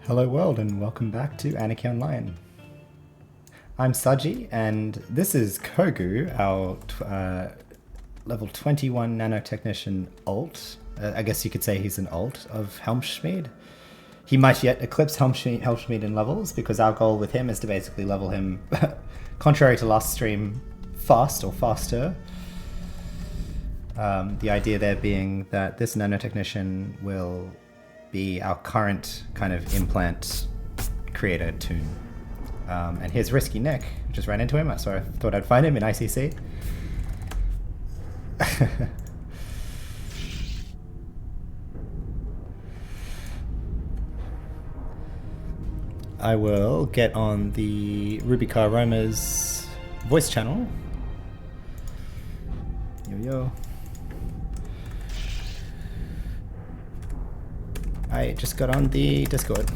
Hello world and welcome back to Anarchy Online. I'm Saji and this is Kogu, our level 21 nanotechnician alt. I guess you could say he's an alt of Helmschmied. He might yet eclipse Helmschmied in levels because our goal with him is to basically level him, contrary to last stream, fast or faster. The idea there being that this nanotechnician will be our current kind of implant creator toon. And here's Risky Nick. Just ran into him, so I thought I'd find him in ICC. I will get on the Rubica Roma's voice channel. Yo. I just got on the Discord.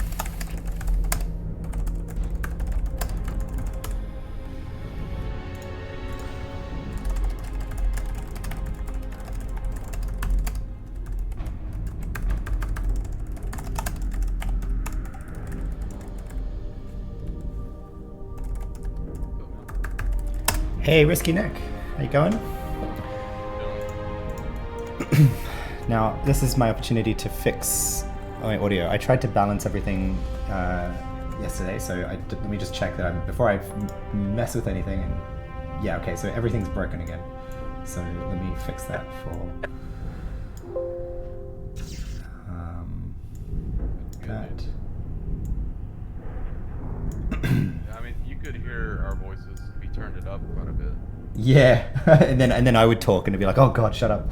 Hey, Risky Nick, how you going? Now, this is my opportunity to fix my audio. I tried to balance everything yesterday, so let me just check that before I mess with anything. And yeah, okay, so everything's broken again. So let me fix that for that. I mean, you could hear our voices. We turned it up quite a bit. Yeah, and then I would talk and it'd be like, "Oh God, shut up."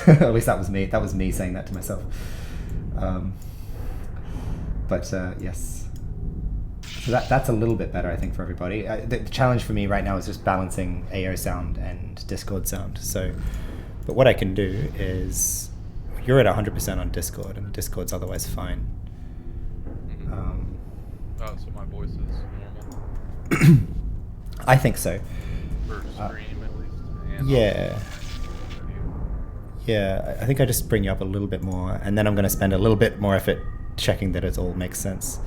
At least that was me. That was me saying that to myself. But yes, so that's a little bit better, I think, for everybody. The challenge for me right now is just balancing AO sound and Discord sound. So, but what I can do is, you're at 100% on Discord, and Discord's otherwise fine. So my voice is normal. I think so. For stream, at least. And Yeah. Yeah, I think I just bring you up a little bit more, and then I'm going to spend a little bit more effort checking that it all makes sense.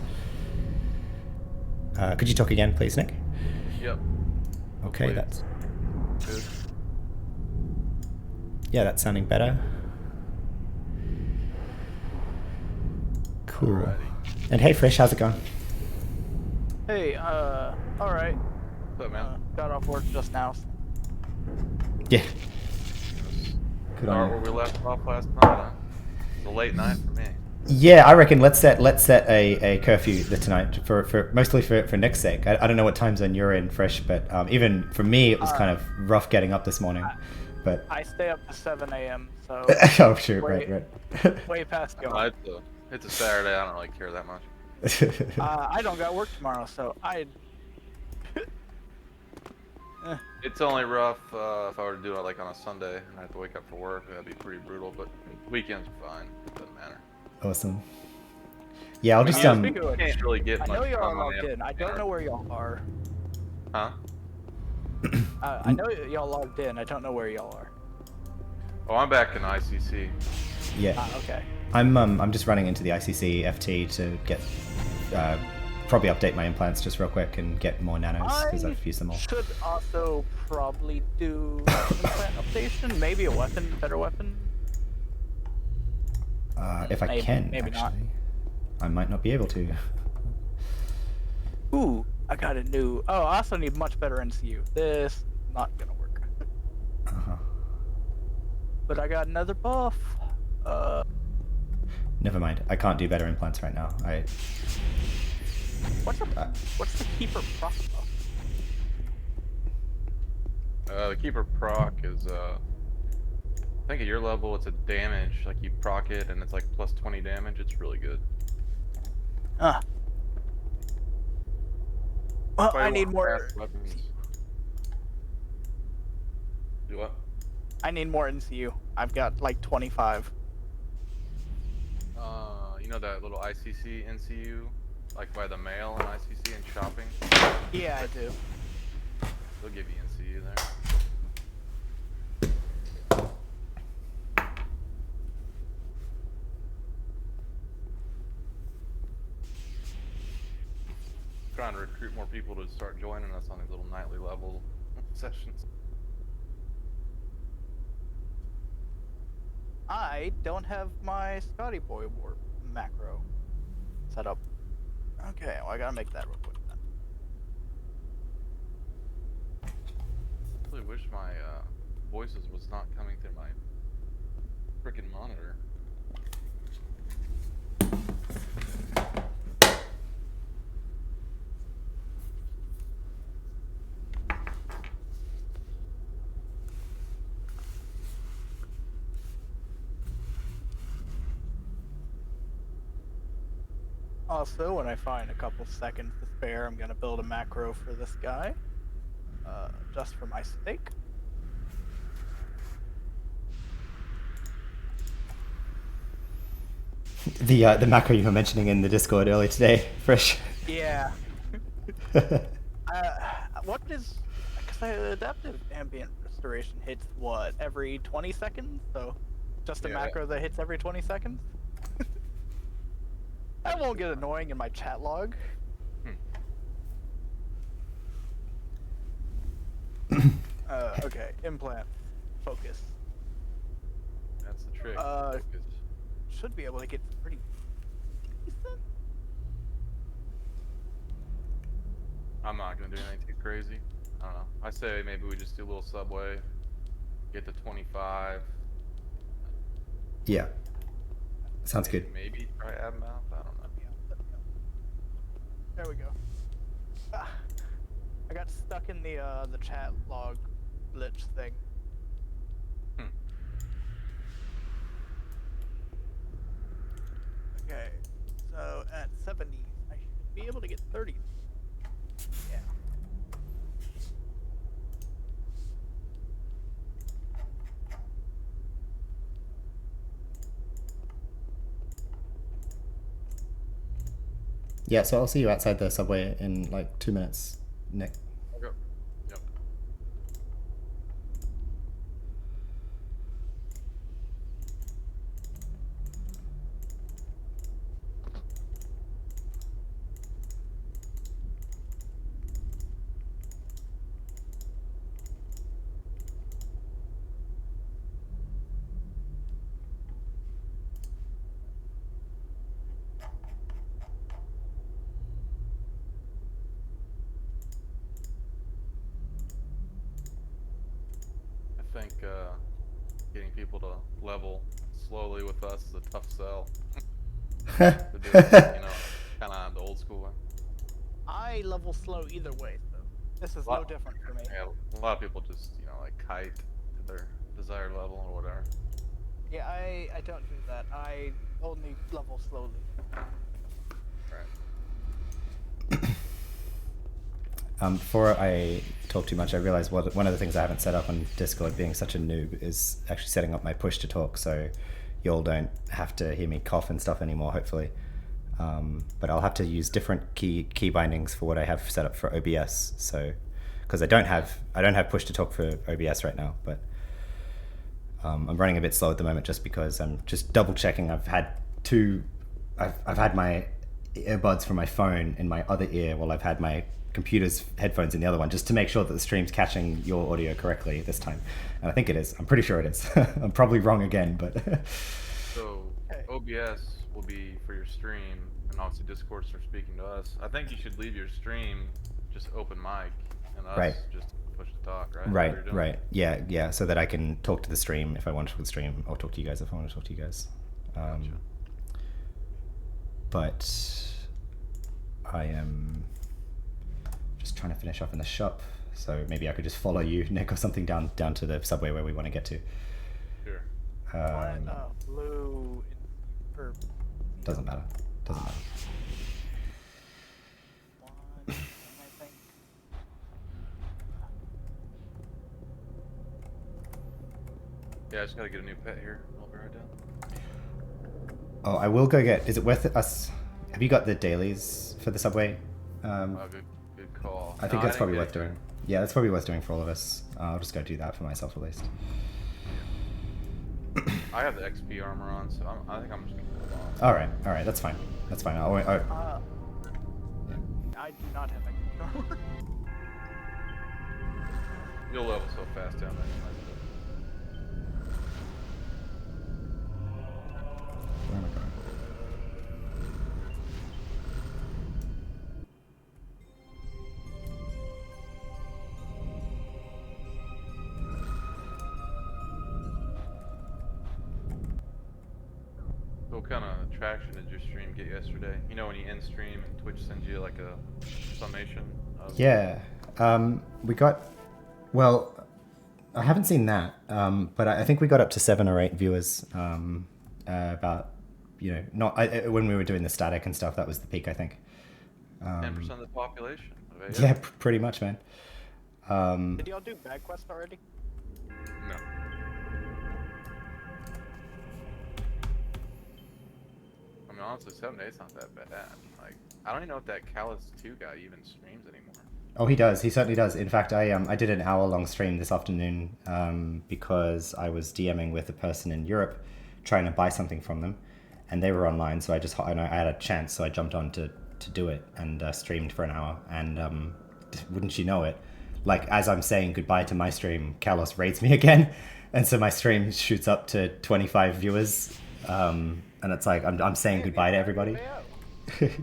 Could you talk again, please, Nick? Yep. Okay, Hopefully that's good. yeah, that's sounding better. Cool. Alrighty. And hey, Frisch, how's it going? Hey, alright. What's up, man? Got off work just now. Yeah. Good Start on where you. we left off last night, huh? It's a late night for me. Yeah, I reckon let's set a curfew tonight for mostly for Nick's sake. I don't know what time zone you're in, Fresh, but even for me it was kind of rough getting up this morning. But I stay up to 7 a.m., so oh sure, Wait. right. way past you. It's a Saturday. I don't really care that much. I don't got work tomorrow, so It's only rough if I were to do it like on a Sunday and I have to wake up for work. That'd be pretty brutal. But weekends are fine. It doesn't matter. Awesome. Yeah, I'll just speaking of You which, can't really get I much know y'all are done on logged the in. I don't know where y'all are. Huh? I know y'all logged in. I don't know where y'all are. Oh, I'm back in ICC. yeah. Okay. I'm just running into the ICC FT to get probably update my implants just real quick and get more nanos because I've used them all. Should also probably do implant updation. Maybe a weapon, better weapon. If I can, maybe actually. not. I might not be able to. Ooh, I got a new. Oh, I also need much better NCU. This not gonna work. Uh-huh. But I got another buff. Never mind. I can't do better implants right now. What's the keeper proc buff? The Keeper proc is, I think at your level it's a damage, like you proc it and it's like plus 20 damage. It's really good. Well, Probably I need one of more. the best weapons. Do what? I need more NCU. I've got like 25. You know that little ICC NCU, like by the mail and ICC and shopping? Yeah, I do. They'll give you NCU there. trying to recruit more people to start joining us on these little nightly level sessions. I don't have my Scotty Boy Warp macro set up. Okay, well I gotta make that real quick then. I really wish my voices was not coming through my freaking monitor. Also, when I find a couple seconds to spare, I'm gonna build a macro for this guy, just for my sake. The macro you were mentioning in the Discord earlier today, Fresh. Yeah. What is? Because adaptive ambient restoration hits what every 20 seconds, so just a Yeah. macro that hits every 20 seconds. That won't get annoying in my chat log. Okay, implant, focus. That's the trick. Focus. Should be able to get pretty decent. I'm not gonna do anything too crazy. I don't know. I say maybe we just do a little subway, get to 25. Yeah. Sounds good. Maybe try ab mouth. I don't know. There we go. I got stuck in the chat log glitch thing. Okay, so at 70, I should be able to get 30. Yeah. Yeah, so I'll see you outside the subway in like 2 minutes, Nick. Okay. Yep. I think getting people to level slowly with us is a tough sell. To do it, kind of the old school way. I level slow either way, so this is no different for me. Yeah, a lot of people just, like kite to their desired level or whatever. Yeah, I don't do that. I only level slowly. Right. Before I talk too much, I realized one of the things I haven't set up on Discord, being such a noob, is actually setting up my push to talk, so y'all don't have to hear me cough and stuff anymore, hopefully. But I'll have to use different key bindings for what I have set up for OBS, so because I don't have push to talk for OBS right now, but I'm running a bit slow at the moment just because I'm just double checking. I've had my earbuds from my phone in my other ear while I've had my computer's headphones in the other one, just to make sure that the stream's catching your audio correctly this time. And I think it is. I'm pretty sure it is. I'm probably wrong again, but So OBS will be for your stream, and obviously Discord's for speaking to us. I think you should leave your stream just open mic, and us just push to talk, right? Right. Yeah. So that I can talk to the stream if I want to talk to the stream, or talk to you guys if I want to talk to you guys. Gotcha. But I am just trying to finish off in the shop, so maybe I could just follow you, Nick, or something down to the subway where we want to get to. Sure. Blue or doesn't matter. One, I think. Yeah, I just gotta get a new pet here. I'll be right down. Oh, I will go get. Is it worth us? Have you got the dailies for the subway? Good call. I think that's probably worth doing. Yeah, that's probably worth doing for all of us. I'll just go do that for myself at least. I have the XP armor on, so I think I'm just gonna put it on. All right, that's fine. That's fine. I I do not have extra armor. You'll level so fast down there. Where am I going? So what kind of traction did your stream get yesterday? You know when you end stream and Twitch sends you like a summation? Yeah. We got... Well, I haven't seen that, but I think we got up to 7 or 8 viewers about, you know, not when we were doing the static and stuff. That was the peak, I think. 10% of the population. Yeah, pretty much, man. Did y'all do bag quest already? No. I mean, honestly, 7 days not that bad. Like, I don't even know if that Callus 2 guy even streams anymore. Oh, he does. He certainly does. In fact, I did an hour-long stream this afternoon because I was DMing with a person in Europe trying to buy something from them, and they were online. So I had a chance, so I jumped on to do it and streamed for an hour. And wouldn't you know it, like as I'm saying goodbye to my stream, Kalos raids me again, and so my stream shoots up to 25 viewers, and it's like I'm saying goodbye to everybody.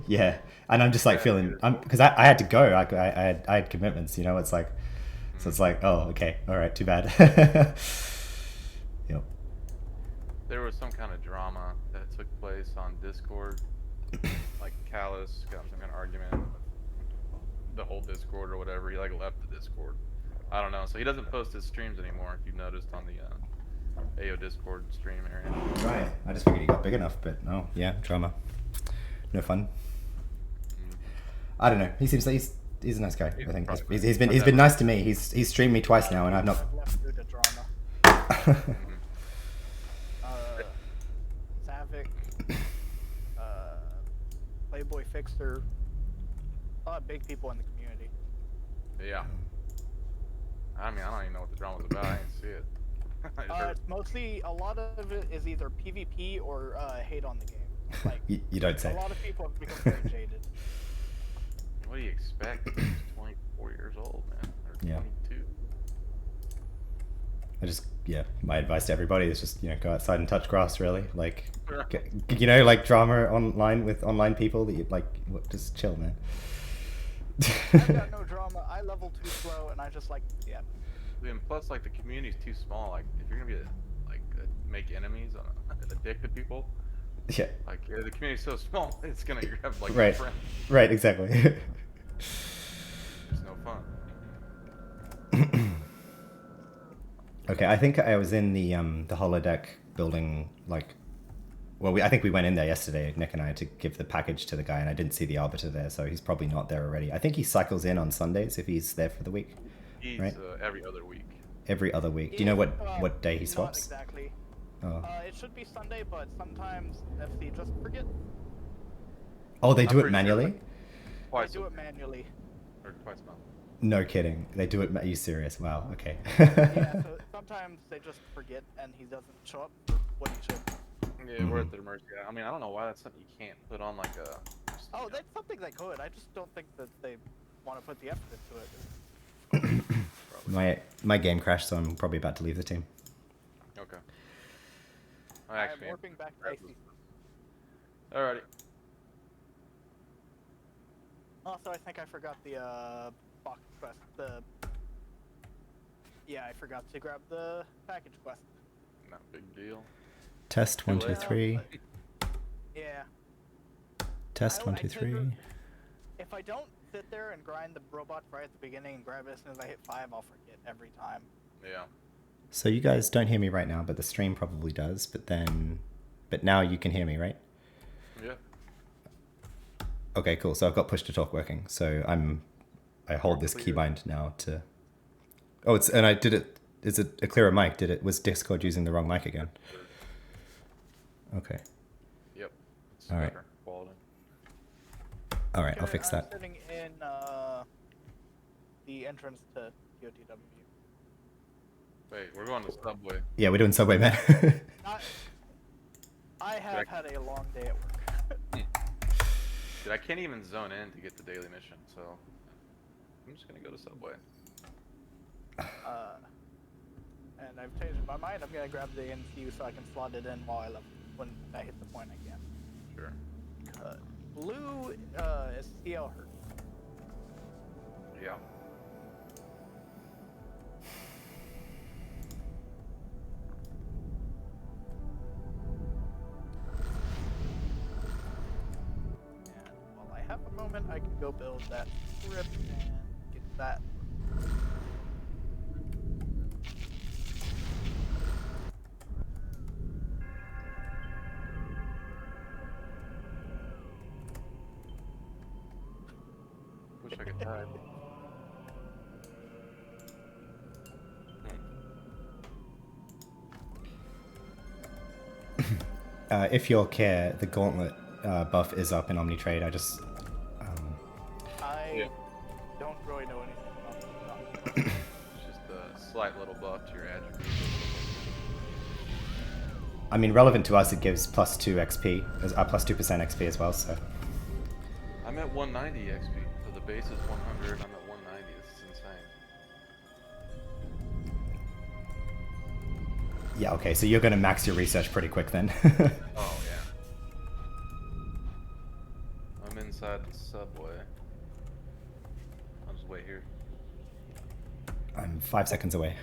Yeah. And I'm just like feeling, because I had to go. I had commitments, you know. It's like, so it's like, oh, okay, all right, too bad. Yep. There was some kind of drama that took place on Discord. Like Callus got some kind of argument with the whole Discord or whatever. He like left the Discord. I don't know. So he doesn't post his streams anymore. If you've noticed on the AO Discord stream area. Right. I just figured he got big enough, but no, yeah, drama. No fun. I don't know. He seems like he's a nice guy. I think he's been nice to me. He's streamed me twice now, and I've not. Left due to drama. Savic, Playboy Fixer, a lot of big people in the community. Yeah. I mean, I don't even know what the drama was about. I didn't see it. It's mostly, a lot of it is either PvP or hate on the game. Like, you don't say. A lot of people have become very jaded. What do you expect? He's 24 years old, man. Or 22. Yeah. My advice to everybody is just, you know, go outside and touch grass. Really, like, you know, like drama online with online people that you like. Just chill, man. I got no drama. I level too slow, and I just like, yeah. And plus, like, the community's too small. Like, if you're gonna be make enemies on addicted people. Yeah. Like, the community's so small, it's gonna have like right. friends. Right. Exactly. It's no fun. Okay, I think I was in the holodeck building. Like, well, I think we went in there yesterday, Nick and I, to give the package to the guy, and I didn't see the arbiter there, so he's probably not there already. I think he cycles in on Sundays if he's there for the week. He's right? Every other week. Every other week. Do you know what day he swaps? Not exactly. Oh. It should be Sunday, but sometimes FC just forget. Oh, they do it manually? Twice. They do it manually. Or twice a month. No kidding. They do it. Are you serious? Wow. Okay. Yeah, so sometimes they just forget and he doesn't show up for what he should. Yeah, we're at the mercy. I mean, I don't know why that's something you can't put on like a. Oh, that's something they could. I just don't think that they want to put the effort into it. My game crashed, so I'm probably about to leave the team. Okay. I'm warping back to AC. Alrighty. Also, I think I forgot the box quest. Yeah, I forgot to grab the package quest. Not a big deal. Test 1 2 3. Yeah. Test 1 2 3. If I don't sit there and grind the robots right at the beginning and grab it as soon as I hit 5, I'll forget every time. Yeah. So you guys don't hear me right now, but the stream probably does. But now you can hear me, right? Yeah. Okay, cool. So I've got push to talk working. So I hold this keybind now to. Oh, and I did it. Is it a clearer mic? Was Discord using the wrong mic again? Okay. Yep. It's all right. Better quality. All right, I'll fix that. I'm sitting in the entrance to TOTW. Wait, we're going to Subway. Yeah, we're doing Subway, man. I have had a long day at work. Dude, I can't even zone in to get the daily mission, so I'm just gonna go to Subway. And I've changed my mind. I'm gonna grab the NCU so I can slot it in while when I hit the point again. Sure. Blue is CL hurt. Yeah. And while I have a moment, I can go build that script and get that. Wish I could type. If you'll care, the gauntlet buff is up in Omnitrade. I just... I don't really know anything about this. It's just a slight little buff to your attributes. I mean, relevant to us, it gives plus 2 XP, plus 2% XP as well, so... I'm at 190 XP, so the base is 100, I'm at 190, this is insane. Yeah, okay, so you're gonna max your research pretty quick then. Oh, yeah. I'm inside the subway. I'll just wait here. I'm 5 seconds away.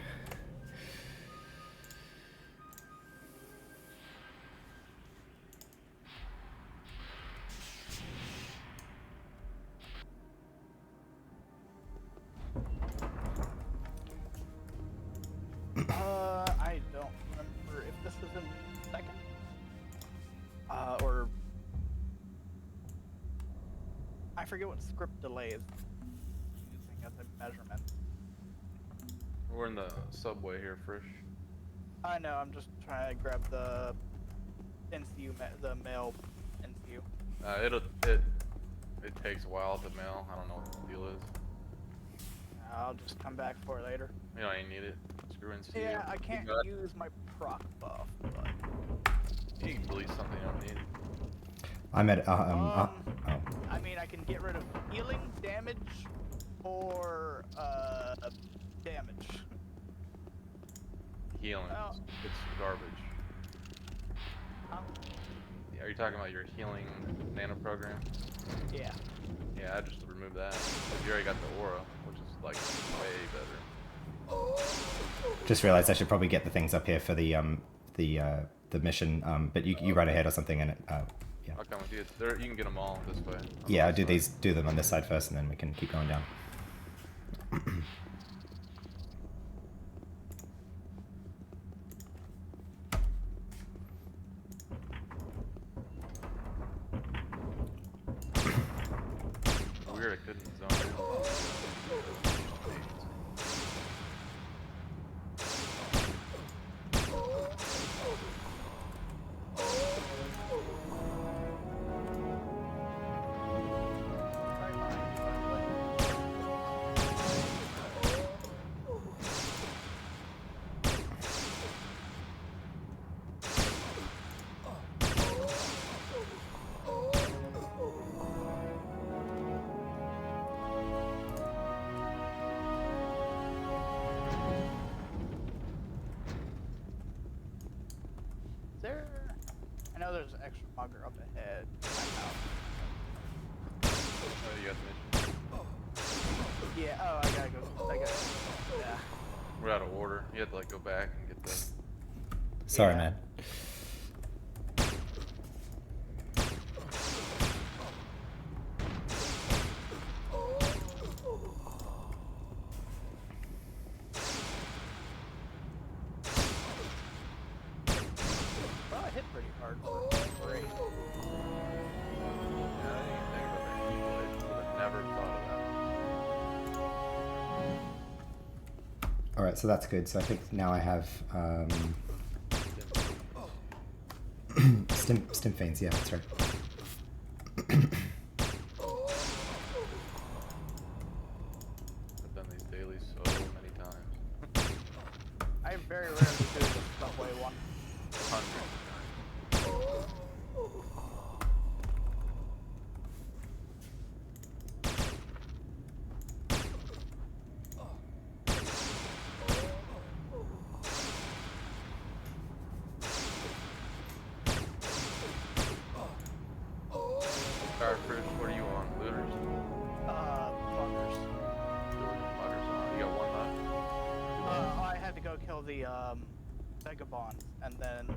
I don't remember if this is in second. Or I forget what script delay is using as a measurement. We're in the subway here, Frisch. I know. I'm just trying to grab the NCU, the male NCU. It takes a while to mail. I don't know what the deal is. I'll just come back for it later. You don't even need it. Screw NCU. Yeah, I can't use my proc buff, but You can delete something you don't need. I'm at, I mean, I can get rid of healing, damage, or damage. Healing. Well, It's garbage. Are you talking about your healing nano program? Yeah. Yeah, I just removed that. You already got the aura, which is like way better. just realized I should probably get the things up here for the mission, but you run ahead or something and yeah. I'll come with you. You can get them all this way. Yeah, I'll do them on this side first and then we can keep going down. Weird, I couldn't zone in. I know there's an extra mugger up ahead. Oh, you got the mission? Yeah, oh, I gotta go. Yeah. We're out of order. You have to like go back and get the... Sorry, Yeah. man. Well, I hit pretty hard for free. Yeah, I didn't think about that. You would have never thought of that. Alright, so that's good. So I think now I have stim feigns, yeah, that's right. I've done these dailies so many times. I very rarely do the subway one. Hundreds of times. vagabonds, and then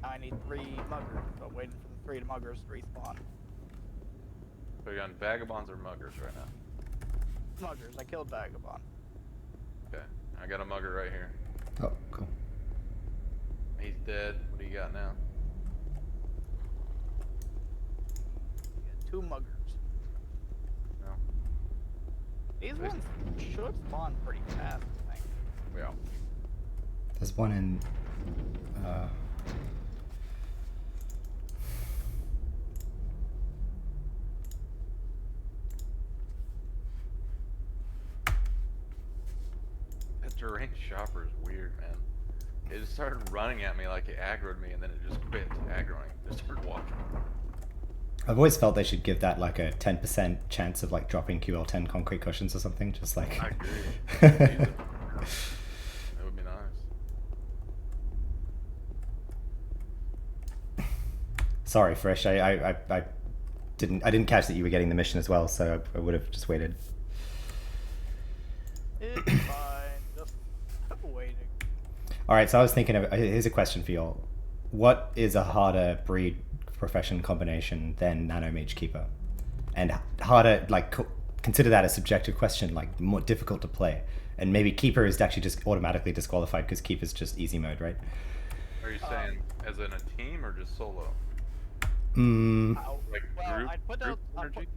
I need 3 muggers. So I'm waiting for the 3 muggers to respawn. So you're on vagabonds or muggers right now? Muggers. I killed vagabond. Okay, I got a mugger right here. Oh, cool. He's dead. What do you got now? 2 muggers. No. These ones should spawn pretty fast, I think. Yeah. There's one in. That deranged shopper is weird, man. It just started running at me like it aggroed me, and then it just quit aggroing. Just started walking. I've always felt they should give that like a 10% chance of like dropping QL10 concrete cushions or something. Just like. I agree. That would be nice. Sorry, Fresh. I didn't catch that you were getting the mission as well, so I would have just waited. It's fine. Just waiting. All right, so I was thinking of here's a question for y'all. What is a harder breed profession combination than Nanomage Keeper? And harder, like, consider that a subjective question, like more difficult to play. And maybe Keeper is actually just automatically disqualified because Keeper's just easy mode, right? Are you saying as in a team or just solo? Like Well, group energy?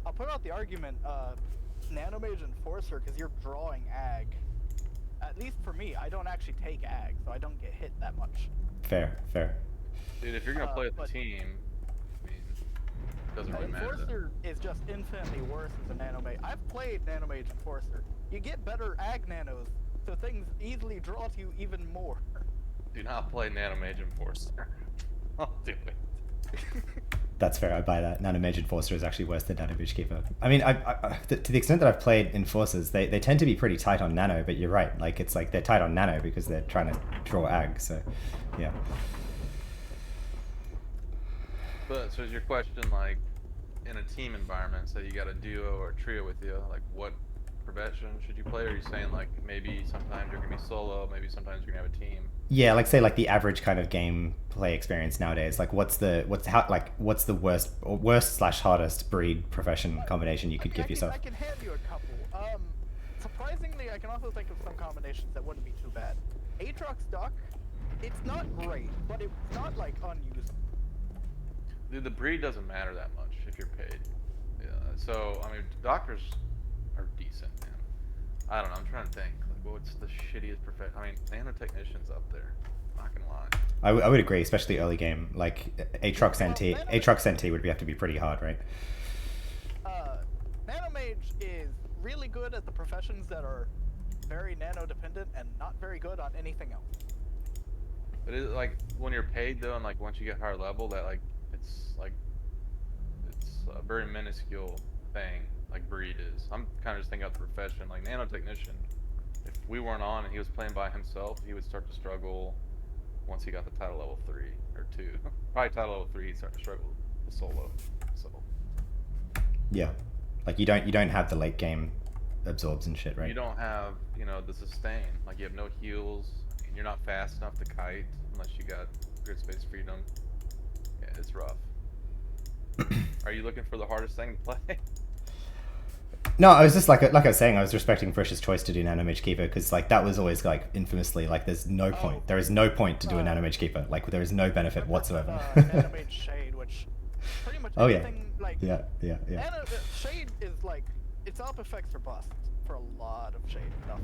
I'll put out the argument, Nanomage Enforcer, because you're drawing ag. At least for me, I don't actually take ag, so I don't get hit that much. Fair. Dude, if you're gonna play with the team, I mean, it doesn't really matter. Enforcer is just infinitely worse as a Nanomage. I've played Nanomage Enforcer. You get better ag nanos, so things easily draw to you even more. Do not play Nanomage Enforcer. I'll do it. That's fair. I buy that. Nanomage Enforcer is actually worse than Nanomage Keeper. I mean, to the extent that I've played Enforcers, they tend to be pretty tight on Nano, but you're right. Like, it's like they're tight on Nano because they're trying to draw ag, so, yeah. But, so is your question, like, in a team environment, say you got a duo or a trio with you, like, what profession should you play? Or are you saying, like, maybe sometimes you're gonna be solo, maybe sometimes you're gonna have a team? Yeah, like say like the average kind of game play experience nowadays. Like what's the worst/hardest breed profession combination you could give yourself? I can hand you a couple. Surprisingly, I can also think of some combinations that wouldn't be too bad. Aatrox Duck, it's not great, but it's not like unusable. Dude, the breed doesn't matter that much if you're paid. Yeah. So I mean, doctors are decent, man. I don't know. I'm trying to think. Like, what's the shittiest profession? I mean, nanotechnician's up there. Not gonna lie. I would agree, especially early game. Like Aatrox NT would have to be pretty hard, right? Nanomage is really good at the professions that are very nano dependent and not very good on anything else. But is it like when you're paid though, and like once you get higher level, that it's a very minuscule thing, like breed is. I'm kind of just thinking about the profession, like nanotechnician. If we weren't on and he was playing by himself, he would start to struggle once he got the title level 3 or 2. Probably title level 3, he'd start to struggle with solo. So yeah, like you don't have the late game absorbs and shit, right? you don't have, the sustain. Like you have no heals. And you're not fast enough to kite unless you got grid space freedom. Yeah, it's rough. Are you looking for the hardest thing to play? No, I was just like I was saying, I was respecting Fresh's choice to do Nanomage Keeper because like that was always like infamously like there's no point. There is no point to do a Nanomage Keeper. Like there is no benefit whatsoever. Nanomage Shade, which pretty much everything like yeah. Shade is like its up effects are bust for a lot of Shade stuff.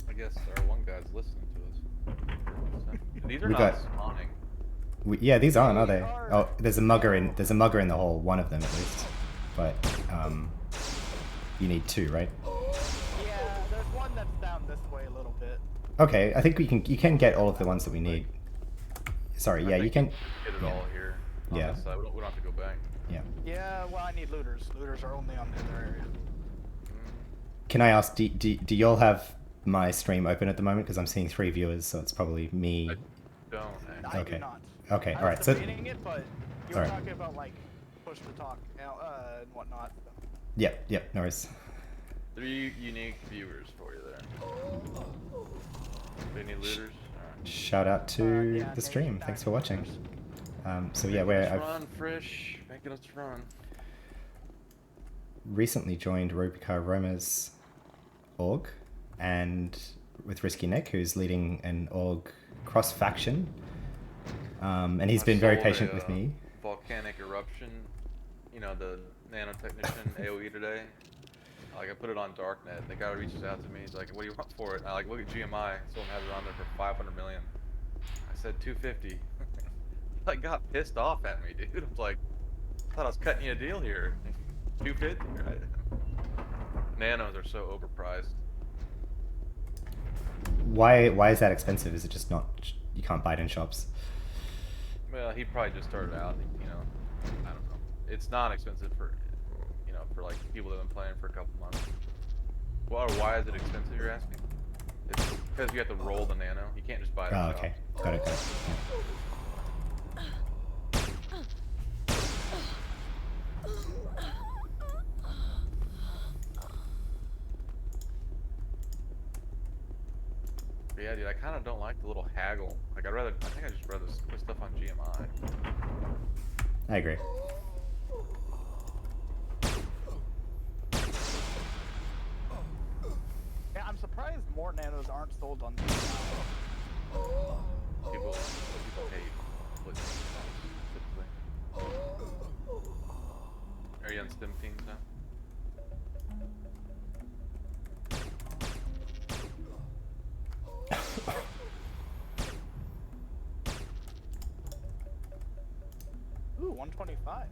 I guess our one guy's listening to us. These are not spawning. Yeah, these aren't, are they? Oh, there's a mugger in the hole. One of them at least. But you need 2, right? Yeah, there's one that's down this way a little bit. Okay, I think you can get all of the ones that we need. Sorry, yeah, you can Get it all here. On this side. We don't have to go back. Yeah. Yeah, well, I need looters. Looters are only on the other area. Can I ask, do y'all have my stream open at the moment? Because I'm seeing 3 viewers, so it's probably me. I don't. I Okay. do not. Okay, I all right. was So debating it, but you were talking about like push to talk and whatnot. So. Yep, no worries. 3 unique viewers for you there. Any looters? Alright. Shout out to Yeah, the stream. maybe Thanks for watching. So yeah, Making us I've run, Frisch. Making us run. recently joined Robicar Roma's org, and with Risky Nick, who's leading an org cross faction, and he's been very patient with me. Volcanic eruption, you know, the nanotechnician AOE today. Like, I put it on Darknet. The guy reaches out to me. He's like, "What do you want for it?" And I look at GMI. Someone has it on there for 500 million. I said 250. Like, got pissed off at me, dude. I was like, I thought I was cutting you a deal here. 250, right? Nanos are so overpriced. Why is that expensive? Is it just not, you can't buy it in shops? Well, he probably just started out, you know, I don't know. It's not expensive for, you know, for like people that have been playing for a couple months. Well, why is it expensive, you're asking? It's because you have to roll the nano. You can't just buy it in Oh, shops. okay. Got it. Yeah. But yeah, dude, I kind of don't like the little haggle. Like, I think I just rather put stuff on GMI. I agree. Yeah, I'm surprised more nanos aren't sold on this. People hate split typically. Are you on stim teams now? Ooh, 125.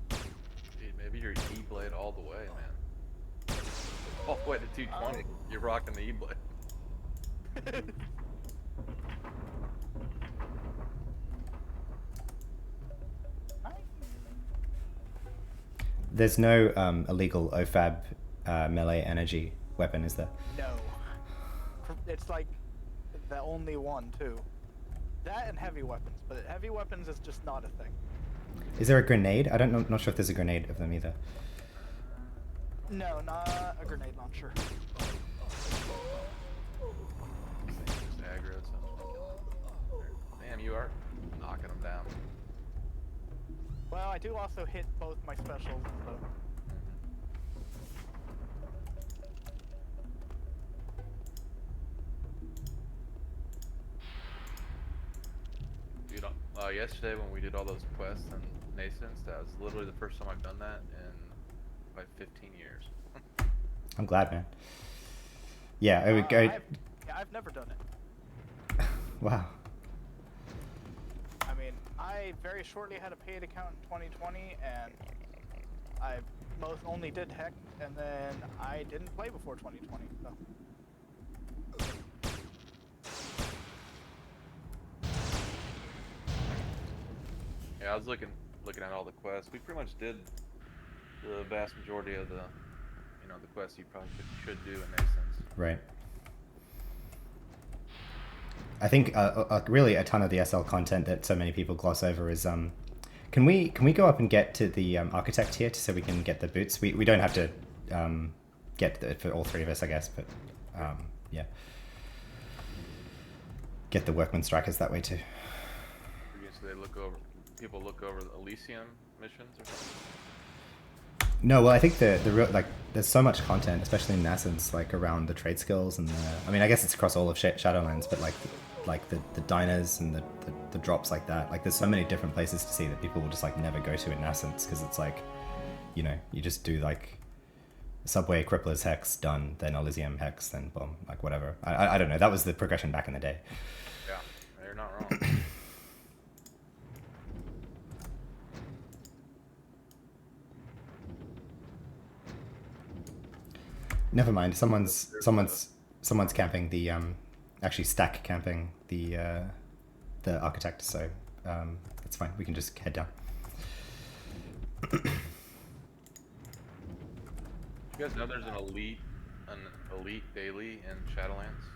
Dude, maybe you're E-blade all the way, man. All the way to 220. You're rocking the E-blade. There's no illegal OFAB melee energy weapon, is there? No. It's like the only one, too. That and heavy weapons, but heavy weapons is just not a thing. Is there a grenade? I don't know, not sure if there's a grenade of them either. No, not a grenade launcher. Just aggro, so damn, you are knocking them down. Well, I do also hit both my specials, so... Dude, yesterday when we did all those quests and nascents, that was literally the first time I've done that in like 15 years. I'm glad, man. Yeah, I would go. I've never done it. Wow. I mean, I very shortly had a paid account in 2020, and I only did Heck, and then I didn't play before 2020, so... Yeah, I was looking at all the quests. We pretty much did the vast majority of the, you know, the quests you probably should do in Nascents. Right. I think really a ton of the SL content that so many people gloss over is can we go up and get to the architect here so we can get the boots? We don't have to get it for all three of us, I guess, but yeah. Get the workman strikers that way too. So people look over the Elysium missions or something? No, well, I think the real, like, there's so much content, especially in Nascents, like around the trade skills and I mean, I guess it's across all of Shadowlands, but like the diners and the drops like that. Like, there's so many different places to see that people will just like never go to in Nascents because it's like, you know, you just do like Subway, Crippler's Hex, done, then Elysium Hex, then boom, like whatever. I don't know. That was the progression back in the day. Yeah, you're not wrong. Never mind. Someone's camping the actually stack camping the architect. So that's fine. We can just head down. You guys know there's an elite daily in Shadowlands?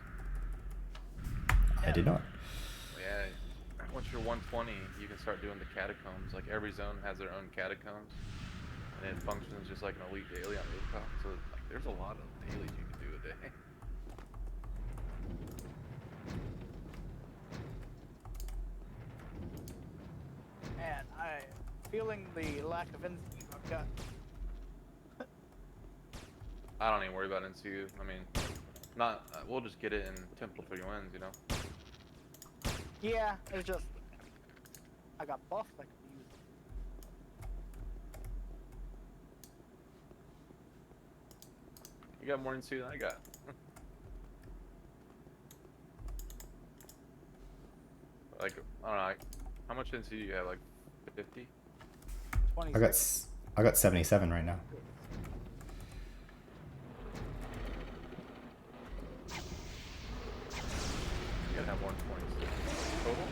I did not. Yeah. Once you're 120, you can start doing the catacombs. Like every zone has their own catacombs. and it functions just like an elite daily on rooftop. So like, there's a lot of dailies you can do a day. Man, I'm feeling the lack of instinct I've got. I don't even worry about NCU. I mean, not we'll just get it in Temple for your wins, you know. Yeah, it's just I got buffed. I could use it. You got more NCU than I got. Like I don't know, how much NCU do you have? Like 50? 26. I got 77 right now. You gotta have more than 26 total.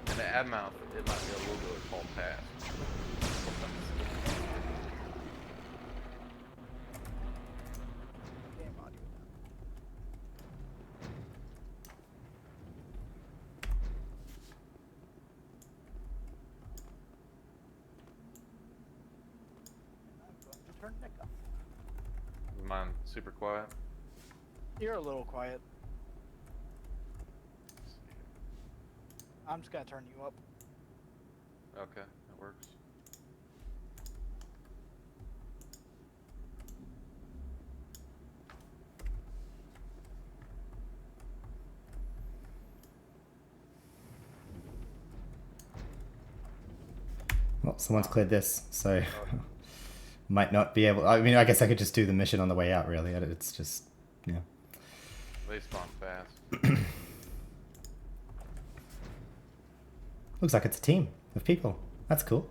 And the ad mouth, it might be a little bit of called pass. Game audio now. I'm going to turn Nick up. Is mine super quiet? You're a little quiet. I'm just gonna turn you up. Okay, that works. Well, someone's cleared this, so might not be able. I mean, I guess I could just do the mission on the way out. Really, it's just yeah. They spawn fast. Looks like it's a team of people. That's cool,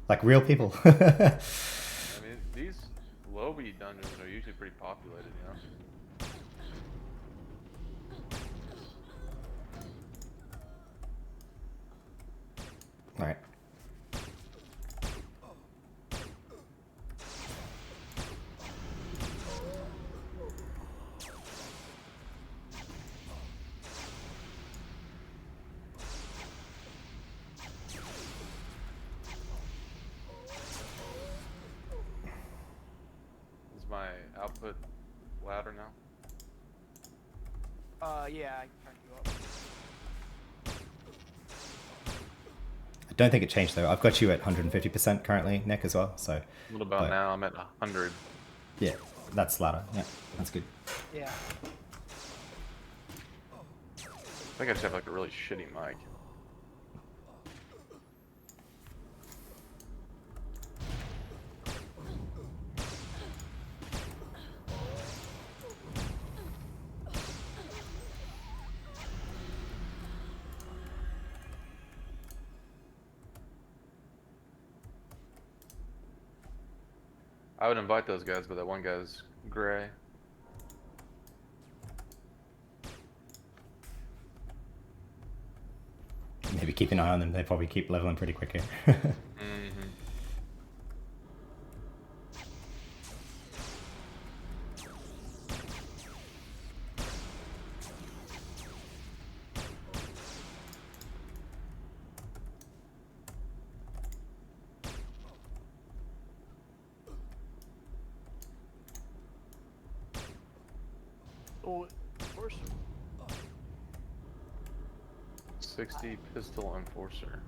like real people. I mean, these lobby dungeons are usually pretty populated, you know. All right. Is my output louder now? Yeah, I can turn you up. I don't think it changed though. I've got you at 150% currently, Nick, as well. So. What about but, now? I'm at 100. Yeah, that's louder. Yeah, that's good. Yeah. I think I just have like a really shitty mic. I would invite those guys, but that one guy's gray. Maybe keep an eye on them. They probably keep leveling pretty quick here. Mm-hmm. Oh, of course. 60 pistol enforcer.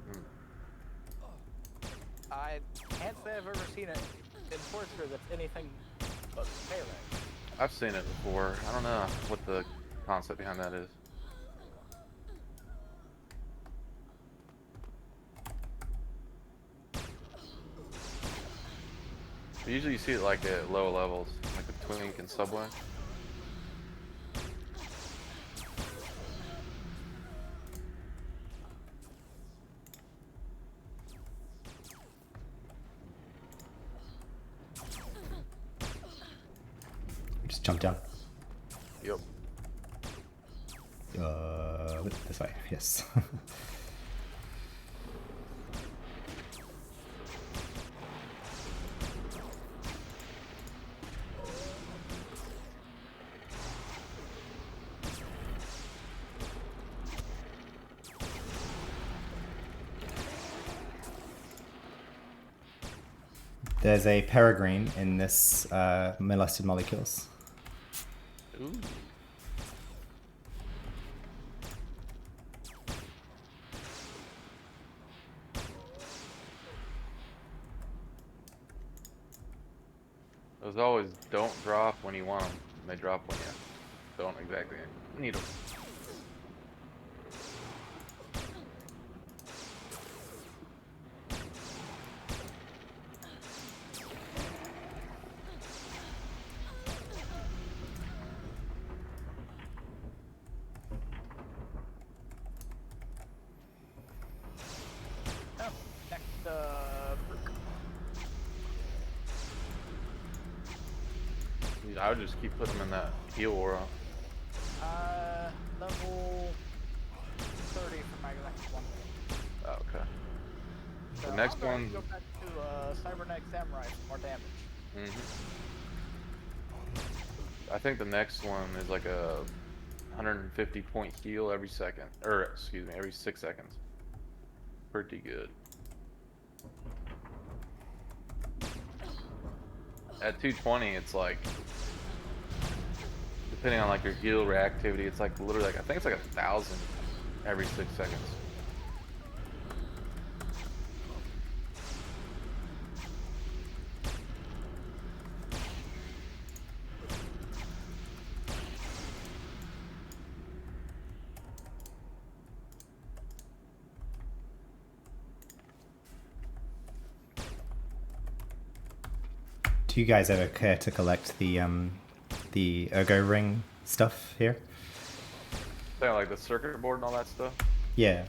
I can't say I've ever seen an enforcer that's anything but melee. I've seen it before. I don't know what the concept behind that is. But usually you see it like at low levels, like the Twink and Subway. Just jump down. Yep. This way. Yes. There's a peregrine in this molested molecules. Ooh. Those always don't drop when you want them. They drop when you don't exactly need them. Oh, next, I would just keep putting them in that heal aura. level 30 for my next one. Oh, okay. So The next I'm going one. to go back to Cybernetic Samurai for more damage. I think the next one is like a 150 point heal every second, or excuse me, every 6 seconds. Pretty good. At 220, it's like, depending on like your heal reactivity, it's like literally like, I think it's like 1,000 every 6 seconds. Do you guys ever care to collect the ergo ring stuff here? So like the circuit board and all that stuff. Yeah.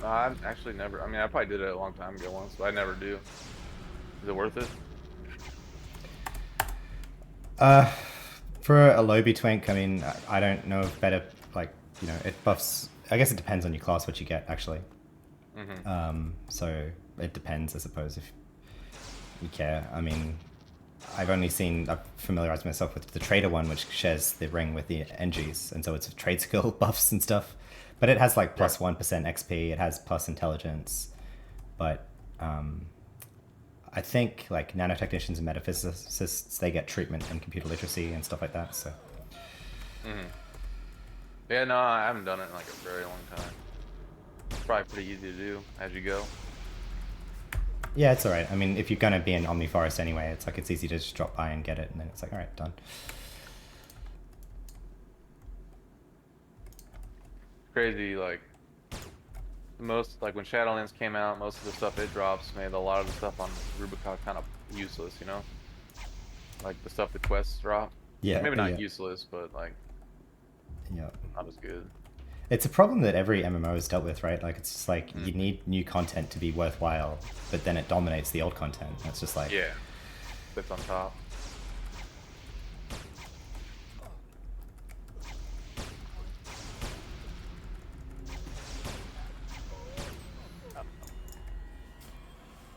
I've actually never. I mean, I probably did it a long time ago once, but I never do. Is it worth it? For a Lobby twink, I mean, I don't know if better, like, you know, it buffs. I guess it depends on your class what you get actually. So it depends, I suppose, if you care. I mean, I've familiarized myself with the trader one, which shares the ring with the NGs, and so it's trade skill buffs and stuff. But it has like plus 1% XP, it has plus intelligence, but I think like nanotechnicians and metaphysicists, they get treatment and computer literacy and stuff like that, so. Yeah, no, I haven't done it in like a very long time. It's probably pretty easy to do as you go. Yeah, it's alright. I mean, if you're gonna be in Omni Forest anyway, it's like it's easy to just drop by and get it, and then it's like, alright, done. Crazy, like most, like when Shadowlands came out, most of the stuff it drops made a lot of the stuff on Rubicon kind of useless, you know? Like the stuff the quests drop. Yeah. Maybe not useless, but like not as good. It's a problem that every MMO has dealt with, right? Like, it's just like, you need new content to be worthwhile, but then it dominates the old content. It's just like... Yeah. Sits on top.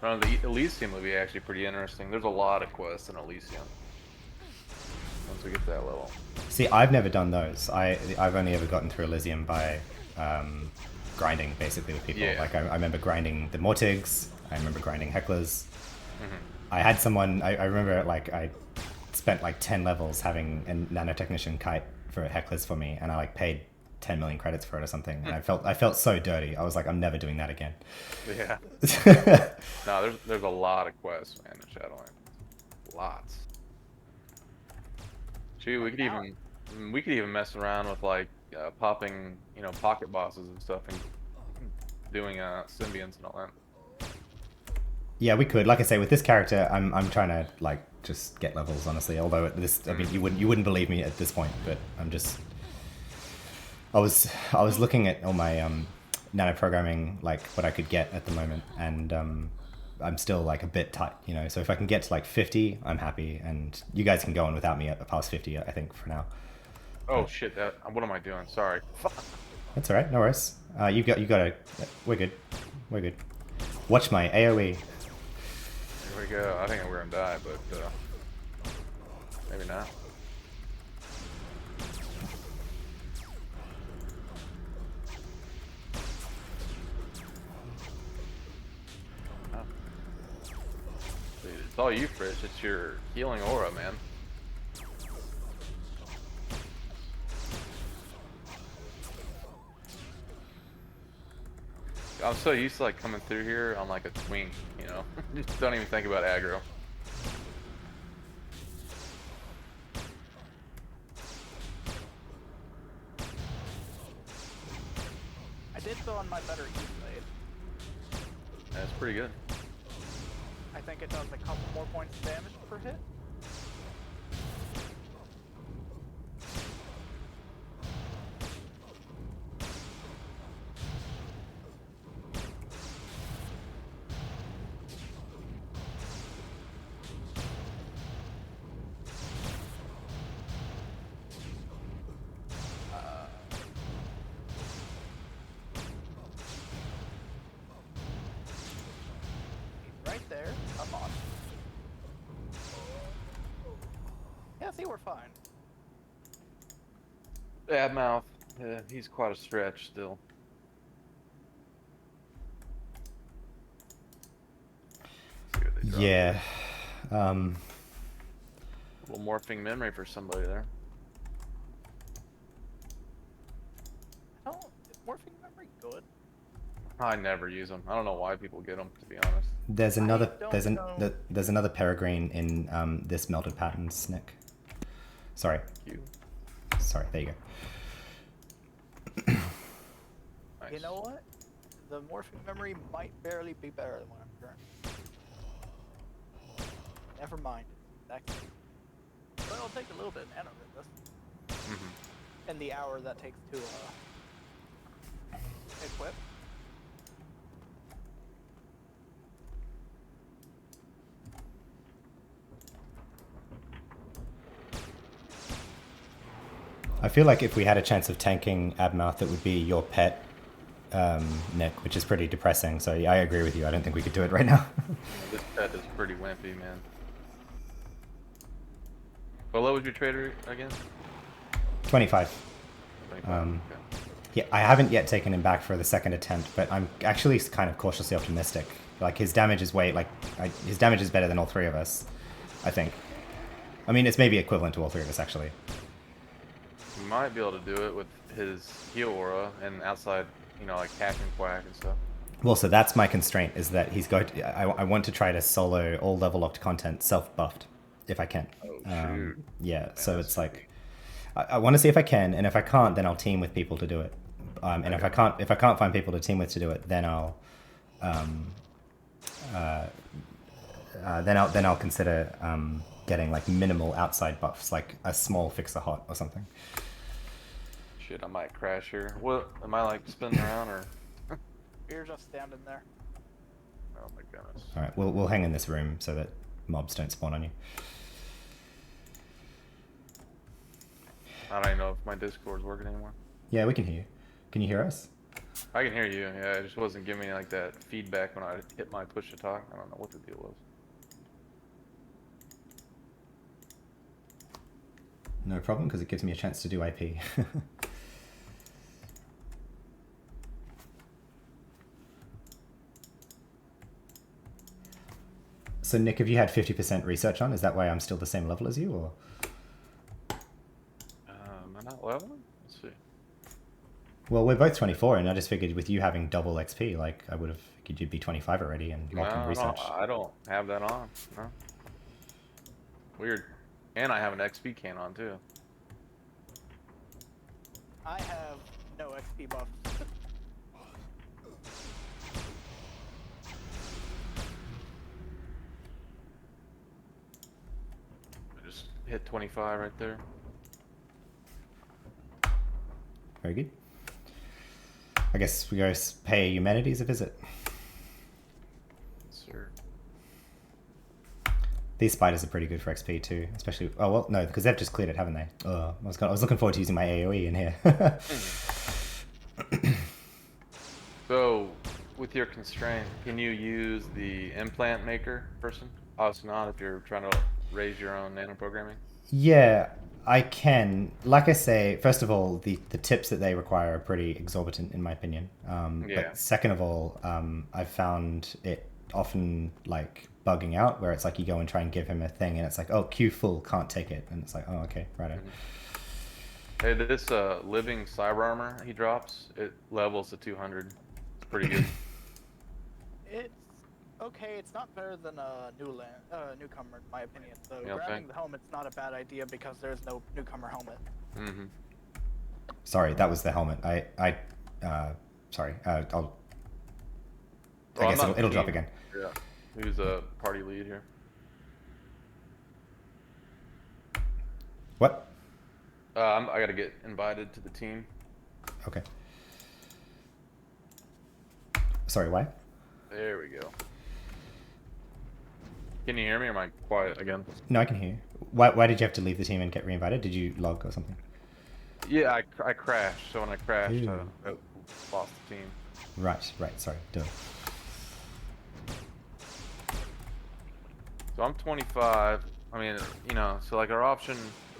The Elysium would be actually pretty interesting. There's a lot of quests in Elysium. Once we get to that level. See, I've never done those. I've only ever gotten through Elysium by grinding, basically, with people. Yeah. Like, I remember grinding the Mortigs. I remember grinding Hecklers. I had someone... I remember, like, I spent, like, 10 levels having a nanotechnician kite for Hecklers for me, and I, like, paid 10 million credits for it or something, and I felt so dirty. I was like, I'm never doing that again. Yeah. No, there's a lot of quests, man, in Shadowlands. Lots. Shoot, we could even mess around with like popping, you know, pocket bosses and stuff, and doing symbionts and all that. Yeah, we could. Like I say, with this character, I'm trying to like just get levels, honestly. Although at this, I mean, you wouldn't believe me at this point, but I'm just. I was looking at all my nano programming, like what I could get at the moment, and I'm still like a bit tight, you know. So if I can get to like 50, I'm happy, and you guys can go on without me past 50, I think, for now. Oh shit! What am I doing? Sorry. That's all right. No worries. You got a. We're good. We're good. Watch my AOE. Here we go. I think we're gonna die, but maybe not. all you, Frisch. It's your healing aura, man. I'm so used to like coming through here on like a twink, you know. Just don't even think about aggro. I did go on my better E-blade. That's pretty good. I think it does a couple more points of damage per hit. Right there. Come on. Yeah, see, we're fine. Bad mouth. He's quite a stretch still. See what they drop. Yeah. A little morphing memory for somebody there. Oh, is morphing memory good? I never use them. I don't know why people get them, to be honest. There's another don't know. there's another peregrine in this melted patterns, Nick. Sorry. You. Sorry, there you go. Nice. You know what? The morphing memory might barely be better than what I'm currently. Never mind. That can... But it'll take a little bit of nano resist. Mm-hmm. And the hour that takes to equip. I feel like if we had a chance of tanking Abmouth, it would be your pet, Nick, which is pretty depressing. So yeah, I agree with you. I don't think we could do it right now. This pet is pretty wimpy, man. What level was your trader again? 25. 25. Okay. Yeah, I haven't yet taken him back for the second attempt, but I'm actually kind of cautiously optimistic. Like his damage is his damage is better than all three of us, I think. I mean, it's maybe equivalent to all three of us actually. He might be able to do it with his heal aura and outside, you know, like hack and quack and stuff. Well, so that's my constraint, is that he's going to, I want to try to solo all level locked content self-buffed, if I can. Oh, shoot. Yeah, Man, so that's it's like, I want to see if I can, and if I can't, then I'll team with people to do it. And Okay. if I can't find people to team with to do it, then I'll consider getting like minimal outside buffs, like a small fixer hot or something. Shit, I might crash here. What? Am I like spinning around or? You're just standing there. Oh my goodness. All right, we'll hang in this room so that mobs don't spawn on you. I don't even know if my Discord's working anymore. Yeah, we can hear you. Can you hear us? I can hear you. Yeah, it just wasn't giving me like that feedback when I hit my push to talk. I don't know what the deal was. No problem, because it gives me a chance to do IP. So Nick, have you had 50% research on? Is that why I'm still the same level as you, or? Am I not leveling? Let's see. Well, we're both 24, and I just figured with you having double XP, like I would have figured you'd be 25 already and locked in research. I don't have that on. No. Weird. And I have an XP can on too. I have no XP buffs. I just hit 25 right there. Very good. I guess we go pay Humanities a visit. Sir. These spiders are pretty good for XP too, especially. Oh well, no, because they've just cleared it, haven't they? Oh, I was looking forward to using my AOE in here. So, with your constraint, can you use the implant maker person? Obviously not if you're trying to raise your own nano programming. Yeah, I can. Like I say, first of all, the tips that they require are pretty exorbitant in my opinion. Yeah. But second of all, I've found it often like bugging out, where it's like you go and try and give him a thing, and it's like, oh, queue full, can't take it, and it's like, oh, okay, right. Hey, this living cyber armor he drops, it levels to 200. It's pretty good. It's okay. It's not better than a newcomer, in my opinion. So You grabbing the helmet's not a bad idea because there's no newcomer helmet. Mm-hmm. Sorry, that was the helmet. Sorry. I'll. I guess it'll drop again. Yeah. Who's a party lead here? What? I gotta get invited to the team. Okay. Sorry, why? There we go. Can you hear me or am I quiet again? No, I can hear you. Why did you have to leave the team and get reinvited? Did you log or something? Yeah, I crashed. So when I crashed, Ooh. I lost the team. Right, sorry. Duh. So I'm 25. I mean, you know, so like our option.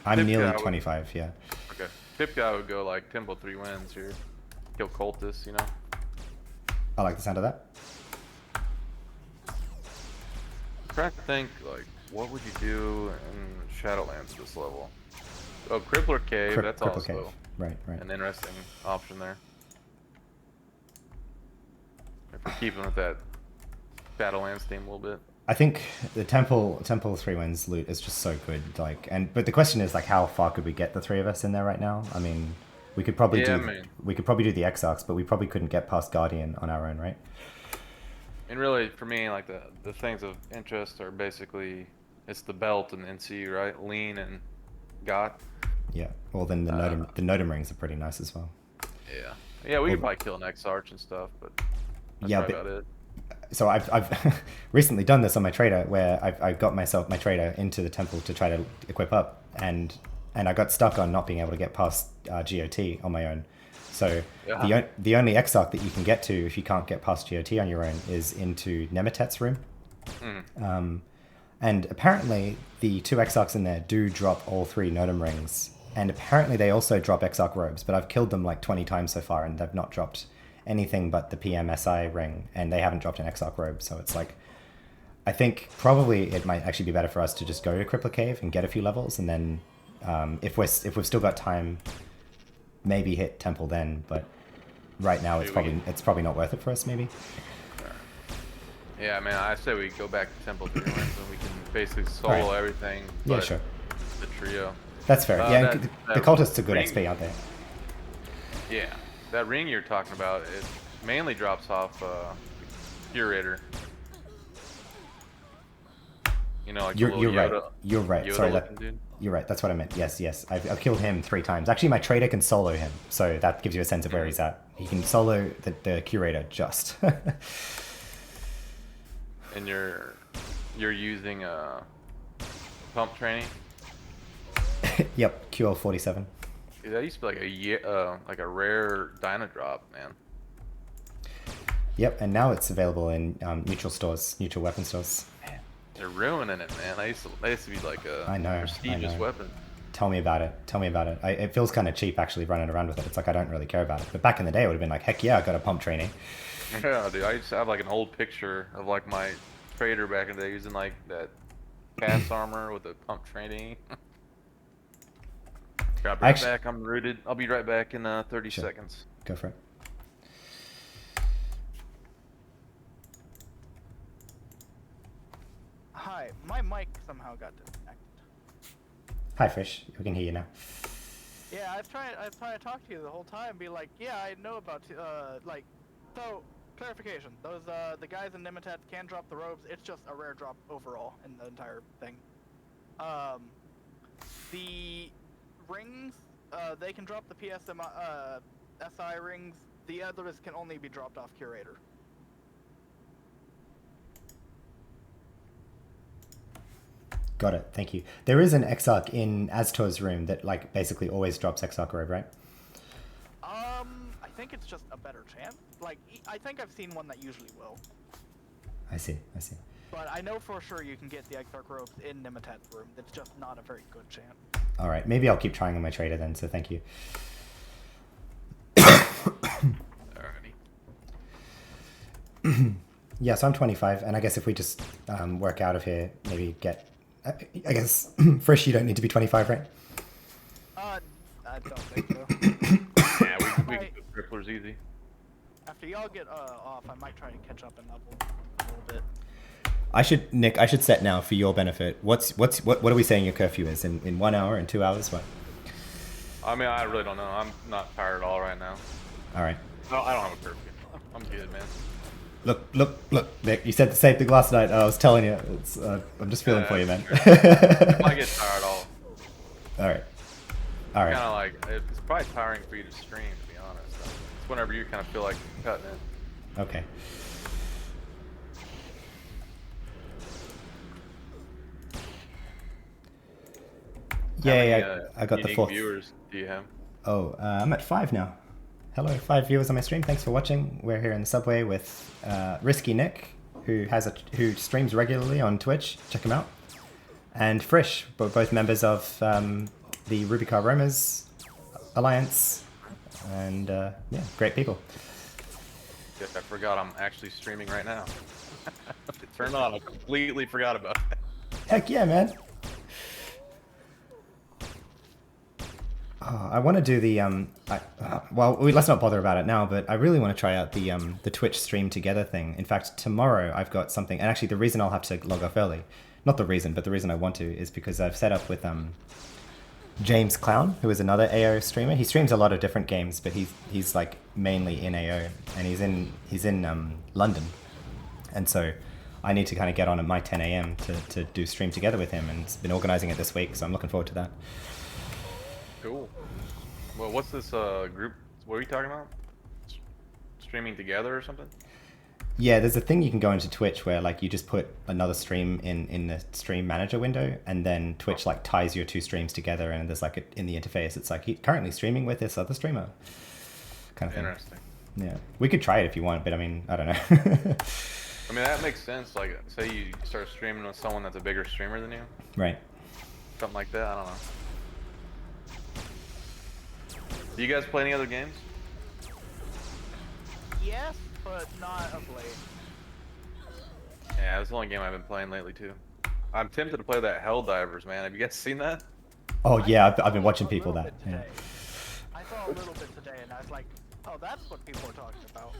I'm nearly 25, yeah. Okay. Tip guy would go like tempo 3 wins here. Kill cultists, you know. I like the sound of that. I'm trying to think, like, what would you do in Shadowlands at this level? Oh, Crippler Cave, that's Cripple also Cave. Right. an interesting option there. If we're keeping with that Shadowlands theme a little bit. I think the Temple 3 wins loot is just so good. But the question is, like, how far could we get the 3 of us in there right now? I mean, we could probably do the Exarchs, but we probably couldn't get past Guardian on our own, right? And really, for me, like the things of interest are basically it's the belt and NC, right? Lean and Got. Yeah. Well, then the Nodum rings are pretty nice as well. Yeah, we could probably kill an X-Arch and stuff, but that's about it. So I've recently done this on my trader, where I've got my trader into the temple to try to equip up, and I got stuck on not being able to get past GOT on my own. So the only Exarch that you can get to if you can't get past GOT on your own is into Nemetet's room. And apparently the 2 Exarchs in there do drop all 3 Nodum rings, and apparently they also drop Exarch robes, but I've killed them like 20 times so far and they've not dropped anything but the PMSI ring, and they haven't dropped an Exarch robe. So it's like, I think probably it might actually be better for us to just go to Crippler Cave and get a few levels, and then if we've still got time, maybe hit Temple then. But right now it's probably not worth it for us. Maybe. Yeah, man, I say we go back to Temple 3 wins and we can basically solo everything. Yeah, sure. The trio. That's fair. Yeah, the cultists are good XP, aren't they? Yeah. That ring you're talking about, it mainly drops off Curator. You know, like you're right. Yoda, You're right. Yoda Sorry, dude. You're right. That's what I meant. Yes. I've killed him 3 times. Actually, my trader can solo him, so that gives you a sense of where he's at. He can solo the Curator just. And you're using pump training. Yep, QL47. Dude, that used to be like a rare Dino drop, man. Yep, and now it's available in neutral weapon stores. Man, they're ruining it, man. They used to be like a prestigious weapon. Tell me about it. It feels kind of cheap actually running around with it. It's like I don't really care about it. But back in the day, it would have been like, heck yeah, I got a pump training. Yeah, dude. I used to have like an old picture of like my trader back in the day using like that cast armor with the pump training. I'll be right back. I'm rooted. I'll be right back in 30 seconds. Go for it. Hi, my mic somehow got disconnected. Hi, Fish. We can hear you now. Yeah, I was trying to talk to you the whole time, be like, yeah, I know about so clarification. Those the guys in Nemetet can drop the robes. It's just a rare drop overall in the entire thing. The rings, they can drop the SI rings. The others can only be dropped off Curator. Got it. Thank you. There is an Exarch in Aztor's room that like basically always drops Exarch robe, right? I think it's just a better chance. Like, I think I've seen one that usually will. I see. But I know for sure you can get the Exarch robes in Nemetet's room. It's just not a very good chance. All right. Maybe I'll keep trying on my trader then. So thank you. Alrighty. Yeah, so I'm 25, and I guess if we just work out of here, maybe get... I guess, Frisch, you don't need to be 25, right? I don't think so. Yeah, we can do cripplers easy. After y'all get off, I might try to catch up and level a little bit. Nick, I should set now for your benefit. What are we saying your curfew is? In 1 hour, in 2 hours, what? I mean, I really don't know. I'm not tired at all right now. All right. No, I don't have a curfew. I'm good, man. Look, Nick, you said the same thing last night. I was telling you, it's, I'm just feeling for you, man. I get tired all. All right. Kind of like, it's probably tiring for you to stream, to be honest. It's whenever you kind of feel like cutting in. Okay. Yeah, I got the 4th. Viewers do you have? Oh, I'm at 5 now. Hello, 5 viewers on my stream. Thanks for watching. We're here in the subway with Risky Nick, who streams regularly on Twitch. Check him out. And Frisch, both members of the Rubycar Roamers Alliance. And yeah, great people. Yeah, I forgot I'm actually streaming right now. Turn on. I completely forgot about it. Heck yeah, man. Oh, I want to do the well, let's not bother about it now, but I really want to try out the Twitch stream together thing. In fact, tomorrow I've got something, and actually the reason I'll have to log off early, not the reason, but the reason I want to is because I've set up with James Clown, who is another AO streamer. He streams a lot of different games, but he's like mainly in AO, and he's in London, and so I need to kind of get on at my 10 a.m. to do stream together with him, and been organizing it this week, so I'm looking forward to that. Cool. Well, what's this group? What are you talking about? Streaming together or something? Yeah, there's a thing you can go into Twitch where like you just put another stream in the stream manager window, and then Twitch like ties your 2 streams together, and there's like in the interface it's like he's currently streaming with this other streamer. Kind of thing. Interesting. Yeah, we could try it if you want, but I mean, I don't know. I mean, that makes sense. Like, say you start streaming with someone that's a bigger streamer than you. Right. Something like that. I don't know. Do you guys play any other games? Yes, but not of late. Yeah, it's the only game I've been playing lately too. I'm tempted to play that Helldivers, man. Have you guys seen that? Oh yeah, I've been watching people that. Yeah. I saw a little bit today, and I was like, oh, that's what people are talking about.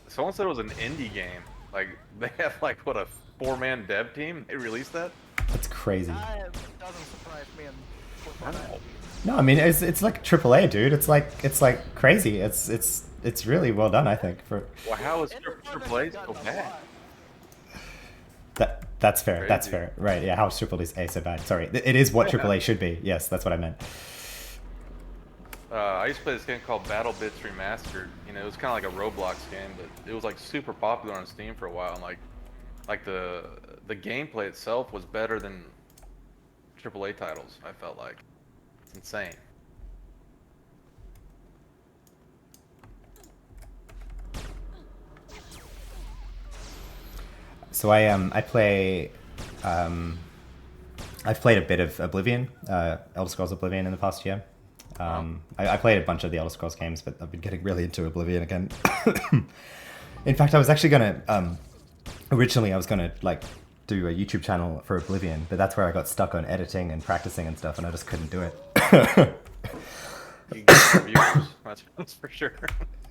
Someone said it was an indie game. Like, they have like, what, a 4-man dev team? They released that? That's crazy. That doesn't surprise me. No, I mean it's like AAA, dude. It's like crazy. It's really well done, I think. For well, how is AAA so bad? That's fair. Crazy. That's fair. Right? Yeah. How is AAA so bad? Sorry, it is what AAA should be. Yes, that's what I meant. I used to play this game called Battle Bits Remastered. You know, it was kind of like a Roblox game, but it was like super popular on Steam for a while. And like the gameplay itself was better than AAA titles. I felt like it's insane. So I play. I've played a bit of Oblivion, Elder Scrolls Oblivion in the past year. I played a bunch of the Elder Scrolls games, but I've been getting really into Oblivion again. In fact, I was actually gonna originally I was gonna like do a YouTube channel for Oblivion, but that's where I got stuck on editing and practicing and stuff, and I just couldn't do it. You get reviews, that's for sure.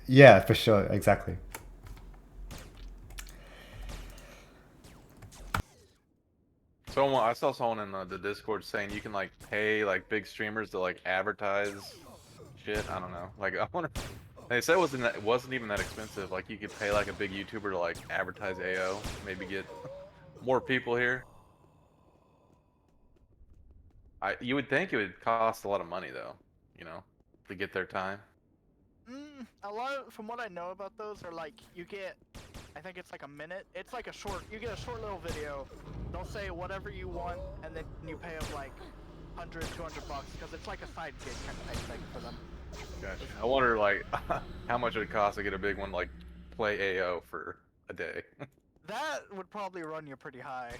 Yeah, for sure, exactly. I saw someone in the Discord saying you can like pay like big streamers to like advertise shit. I don't know. Like I wonder. They said it wasn't even that expensive. Like you could pay like a big YouTuber to like advertise AO, maybe get more people here. You would think it would cost a lot of money though, you know, to get their time. A lot from what I know about those are like you get, I think it's like a minute. It's like you get a short little video. They'll say whatever you want, and then you pay them like 100, 200 bucks because it's like a side gig kind of type thing for them. Gotcha. I wonder like how much it would cost to get a big one like play AO for a day. That would probably run you pretty high.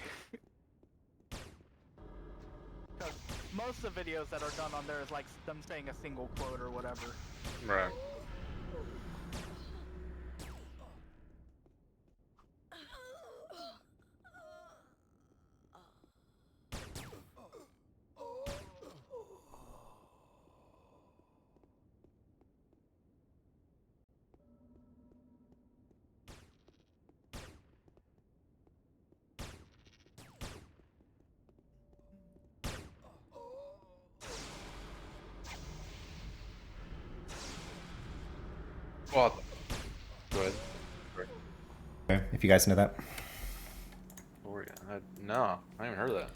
Because most of the videos that are done on there is like them saying a single quote or whatever. Right. Well, go ahead. If you guys know that. No, I haven't heard of that.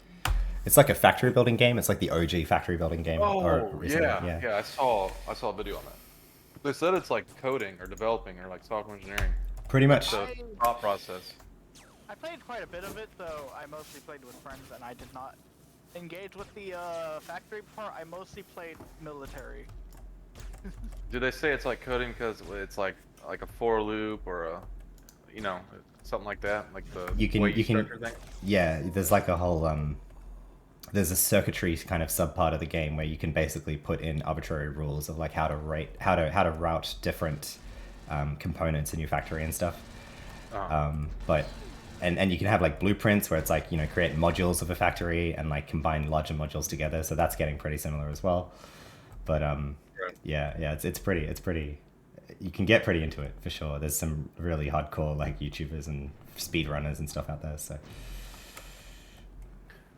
It's like a factory building game. It's like the OG factory building game. Oh, yeah. I saw a video on that. They said it's like coding or developing or like software engineering. Pretty much. The thought process. I played quite a bit of it, though I mostly played with friends, and I did not engage with the factory part. I mostly played military. Do they say it's like coding because it's like a for loop or a, you know, something like that, like the you can structure thing? Yeah, there's like a whole there's a circuitry kind of subpart of the game where you can basically put in arbitrary rules of like how to route different components in your factory and stuff. But you can have like blueprints where it's like, you know, create modules of a factory and like combine larger modules together. So that's getting pretty similar as well. But yeah, it's pretty. You can get pretty into it for sure. There's some really hardcore like YouTubers and speedrunners and stuff out there. So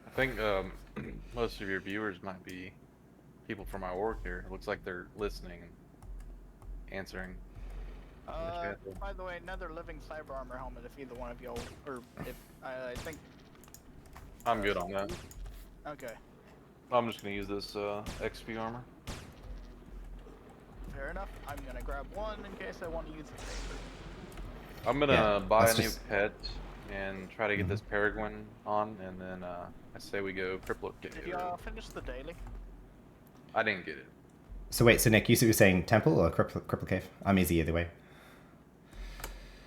I think most of your viewers might be people from my work here. It looks like they're listening and answering. By the way, another living cyber armor helmet if either one of y'all, or if I think. I'm good on that. Okay. I'm just gonna use this XP armor. Fair enough. I'm gonna grab one in case I want to use it. I'm gonna buy a new pet and try to get this Peregrine on, and then I say we go cripple it. Did y'all finish the daily? I didn't get it. So wait, so Nick, you were saying temple or cripple cave? I'm easy either way.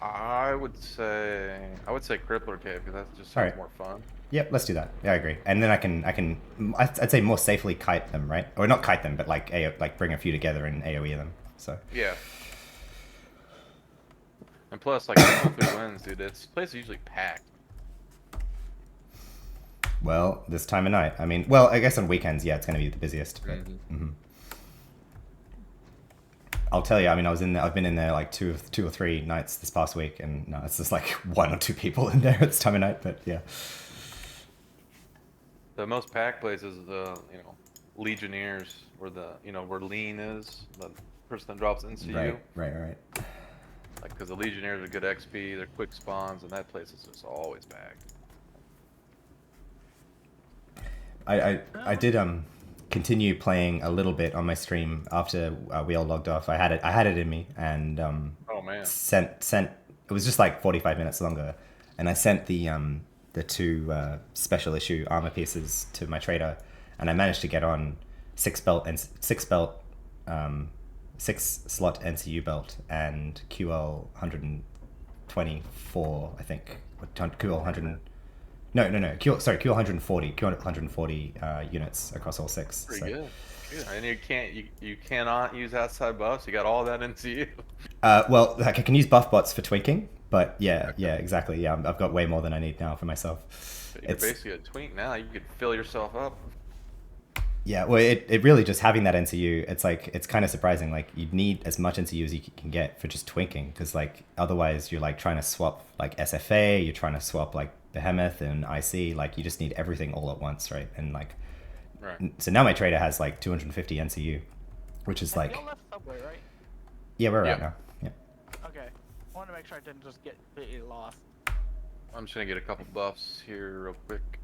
I would say Crippler Cave because that just sounds more fun. Yep, let's do that. Yeah, I agree. And then I'd say more safely kite them, right? Or not kite them, but like bring a few together and AOE them. So yeah. And plus, like, if wins, dude, this place is usually packed. Well, this time of night. I mean, well, I guess on weekends, yeah, it's going to be the busiest. But, I'll tell you, I mean, I've been in there like two or three nights this past week, and no, it's just like one or two people in there at this time of night. But yeah, the most packed place is the Legionnaires, where where Lean is, the person that drops NCU. Right. Like, because the Legionnaires are good XP, they're quick spawns, and that place is just always packed. I did continue playing a little bit on my stream after we all logged off. I had it in me, and oh man, sent it was just like 45 minutes longer, and I sent the two special issue armor pieces to my trader, and I managed to get on 6 slot NCU belt and QL 124, I think. QL 100. No. QL 140 units across all 6. Pretty good. And you cannot use outside buffs. You got all that NCU. Well, like, I can use buff bots for twinking, but yeah, exactly. Yeah, I've got way more than I need now for myself. You're basically a twink now. You could fill yourself up. Yeah, well, it really just having that NCU, it's kind of surprising. Like, you need as much NCU as you can get for just twinking, because like otherwise you're like trying to swap like SFA, you're trying to swap like Behemoth and IC, like you just need everything all at once, right? And like, so now my trader has like 250 NCU, which is like. You left Subway, right? Yeah, we're right now. Yeah. Okay, I want to make sure I didn't just get completely lost. I'm just gonna get a couple buffs here real quick.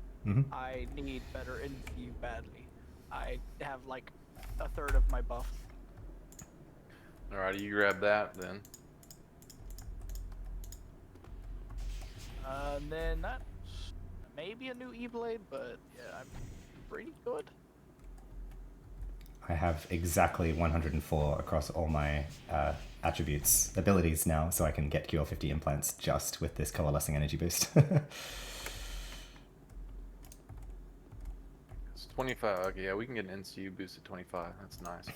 I need better NCU badly. I have like a third of my buffs. Alright, you grab that then. And then that's maybe a new E-Blade, but yeah, I'm pretty good. I have exactly 104 across all my abilities now, so I can get QL50 implants just with this coalescing energy boost. 25. Okay, yeah, we can get an NCU boost at 25. That's nice.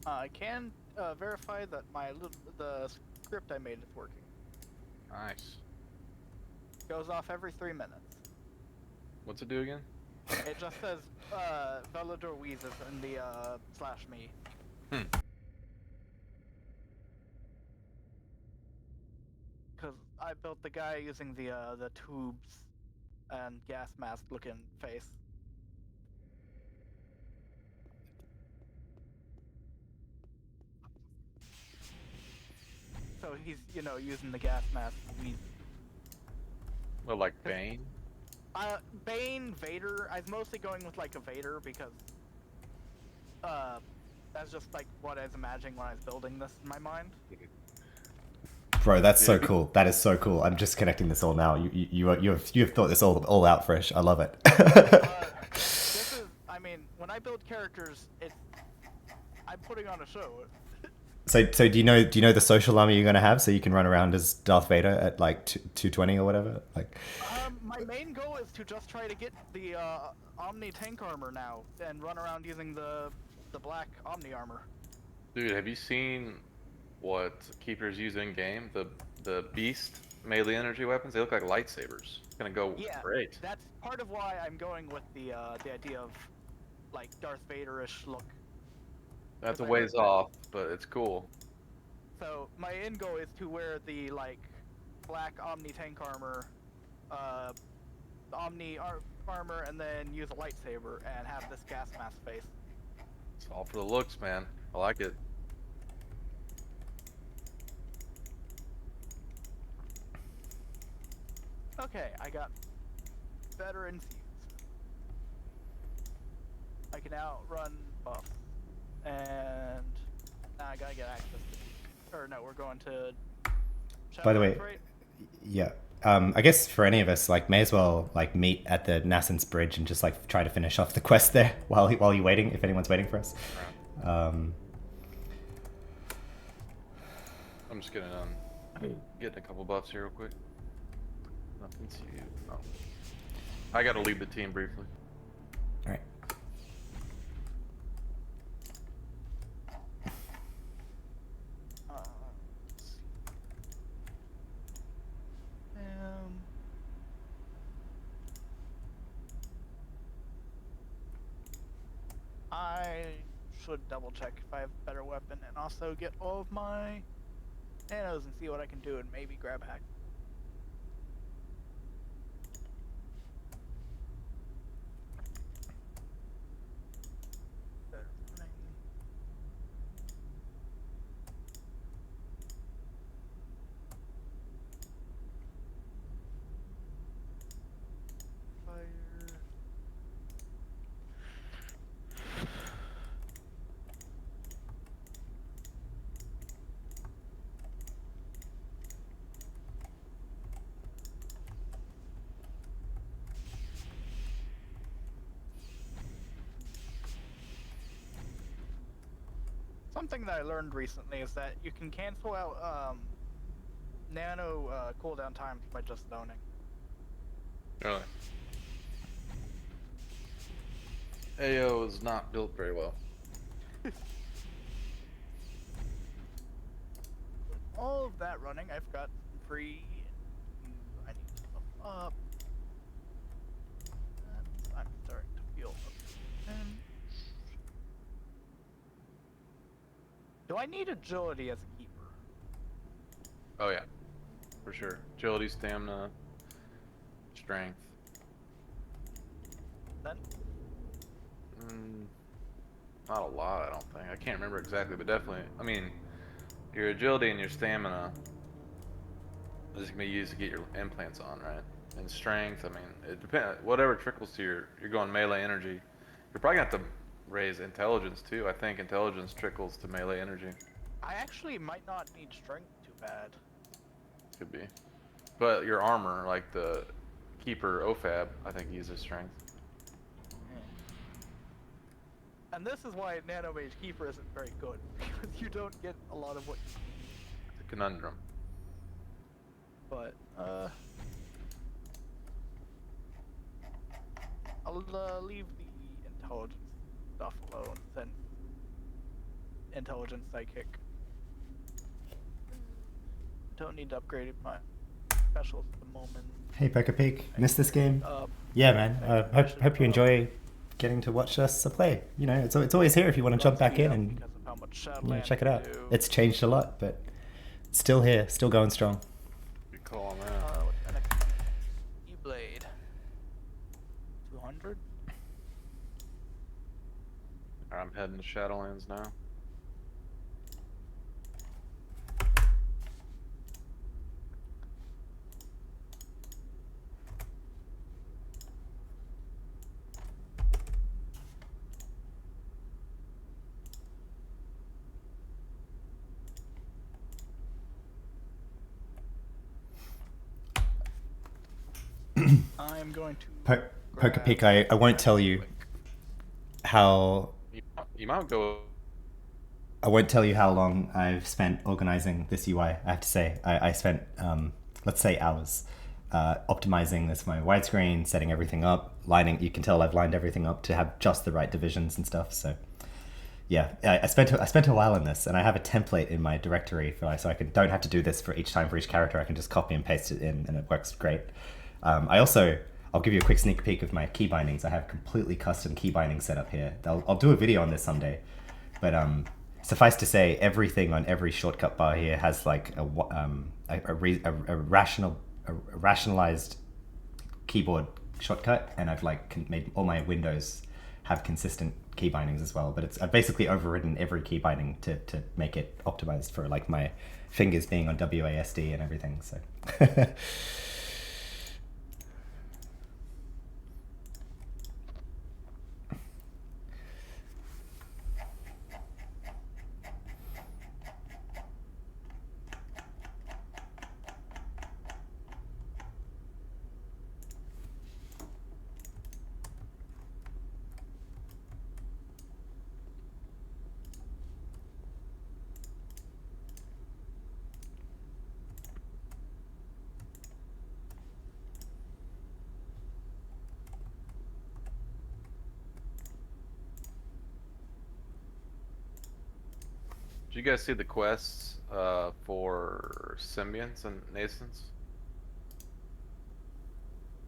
I can verify that the script I made is working. Nice. Goes off every 3 minutes. What's it do again? It just says Velador wheezes in the /me. Because I built the guy using the tubes and gas mask looking face. So he's, using the gas mask to wheeze. Well, like Bane? Bane, Vader. I was mostly going with like a Vader because that's just like what I was imagining when I was building this in my mind. Bro, that's so cool. That is so cool. I'm just connecting this all now. You have thought this all out fresh. I love it. This is, I mean, when I build characters, I'm putting on a show. So do you know the social armor you're gonna have so you can run around as Darth Vader at like 220 or whatever? Like. My main goal is to just try to get the Omni tank armor now and run around using the black Omni armor. Dude, have you seen what Keepers use in game? The Beast melee energy weapons. They look like lightsabers. It's gonna go great. That's part of why I'm going with the idea of like Darth Vader-ish look. That's a ways off, but it's cool. So my end goal is to wear the like black Omni tank armor, Omni armor, and then use a lightsaber and have this gas mask face. It's all for the looks, man. I like it. Okay, I got better infused. I can outrun buffs. And now I gotta get access to... Or no, we're going to... By the way, right? Yeah. I guess for any of us, like, may as well like meet at the Nassans Bridge and just like try to finish off the quest there while you're waiting, if anyone's waiting for us. I'm just getting a couple buffs here real quick. Nothing to you. Oh. I gotta leave the team briefly. All right. I should double check if I have a better weapon and also get all of my nanos and see what I can do and maybe grab a hack. Something that I learned recently is that you can cancel out nano cooldown times by just zoning. Really? AO is not built very well. All of that running, I've got free. I need to level up. I'm starting to feel up. Do I need agility as a keeper? Oh yeah, for sure. Agility, stamina, strength. Then? Not a lot, I don't think. I can't remember exactly, but definitely. I mean, your agility and your stamina is gonna be used to get your implants on, right? And strength, I mean, it depends. Whatever trickles to you're going melee energy. You're probably gonna have to raise intelligence too. I think intelligence trickles to melee energy. I actually might not need strength too bad. Could be. But your armor, like the Keeper OFAB, I think uses strength. And this is why Nanomage Keeper isn't very good, because you don't get a lot of what you need. It's a conundrum. But, I'll leave the intelligence stuff alone, then intelligence psychic. Don't need to upgrade my specials at the moment. Hey, Poker Peak, missed this game? Yeah, man. Hope you enjoy getting to watch us play. You know, it's always here if you want to jump back in and check it out. It's changed a lot, but it's still here, still going strong. Good call, man. E-Blade. 200. Alright, I'm heading to Shadowlands now. I'm going to Poker Peak, I won't tell you how... You might go... I won't tell you how long I've spent organizing this UI. I have to say, I spent, let's say, hours optimizing this my widescreen, setting everything up, lining. You can tell I've lined everything up to have just the right divisions and stuff. So, yeah, I spent a while in this, and I have a template in my directory so I don't have to do this for each time for each character. I can just copy and paste it in, and it works great. I'll give you a quick sneak peek of my key bindings. I have completely custom key bindings set up here. I'll do a video on this someday, but suffice to say, everything on every shortcut bar here has like a rationalized keyboard shortcut, and I've like made all my windows have consistent key bindings as well. But I've basically overridden every key binding to make it optimized for like my fingers being on WASD and everything. So. Did you guys see the quests for symbionts and nascents?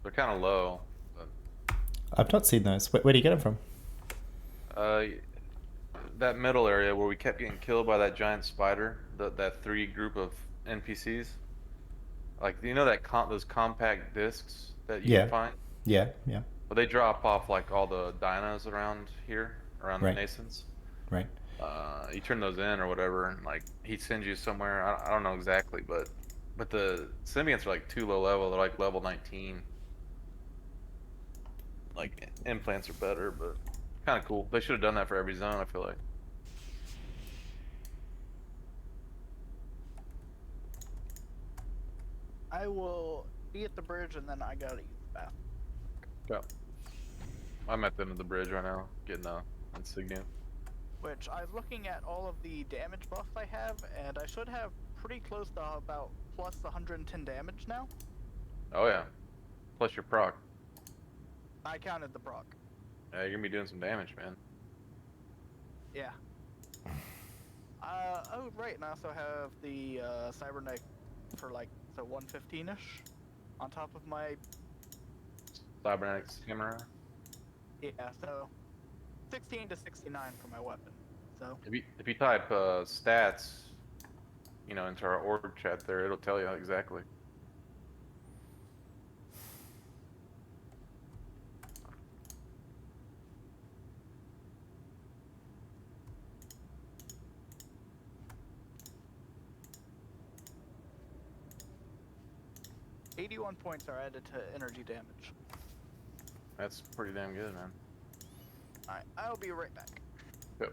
They're kind of low. But... I've not seen those. Where do you get them from? That middle area where we kept getting killed by that giant spider, that 3 group of NPCs. Like, you know that those compact discs that you can find? Yeah. Well, they drop off like all the dinos around here, around the nascents. Right. You turn those in or whatever, and like he sends you somewhere. I don't know exactly, but the symbionts are like too low level. They're like level 19. Like implants are better, but kind of cool. They should have done that for every zone, I feel like. I will be at the bridge, and then I gotta use the bathroom. Yeah. I'm at the end of the bridge right now, getting a insignia. Which I was looking at all of the damage buffs I have, and I should have pretty close to about plus 110 damage now. Oh yeah. Plus your proc. I counted the proc. Yeah, you're gonna be doing some damage, man. Yeah. Oh right, and I also have the cybernetic for like 115-ish on top of my Cybernetic camera. Yeah, so 16 to 69 for my weapon. So if you type stats, you know, into our org chat there, it'll tell you exactly. $81 points are added to energy damage. That's pretty damn good, man. Alright, I'll be right back. Yep.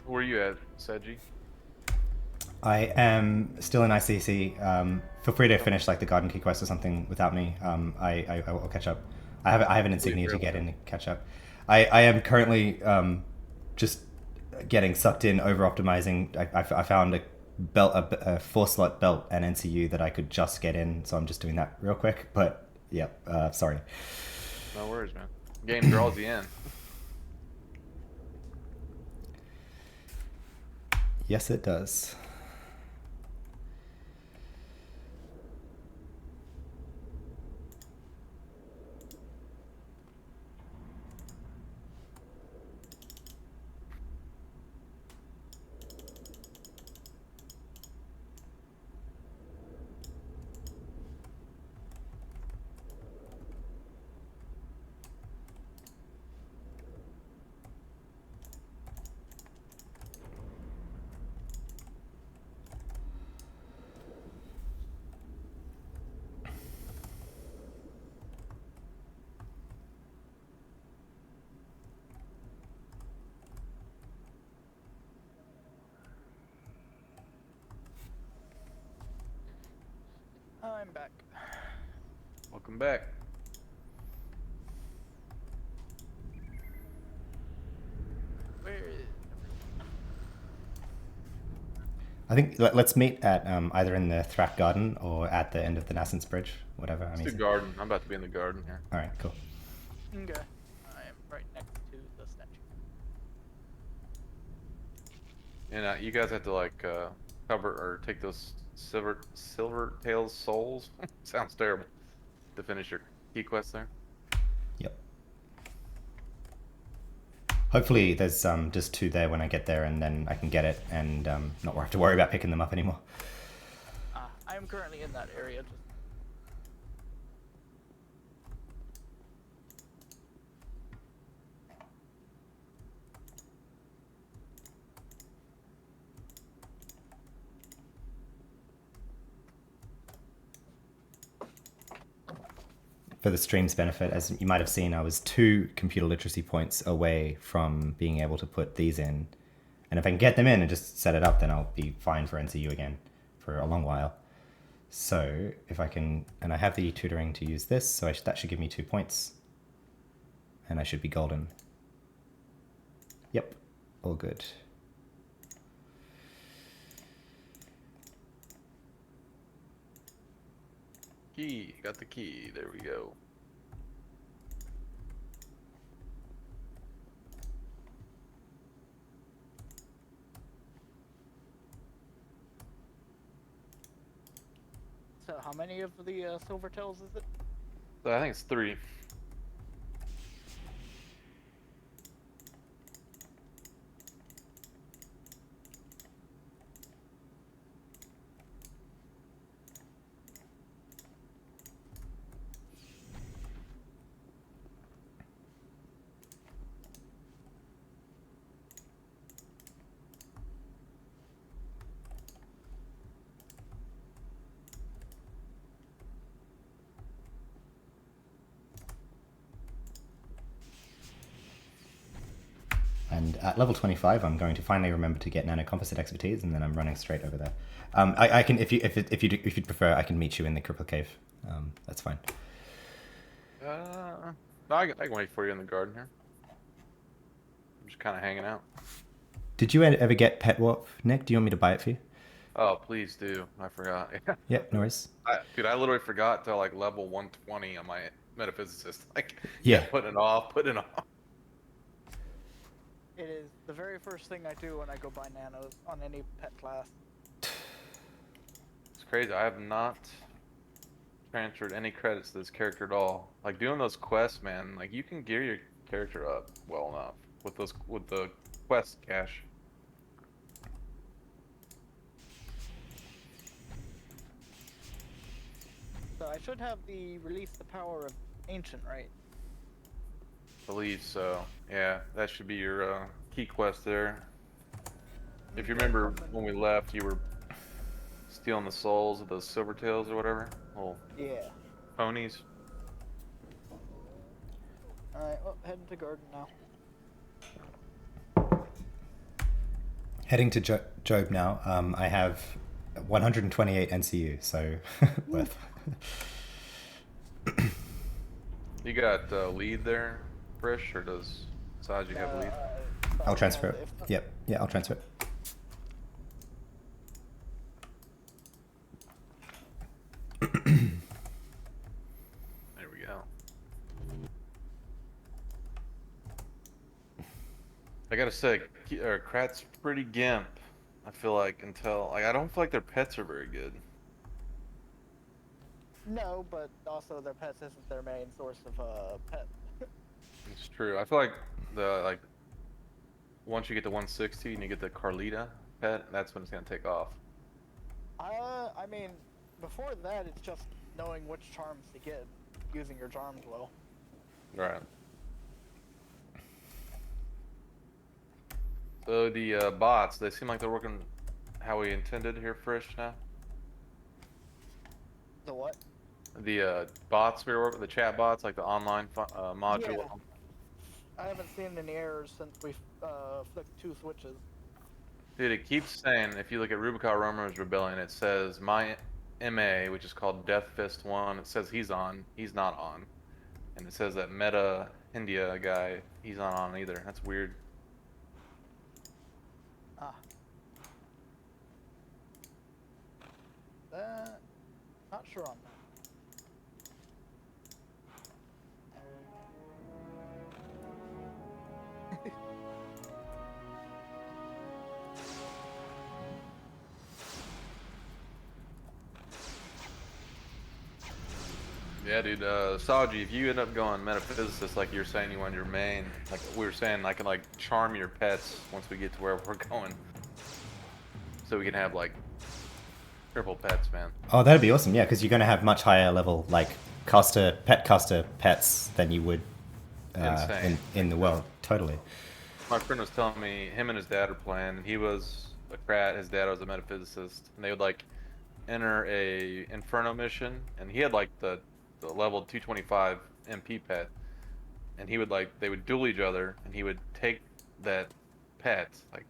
Where are you at, Seji? I am still in ICC. Feel free to finish like the garden key quest or something without me. I will catch up. I have an insignia to get in to catch up. I am currently just getting sucked in over optimizing. I found a belt, a 4-slot belt and NCU that I could just get in, so I'm just doing that real quick. But yeah, sorry. No worries, man. Game draws you in. Yes, it does. I'm back. Welcome back. Where is... I think let's meet at either in the Thrak Garden or at the end of the Nassance Bridge, whatever. Let's do garden. I'm about to be in the garden here. All right, cool. Okay. I am right next to the statue. And you guys have to like cover or take those silver tails souls. Sounds terrible. To finish your key quest there. Yep. Hopefully there's just 2 there when I get there, and then I can get it and not have to worry about picking them up anymore. I am currently in that area. Just... For the stream's benefit, as you might have seen, I was 2 computer literacy points away from being able to put these in. And if I can get them in and just set it up, then I'll be fine for NCU again for a long while. So if I can, and I have the tutoring to use this, so that should give me 2 points. And I should be golden. Yep, all good. Key, got the key. There we go. So how many of the silver tails is it? So I think it's 3. And at level 25, I'm going to finally remember to get nano composite expertise, and then I'm running straight over there. I can, if you'd prefer, I can meet you in the cripple cave. That's fine. No, I can wait for you in the garden here. I'm just kind of hanging out. Did you ever get Pet Warp, Nick? Do you want me to buy it for you? Oh, please do. I forgot. Yep, no worries. Dude, I literally forgot to like level 120 on my metaphysicist. Like, Yeah. putting it off. It is the very first thing I do when I go buy nanos on any pet class. It's crazy. I have not transferred any credits to this character at all. Like doing those quests, man. Like you can gear your character up well enough with the quest cache. So I should have the release the power of ancient, right? Believe so. Yeah, that should be your key quest there. If you remember when we left, you were stealing the souls of those silver tails or whatever. Little ponies. Alright, well, heading to garden now. Heading to Job now. I have 128 NCU, so worth. You got lead there, Frisch, or does Saji have lead? I'll transfer it. Yep. Yeah, I'll transfer it. There we go. I gotta say, Krat's pretty gimp. I feel like until I don't feel like their pets are very good. No, but also their pets isn't their main source of pet. It's true. I feel like once you get to 160 and you get the Carlita pet, that's when it's gonna take off. I mean, before that, it's just knowing which charms to get, using your charms well. Right. So the bots, they seem like they're working how we intended here, Frisch, now? The what? The bots we were working, the chat bots, like the online module. Yeah. I haven't seen any errors since we flicked 2 switches. Dude, it keeps saying, if you look at Rubicon Romer's Rebellion, it says my MA, which is called Death Fist 1, it says he's on, he's not on. And it says that Meta India guy, he's not on either. That's weird. Ah. Not sure on that. Yeah, dude, Saji, if you end up going metaphysicist like you're saying you want your main, like we were saying, I can like charm your pets once we get to where we're going. So we can have like triple pets, man. Oh, that'd be awesome, yeah, because you're going to have much higher level, like, pet caster pets than you would in the world, totally. My friend was telling me him and his dad are playing. He was a Krat, his dad was a metaphysicist, and they would like enter a Inferno mission, and he had like the level 225 MP pet, and he would like, they would duel each other, and he would take that pet, like,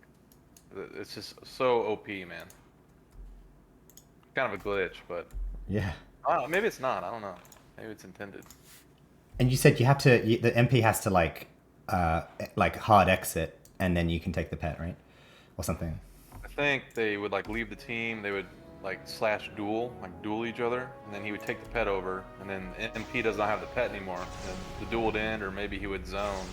it's just so OP, man. Kind of a glitch, but Yeah. maybe it's not, I don't know. Maybe it's intended. And you said you have to, the MP has to like hard exit, and then you can take the pet, right? Or something. I think they would like leave the team, they would like duel each other, and then he would take the pet over, and then MP does not have the pet anymore. And the duel would end, or maybe he would zone,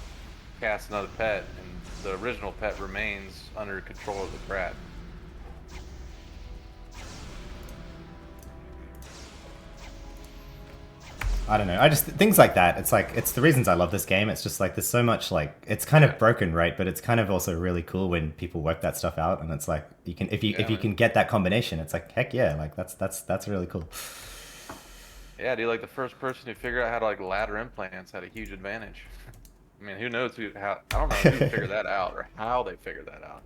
cast another pet, and the original pet remains under control of the Krat. I don't know. I just things like that. It's like it's the reasons I love this game. It's just like there's so much like it's kind of broken, right? But it's kind of also really cool when people work that stuff out, and it's like you can if you can get that combination, it's like heck yeah, like that's really cool. Yeah, dude, like the first person who figured out how to like ladder implants had a huge advantage. I mean, who knows I don't know who figured that out or how they figured that out.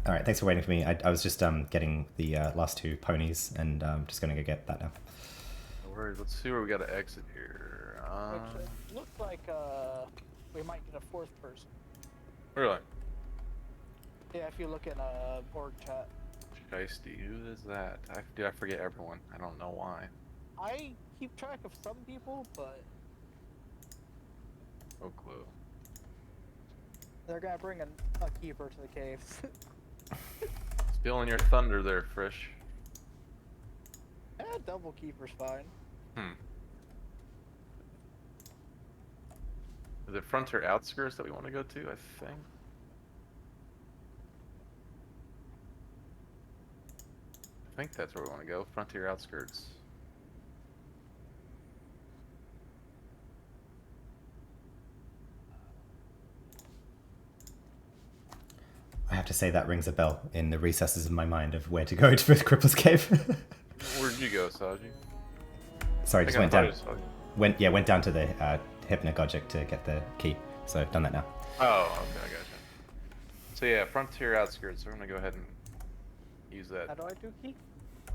All right, thanks for waiting for me. I was just getting the last 2 ponies, and just gonna go get that now. No worries. Let's see where we got to exit here. Which it looks like we might get a 4th person. Really? Yeah, if you look in org chat. Shiesty, who is that? I forget everyone. I don't know why. I keep track of some people, but No clue. they're gonna bring a keeper to the caves. Stealing your thunder there, Frisch. Double keeper's fine. Is it Frontier Outskirts that we want to go to, I think? I think that's where we want to go, Frontier Outskirts. I have to say that rings a bell in the recesses of my mind of where to go to the Crippler's Cave. Where'd you go, Saji? Sorry, just went down. Went down to the Hypnagogic to get the key. So I've done that now. Oh, okay, I gotcha. So yeah, Frontier Outskirts. We're gonna go ahead and use that. How do I do key?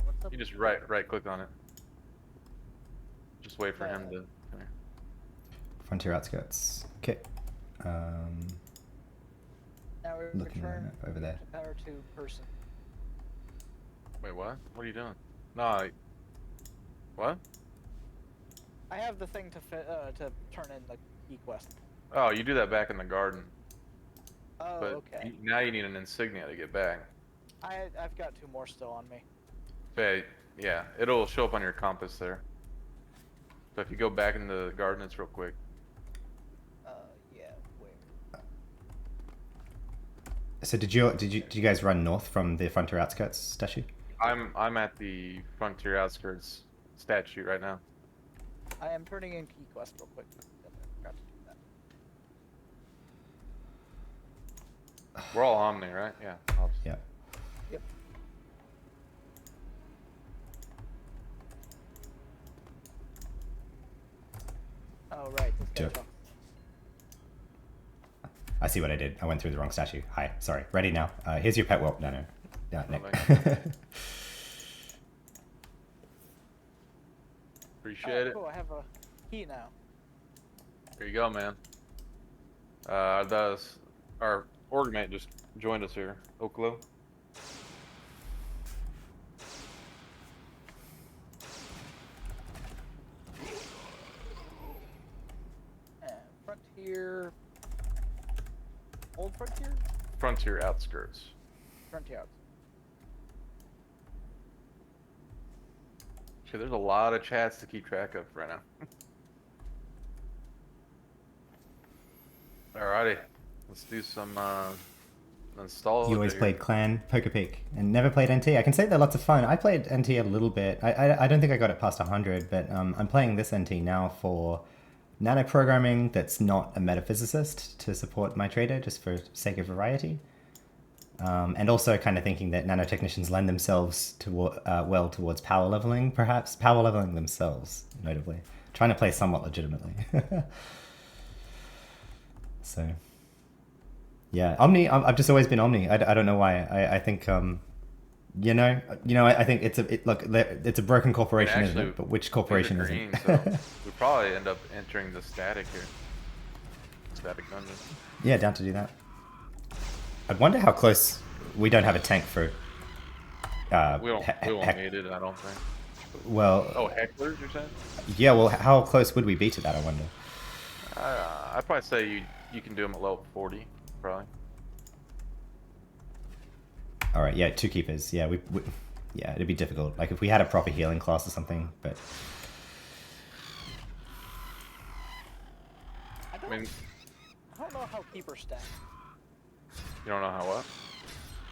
What's up? You just right click on it. Just wait for him to come here. Frontier Outskirts. Okay. Now we looking at the return map over there. to power 2 person. Wait, what? What are you doing? No, what? I have the thing to turn in the key quest. Oh, you do that back in the garden. Oh, But okay. now you need an insignia to get back. I've got 2 more still on me. Okay, yeah, it'll show up on your compass there. So if you go back into the garden, it's real quick. Yeah, where? So did you guys run north from the frontier outskirts statue? I'm at the frontier outskirts statue right now. I am turning in key quest real quick. I forgot to do that. We're all Omni, right? Yeah. Yeah. Yep. Oh right, this Do guy it. talks. I see what I did. I went through the wrong statue. Hi, sorry. Ready now. Here's your pet whelp. No. Nick. Appreciate it. Cool, I have a key now. Here you go, man. Our org mate just joined us here. Oklo. Frontier. Old Frontier? Frontier outskirts. Frontier. Okay, there's a lot of chats to keep track of right now. Alrighty, let's do some install. You always played Clan, Poker Peak, and never played NT. I can say they're lots of fun. I played NT a little bit. I don't think I got it past 100, but I'm playing this NT now for nano programming that's not a metaphysicist to support my trader, just for sake of variety. And also kind of thinking that nanotechnicians lend themselves to, well towards power leveling, perhaps. Power leveling themselves, notably. Trying to play somewhat legitimately. So, yeah, Omni. I've just always been Omni. I don't know why. I think I think it's a broken corporation, Actually, isn't it? But which corporation is green, isn't? So we probably end up entering the static here. Static dungeon. Yeah, down to do that. I wonder how close. We don't have a tank for. We won't need it, I don't think. Well. Oh, hecklers, you're saying? Yeah. Well, how close would we be to that? I wonder. I'd probably say you can do them at level 40, probably. All right. Yeah, 2 keepers. Yeah, yeah, it'd be difficult. Like if we had a proper healing class or something, but. I don't know how keeper stack. You don't know how what?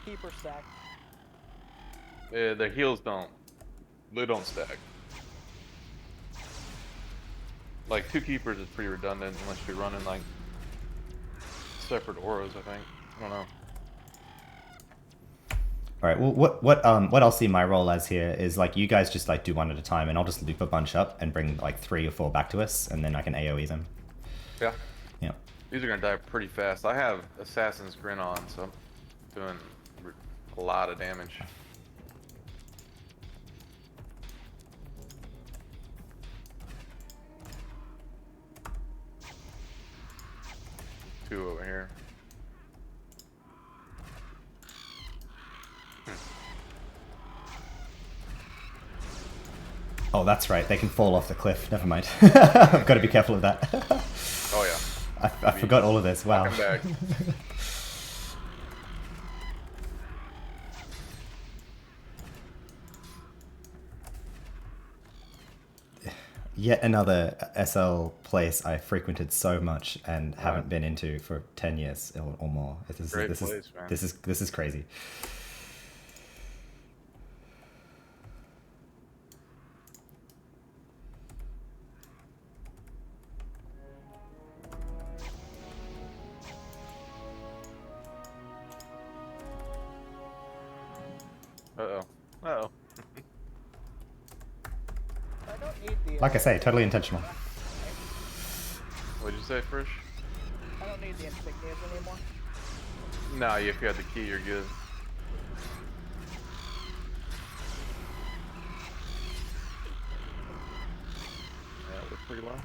Keeper stack. The heals don't stack. Like 2 keepers is pretty redundant unless you're running like separate auras, I think. I don't know. All right. Well, what I'll see my role as here is like you guys just like do one at a time, and I'll just loop a bunch up and bring like 3 or 4 back to us, and then I can AOE them. Yeah. Yeah. These are gonna die pretty fast. I have Assassin's Grin on, so I'm doing a lot of damage. Two over here. Oh, that's right. They can fall off the cliff. Never mind. I've got to be careful of that. Oh yeah. I forgot all of this. Wow. Welcome back. Yet another SL place I frequented so much and haven't been into for 10 years or more. This is crazy. Uh-oh. I don't need the. Like I say, totally intentional. What'd you say, Frisch? I don't need the insignias anymore. No, if you have the key, you're good. Yeah, we're pretty low.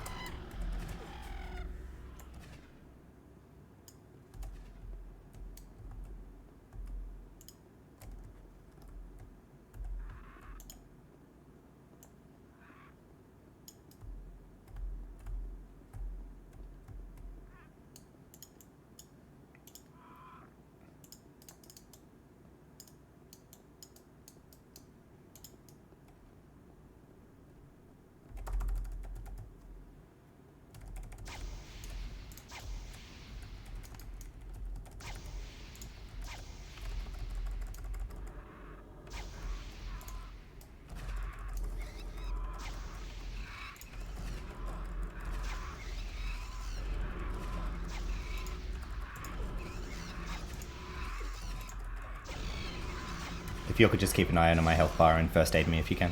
If you could just keep an eye on my health bar and first aid me if you can.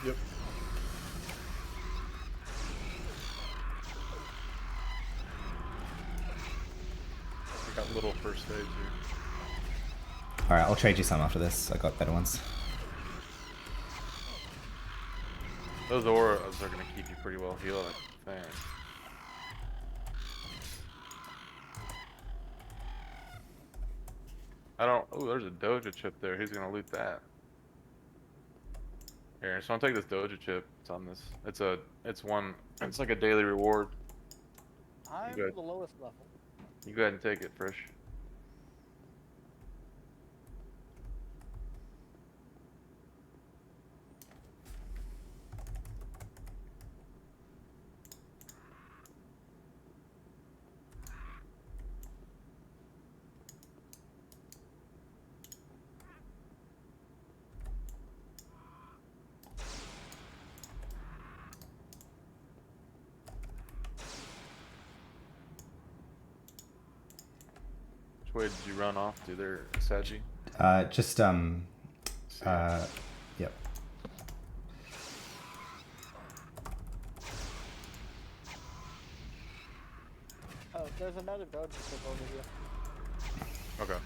Yep. I got little first aids here. Alright, I'll trade you some after this. I got better ones. Those auras are gonna keep you pretty well healed, I think. I don't. Oh, there's a doja chip there. He's gonna loot that. Here, so I'll take this doja chip. It's on this. It's one. It's like a daily reward. I'm the lowest level. You go ahead and take it, Frisch. Which way did you run off to there, Saji? Yep. Oh, there's another doja chip over here. Okay.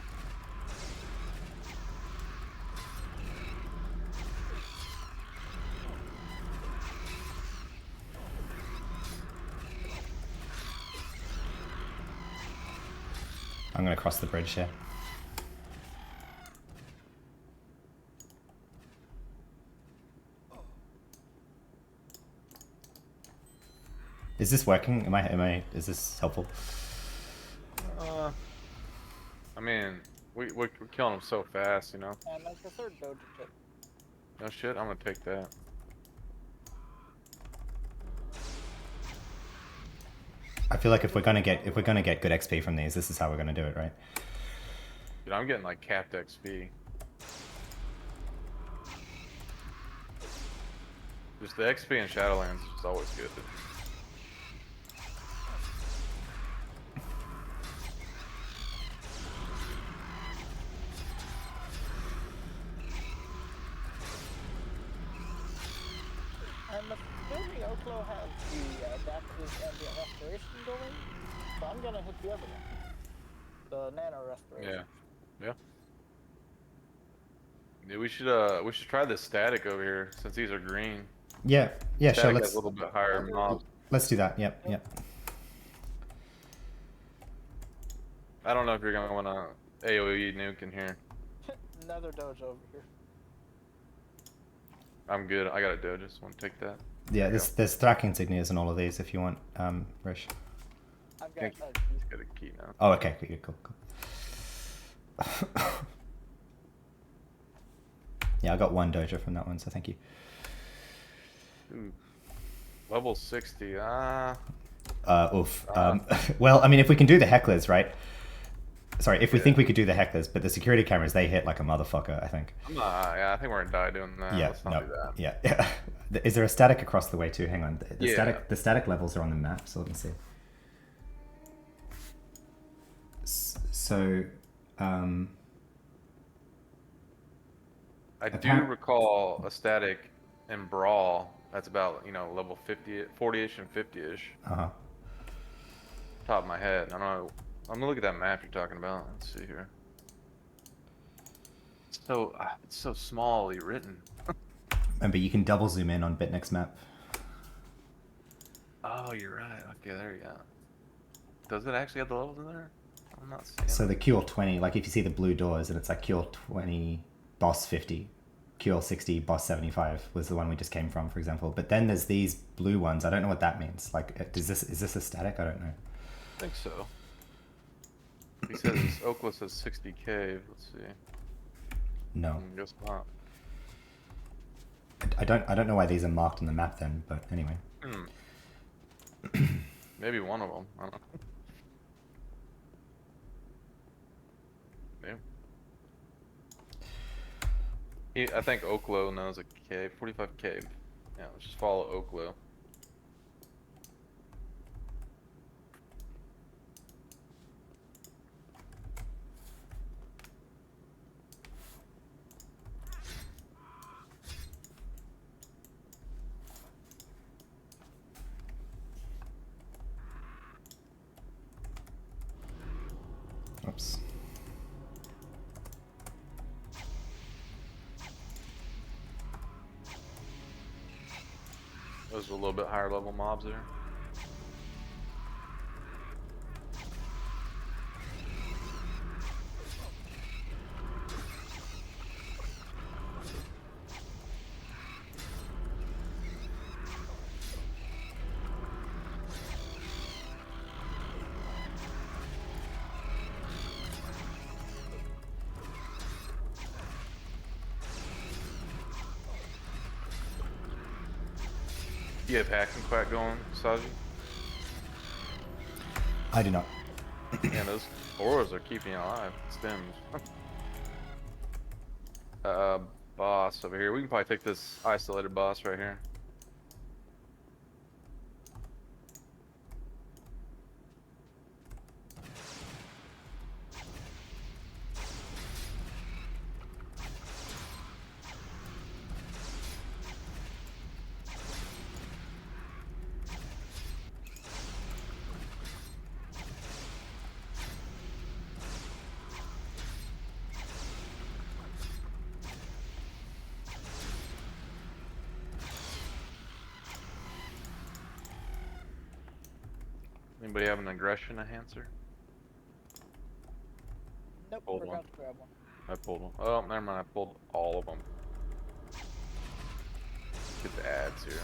I'm gonna cross the bridge here. Is this working? Is this helpful? I mean, we're killing them so fast, you know. And that's the third doja chip. No shit, I'm gonna take that. I feel like if we're gonna get good XP from these, this is how we're gonna do it, right? Dude, I'm getting like capped XP. Just the XP in Shadowlands is just always good. And the building Oklo has the adaptive ambient restoration going, so I'm gonna hit the other one. The nano restoration. Yeah. Yeah, we should try the static over here since these are green. Yeah, sure. Static Let's has a little bit higher mob. Let's do that. Yep. I don't know if you're gonna want to AOE nuke in here. Another doja over here. I'm good. I got a doja. Just want to take that. Yeah, there's Thrak insignias in all of these if you want, Rish. I've got Just got a key now. Oh, okay. Cool. Yeah, I got one doja from that one, so thank you. Ooh. Level 60. Oof. Well, I mean, if we can do the hecklers, right? Sorry, if we think we could do the hecklers, but the security cameras, they hit like a motherfucker, I think. Yeah, I think we're gonna die doing that. Yeah, Let's not do that. Yeah. Is there a static across the way too? Hang on. The Yeah. static levels are on the map, so let me see. So, I do recall a static in Brawl that's about, level 50, 40-ish and 50-ish. Uh-huh. Top of my head. I don't know. I'm gonna look at that map you're talking about. Let's see here. It's so smallly written. Remember, you can double zoom in on Bitnick's map. Oh, you're right. Okay, there you go. Does it actually have the levels in there? I'm not seeing. So the Cure 20, like if you see the blue doors and it's like Cure 20, boss 50, Cure 60, boss 75 was the one we just came from, for example. But then there's these blue ones. I don't know what that means. Like, is this a static? I don't know. I think so. He says Oakland says 60 cave. Let's see. No. Guess not. I don't know why these are marked on the map then, but anyway. Maybe one of them. I don't know. Yeah. I think Oklo knows a cave. 45 cave. Yeah, let's just follow Oklo. Oops. Those are a little bit higher level mobs there. You have hack and quack going, Saji? I do not. Yeah, those auras are keeping you alive. Stems. Boss over here. We can probably take this isolated boss right here. Anybody have an aggression enhancer? Nope, Pulled forgot one. to grab one. I pulled one. Oh, never mind. I pulled all of them. Get the ads here.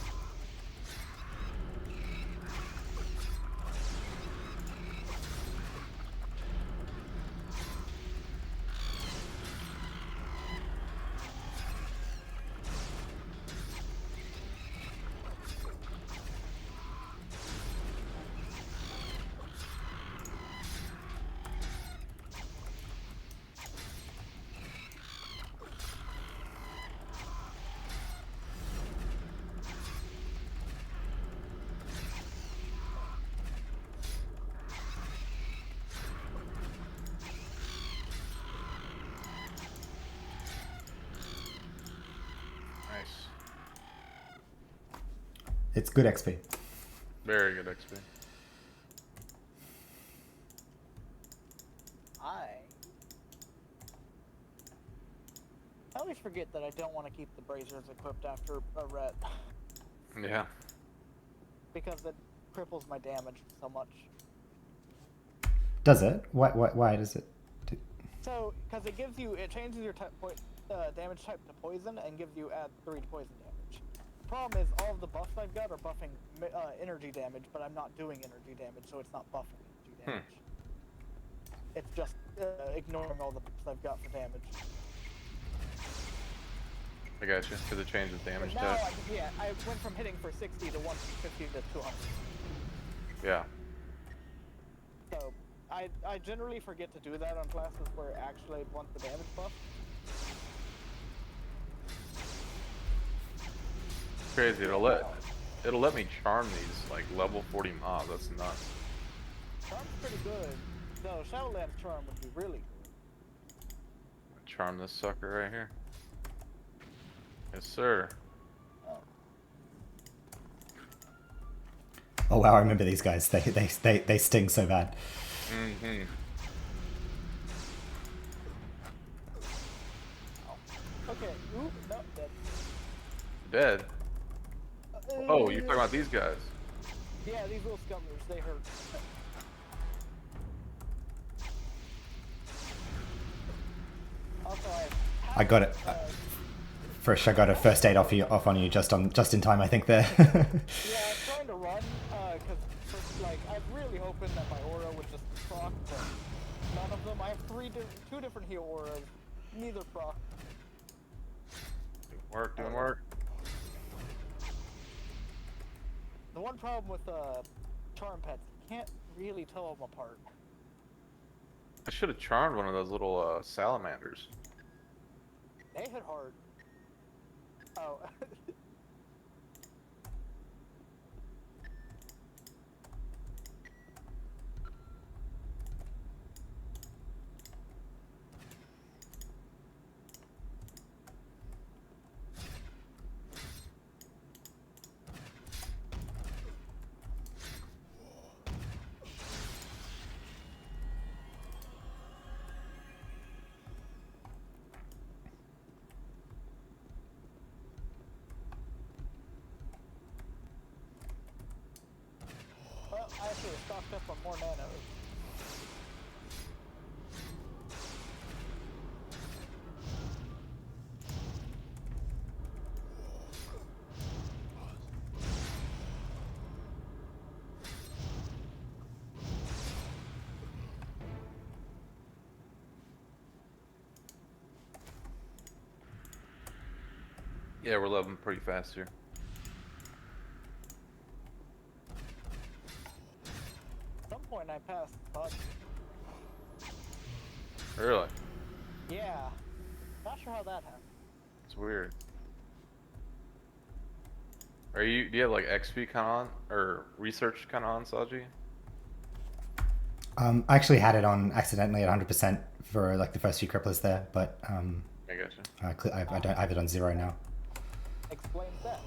Nice. It's good XP. Very good XP. I always forget that I don't want to keep the braziers equipped after a ret. Yeah. Because it cripples my damage so much. Does it? Why does it? So, because it changes your damage type to poison and gives you add 3 to poison damage. The problem is all of the buffs I've got are buffing energy damage, but I'm not doing energy damage, so it's not buffing energy damage. It's just ignoring all the buffs I've got for damage. I got you. Because it changes damage now, type. I went from hitting for 60 to 150 to 200. Yeah. So, I generally forget to do that on classes where I actually want the damage buff. Crazy. It'll let me charm these like level 40 mobs. That's nuts. Charm's pretty good. No, Shadowlands charm would be really good. Charm this sucker right here. Yes, sir. Oh wow, I remember these guys. They sting so bad. Mm-hmm. Okay. Ooh, no, dead. Dead? Oh, you're talking about these guys. Yeah, these little scumblers, they hurt. Also, I got it. First, I got a first aid off on you just in time, I think there. Yeah, I'm trying to run, because like I'm really hoping that my aura would just proc, but none of them. I have two different heal auras, neither proc. Doing work. The one problem with charm pets, you can't really tell them apart. I should have charmed one of those little salamanders. They hit hard. Oh. stocked up on more nanos. Yeah, we're leveling pretty fast here. At some point I passed Bud. Really? Yeah. Not sure how that happened. It's weird. Do you have like XP kind of on, or research kind of on, Saji? I actually had it on accidentally at 100% for like the first few cripplers there, but I gotcha. I have it on 0 now. Explains that.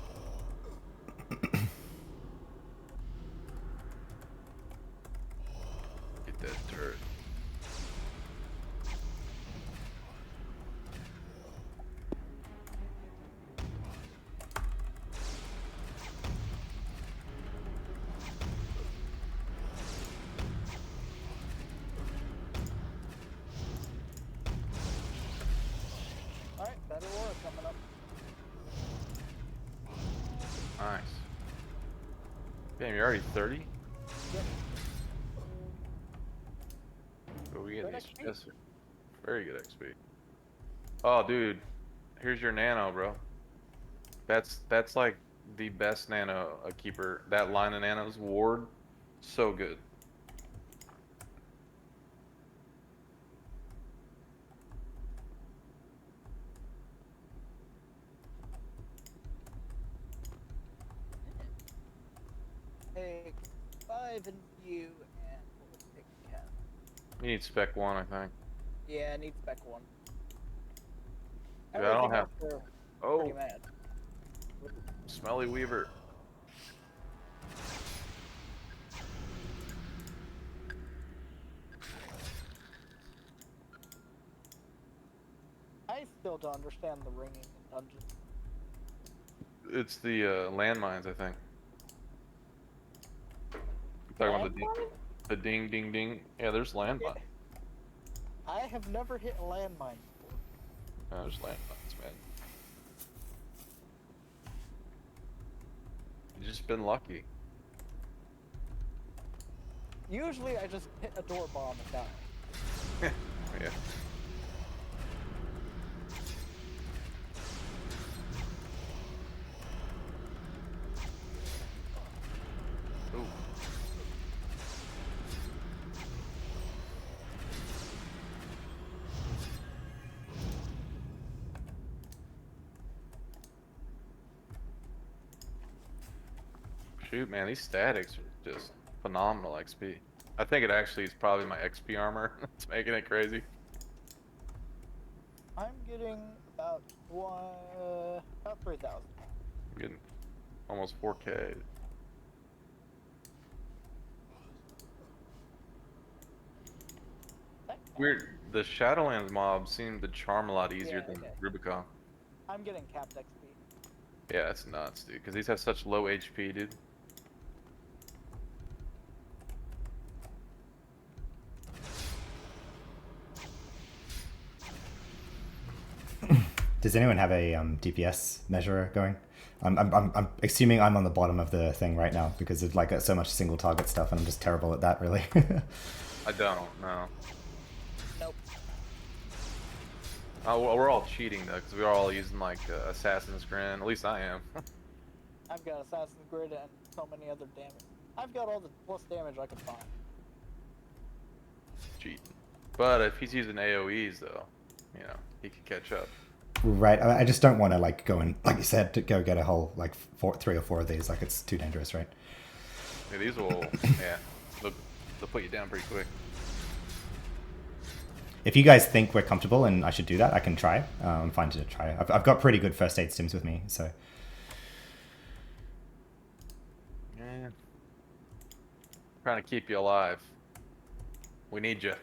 Get that turret. Alright, better Aurora coming up. Nice. Damn, you're already 30? Yep. But we get Good these XP. chests. Very good XP. Oh, dude. Here's your nano, bro. That's like the best nano a keeper. That line of nanos, Ward, so good. Take 5 in view and we'll take a cat. You need spec 1, I think. Yeah, I need spec 1. Dude, I don't Everything have. else are Oh, pretty mad. Smelly Weaver. I still don't understand the ringing in dungeons. It's the landmines, I think. You're talking about the ding, ding, ding. Yeah, there's landmines. I have never hit a landmine before. Oh, there's landmines, man. You've just been lucky. Usually I just hit a door bomb and die. Yeah. Ooh. Shoot, man, these statics are just phenomenal XP. I think it actually is probably my XP armor that's making it crazy. I'm getting about 3,000. I'm getting almost 4K. Weird. The Shadowlands mobs seem to charm a lot easier than Rubicon. I'm getting capped XP. Yeah, that's nuts, dude. Because these have such low HP, dude. Does anyone have a DPS measurer going? I'm assuming I'm on the bottom of the thing right now because of like so much single target stuff, and I'm just terrible at that, really. I don't, no. Nope. Oh, well, we're all cheating though, because we're all using like Assassin's Grin. At least I am. I've got Assassin's Grid and so many other damage. I've got all the plus damage I could find. Cheating. But if he's using AoEs though, you know, he can catch up. Right. I just don't want to like go and, like you said, to go get a whole like 3 or 4 of these. Like it's too dangerous, right? Yeah, these will, yeah, they'll put you down pretty quick. If you guys think we're comfortable and I should do that, I can try. I'm fine to try. I've got pretty good first aid stims with me, so. Yeah. Trying to keep you alive. We need you.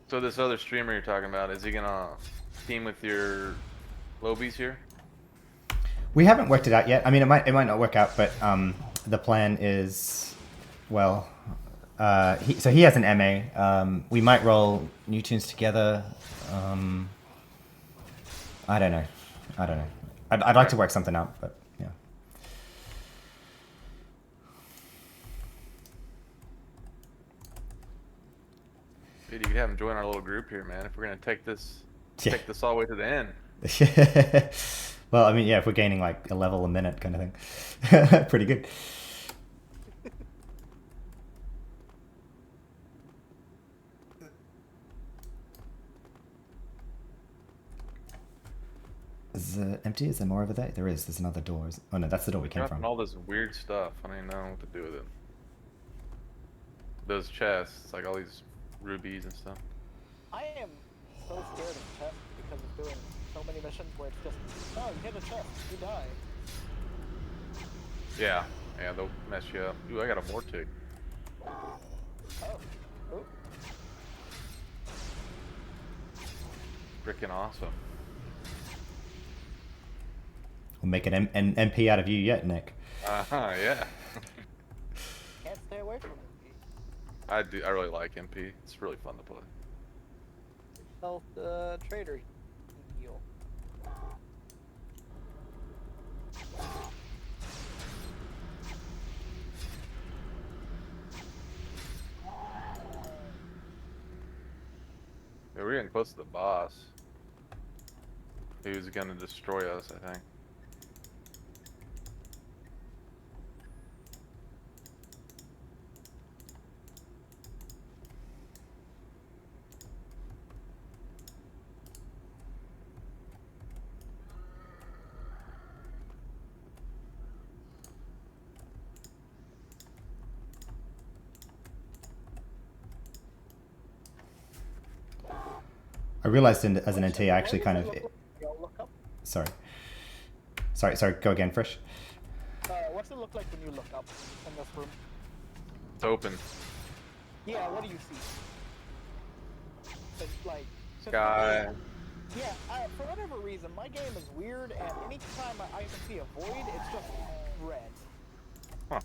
So this other streamer you're talking about, is he gonna team with your lobies here? We haven't worked it out yet. I mean, it might not work out, but the plan is, well, so he has an MA. We might roll new tunes together. I don't know. I'd like to work something out, but yeah. Dude, you could have him join our little group here, man. If we're gonna take this all the way to the end. Well, I mean, yeah, if we're gaining like a level a minute kind of thing, pretty good. Is it empty? Is there more over there? There is. There's another door. Oh no, that's the door we came from. All this weird stuff. I don't even know what to do with it. Those chests, like all these rubies and stuff. I am so scared of chests because of doing so many missions where it's just, oh, you hit a chest, you die. Yeah, they'll mess you up. Ooh, I got a Mortig. Oh. Ooh. Freaking awesome. We'll make an MP out of you yet, Nick. Yeah. Can't stay away from MP. I really like MP. It's really fun to play. Stealth trader heal. Yeah, we're getting close to the boss. Who's gonna destroy us, I think. I realized as an NT, I actually kind of... Sorry, go again, Frisch. What's it look like when you look up in this room? It's open. Yeah, what do you see? It's like... Sky. Yeah, for whatever reason, my game is weird, and anytime I can see a void, it's just red. Huh.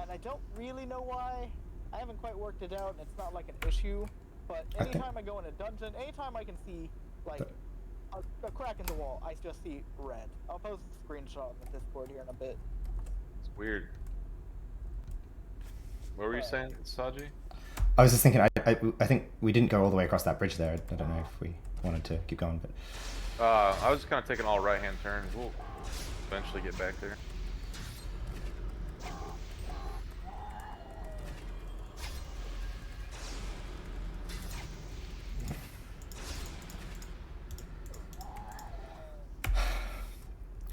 And I don't really know why. I haven't quite worked it out, and it's not like an issue. But anytime I go in a dungeon, anytime I can see, like, a crack in the wall, I just see red. I'll post a screenshot in the Discord here in a bit. It's weird. What were you saying, Saji? I was just thinking, I think we didn't go all the way across that bridge there. I don't know if we wanted to keep going, but... I was just kind of taking all right-hand turns. We'll eventually get back there.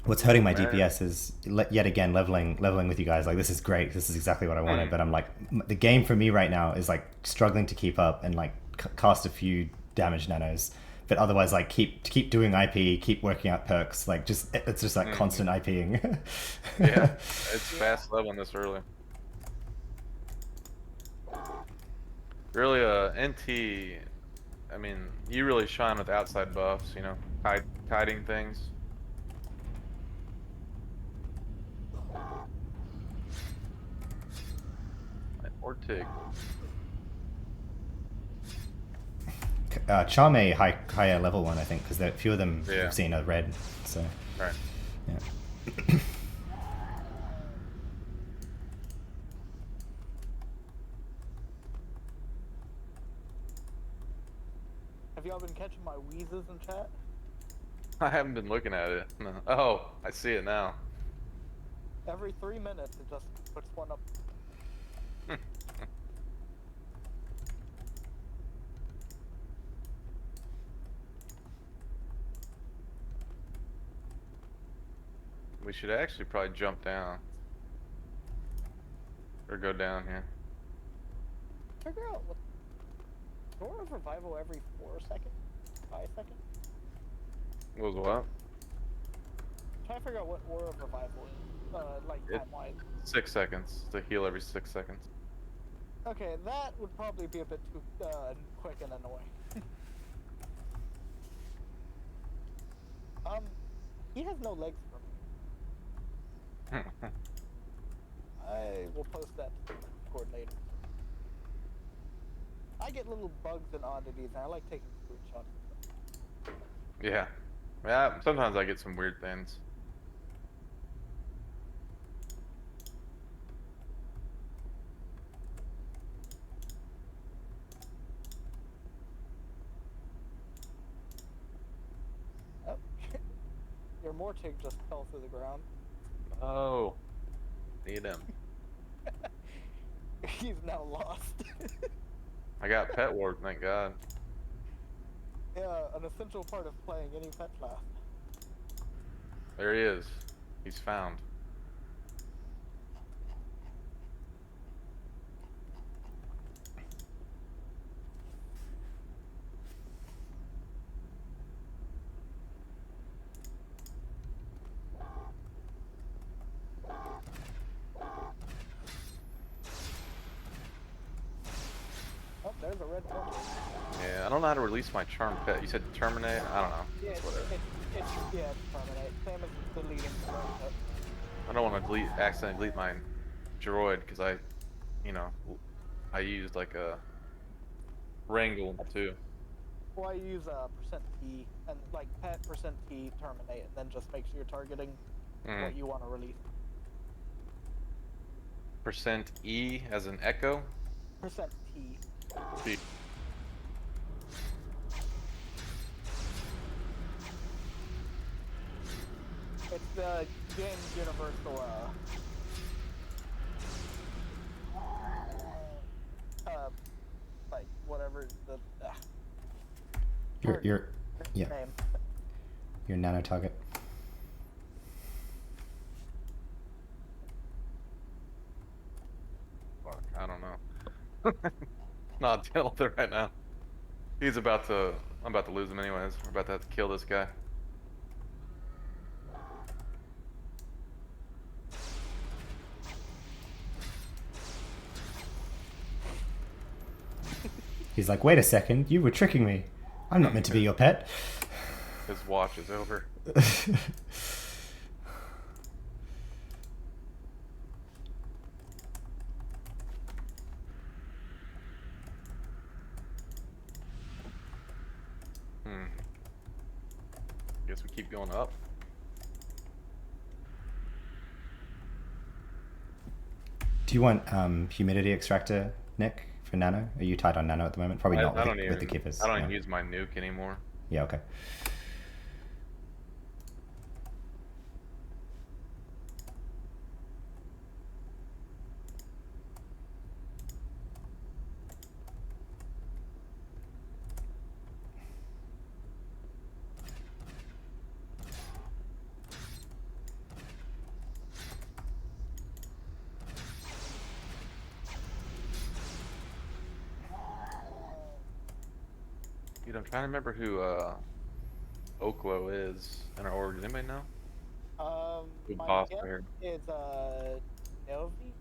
What's hurting my DPS is yet again leveling with you guys. Like, this is great. This is exactly what I wanted. But I'm like, the game for me right now is like struggling to keep up and like cast a few damage nanos. But otherwise, like keep doing IP, keep working out perks. Like it's just like constant IPing. Yeah, it's fast leveling this early. Really, NT. I mean, you really shine with outside buffs. You know, hiding things. Ortig. Charm a higher level one, I think, because a few of them we've seen are red. So. Right. Yeah. Have y'all been catching my wheezes in chat? I haven't been looking at it. No. Oh, I see it now. Every 3 minutes, it just puts one up. We should actually probably jump down. Or go down here. Figure out what... Door of revival every 4 seconds? 5 seconds? Was what? Try to figure out what Aura of Revival is, like time-wise. 6 seconds. To heal every 6 seconds. Okay, that would probably be a bit too quick and annoying. He has no legs for me. I will post that to the coordinator. I get little bugs and oddities, and I like taking screenshots. Yeah. Yeah, sometimes I get some weird things. Oh, your Mortig just fell through the ground. Oh. Need him. He's now lost. I got pet work, thank God. Yeah, an essential part of playing any pet class. There he is. He's found. Oh, there's a red Mortig. Yeah, I don't know how to release my charm pet. You said terminate? I don't know. Yeah, It's whatever. it's terminate. Same as deleting the red pet. I don't want to accidentally delete my droid because I used like a wrangle too. Well, I use %T and like pet %T terminate, and then just make sure you're targeting what you want to release. %E as an echo. %T. T. It's the game's universal like whatever the Your name. Your nano target. Fuck, I don't know. Not dealing with it right now. I'm about to lose him anyways. We're about to have to kill this guy. He's like, wait a second, you were tricking me. I'm not meant to be your pet. His watch is over. Guess we keep going up. Do you want humidity extractor, Nick, for nano? Are you tight on nano at the moment? Probably not with the keepers. I don't even use my nuke anymore. Yeah, okay. Dude, I'm trying to remember who Oklo is in our org. Does anybody know? My boss guess player. is Novi.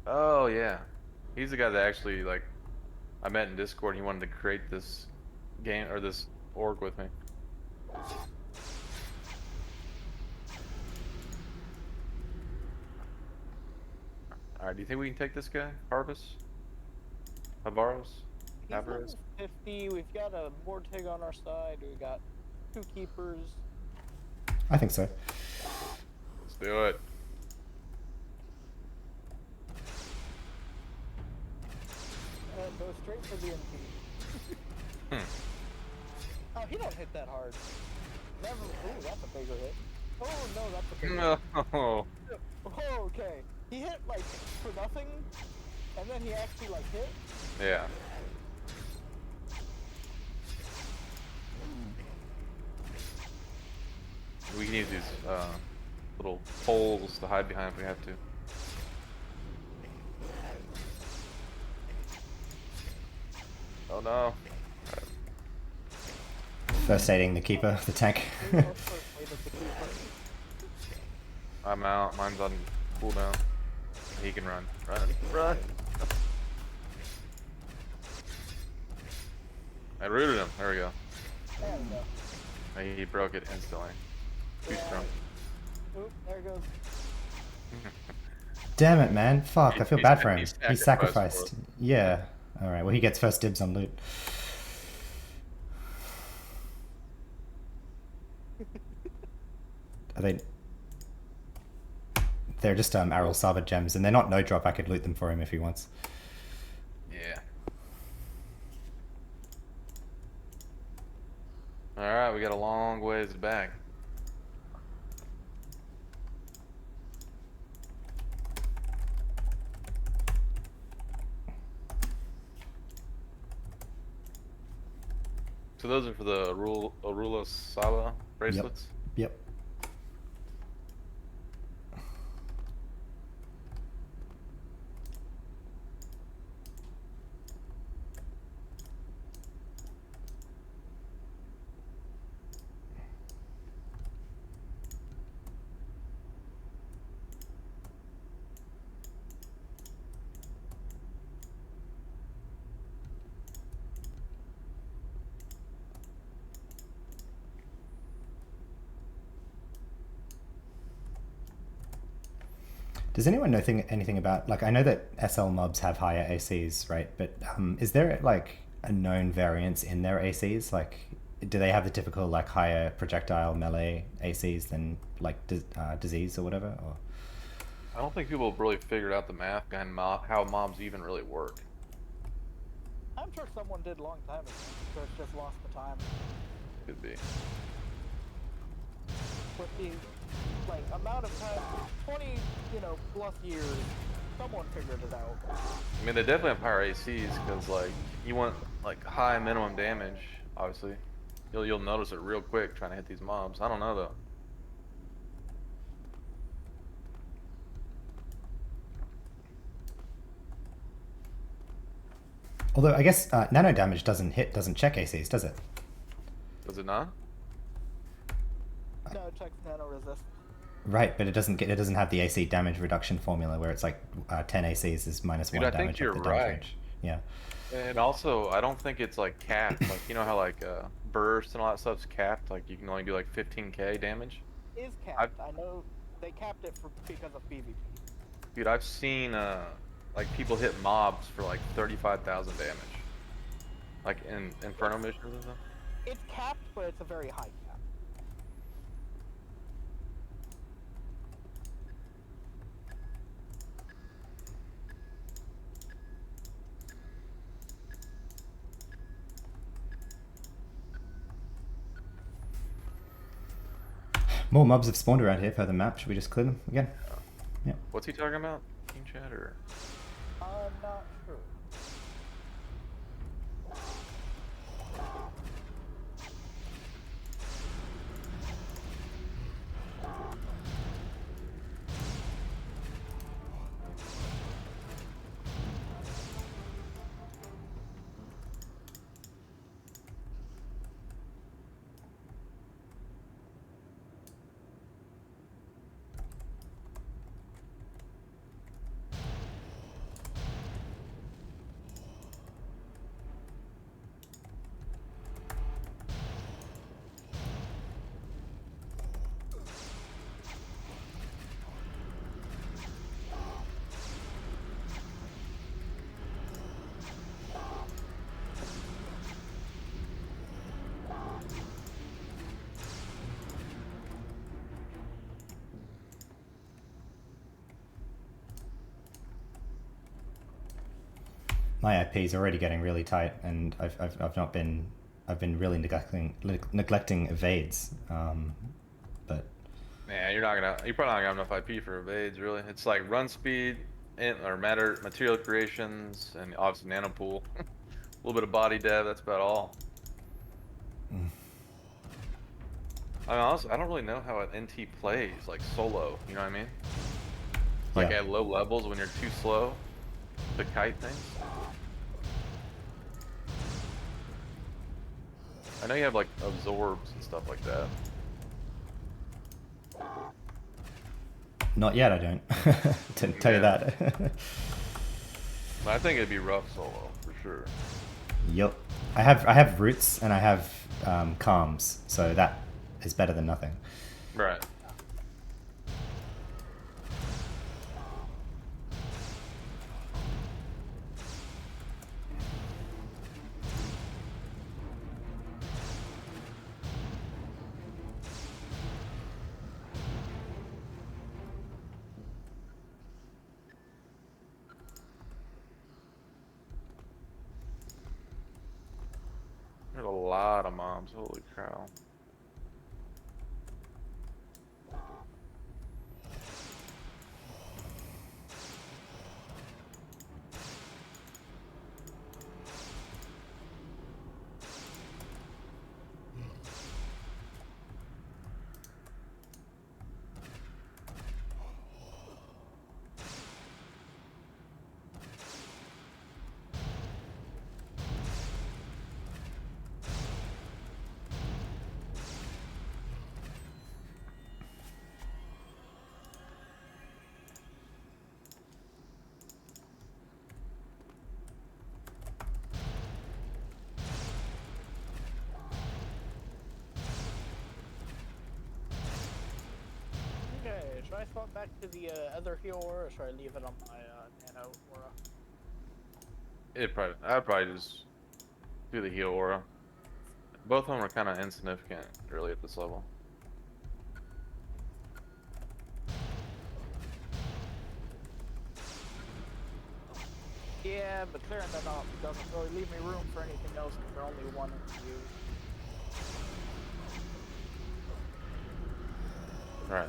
Oh yeah, he's the guy that actually like I met in Discord. And he wanted to create this game or this org with me. All right, do you think we can take this guy, Harvest? Avaros? He's level Avarice? 50. We've got a Mortig on our side. We got 2 keepers. I think so. Let's do it. Go straight for the NP. Oh, he don't hit that hard. Never. Ooh, that's a bigger hit. Oh no, that's a bigger hit. No. Oh, okay. He hit like for nothing, and then he actually like hit. Yeah. We can use these little poles to hide behind if we have to. Oh no. First aiding the keeper, the tank. I'm out. Mine's on cooldown. He can run. Run. Run. rooted him. There we go. There we go. He broke it instantly. Too strong. Oop, there it goes. Damn it, man. Fuck, I feel bad for him. He sacrificed sacrificed. Yeah. Alright, well he gets first dibs on loot. Are they... They're just Aral Saba gems, and they're not no drop. I could loot them for him if he wants. Yeah. Alright, we got a long ways back. So those are for the Arula Saba bracelets? Yep. Does anyone know anything about, like, I know that SL mobs have higher ACs, right? But is there, like, a known variance in their ACs? Like, do they have the typical, like, higher projectile melee ACs than, like, disease or whatever? Or... I don't think people have really figured out the math behind how mobs even really work. I'm sure someone did a long time ago, so it's just lost the time. Could be. With the, like, amount of time, 20, plus years, someone figured it out. I mean, they definitely have higher ACs because, like, you want, like, high minimum damage, obviously. You'll notice it real quick trying to hit these mobs. I don't know, though. Although, I guess nano damage doesn't check ACs, does it? Does it not? No, it checks nano resist. Right, but it doesn't have the AC damage reduction formula where it's like 10 ACs is minus Dude, 1 I think damage you're at the right. damage range. Yeah. And also, I don't think it's like capped. Like, you know how like burst and all that stuff's capped? Like, you can only do like 15k damage? It is capped. I know they capped it because of PvP. Dude, I've seen like people hit mobs for like 35,000 damage. Like in Inferno missions and stuff. It's capped, but it's a very high cap. More mobs have spawned around here per the map. Should we just clear them again? Yeah. What's he talking about? King Chat or? I'm not sure. My IP is already getting really tight, and I've been really neglecting evades, but Yeah, you're probably not gonna have enough IP for evades, really. It's like run speed, or material creations, and obviously nanopool. A little bit of body dev. That's about all. I mean, honestly, I don't really know how an NT plays like solo. You know what I mean? Like at low levels when you're too slow to kite things. I know you have like absorbs and stuff like that. not yet. I don't. Didn't tell you that. I think it'd be rough solo for sure. Yup. I have roots and I have calms, so that is better than nothing. Right. There's a lot of mobs. Holy cow. Okay, should I swap back to the other heal aura, or should I leave it on my nano aura? I'd probably just do the heal aura. Both of them are kind of insignificant, really, at this level. Yeah, but clearing them out doesn't really leave me room for anything else because they're only one view. Right.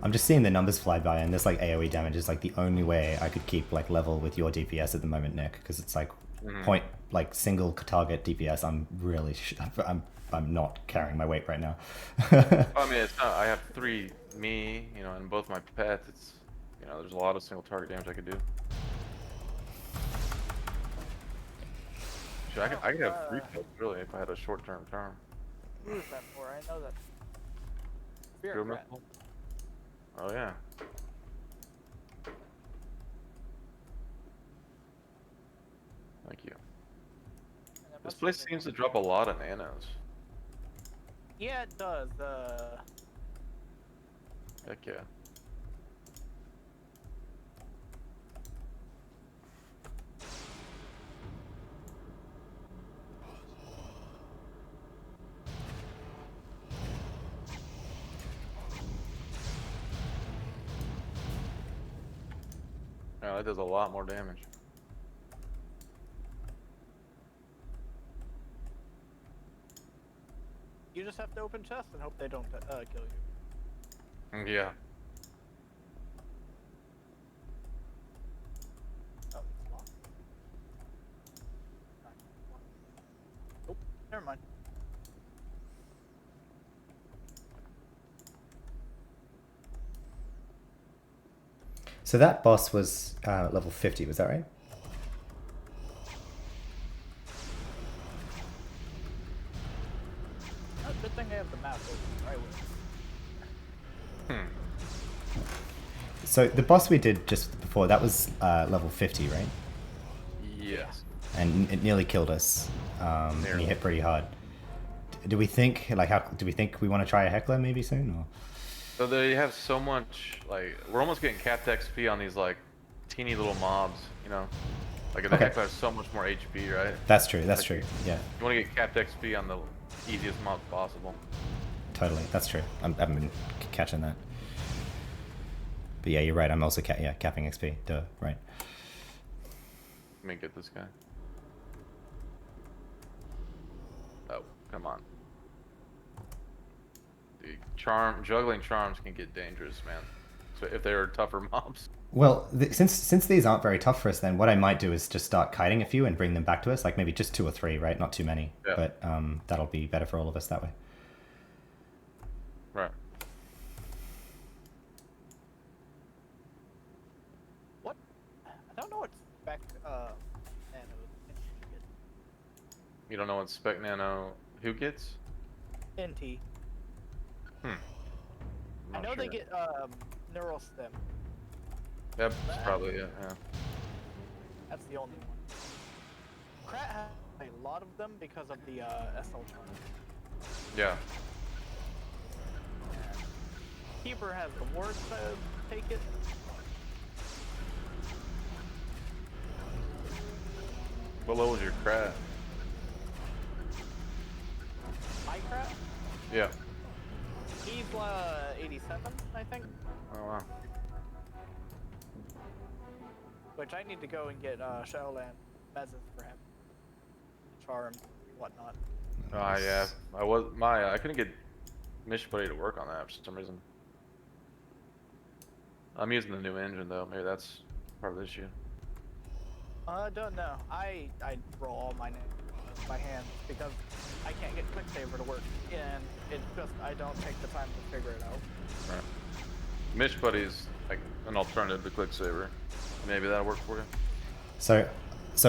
I'm just seeing the numbers fly by, and this like AoE damage is like the only way I could keep like level with your DPS at the moment, Nick, because it's like point like single target DPS. I'm really I'm not carrying my weight right now. I mean, it's not. I have 3 me, you know, and both my pets. It's, you know, there's a lot of single target damage I could do. Shit, I could have 3 pets really if I had a short-term term. Who is that for? I know that. Spirit Field rat. missile? Oh yeah. Thank you. This place seems to drop a lot of nanos. Yeah, it does. Heck yeah. Yeah, that does a lot more damage. You just have to open chests and hope they don't kill you. Yeah. Oh, it's locked. Oh, never mind. So that boss was level 50, was that right? Oh, good thing I have the map open right with. So the boss we did just before, that was level 50, right? Yes. And it nearly killed us. And he hit pretty hard. Do we think we want to try a heckler maybe soon? Or? So they have so much, like, we're almost getting capped XP on these, like, teeny little mobs, you know? Like, the heckler has so much more HP, right? That's true, that's true, yeah. You want to get capped XP on the easiest mobs possible. Totally, that's true. I haven't been catching that. But yeah, you're right, I'm also capping XP, duh, right. Let me get this guy. Oh, come on. Juggling charms can get dangerous, man. So if they're tougher mobs. Well, since these aren't very tough for us, then what I might do is just start kiting a few and bring them back to us, like maybe just 2 or 3, right? Not too many, yeah. But that'll be better for all of us that way. Right. What? I don't know what spec nano. You don't know what spec nano who gets? NT. I'm I not know they sure. get neural stem. Yep, that's probably it. Yeah. That's the only one. Krat has a lot of them because of the SL charm. Yeah. Keeper has the ward to take it. What level is your Krat? My Krat? Yeah. He's 87, I think. Oh wow. Which I need to go and get SHOWDOWN mezzes for him. Charm, whatnot. Yeah. I couldn't get Mishbuddy to work on that for some reason. I'm using the new engine though. Maybe that's part of the issue. Don't know. I roll all my names with my hands because I can't get Quicksaver to work, and it's just I don't take the time to figure it out. Right. Mishbuddy's like an alternative to Quicksaver. Maybe that'll work for you. So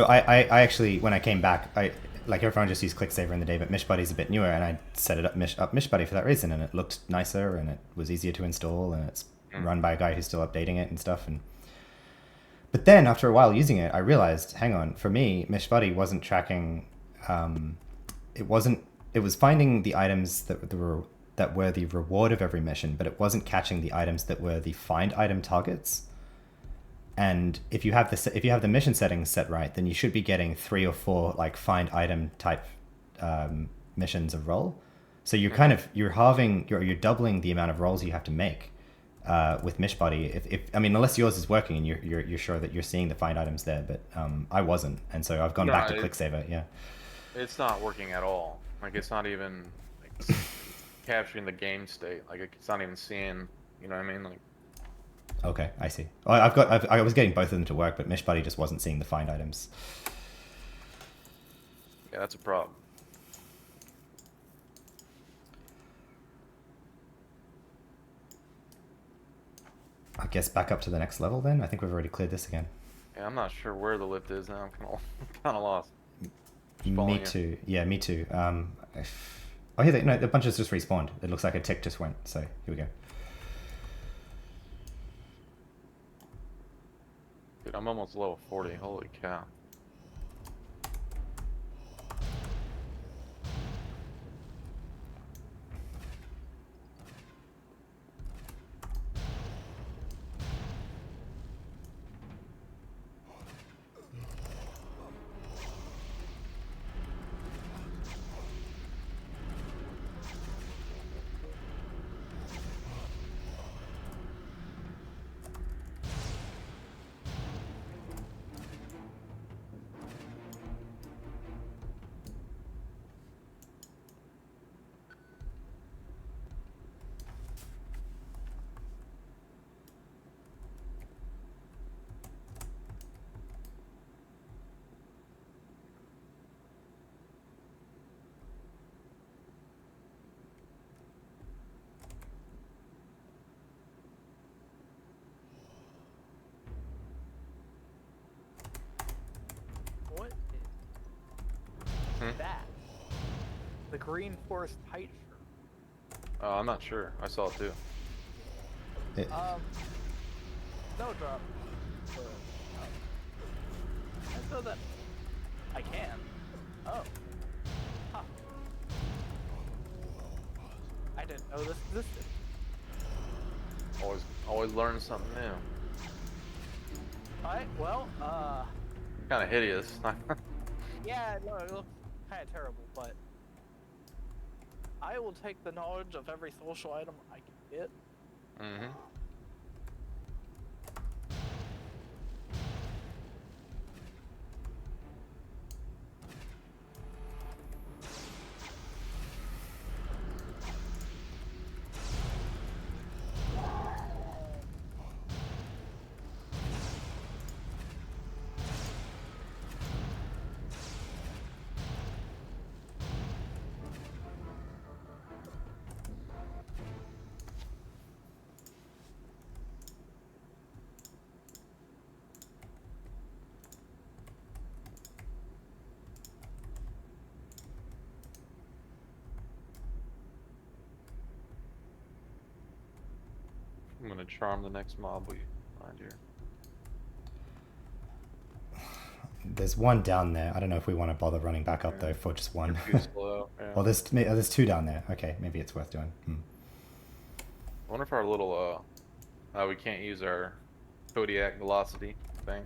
I actually, when I came back, like everyone just used ClickSaver in the day, but Mishbuddy's a bit newer, and I set it up Mishbuddy for that reason, and it looked nicer, and it was easier to install, and it's run by a guy who's still updating it and stuff. But then after a while using it, I realized, hang on, for me, Mishbuddy wasn't tracking. It was finding the items that were the reward of every mission, but it wasn't catching the items that were the find item targets. And if you have the mission settings set right, then you should be getting 3 or 4 like find item type missions of roll. So you're you're doubling the amount of rolls you have to make with Mishbuddy. If I mean, unless yours is working and you're sure that you're seeing the find items there, but I wasn't, and so I've gone back to Quicksaver. Yeah, it's not working at all. Like it's not even like, capturing the game state. Like it's not even seeing. You know what I mean? Like. Okay, I see. I was getting both of them to work, but Mishbuddy just wasn't seeing the find items. Yeah, that's a problem. I guess back up to the next level then. I think we've already cleared this again. Yeah, I'm not sure where the lift is now. I'm kind of lost. Me too. Yeah, me too. Oh, here the bunches just respawned. It looks like a tick just went. So here we go. Dude, I'm almost level 40. Holy cow. What is that? The green forest height shirt. I'm not sure. I saw it too. Snowdrop. I know that I can. Oh. Huh. I didn't know this existed. Always learn something new. Alright, well, Kind of hideous. yeah, no, it looks kind of terrible, but I will take the knowledge of every social item I can get. Mm-hmm. gonna charm the next mob we find here. There's one down there. I don't know if we want to bother running back up though for just one. Too slow. Yeah. Well, there's two down there. Okay, maybe it's worth doing. I wonder if our little we can't use our Kodiak velocity thing.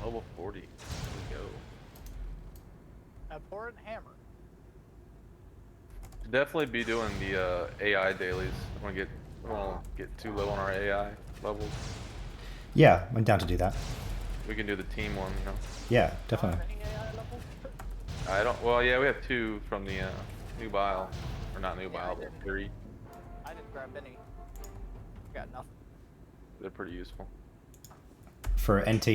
Level 40. Here we go. Abhorrent hammer. Definitely be doing the AI dailies. I don't want to get too low on our AI levels. Yeah, I'm down to do that. We can do the team one, you know. Yeah, definitely. Any AI level? I don't. Well, yeah, we have 2 from the new bile, or not new Yeah, bile, but 3. I didn't grab any. Got nothing. They're pretty useful. For NT,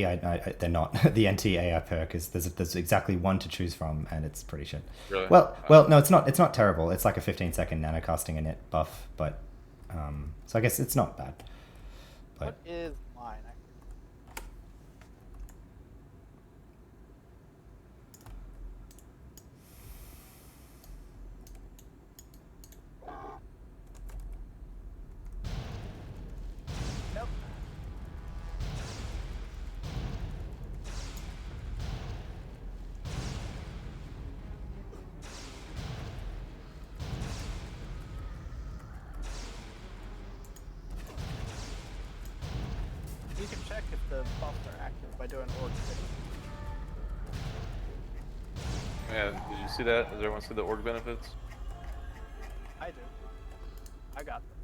they're not. The NT AI perk is there's exactly one to choose from, and it's pretty shit. Really? Well, no, it's not. It's not terrible. It's like a 15-second nanocasting init buff, but so I guess it's not bad. But What is mine? Nope. You can check if the buffs are active by doing org thing. Yeah, did you see that? Does everyone see the org benefits? I do. I got them.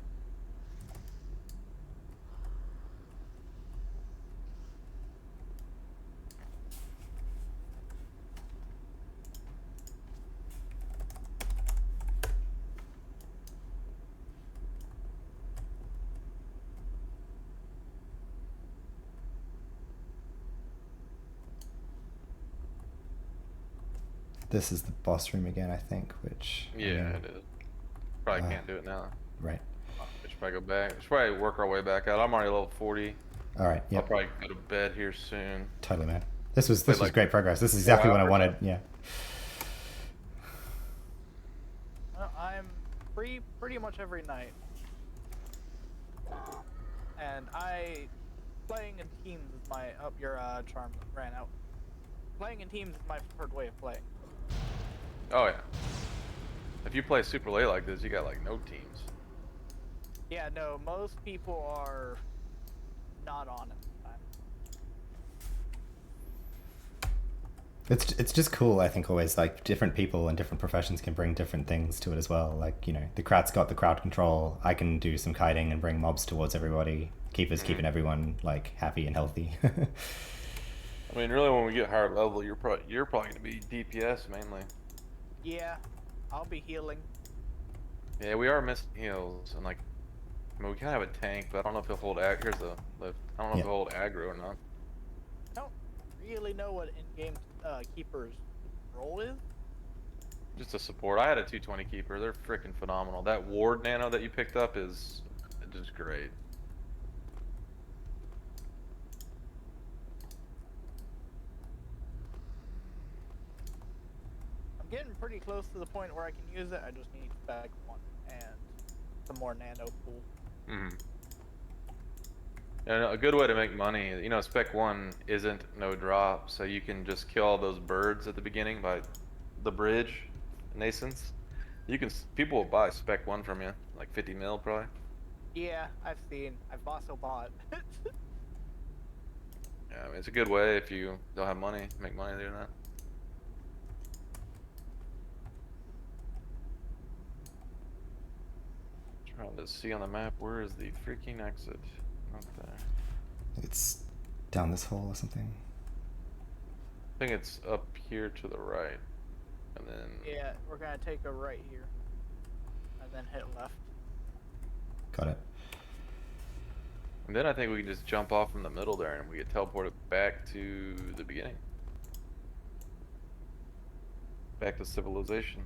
this is the boss room again, I think. Which Yeah, it is. Probably can't do it now. Right. We should probably go back. We should probably work our way back out. I'm already level 40. All right. Yeah. I'll probably go to bed here soon. Totally, man. This was like great progress. This is exactly what I hours. wanted. Yeah. Well, I'm free pretty much every night. And playing in teams is my, your charm ran out. Playing in teams is my preferred way of playing. Oh yeah. If you play super late like this, you got like no teams. Yeah, no, most people are not on at the time. It's just cool. I think always like different people and different professions can bring different things to it as well. Like, you know, the Krat's got the crowd control. I can do some kiting and bring mobs towards everybody. Keeper's keeping everyone like happy and healthy. I mean, really, when we get higher level, you're probably going to be DPS mainly. Yeah, I'll be healing. Yeah, we are missing heals, and like, I mean, we kind of have a tank, but I don't know if he'll hold here's the lift. I don't know if he'll hold aggro or not. I don't really know what in-game keeper's role is. Just a support. I had a 220 keeper. They're freaking phenomenal. That ward nano that you picked up is just great. I'm getting pretty close to the point where I can use it. I just need bag 1 and some more nano pool. And a good way to make money, you know, spec 1 isn't no drop, so you can just kill all those birds at the beginning by the bridge nascents. People will buy spec 1 from you, like 50 mil probably. Yeah, I've also bought. Yeah, I mean, it's a good way if you don't have money, make money doing that. Trying to see on the map, where is the freaking exit? Not there. It's down this hole or something. I think it's up here to the right. And then... Yeah, we're gonna take a right here. And then hit left. Got it. And then I think we can just jump off from the middle there and we get teleported back to the beginning. Back to civilization.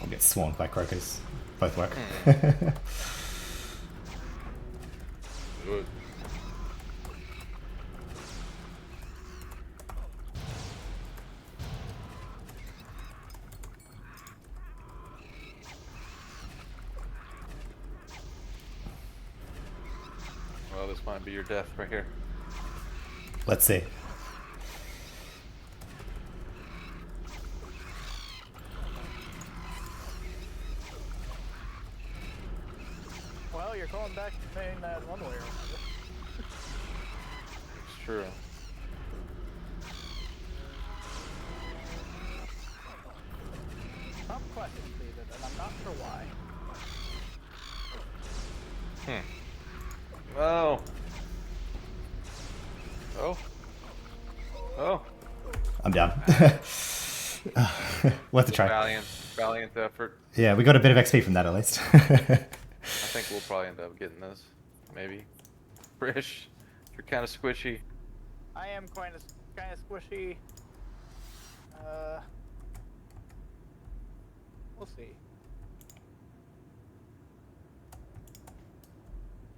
I'll get swarmed by croakers. Both work. Good. Well, this might be your death right here. Let's see. Well, you're going back to mainland one way or another. It's true. Some questions needed, and I'm not sure why. Oh. Oh. Oh. I'm down. Worth a try. Valiant effort. Yeah, we got a bit of XP from that at least. I think we'll probably end up getting this. Maybe. Frisch, you're kind of squishy. I am kind of squishy. We'll see.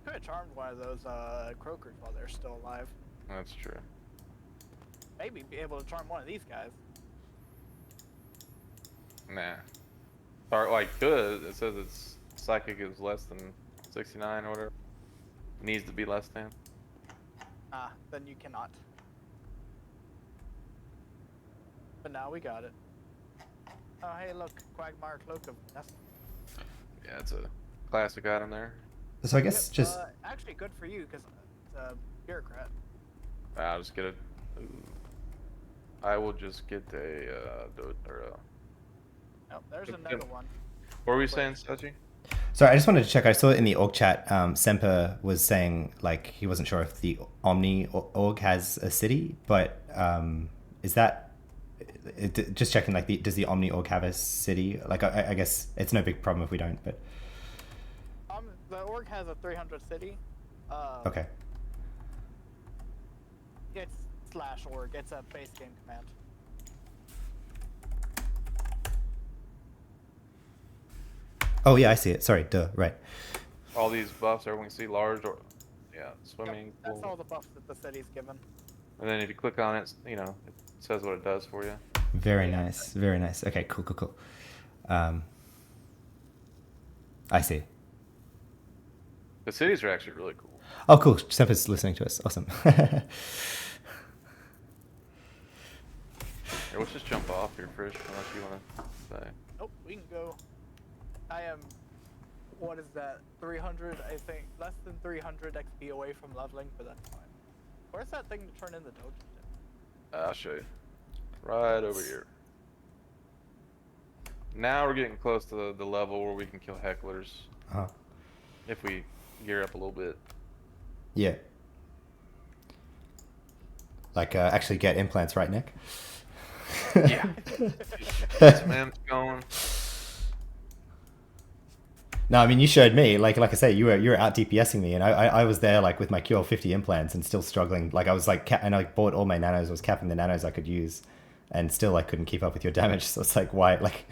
Could have charmed one of those croakers while they're still alive. That's true. Maybe be able to charm one of these guys. Nah. Or, like, could. It says its psychic is less than 69 or whatever. Needs to be less than. Ah, then you cannot. But now we got it. Oh, hey, look, Quagmire Cloak of Nest. Yeah, it's a classic item there. So I guess Yep, just actually good for you because it's a bureaucrat. I'll just get it. I will just get Oh, there's another one. What were we saying, Sachi? sorry, I just wanted to check. I saw in the org chat, Semper was saying like he wasn't sure if the Omni org has a city, but is that just checking? Like, does the Omni org have a city? Like, I guess it's no big problem if we don't, but The org has a 300 city. okay. It's /org. It's a base game command. Oh yeah, I see it. Sorry, duh. Right. All these buffs, everyone can see large or swimming. Yep, that's all the buffs that the city's given. And then if you click on it, you know, it says what it does for you. Very nice. Very nice. Okay, cool. I see. The cities are actually really cool. Oh, cool. Semper's listening to us. Awesome. Here, let's just jump off here, Frisch, unless you want to say. Nope, we can go. I am, what is that, 300, I think, less than 300 XP away from leveling, but that's fine. Where's that thing to turn in the dojo? I'll show you. Right over here. Now we're getting close to the level where we can kill hecklers. Uh-huh. If we gear up a little bit. Yeah. Like, actually get implants, right, Nick? Yeah. Get some M's going. No, I mean, you showed me, like I say, you were out DPSing me, and I was there like with my Cure 50 implants and still struggling. Like I was like, and I bought all my nanos, I was capping the nanos I could use, and still I couldn't keep up with your damage. So it's like, why? Like,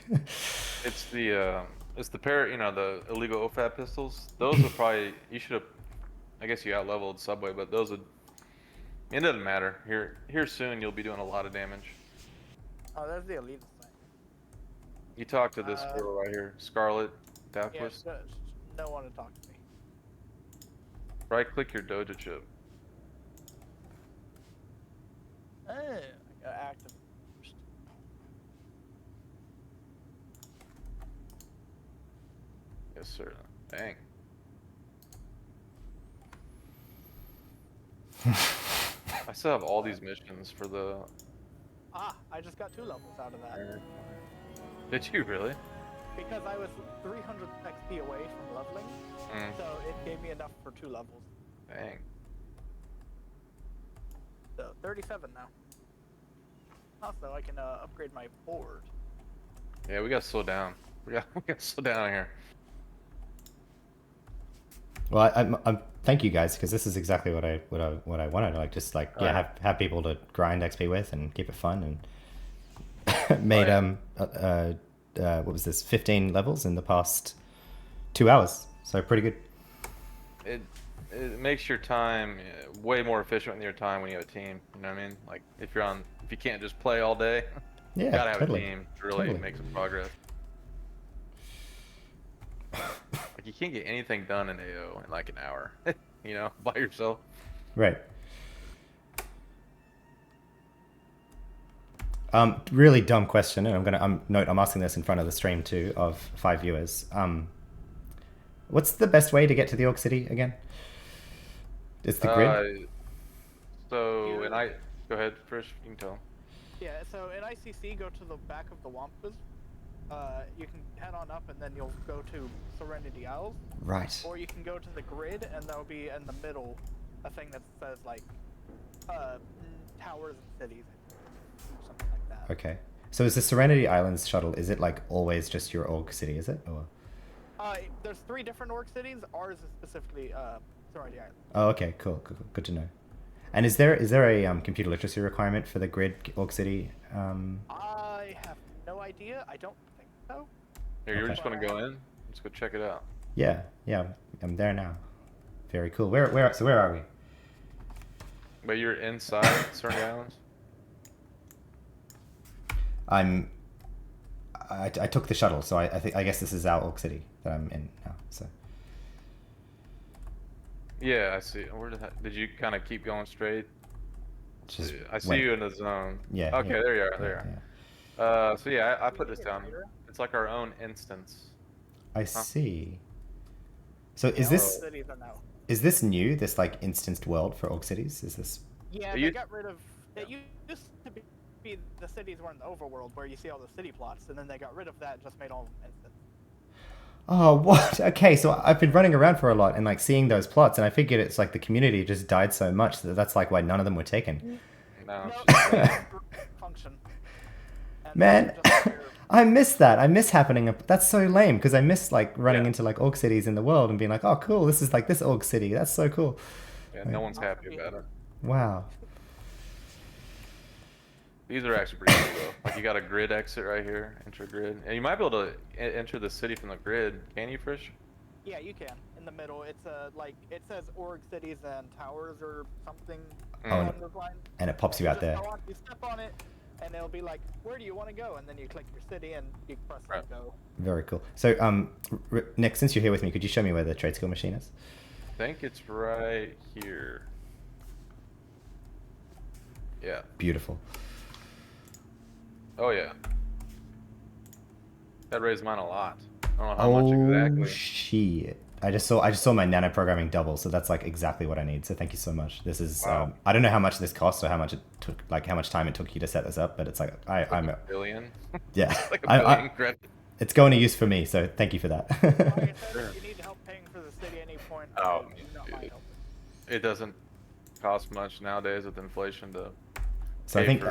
it's the the illegal OFAB pistols. Those would probably, you should have, I guess you out leveled Subway, but those would, it doesn't matter. Here soon you'll be doing a lot of damage. Oh, there's the elite thing. You talk to this girl right here, Scarlet Dalquist. Yeah, no one to talk to me. Right click your dojo chip. I gotta activate first. Yes, sir. Dang. I still have all these missions for the... Ah, I just got 2 levels out of that. Did you really? Because I was 300 XP away from leveling, so it gave me enough for 2 levels. Dang. So 37 now. Also, I can upgrade my board. Yeah, we gotta slow down. We gotta slow down here. Well, I'm thank you guys, because this is exactly what I wanted. Like, just like, yeah, have people to grind XP with and keep it fun, and made what was this, 15 levels in the past 2 hours, so pretty good. It makes your time way more efficient with your time when you have a team. You know what I mean? Like if you can't just play all day, Yeah, you gotta have totally. a team to really make some progress. Like you can't get anything done in AO in like an hour, you know, by yourself. Right. Really dumb question, and I'm asking this in front of the stream too of 5 viewers. What's the best way to get to the Orc City again? It's the grid. Go ahead, Frisch. You can tell. Yeah. So in ICC, go to the back of the Wampas. You can head on up, and then you'll go to Serenity Isles. Right. Or you can go to the grid, and there'll be in the middle a thing that says like towers and cities, something like that. Okay. So is the Serenity Islands shuttle, is it like always just your Orc City, is it? Or? There's 3 different Orc cities. Ours is specifically Serenity Island. Oh, okay, cool. Good to know. And is there a computer literacy requirement for the grid Orc City? I have no idea. I don't think so. Here, you're just gonna go in. Let's go check it out. Yeah, I'm there now. Very cool. Where are we? But you're inside Serenity Islands. I took the shuttle, so I guess this is our Orc City that I'm in now. So. Yeah, I see. Did you kind of keep going straight? I see you in the zone. Yeah. Okay, yeah. there you are. There you are. Yeah. So yeah, I put this down. It's like our own instance. I see. So is this new? This like instanced world for Orc Cities? Is this? Yeah, they got rid of. It used to be the cities were in the overworld where you see all the city plots, and then they got rid of that and just made all of them instant. Oh, what? Okay, so I've been running around for a lot and like seeing those plots, and I figured it's like the community just died so much that that's like why none of them were taken. No. Function. Man, I miss that. I miss happening. That's so lame because I miss like running into like Orc cities in the world and being like, oh, cool, this is like this Orc city. That's so cool. Yeah, no one's happy about it. Wow. These are actually pretty cool though. Like you got a grid exit right here, enter grid, and you might be able to enter the city from the grid. Can you, Frisch? Yeah, you can. In the middle, it's like it says Org cities and towers or something. And it pops you out there. You step on it, and it'll be like, where do you want to go? And then you click your city and you press go. Very cool. So, Nick, since you're here with me, could you show me where the trade skill machine is? I think it's right here. Yeah. Beautiful. Oh yeah. That raised mine a lot. I don't know how much exactly. Oh shit! I just saw my nano programming double, so that's like exactly what I need. So thank you so much. This is I don't know how much this costs or how much it took, like how much time it took you to set this up, but it's like I'm a billion. Yeah. Like a billion credits. It's going to use for me, so thank you for that. Like I said, you need help paying for the city at any point. Oh, it doesn't cost much nowadays with inflation to. So I think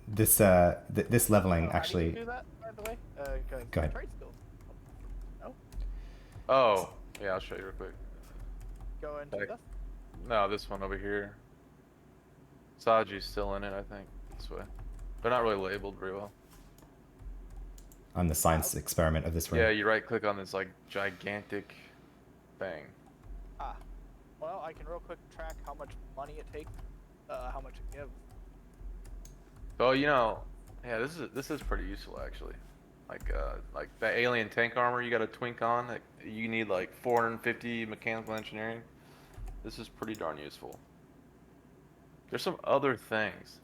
this this leveling actually. How do you do that, by the way? Go ahead. Trade skills. No. Oh, yeah, I'll show you real quick. Go into this. No, this one over here. Saji's still in it, I think. This way. They're not really labeled very well. On the science experiment of this room. Yeah, you right click on this like gigantic thing. Ah. Well, I can real quick track how much money it takes, how much it gives. Oh, you know, yeah, this is pretty useful actually. Like that alien tank armor you got to twink on. Like, you need like 450 mechanical engineering. This is pretty darn useful. There's some other things.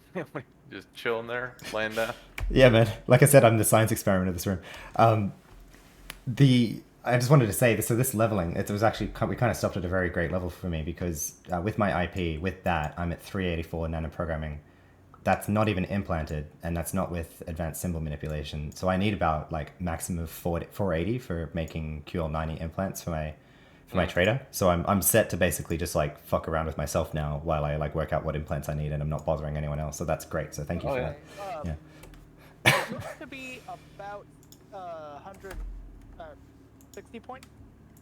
Just chilling there, laying down. Yeah, man. Like I said, I'm the science experiment of this room. I just wanted to say this. So this leveling, it was actually, we kind of stopped at a very great level for me because with my IP, with that, I'm at 384 nanoprogramming. That's not even implanted, and that's not with advanced symbol manipulation. So I need about like maximum of 480 for making QL90 implants for my trader. So I'm set to basically just like fuck around with myself now while I like work out what implants I need, and I'm not bothering anyone else. So that's great. So thank you for that. Yeah. It used to be about 160 points.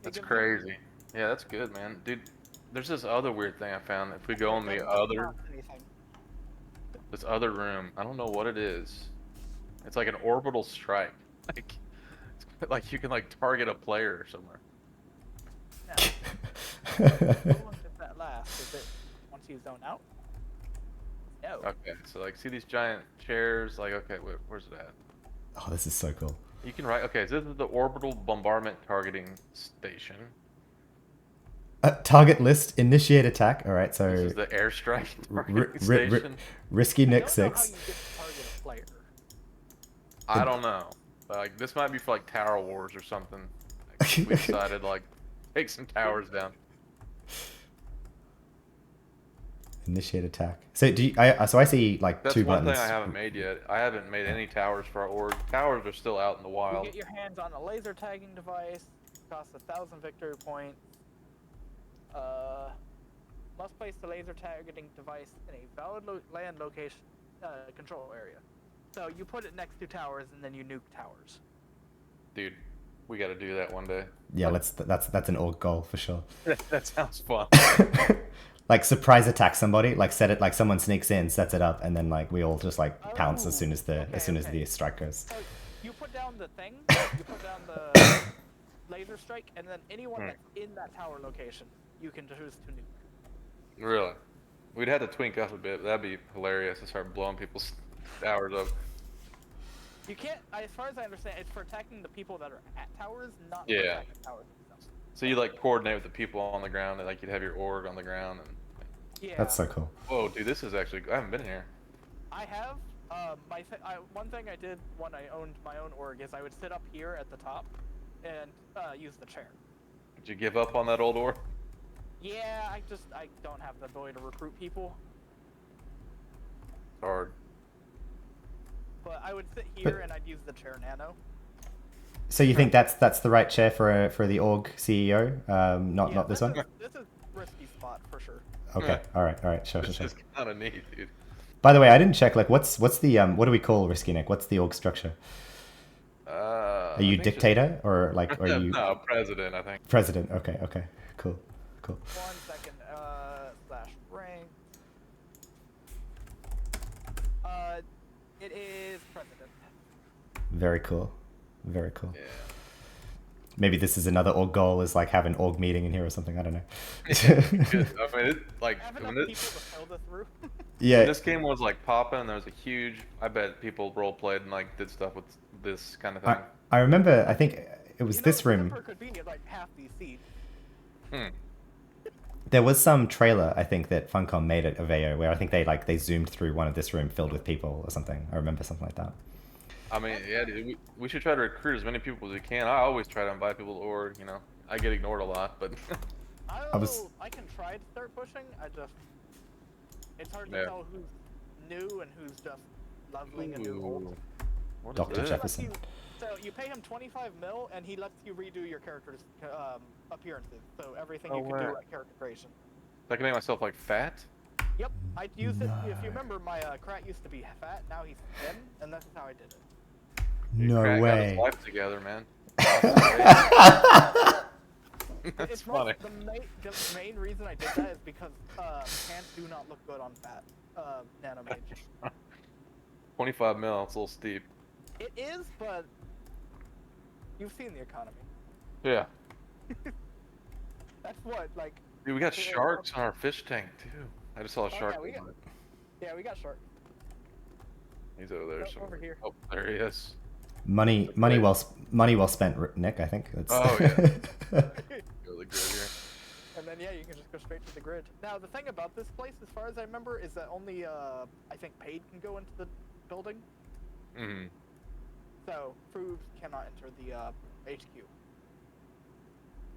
That's crazy. Yeah, that's good, man. Dude, there's this other weird thing I found. If we go in the Doesn't other, cost anything. this other room, I don't know what it is. It's like an orbital strike. Like, like you can like target a player somewhere. How long does that last? Is it once you zone out? No. Okay, so like, see these giant chairs? Like, okay, where's it at? Oh, this is so cool. You can write. Okay, so this is the orbital bombardment targeting station. Target list, initiate attack. All right, so This is the airstrike targeting station. risky I Nick don't know how 6. you get to target a player. I don't know. Like, this might be for like Tower Wars or something. Like, we decided like take some towers down. Initiate attack. So do you, I see like That's two one buttons. thing I haven't made yet. I haven't made any towers for our org. Towers are still out in the You wild. get your hands on a laser tagging device. Costs 1,000 victory points. Must place the laser targeting device in a valid land location control area. So you put it next to towers and then you nuke towers. Dude, we got to do that one day. Yeah, that's an org goal for sure. That sounds fun. Like surprise attack somebody, like set it like someone sneaks in, sets it up, and then like we all just like pounce as soon as the as the strike goes. So you put down the thing, you put down the laser strike, and then anyone that's in that tower location, you can choose to nuke. Really? We'd have to twink up a bit. That'd be hilarious to start blowing people's towers up. You can't, as far as I understand, it's for attacking the people that are at towers, not for Yeah. attacking towers themselves. So you like coordinate with the people on the ground, and like you'd have your org on the ground. And Yeah. That's so cool. whoa, dude, this is actually. I haven't been here. I have. One thing I did when I owned my own org is I would sit up here at the top and use the chair. Did you give up on that old org? Yeah, I don't have the ability to recruit people. Hard. But I would sit here and I'd use the chair nano. So you think that's the right chair for the org CEO? Not Yeah, not this one. This is risky spot for sure. Okay. All right. Sure. This is kind of neat, dude. By the way, I didn't check. Like, what's the what do we call Risky Nick? What's the org structure? Are you dictator or like are you No, president, I think. president? Okay. Cool. 1 second. Slash rank. It is president. Very cool. Yeah. Maybe this is another org goal, is like have an org meeting in here or something. I don't know. Good. I mean, it's like Have when enough this, people to fill this through. Yeah. when this game was like popping, there was a huge. I bet people role played and like did stuff with this kind of thing. I remember. I think it was You know, this room. Zipper could be at like half these seats. There was some trailer, I think, that Funcom made at Aveo where I think they zoomed through one of this room filled with people or something. I remember something like that. I mean, yeah, dude, we should try to recruit as many people as we can. I always try to invite people to org. You know, I get ignored a lot, but I can try to start pushing. It's hard to tell who's new and who's just leveling a new old. What is Dr. this? Jefferson. So you pay him 25 mil, and he lets you redo your character's appearances. So everything you can do at character creation. I can make myself like fat. Yep, I used it. If you remember, my Krat used to be fat. Now he's thin, and that's how I did it. Dude, No Craig got his way. life together, man. That's It's funny. The main reason I did that is because pants do not look good on fat Nanomage. 25 mil, it's a little steep. It is, but you've seen the economy. Yeah. That's what, like... Dude, we got sharks in our fish tank, too. I just saw a shark. Yeah, we got sharks. He's over there. Over here. Oh, there he is. Money well spent, Nick. I think. Oh, yeah. Go to the grid here. And then, yeah, you can just go straight to the grid. Now, the thing about this place, as far as I remember, is that only, I think, paid can go into the building. Mm-hmm. So, Frubes cannot enter the HQ.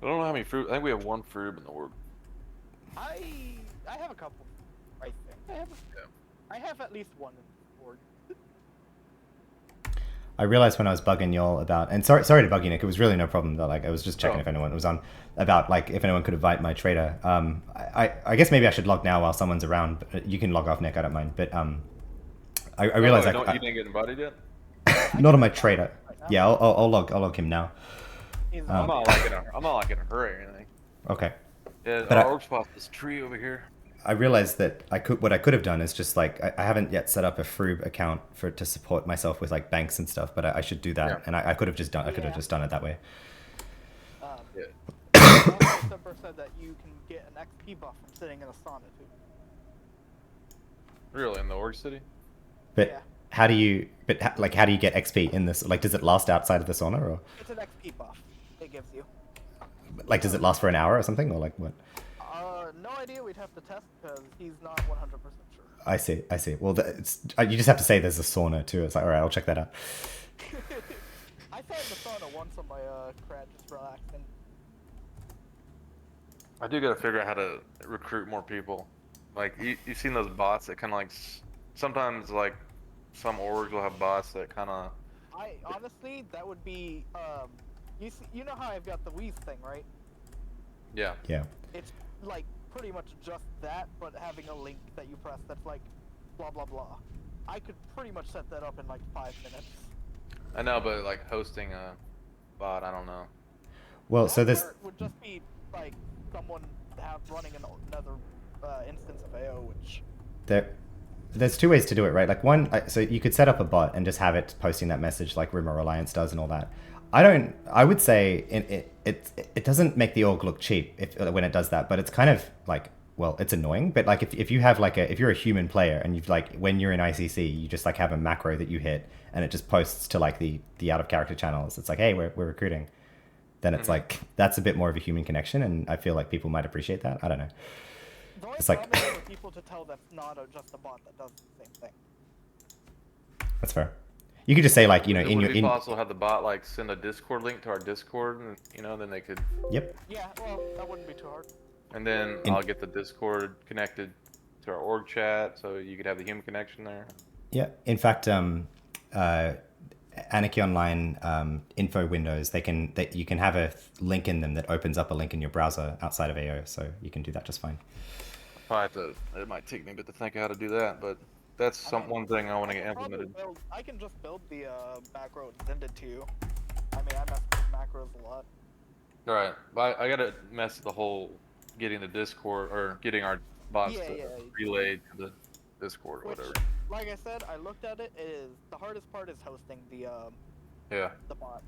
I don't know how many fruit. I think we have one froob in the org. I have a couple, I think. I have at least one in the org. I realized when I was bugging y'all about, and sorry to bug you, Nick. It was really no problem though. Like I was just checking if anyone was on, about like if anyone could invite my trader. I guess maybe I should log now while someone's around. But you can log off, Nick. I don't mind. But I realized you didn't get invited yet. Not on my trader. Yeah, I'll log him now. He's I'm not like in a hurry or anything. Okay. Yeah, But our org spot's this tree over here. I realized that what I could have done is just like I haven't yet set up a Froob account to support myself with like banks and stuff, but I should do that, Yeah. and I could have just done it that way. Yeah. Also, Simper said that you can get an XP buff from sitting in a sauna too. Really, in the org city? But Yeah. how do you get XP in this? Like, does it last outside of the sauna, or It's an XP buff it gives you. like does it last for an hour or something, or like what? No idea. We'd have to test because he's not 100% sure. I see. Well, you just have to say there's a sauna too. It's like, all right, I'll check that out. I sat in the sauna once on my crad just relaxing. I do gotta figure out how to recruit more people. Like, you've seen those bots that kind of like, sometimes like, some orgs will have bots that kind of... Honestly, that would be, you know how I've got the Weave thing, right? Yeah. Yeah. It's like pretty much just that, but having a link that you press that's like blah blah blah. I could pretty much set that up in like 5 minutes. I know, but like hosting a bot, I don't know. Well, so this would just be like someone running another instance of AO, which there's two ways to do it, right? Like one, so you could set up a bot and just have it posting that message like Rumor Alliance does and all that. I would say it doesn't make the org look cheap when it does that, but it's kind of like, well, it's annoying. But like if you have like if you're a human player and you've like, when you're in ICC, you just like have a macro that you hit and it just posts to like the out of character channels. It's like, hey, we're recruiting. Then it's like, that's a bit more of a human connection, and I feel like people might appreciate that. I don't know. It's like for people to tell that's not just a bot that does the same thing. That's fair. You could just say like, you know, Would it be possible to have the bot like send a Discord link to our Discord, and you know, then they could. Yep. Yeah, well, that wouldn't be too hard. And then I'll get the Discord connected to our org chat, so you could have the human connection there. Yeah. In fact, Anarchy Online info windows, you can have a link in them that opens up a link in your browser outside of AO, so you can do that just fine. It might take me a bit to think how to do that, but that's one thing I want to get implemented. I can just build the macro and send it to you. I mean, I mess with macros a lot. Alright, but I gotta mess with the whole getting the Discord, or getting our bots relayed to the Discord or whatever. Like I said, I looked at it. The hardest part is hosting the bot.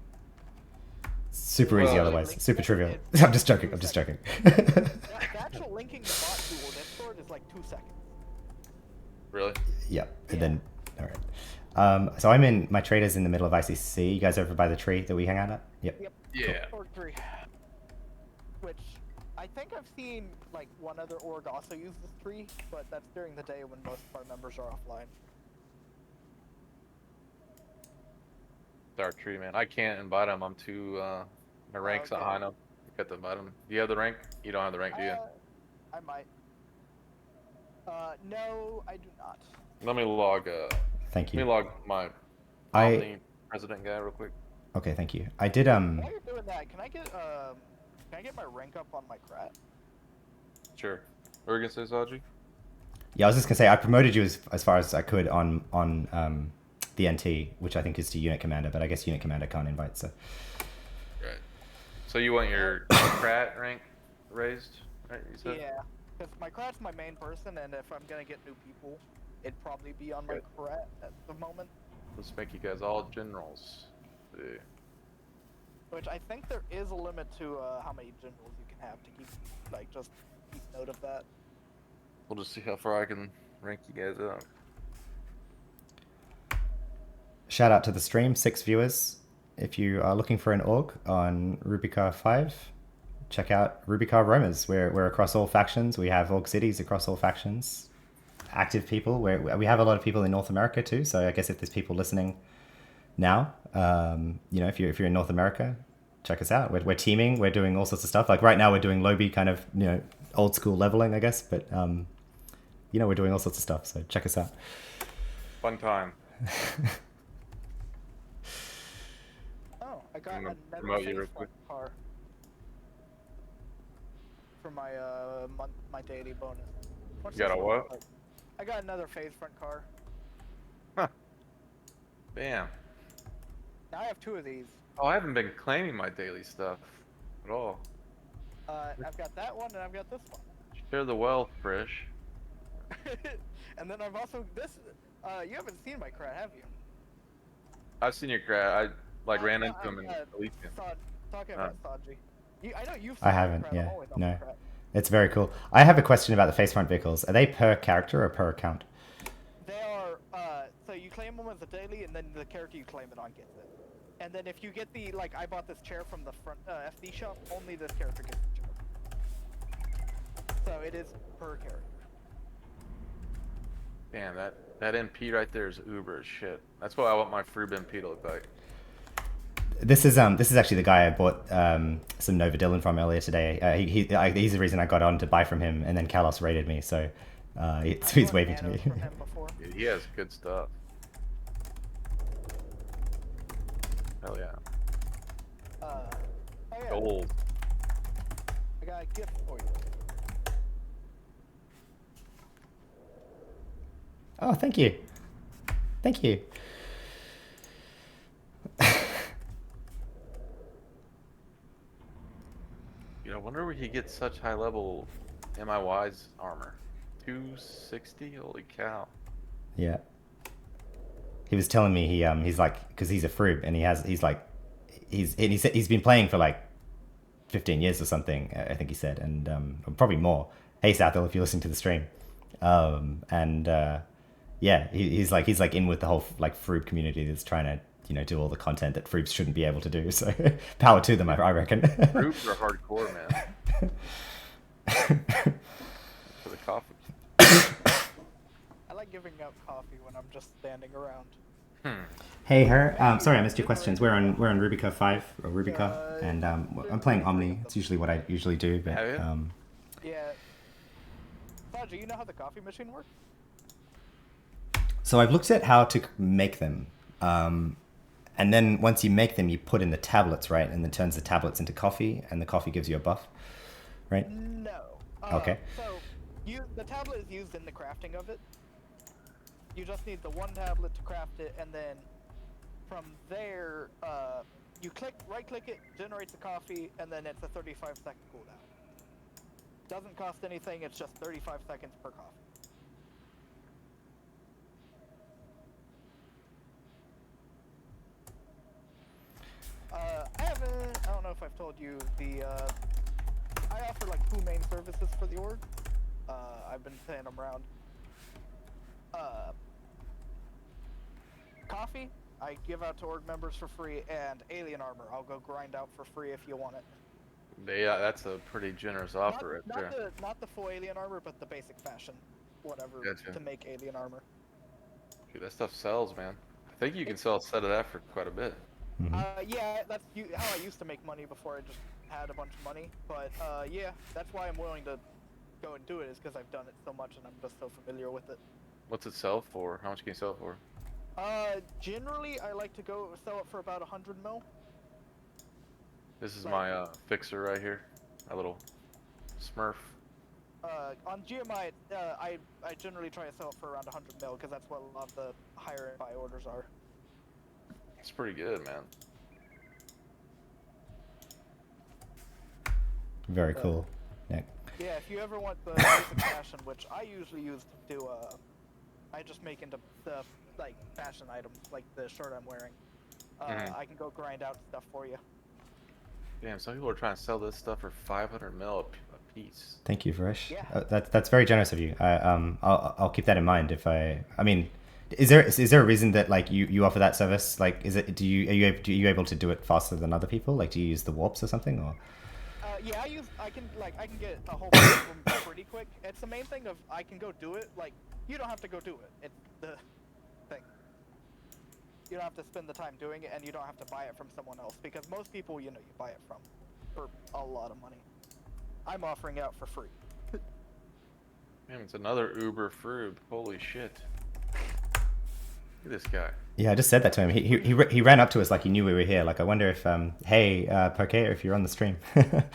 Super easy otherwise. Super trivial. I'm just joking. The actual linking the bot to your Discord is like 2 seconds. Really? Yeah. And then, all right. So my trader's in the middle of ICC. You guys over by the tree that we hang out at? Yep. Yeah. Org 3. Which I think I've seen like one other org also use this tree, but that's during the day when most of our members are offline. Dark tree, man. I can't invite him. I'm too. My rank's not high enough. You got to invite him. Do you have the rank? You don't have the rank, do you? I might. No, I do not. Let me log. Thank you. Let me log my president guy real quick. Okay, thank you. I did. While you're doing that, can I get my rank up on my crat? Sure. What were you gonna say, Saji? Yeah, I was just gonna say I promoted you as far as I could on the NT, which I think is to unit commander, but I guess unit commander can't invite, so. Right. So you want your crat rank raised, right? You said? Yeah, because my crat's my main person, and if I'm gonna get new people, it'd probably be on my crat at the moment. Let's make you guys all generals. Yeah. Which I think there is a limit to how many generals you can have to keep, like, just keep note of that. We'll just see how far I can rank you guys up. Shout out to the stream, 6 viewers. If you are looking for an org on Rubicar 5, check out Rubicar Roamers. We're across all factions. We have org cities across all factions. Active people. We have a lot of people in North America too. So I guess if there's people listening now, you know, if you're in North America, check us out. We're teaming. We're doing all sorts of stuff. Like right now, we're doing lobby kind of, you know, old school leveling, I guess. But you know, we're doing all sorts of stuff. So check us out. Fun time. I got another phase front car for my my daily bonus. You got a what? I got another phase front car. Huh. Bam. Now I have 2 of these. Oh, I haven't been claiming my daily stuff at all. I've got that one, and I've got this one. Share the wealth, Frisch. And then I've also this. You haven't seen my crat, have you? I've seen your crat. I ran into him in Elysium. Talking about Saji. I know you've seen I haven't. my crat. Yeah. I'm always on No. my crat. It's very cool. I have a question about the face front vehicles. Are they per character or per account? They are. So you claim them as a daily, and then the character you claim it on gets it. And then if you get the I bought this chair from the front FD shop. Only this character gets the chair. So it is per character. Damn, that MP right there is uber as shit. That's what I want my Froob MP to look like. This is actually the guy I bought some Nova Dylan from earlier today. He's the reason I got on to buy from him, and then Kalos raided me, so he's waving to me. Dude, he has good stuff. Hell yeah. Oh yeah. Gold. I got a gift for you. Oh, thank you. Thank you. Dude, I wonder where he gets such high level MIY's armor. 260? Holy cow. Yeah. He was telling me he's like, because he's a Froob and he's been playing for like 15 years or something, I think he said, and probably more. Hey Southall, if you listen to the stream. Yeah, he's like in with the whole like Froob community that's trying to do all the content that Froobs shouldn't be able to do. So power to them, I reckon. Froobs are hardcore, man. For the coffee. I like giving out coffee when I'm just standing around. Hey her, sorry I missed your questions. We're on Rubica 5 or Rubica, and I'm playing Omni. It's usually what I usually do, but Yeah. Saji, you know how the coffee machine works? So I've looked at how to make them, and then once you make them, you put in the tablets, right? And then turns the tablets into coffee, and the coffee gives you a buff, right? No. Okay. So the tablet is used in the crafting of it. You just need the one tablet to craft it, and then from there, you right-click it, generates the coffee, and then it's a 35-second cooldown. Doesn't cost anything. It's just 35 seconds per coffee. I don't know if I've told you, I offer like 2 main services for the org. I've been saying them around. Coffee, I give out to org members for free, and alien armor, I'll go grind out for free if you want it. Yeah, that's a pretty generous offer right there. Not the full alien armor, but the basic fashion, whatever, to make alien armor. Dude, that stuff sells, man. I think you can sell a set of that for quite a bit. Yeah, that's how I used to make money before I just had a bunch of money. But yeah, that's why I'm willing to go and do it, is because I've done it so much and I'm just so familiar with it. What's it sell for? How much can you sell it for? Generally, I like to go sell it for about 100 mil. This is my fixer right here, my little Smurf. On GMI, I generally try to sell it for around 100 mil, because that's what a lot of the higher end buy orders are. It's pretty good, man. Very cool. Yeah. Yeah, if you ever want the basic fashion, which I usually use to do, I just make into the like fashion items, like the shirt I'm wearing. I can go grind out stuff for you. Damn, some people are trying to sell this stuff for 500 mil a piece. Thank you, Varesh. Yeah. That's very generous of you. I'll keep that in mind. If I mean, is there a reason that like you offer that service? Like, are you able to do it faster than other people? Like, do you use the warps or something, or? Yeah, I can get a whole bunch of them pretty quick. It's the main thing of I can go do it. Like, you don't have to go do it. It's the thing. You don't have to spend the time doing it, and you don't have to buy it from someone else, because most people, you buy it from for a lot of money. I'm offering out for free. Man, it's another Uber Froob. Holy shit. Look at this guy. Yeah, I just said that to him. He ran up to us like he knew we were here. Like, I wonder if hey, Parquet, if you're on the stream. Where'd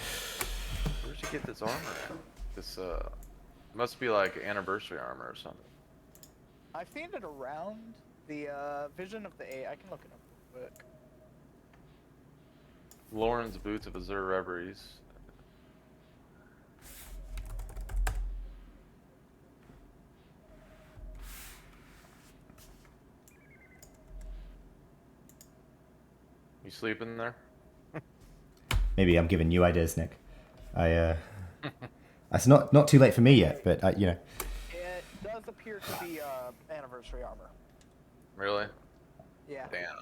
you get this armor at? This must be like anniversary armor or something. I've seen it around the Vision of the A. I can look it up real quick. Lauren's Boots of Azure Reveries. You sleeping there? Maybe I'm giving you ideas, Nick. It's not too late for me yet, but you know. It does appear to be anniversary armor. Really? Yeah. Damn.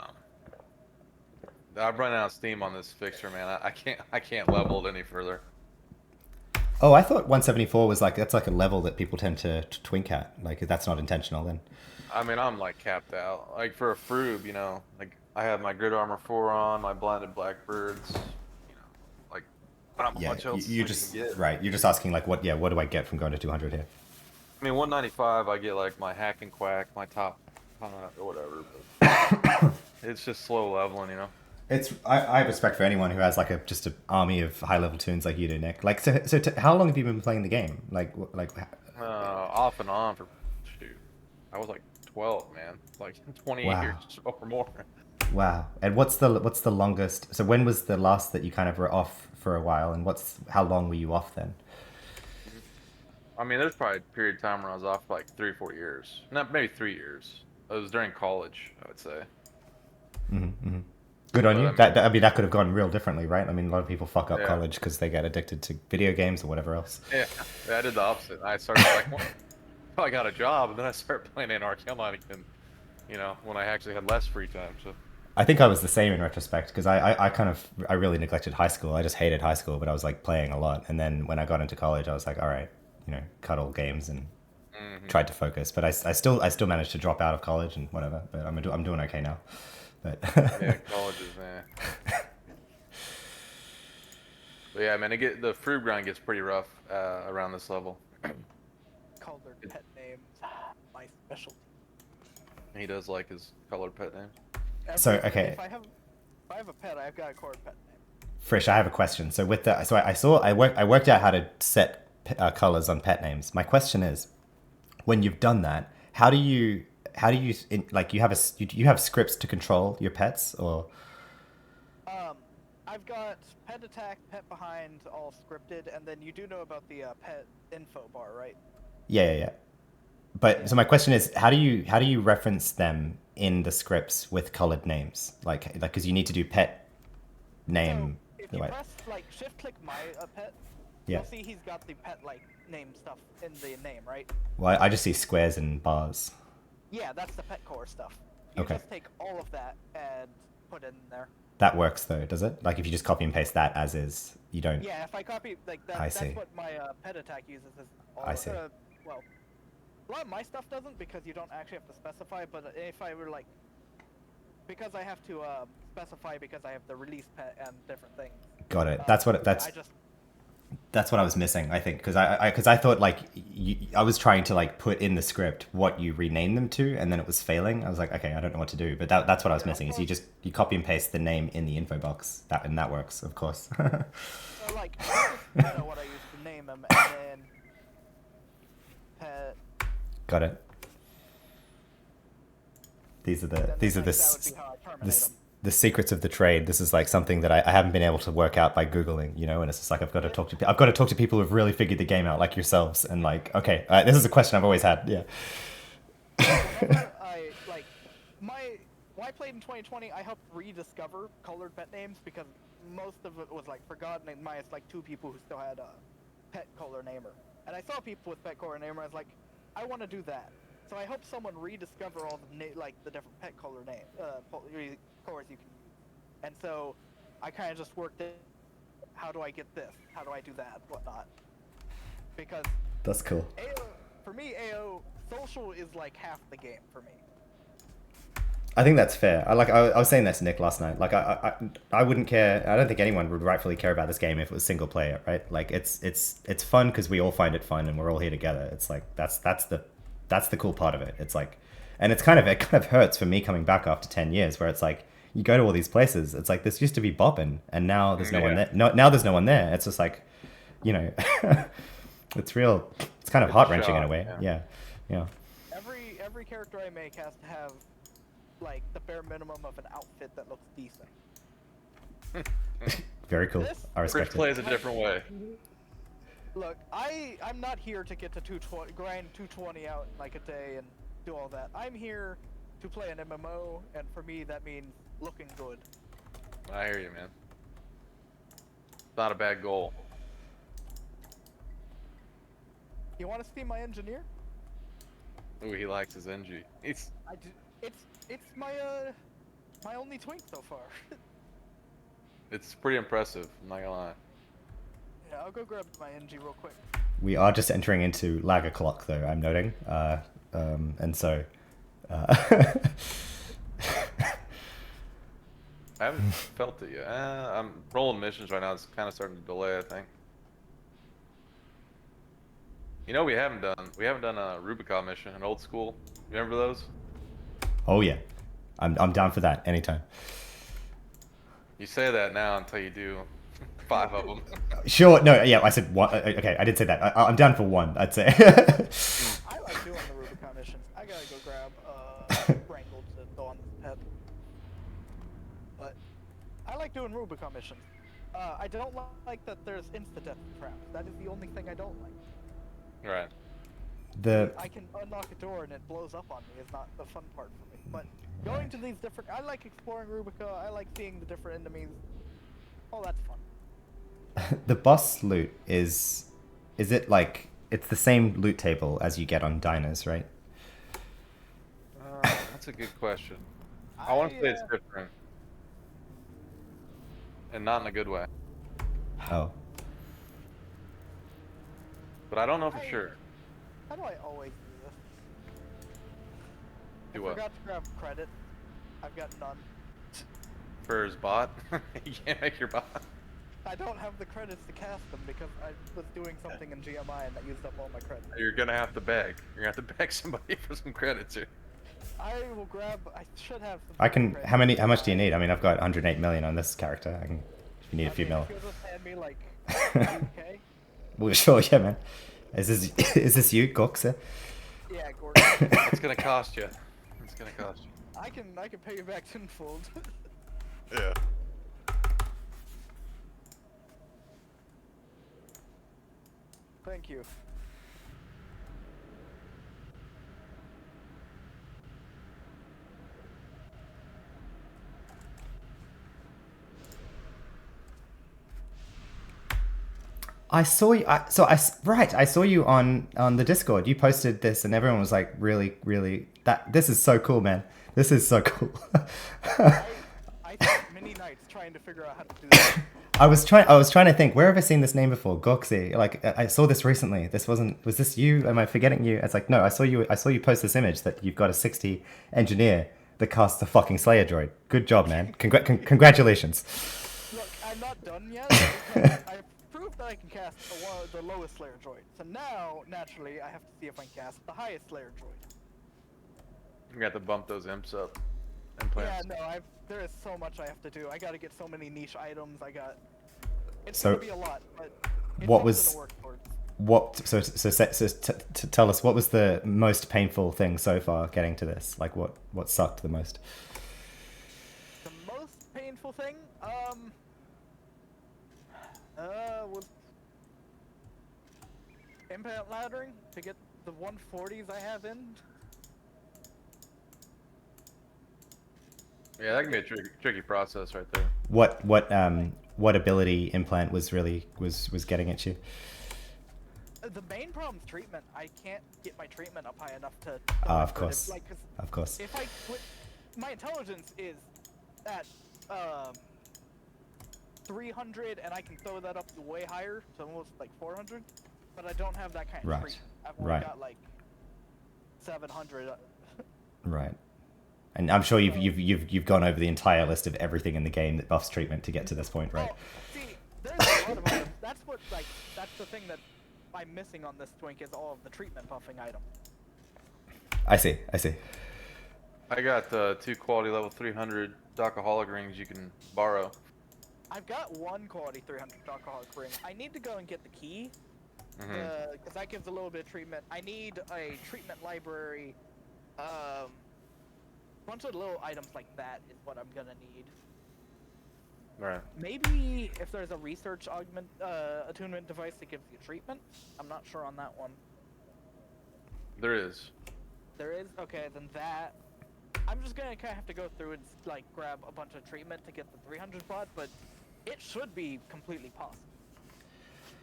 I'm running out of steam on this fixture, man. I can't level it any further. Oh, I thought 174 was like, that's like a level that people tend to twink at. Like, that's not intentional then. I mean, I'm like capped out. Like for a froob, you know, like I have my grid armor 4 on, my blinded blackbirds, you know, like not Yeah, much else you I just can get. right. You're just asking like, what do I get from going to 200 here? I mean, 195, I get like my hack and quack, my top, or whatever. But it's just slow leveling, you know. I have respect for anyone who has like just an army of high level tunes like you do, Nick. Like, how long have you been playing the game? Like. Off and on for shoot, I was like 12, man, like 20 years or more. Wow. And what's the longest? So when was the last that you kind of were off for a while, and how long were you off then? I mean, there's probably a period of time where I was off for like 3 or 4 years, not maybe 3 years. It was during college, I would say. Mm-hmm. Good on you. I mean, that could have gone real differently, right? I mean, a lot of people fuck up college because they get addicted to video games or whatever else. Yeah, I did the opposite. I started like, well, I got a job, and then I started playing Anarchy online again. You know, when I actually had less free time. So I think I was the same in retrospect because I really neglected high school. I just hated high school, but I was like playing a lot. And then when I got into college, I was like, all right, you know, cut all games and tried to focus. But I still managed to drop out of college and whatever. But I'm doing okay now. But yeah, college is But yeah, man, the fruit grind gets pretty rough around this level. Called their pet names. My specialty. He does like his colored pet names. Okay. If I have a pet, I've got a colored pet name. Frisch, I have a question. So with the I worked out how to set colors on pet names. My question is, when you've done that, how do you like you have scripts to control your pets or? I've got pet attack, pet behind, all scripted, and then you do know about the pet info bar, right? Yeah. But so my question is, how do you reference them in the scripts with colored names? Like because you need to do pet name. So if you press like shift click my pet, you'll see he's got the pet like name stuff in the name, right? Well, I just see squares and bars. Yeah, that's the pet core stuff. You just take all of that and put it in there. That works though, does it? Like if you just copy and paste that as is, you don't. Yeah, if I copy like that, that's what my pet attack uses. I see. Well, a lot of my stuff doesn't because you don't actually have to specify. But if I were like, because I have to specify because I have the release pet and different things. Got it. That's what I was missing, I think, because I thought like I was trying to like put in the script what you rename them to, and then it was failing. I was like, okay, I don't know what to do, but that's what I was missing. Is you copy and paste the name in the info box, and that works, of course. So like, you know what I used to name them, and then pet. Got it. These are the secrets of the trade. This is like something that I haven't been able to work out by Googling, you know, and it's just like I've got to talk to people who've really figured the game out, like yourselves, and like, okay, this is a question I've always had. Yeah. When I played in 2020, I helped rediscover colored pet names because most of it was like forgotten, and minus like 2 people who still had a pet color namer. And I saw people with pet color namer. I was like, I want to do that. So I hope someone rediscover all the different pet color colors you can use. And so I kind of just worked it. How do I get this? How do I do that? Whatnot. Because that's cool. For me, AO social is like half the game for me. I think that's fair. I was saying that to Nick last night. Like I wouldn't care. I don't think anyone would rightfully care about this game if it was single player, right? Like it's fun because we all find it fun and we're all here together. It's like that's the cool part of it. It's like, and it kind of hurts for me coming back after 10 years where it's like you go to all these places. It's like this used to be bopping and now there's no one there. Now there's no one there. It's just like, you know, it's real. It's kind of heart-wrenching in a way. Yeah. Every character I make has to have like the bare minimum of an outfit that looks decent. Very cool. I respect it. Plays a different way. Look, I'm not here to get to 220, grind 220 out in like a day and do all that. I'm here to play an MMO, and for me that means looking good. I hear you, man. It's not a bad goal. You want to see my engineer? Ooh, he likes his NG. It's my my only twink so far. It's pretty impressive. I'm not gonna lie. Yeah, I'll go grab my NG real quick. We are just entering into lag o'clock, though, I'm noting. And so... I haven't felt it yet. I'm rolling missions right now. It's kind of starting to delay, I think. You know, we haven't done a Rubicon mission, an old school. Remember those? Oh yeah, I'm down for that anytime. You say that now until you do 5 of them. Sure. No. Yeah. I said one. Okay. I did say that. I'm down for one. I'd say. I like doing the Rubicon missions. I gotta go grab Wrangle to go on this pet. But I like doing Rubicon missions. I don't like that there's insta-death traps. That is the only thing I don't like. Right. I can unlock a door and it blows up on me is not the fun part for me. But going to these different... I like exploring Rubica, I like seeing the different enemies. Oh, that's fun. The boss loot is it like... It's the same loot table as you get on diners, right? That's a good question. I want to say it's different. And not in a good way. Oh. But I don't know for sure. How do I always do this? Do I what? forgot to grab credit. I've got none. For his bot? You can't make your bot. I don't have the credits to cast them because I was doing something in GMI and that used up all my credits. You're gonna have to beg. You're gonna have to beg somebody for some credits here. I will grab... I should have some... I can... credits. How much do you need? I mean, I've got 108 million on this character. I can... If you need a few mil. If you'll just hand me like 2K. Well, sure, yeah, man. Is this you, Goxa? Yeah, Gordon. It's gonna cost you. It's gonna cost you. I can pay you back tenfold. Yeah. Thank you. I saw you. I saw you on the Discord. You posted this, and everyone was like, "Really, this is so cool, man. This is so cool." I spent many nights trying to figure out how to do that. I was trying to think, where have I seen this name before? Goxie. Like, I saw this recently. Was this you? Am I forgetting you? It's like, no, I saw you post this image that you've got a 60 engineer that casts the fucking Slayer droid. Good job, man. Congratulations. Look, I'm not done yet. Because I proved that I can cast the lowest Slayer droid. So now, naturally, I have to see if I can cast the highest Slayer droid. You got to bump those imps up. Implants. Yeah, no, there is so much I have to do. I gotta get so many niche items. It's So, gonna be a lot, but it's what something was- to work towards. Tell us, what was the most painful thing so far getting to this? Like, what sucked the most? The most painful thing, was implant laddering to get the 140s I have in. Yeah, that can be a tricky process right there. What ability implant was getting at you? The main problem is treatment. I can't get my treatment up high enough to. Of course. Of course. If I quit, my intelligence is at 300, and I can throw that up way higher, to almost like 400. But I don't have that kind of treatment. I've only got like 700. Right. And I'm sure you've gone over the entire list of everything in the game that buffs treatment to get to this point, right? Oh, see, there's a lot of items. That's the thing that I'm missing on this twink is all of the treatment buffing items. I see. I got 2 quality level 300 Docaholic rings you can borrow. I've got 1 quality 300 Docaholic ring. I need to go and get the key, because that gives a little bit of treatment. I need a treatment library. Bunch of little items like that is what I'm gonna need. Right. Maybe if there's a research attunement device that gives you treatment. I'm not sure on that one. There is. There is? Okay, then that. I'm just gonna kind of have to go through and like grab a bunch of treatment to get the 300 bot, but it should be completely possible.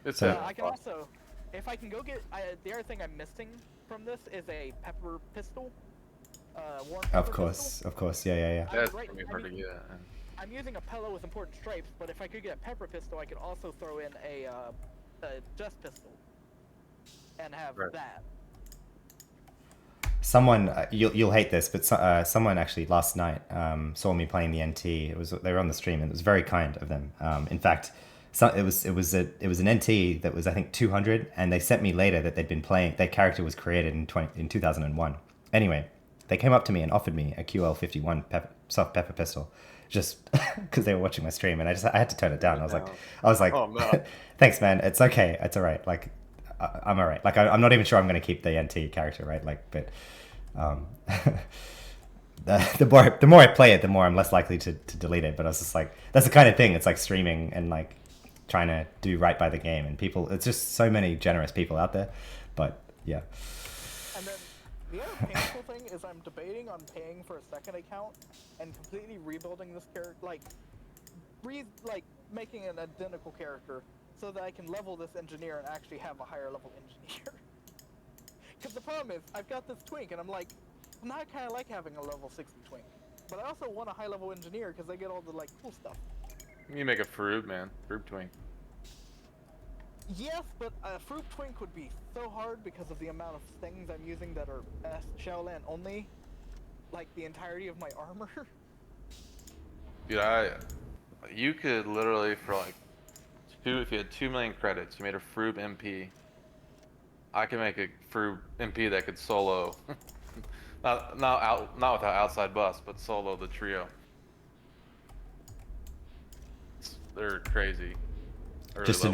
It's I can also, if I can go get, the other thing I'm missing from this is a pepper pistol. Warm pepper pistol. Of course, yeah. That's gonna be hard to get. I'm using a pellet with important stripes, but if I could get a pepper pistol, I could also throw in a just pistol and have that. Someone, you'll hate this, but someone actually last night saw me playing the NT. They were on the stream, and it was very kind of them. In fact, it was an NT that was, I think, 200, and they sent me later that they'd been playing. Their character was created in 2001. Anyway, they came up to me and offered me a QL51 soft pepper pistol, just because they were watching my stream, and I had to turn it down. I was like, oh, no. Thanks, man. It's okay. It's all right. Like, I'm all right. Like, I'm not even sure I'm going to keep the NT character, right? Like, but the more I play it, the more I'm less likely to delete it. But I was just like, that's the kind of thing. It's like streaming and like trying to do right by the game, and people. It's just so many generous people out there. But yeah. And then the other painful thing is I'm debating on paying for a second account and completely rebuilding this character, like making an identical character, so that I can level this engineer and actually have a higher level engineer. Because the problem is, I've got this twink, and I'm like, now I kind of like having a level 60 twink, but I also want a high level engineer because they get all the like cool stuff. You make a fruit, man. Fruit twink. Yes, but a fruit twink would be so hard because of the amount of things I'm using that are Shellland only, like the entirety of my armor. Dude, you could literally for like if you had 2 million credits, you made a fruit MP. I can make a fruit MP that could solo, not without outside bus, but solo the trio. They're crazy. Just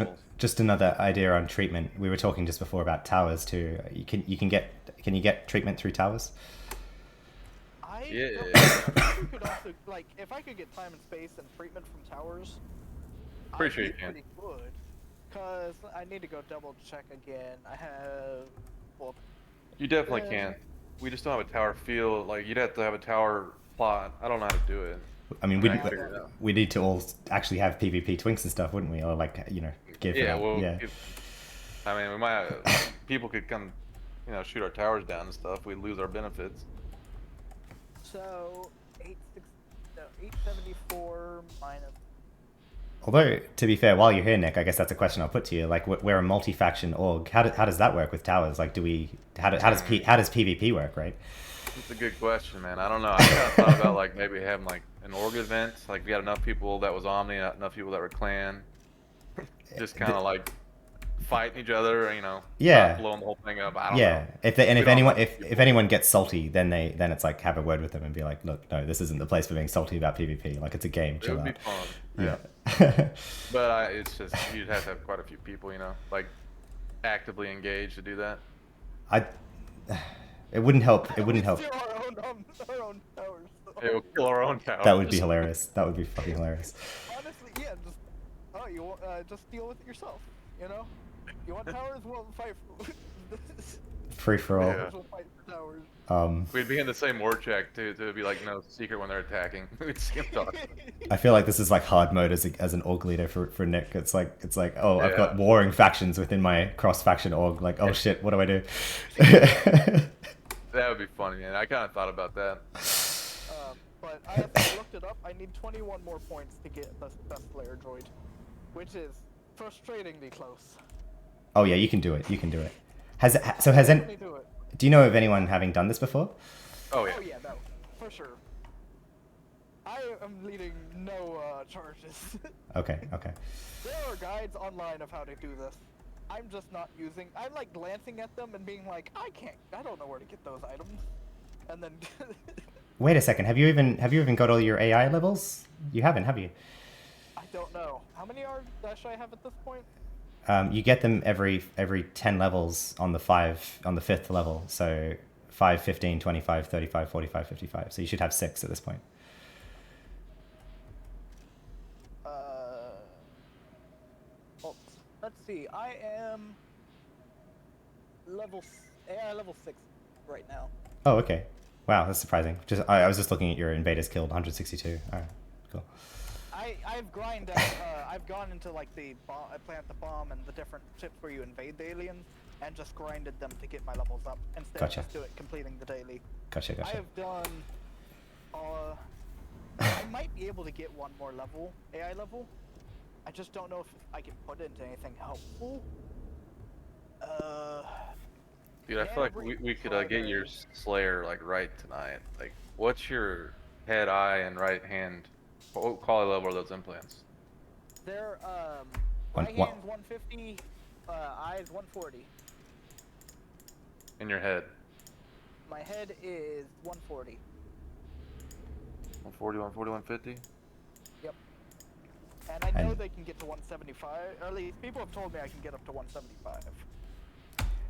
another idea on treatment. We were talking just before about towers too. Can you get treatment through towers? Yeah. You could also, like, if I could get time and space and treatment from towers, pretty sure you can. Pretty good. Cause I need to go double check again. I have. Well, you definitely can. We just don't have a tower field. Like, you'd have to have a tower plot. I don't know how to do it. I mean, we need to all actually have PvP twinks and stuff, wouldn't we? Or like, give. Yeah. I mean, we might. People could come, shoot our towers down and stuff. We'd lose our benefits. So 874 minus. Although, to be fair, while you're here, Nick, I guess that's a question I'll put to you. Like, we're a multi-faction org. How does that work with towers? Like, how does PvP work, right? That's a good question, man. I don't know. I kind of thought about like maybe having like an org event. Like, we had enough people that was Omni, enough people that were Clan. Just kind of like fighting each other, Yeah. Blowing the whole thing up. I don't know. If anyone gets salty, then it's like have a word with them and be like, look, no, this isn't the place for being salty about PvP. Like, it's a game. It Chill would out. be fun. Yeah. But it's just you'd have to have quite a few people, like actively engaged to do that. It wouldn't help. It wouldn't help. Our own towers. It would kill our own towers. That would be hilarious. That would be fucking hilarious. Honestly, yeah. Just deal with it yourself. You want towers? We'll fight for Free for all. Yeah. We'll fight for towers. We'd be in the same war check too. To be like no secret when they're attacking. We'd see them talk. I feel like this is like hard mode as an org leader for Nick. It's like I've got warring factions within my cross faction org. Like, oh shit, what do I do? That would be funny, man. I kind of thought about that. But I looked it up. I need 21 more points to get the best player droid, which is frustratingly close. Oh yeah, you can do it. You can do it. Do you know of anyone having done this before? Oh yeah. Oh yeah, no, for sure. I am leading no charges. Okay. There are guides online of how to do this. I'm just not using. I'm like glancing at them and being like, I don't know where to get those items, and then. Wait a second. Have you even got all your AI levels? You haven't, have you? I don't know. How many should I have at this point? You get them every 10 levels on the 5th level. So 5, 15, 25, 35, 45, 55. So you should have 6 at this point. Let's see. I am level 6 right now. Oh, okay. Wow, that's surprising. Just I was just looking at your invaders killed 162. All right, cool. I've I've gone into like the bomb, I plant the bomb and the different ships where you invade the aliens, and just grinded them to get my levels up instead of just completing the daily. Gotcha. I have done. I might be able to get one more level, AI level. I just don't know if I can put it into anything helpful. Dude, I feel like we could get your Slayer like right tonight. Like, what's your head, eye, and right hand? What quality level are those implants? They're right hand's 150, eyes 140. In your head? My head is 140. 140, 140, 150? Yep. And I know they can get to 175. Or at least people have told me I can get up to 175.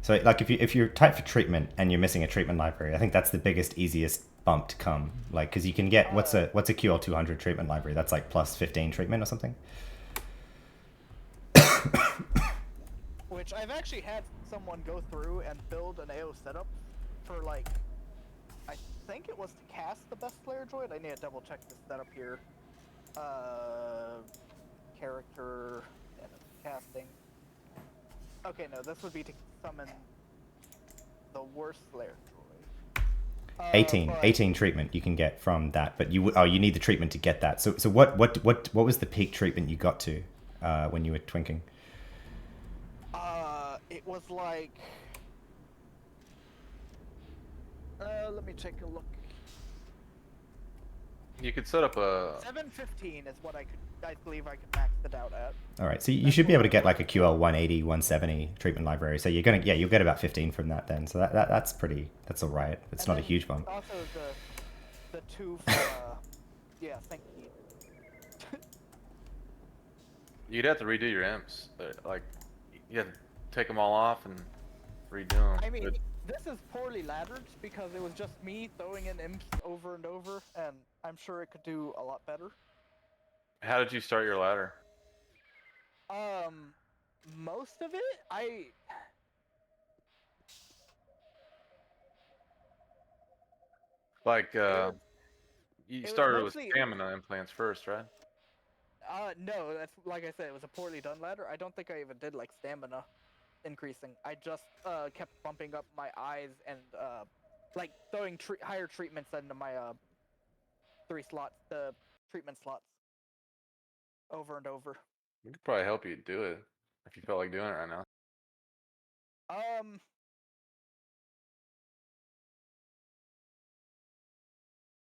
So like if you're typed for treatment and you're missing a treatment library, I think that's the biggest, easiest bump to come. Like, because you can get what's a QL 200 treatment library? That's like plus 15 treatment or something. Which I've actually had someone go through and build an AO setup for like, I think it was to cast the best Slayer droid. I need to double check the setup here. Character and casting. Okay, no, this would be to summon the worst Slayer droid. 18 treatment you can get from that, but you need the treatment to get that. So what was the peak treatment you got to when you were twinking? It was like, let me take a look. You could set up a 715 is what I believe I could max it out at. All right, so you should be able to get like a QL 180, 170 treatment library. So you'll get about 15 from that then. So that's all right. It's not a huge bump. Also the two for yeah, thank you. You'd have to redo your imps. Like, you have to take them all off and redo them. I mean, this is poorly laddered because it was just me throwing in imps over and over, and I'm sure it could do a lot better. How did you start your ladder? Most of it, Like, you started with stamina implants first, right? No, that's like I said, it was a poorly done ladder. I don't think I even did like stamina increasing. I just kept bumping up my eyes and like throwing higher treatments into my 3 slots, the treatment slots, over and over. We could probably help you do it if you felt like doing it right now.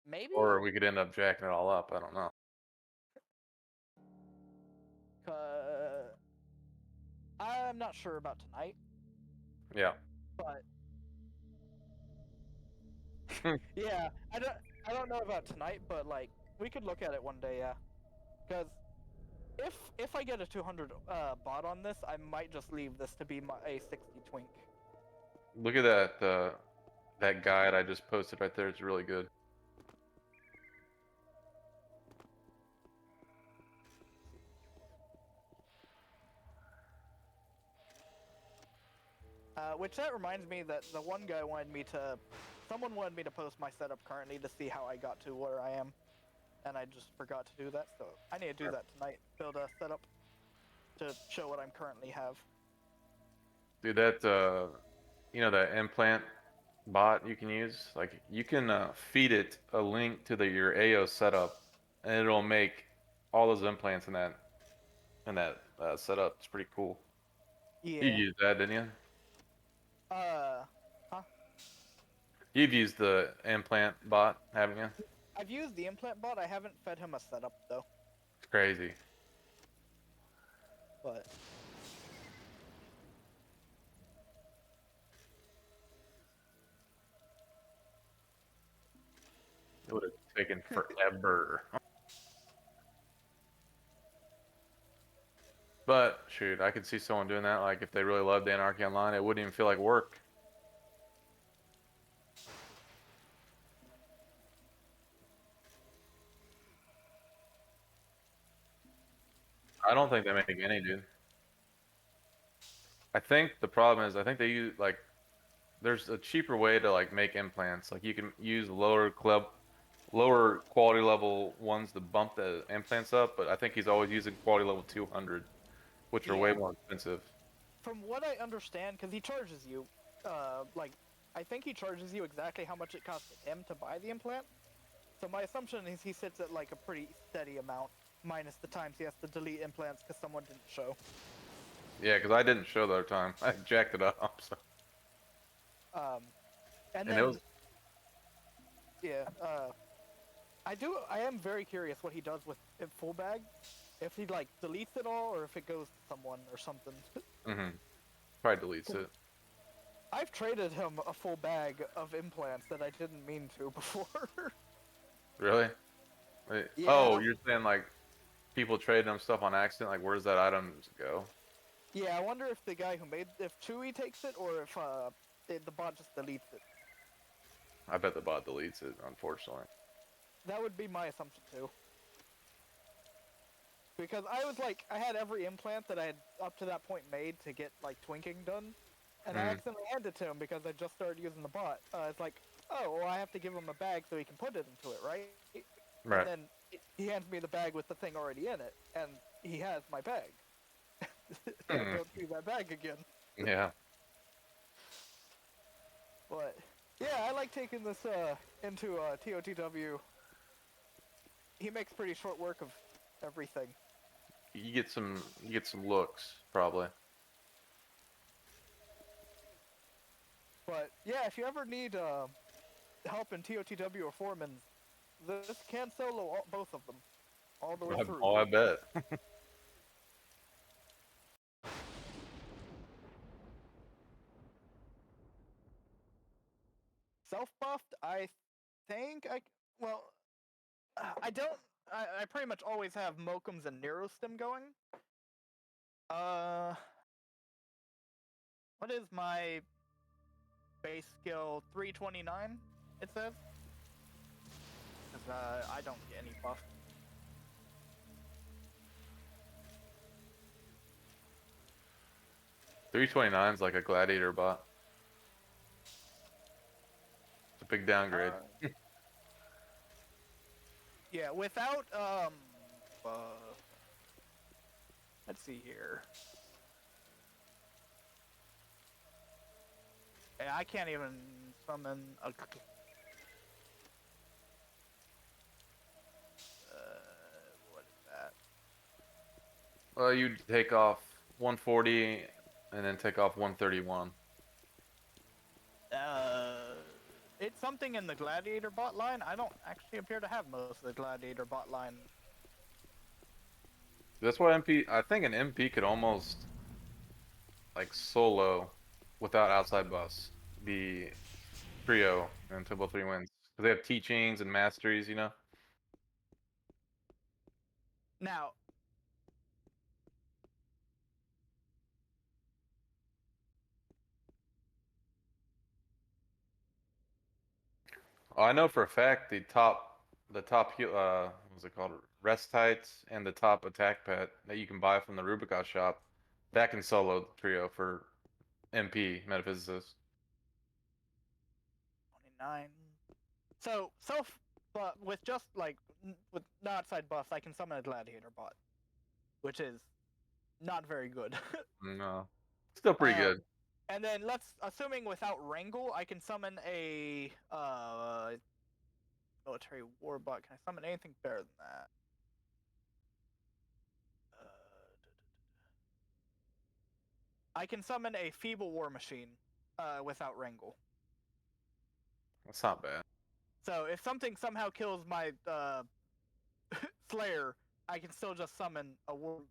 Maybe. Or we could end up jacking it all up. I don't know. I'm not sure about tonight. Yeah. But yeah, I don't know about tonight, but like we could look at it one day, yeah. Because if I get a 200 bot on this, I might just leave this to be a 60 twink. Look at that that guide I just posted right there. It's really good. Which that reminds me that the one guy someone wanted me to post my setup currently to see how I got to where I am, and I just forgot to do that. So I need to do that tonight. Build a setup to show what I'm currently have. Dude, that that implant bot you can use, like you can feed it a link to your AO setup, and it'll make all those implants in that setup. It's pretty cool. Yeah. You used that, didn't you? Huh? You've used the implant bot, haven't you? I've used the implant bot. I haven't fed him a setup though. It's crazy. But it would have taken forever. But shoot, I could see someone doing that. Like if they really loved Anarchy Online, it wouldn't even feel like work. I don't think they make any, dude. I think the problem is, I think they use like there's a cheaper way to like make implants. Like you can use lower quality level ones to bump the implants up, but I think he's always using quality level 200, which are way Yeah. more expensive. From what I understand, because he charges you, like, I think he charges you exactly how much it costs him to buy the implant. So my assumption is he sits at like a pretty steady amount, minus the times he has to delete implants because someone didn't show. Yeah, because I didn't show the other time. I jacked it up. So. Um, and And it was then, yeah, I am very curious what he does with it full bag. If he like deletes it all, or if it goes to someone or something. probably deletes it. I've traded him a full bag of implants that I didn't mean to before. Really? Wait, Yeah. oh, you're saying like people trading them stuff on accident? Like where's that items go? Yeah, I wonder if the guy who made if Chewie takes it or if the bot just deletes it. I bet the bot deletes it, unfortunately. That would be my assumption too. Because I had every implant that I had up to that point made to get like twinking done, and I accidentally handed it to him because I just started using the bot. It's like, oh, well, I have to give him a bag so he can put it into it, right? Right. And then he hands me the bag with the thing already in it, and he has my bag. I don't see that bag again. Yeah. But yeah, I like taking this into TOTW. He makes pretty short work of everything. You get some looks, probably. But yeah, if you ever need help in TOTW or Foreman, this can solo both of them all the way through. Oh, I bet. Self-buffed, I think I don't. I pretty much always have Mokums and Neurostim going. What is my base skill? 329, it says. Because I don't get any buff. $329's like a gladiator bot. It's a big downgrade. Yeah, without let's see here. Yeah, I can't even summon a. What is that? Well, you take off 140 and then take off 131. It's something in the Gladiator bot line. I don't actually appear to have most of the Gladiator bot line. That's why I think an MP could almost like solo without outside buffs the trio and Temple 3 wins. Because they have teachings and masteries, you know? Now, Oh, I know for a fact what's it called? Rest tights and the top attack pet that you can buy from the Rubicon shop, that can solo the trio for MP metaphysicist. 29. So but with just like with no outside buffs, I can summon a Gladiator bot, which is not very good. No, still pretty good. And then assuming without Wrangle, I can summon a military war bot. Can I summon anything better than that? I can summon a feeble war machine without Wrangle. That's not bad. So if something somehow kills my Slayer, I can still just summon a war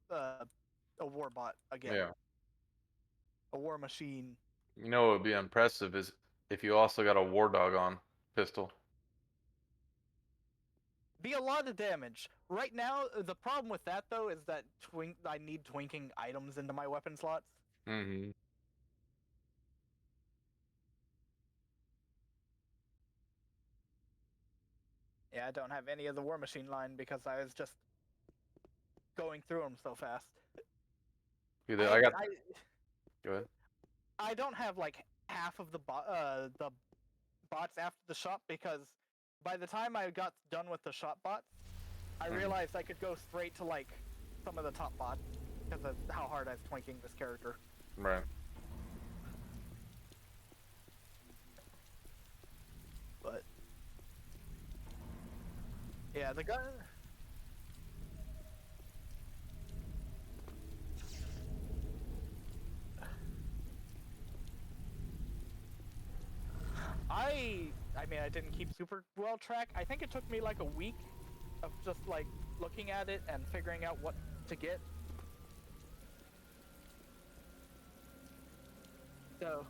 bot again. Yeah. A war machine. You know what would be impressive is if you also got a war dog on pistol. Be a lot of damage. Right now, the problem with that though is that I need twinking items into my weapon slots. Mm-hmm. Yeah, I don't have any of the war machine line because I was just going through them so fast. Go ahead. I don't have like half of the bots after the shop, because by the time I got done with the shop bots, I realized I could go straight to like some of the top bots because of how hard I was twinking this character. Right. But yeah, the guy. I mean, I didn't keep super well track. I think it took me like a week of just like looking at it and figuring out what to get. So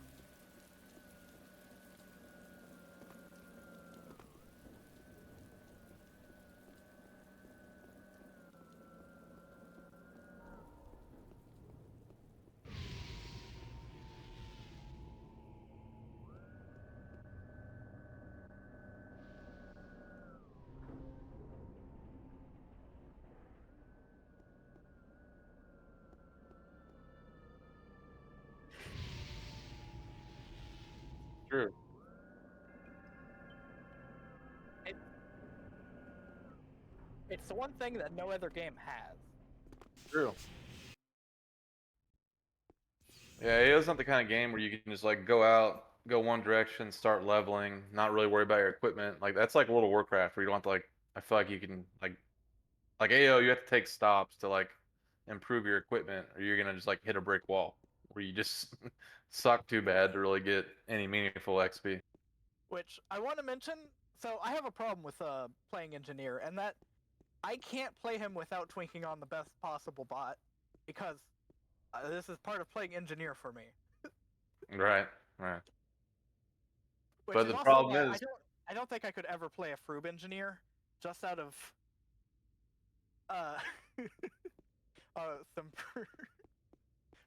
True. it's the one thing that no other game has. True. Yeah, it is not the kind of game where you can just like go out, go one direction, start leveling, not really worry about your equipment. Like that's like World of Warcraft where you don't have to like. I feel like you can like AO, you have to take stops to like improve your equipment, or you're gonna just like hit a brick wall where you just suck too bad to really get any meaningful XP. Which I want to mention. So I have a problem with playing engineer, and that I can't play him without twinking on the best possible bot, because this is part of playing engineer for me. Right, right. Which But is the also problem why is, I don't think I could ever play a Froob engineer, just out of uh some.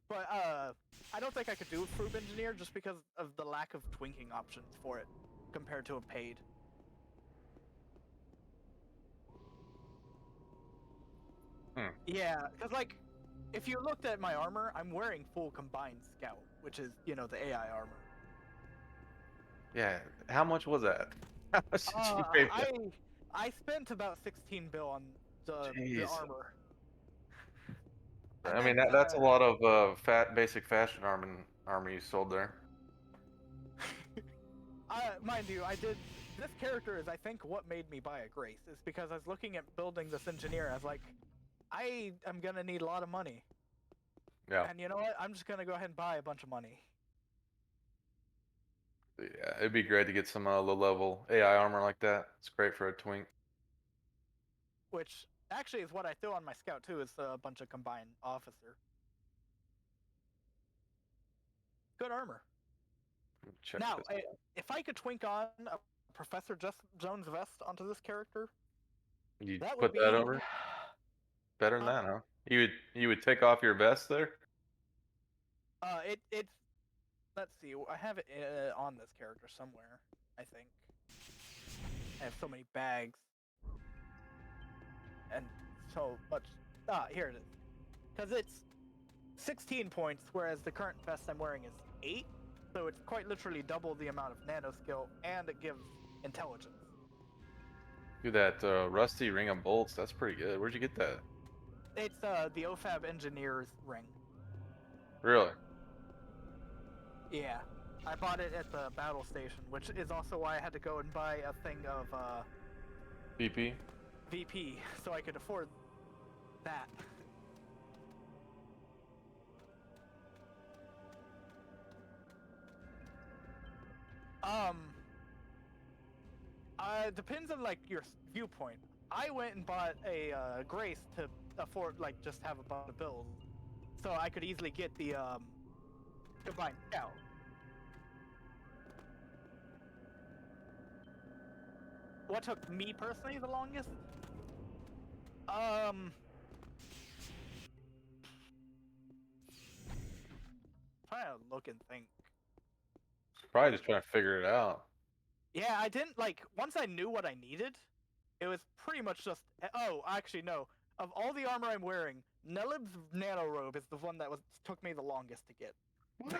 But I don't think I could do a Froob engineer just because of the lack of twinking options for it compared to a paid. Yeah, because like, if you looked at my armor, I'm wearing full combined scout, which is, you know, the AI armor. yeah. How much was that? How much did you pay for that? I spent about 16 bill on the Jeez. armor. I mean that's a lot of basic fashion armor you sold there. Mind you, I did. This character is, I think, what made me buy a Grace. Is because I was looking at building this engineer. I was like, I am gonna need a lot of money. Yeah. And you know what? I'm just gonna go ahead and buy a bunch of money. Yeah, it'd be great to get some low level AI armor like that. It's great for a twink. Which actually is what I threw on my scout too. Is a bunch of combined officer. Good armor. Check Now, this out. if I could twink on a Professor Jones vest onto this character, You that would put be that over? Better than that, huh? You would take off your vest there? it's. Let's see. I have it on this character somewhere. I think. I have so many bags. And so much. Here it is. Because it's 16 points, whereas the current vest I'm wearing is 8. So it's quite literally double the amount of nano skill, and it gives intelligence. Dude, that rusty ring of bolts, that's pretty good. Where'd you get that? It's the OFAB engineer's ring. Really? Yeah. I bought it at the battle station, which is also why I had to go and buy a thing of VP? VP, so I could afford that. Depends on like your viewpoint. I went and bought a Grace to afford, like, just have a bunch of bills, so I could easily get the combined scout. What took me personally the longest? Trying to look and think. Probably just trying to figure it out. Yeah, I didn't like, once I knew what I needed, it was pretty much just. Oh, actually no. Of all the armor I'm wearing, Nelib's nano robe is the one that took me the longest to get. What?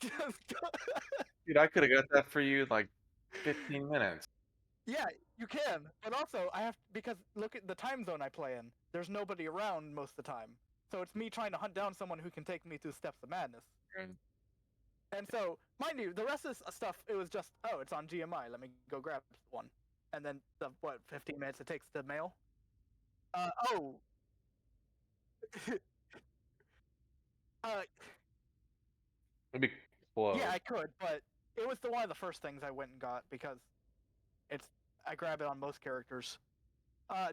Dude, I could have got that for you in like 15 minutes. Yeah, you can, but also I have because look at the time zone I play in. There's nobody around most of the time, so it's me trying to hunt down someone who can take me through Steps of Madness. And so, mind you, the rest of this stuff, it was just, oh, it's on GMI. Let me go grab one, and then the 15 minutes it takes to mail. Oh, uh, It'd be close. yeah, I could, but it was one of the first things I went and got because I grab it on most characters.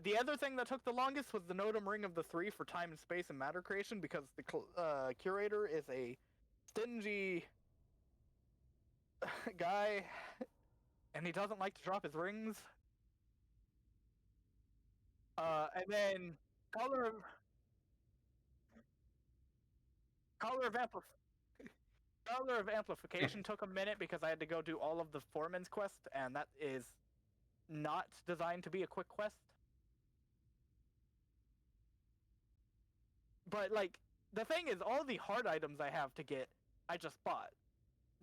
The other thing that took the longest was the Notum Ring of the Three for time and space and matter creation because the curator is a stingy guy, and he doesn't like to drop his rings. And then color of color of amplif color of amplification took a minute because I had to go do all of the Foreman's quest, and that is not designed to be a quick quest. But like the thing is, all the hard items I have to get, I just bought.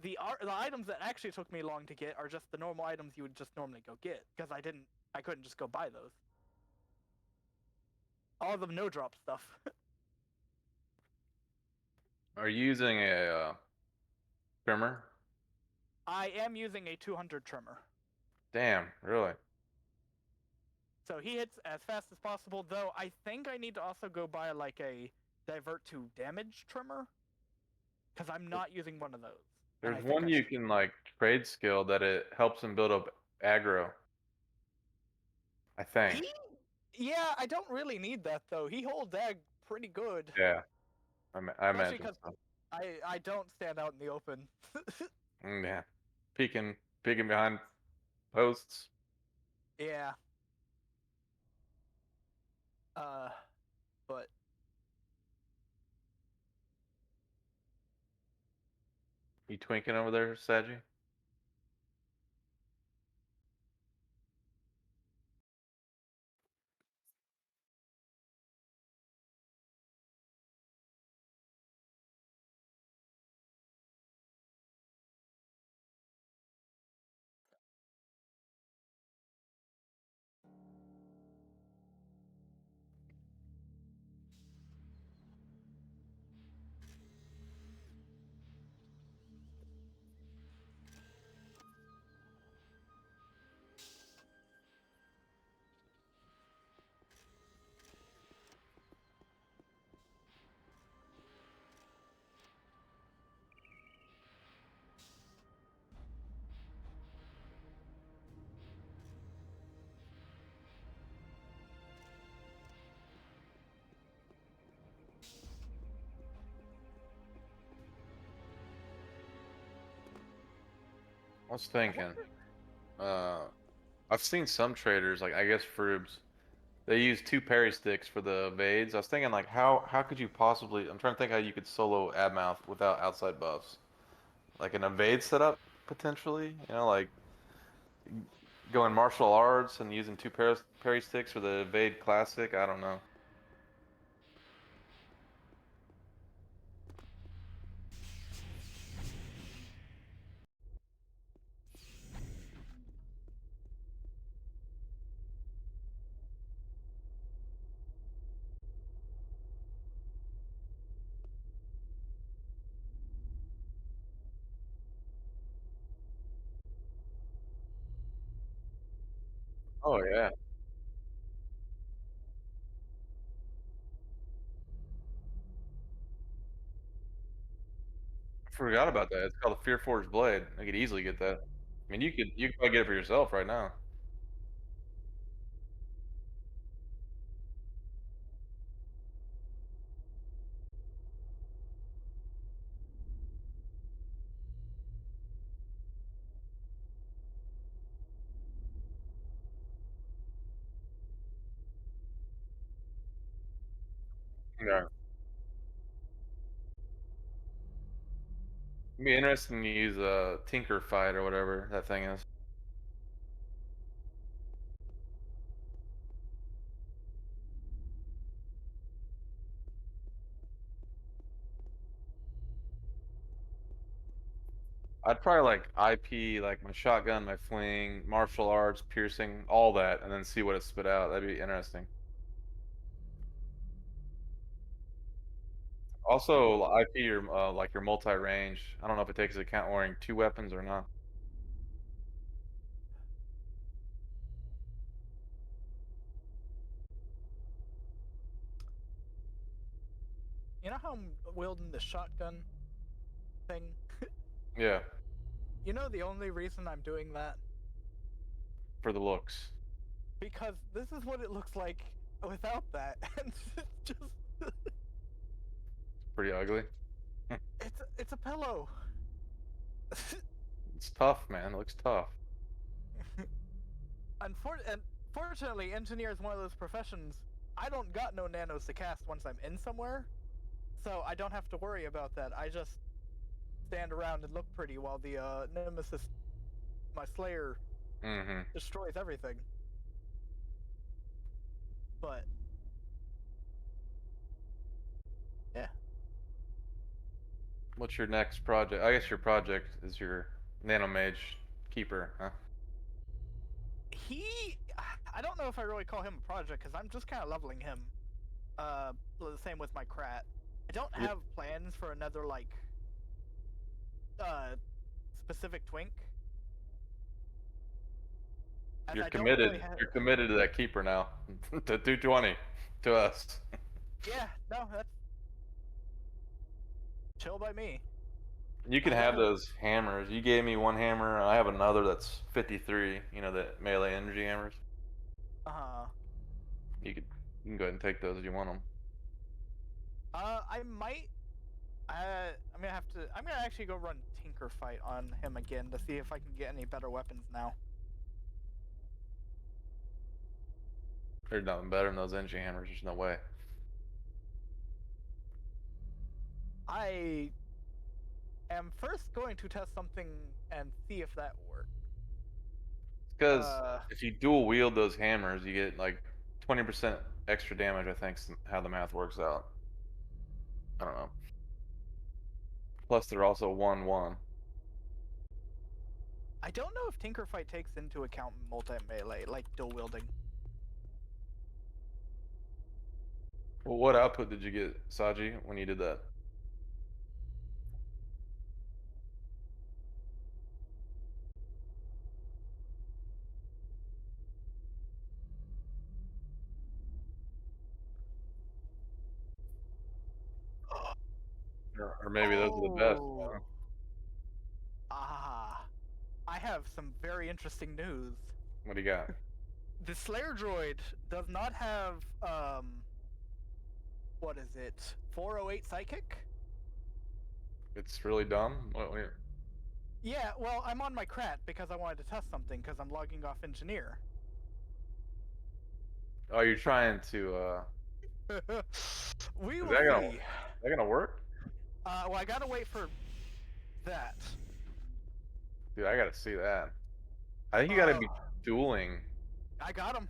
The items that actually took me long to get are just the normal items you would just normally go get because I couldn't just go buy those. All the no drop stuff. Are you using a trimmer? I am using a 200 trimmer. Damn, really? So he hits as fast as possible, though I think I need to also go buy like a divert to damage trimmer because I'm not using one of those. There's one you can like trade skill that it helps him build up aggro. I think. Yeah, I don't really need that though. He holds ag pretty good. Yeah, I imagine because so. I don't stand out in the open. Yeah, peeking behind posts. Yeah. But You twinking over there, Saji? I was thinking, I've seen some traders, like I guess Frubes, they use 2 parry sticks for the evades. I was thinking like how could you possibly, I'm trying to think how you could solo Abmouth without outside buffs. Like an evade setup potentially, like going martial arts and using 2 parry sticks for the evade classic. I don't know. Oh yeah, I forgot about that. It's called a Fear Forged Blade. I could easily get that. I mean, you could probably get it for yourself right now. Yeah. It'd be interesting to use a Tinker Fight or whatever that thing is. I'd probably like IP, like my shotgun, my fling, martial arts, piercing, all that, and then see what it spit out. That'd be interesting. Also, IP or like your multi-range. I don't know if it takes into account wearing 2 weapons or not. You know how I'm wielding the shotgun thing? Yeah, You know the only reason I'm doing that? for the looks. Because this is what it looks like without that, and it's just Pretty ugly. it's a pillow. It's tough, man. It looks tough. Unfortunately, engineer is one of those professions. I don't got no nanos to cast once I'm in somewhere, so I don't have to worry about that. I just stand around and look pretty while the nemesis, my slayer, Mm-hmm. destroys everything. But yeah, What's your next project? I guess your project is your Nanomage keeper, huh? I don't know if I really call him a project because I'm just kind of leveling him. The same with my Krat. I don't You're, have plans for another like uh specific twink. As you're I don't really committed. have. You're committed to that keeper now. To 220. To us. Yeah, no, that's chill by me. You can I have gotta. those hammers. You gave me one hammer, and I have another that's 53. You know, the melee energy hammers. Uh, You can go ahead and take those if you want them. I might. I'm gonna have to. I'm gonna actually go run Tinker Fight on him again to see if I can get any better weapons now. There's nothing better than those energy hammers. There's no way. I am first going to test something and see if that works. Because if you dual wield those hammers, you get like 20% extra damage. I think how the math works out. I don't know. Plus, they're also 1-1. I don't know if Tinker Fight takes into account multi-melee, like dual wielding. Well, what output did you get, Saji, when you did that? Or maybe those are the best. Oh. Ah. I have some very interesting news. What do you got? The Slayer droid does not have what is it? 408 psychic? It's really dumb. Yeah, well, I'm on my Krat because I wanted to test something because I'm logging off engineer. Oh, you're trying to. We Is will see. that gonna work? Well, I gotta wait for that. Dude, I gotta see that. I think you gotta be dueling. I got him.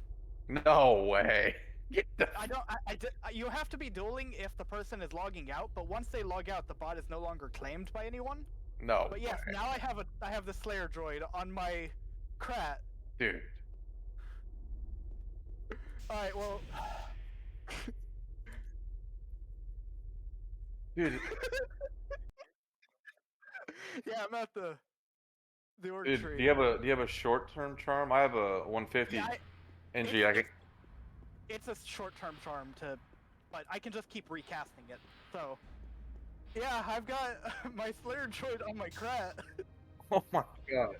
No way. Get the. I don't. You have to be dueling if the person is logging out, but once they log out, the bot is no longer claimed by anyone. No. But yes, way. now I have the Slayer droid on my Krat. Dude. All right. Well. Dude. Yeah, I'm at the org Dude, tree. do you have a short-term charm? I have a 150 Yeah, NG. it's a short-term charm but I can just keep recasting it. So, yeah, I've got my Slayer droid on my Krat. Oh my god.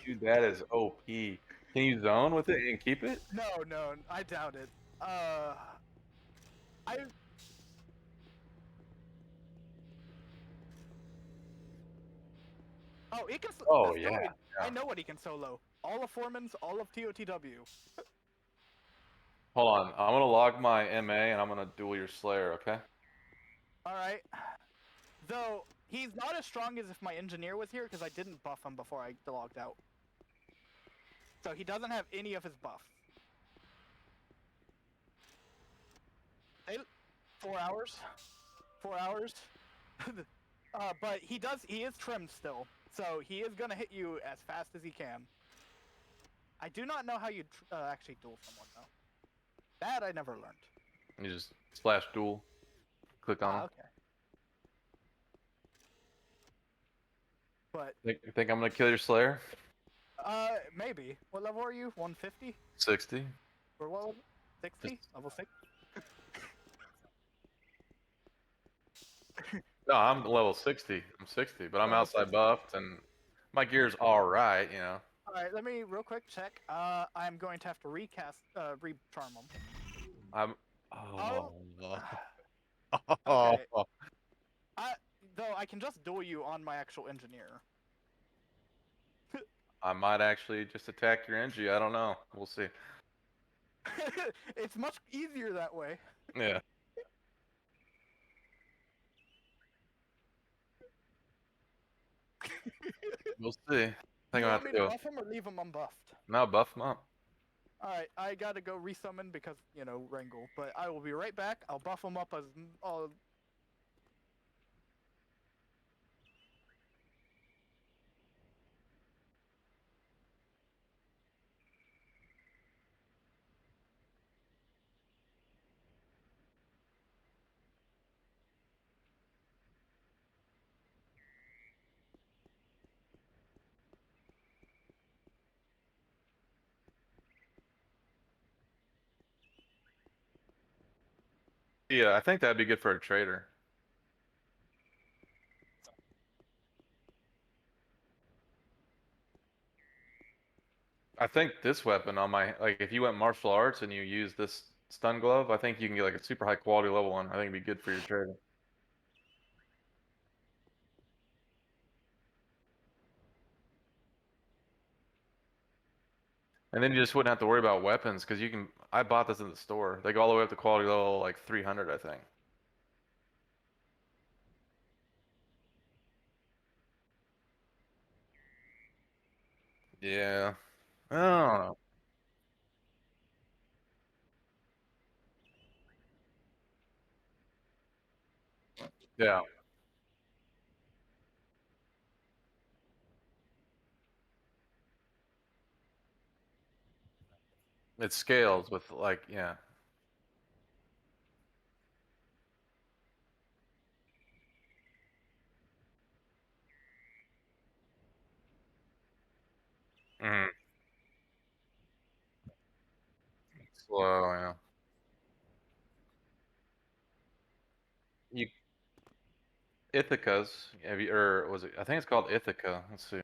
Dude, that is OP. Can you zone with it and keep it? No, I doubt it. I. Oh, he can. Oh This yeah. droid, I know what he can solo. All of Foreman's, all of TOTW. Hold on. I'm gonna log my MA and I'm gonna duel your Slayer, okay? All right. Though he's not as strong as if my engineer was here because I didn't buff him before I logged out. So he doesn't have any of his buffs. 4 hours. 4 hours. But he is trimmed still, so he is gonna hit you as fast as he can. I do not know how you actually duel someone though. That I never learned. You just slash duel, click on him. Okay. But You think I'm gonna kill your Slayer? maybe. What level are you? 150? 60. Or what level? 60? Level 6? No, I'm level 60. I'm 60, but I'm Level outside 60. buffed and my gear's all right, you know. Alright, let me real quick check. I'm going to have to recharm him. I'm. Oh. Oh. Okay. Though I can just duel you on my actual engineer. I might actually just attack your NG. I don't know. We'll see. It's much easier that way. Yeah. We'll see. I think You I want have me to to go. buff him or leave him unbuffed? Now buff him up. Alright, I gotta go resummon because, you know, wrangle. But I will be right back. I'll buff him up as... Yeah, I think that'd be good for a trader. I think this weapon on my, like, if you went martial arts and you use this stun glove, I think you can get like a super high quality level one. I think it'd be good for your trader. And then you just wouldn't have to worry about weapons because you can. I bought this in the store. They go all the way up to quality level like 300, I think. Yeah. I don't know. Yeah. It scales with like, yeah. Mm. Slow, yeah. You Ithaca's, have you, or was it? I think it's called Ithaca. Let's see.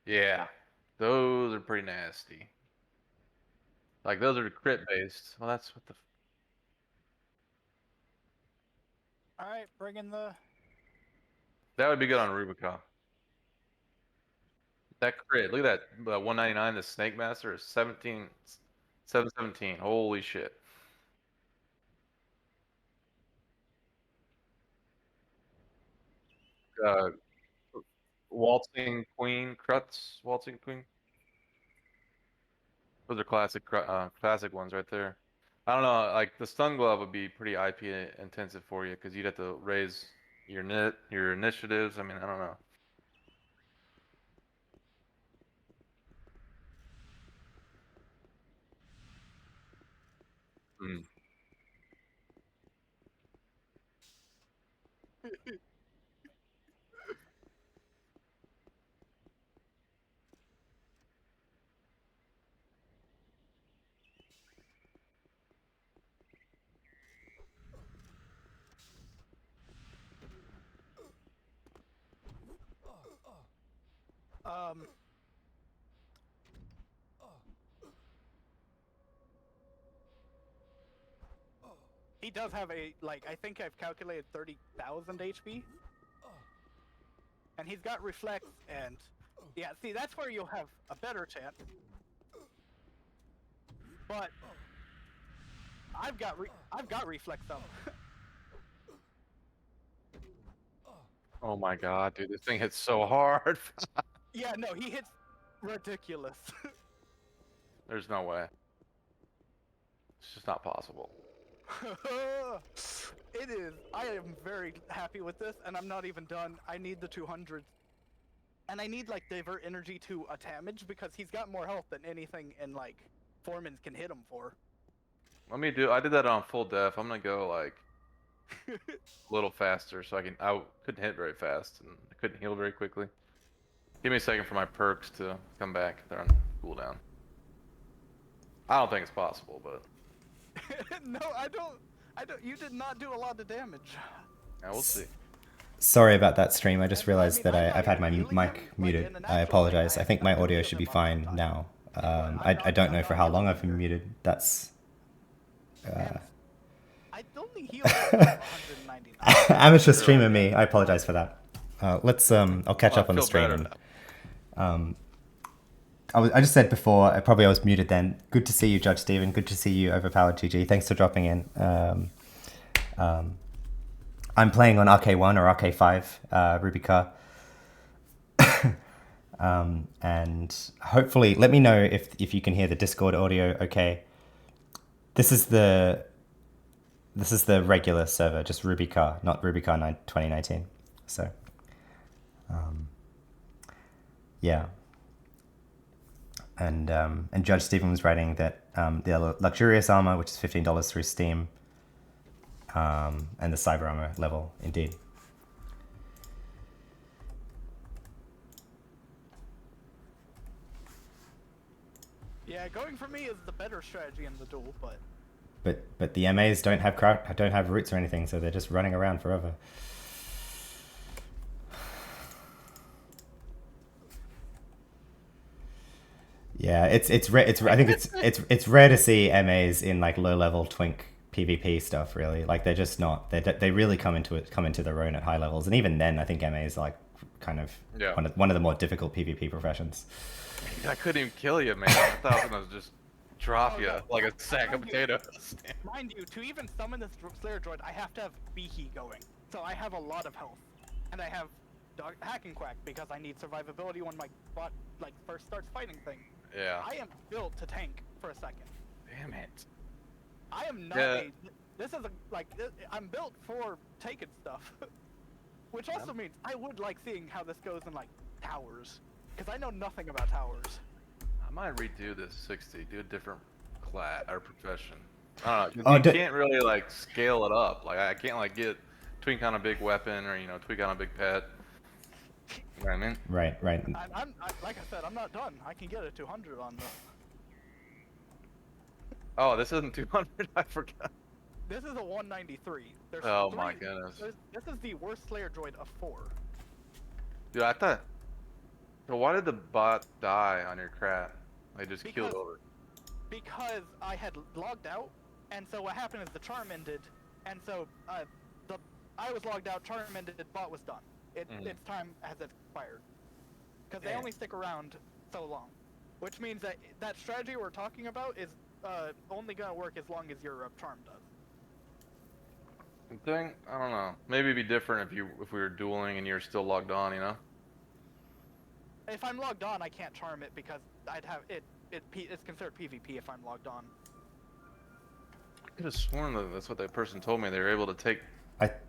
Yeah, those are pretty nasty. Like those are crit based. Well, that's what the. Alright, bring in the... That would be good on Rubicon. That crit. Look at that. 199. The Snake Master is 17, 717. Holy shit. Uh, Waltzing Queen, Krutz, Waltzing Queen. Those are classic ones right there. I don't know, like the stun glove would be pretty IP intensive for you because you'd have to raise your initiatives. I mean, I don't know. Mm. Um... He does have a, like, I think I've calculated 30,000 HP. And he's got reflex and... Yeah, see, that's where you'll have a better chance. But... I've got reflex though. Oh my god, dude, this thing hits so hard. Yeah, no, he hits... Ridiculous. There's no way. It's just not possible. It is. I am very happy with this, and I'm not even done. I need the 200. And I need, like, divert energy to a damage, because he's got more health than anything in, like, Foreman's can hit him for. I did that on full def. I'm gonna go, like, a little faster, so I couldn't hit very fast, and I couldn't heal very quickly. Give me a second for my perks to come back. They're on cooldown. I don't think it's possible, but... No, I don't. You did not do a lot of damage. Yeah, we'll see. Sorry about that stream. I just realized that I've had my mic muted. I apologize. I think my audio should be fine now. I don't know for how long I've been muted. That's... I only healed 199. Amateur streamer me. I apologize for that. I'll catch up on the stream. I just said before, I was muted then. Good to see you, Judge Steven. Good to see you, Overpowered GG. Thanks for dropping in. I'm playing on RK1 or RK5 Ruby Car. And hopefully, let me know if you can hear the Discord audio okay. This is the regular server, just Ruby Car, not Ruby Car 2019. So, yeah. And Judge Stephen was writing that the luxurious armor, which is $15 through Steam, and the cyber armor level, indeed. Yeah, going for me is the better strategy in the duel, but the MAs don't have roots or anything, so they're just running around forever. Yeah, I think it's rare to see MAs in like low level twink PvP stuff. Really, like they're just not. They really come into their own at high levels, and even then, I think MAs like kind of one of the more difficult PvP professions. I couldn't even kill you, man. I thought I was gonna just drop you like a sack of potatoes. Mind you, to even summon this Slayer droid, I have to have Beaky going. So I have a lot of health, and I have Hack and Quack because I need survivability when my bot like first starts fighting things. Yeah. I am built to tank for a second. Damn it. I am not this is I'm built for taking stuff. Which also means I would like seeing how this goes in like towers. Because I know nothing about towers. I might redo this 60, do a different class or profession. I don't know, you can't really like scale it up. Like I can't like tweak on a big weapon or tweak on a big pet. You know what I mean? Right. I'm like I said, I'm not done. I can get a 200 on this. Oh, this isn't 200. I forgot. This is a 193. My goodness. This is the worst Slayer droid of 4. Dude, I thought. So why did the bot die on your crat? I just killed over. Because I had logged out, and so what happened is the charm ended, and so I was logged out, charm ended, bot was done. Its time has expired. Because they only stick around so long. Which means that strategy we're talking about is only gonna work as long as your charm does. I don't know. Maybe it'd be different if we were dueling and you're still logged on, If I'm logged on, I can't charm it because I'd have it's considered PvP if I'm logged on. I could have sworn that's what that person told me. They were able to take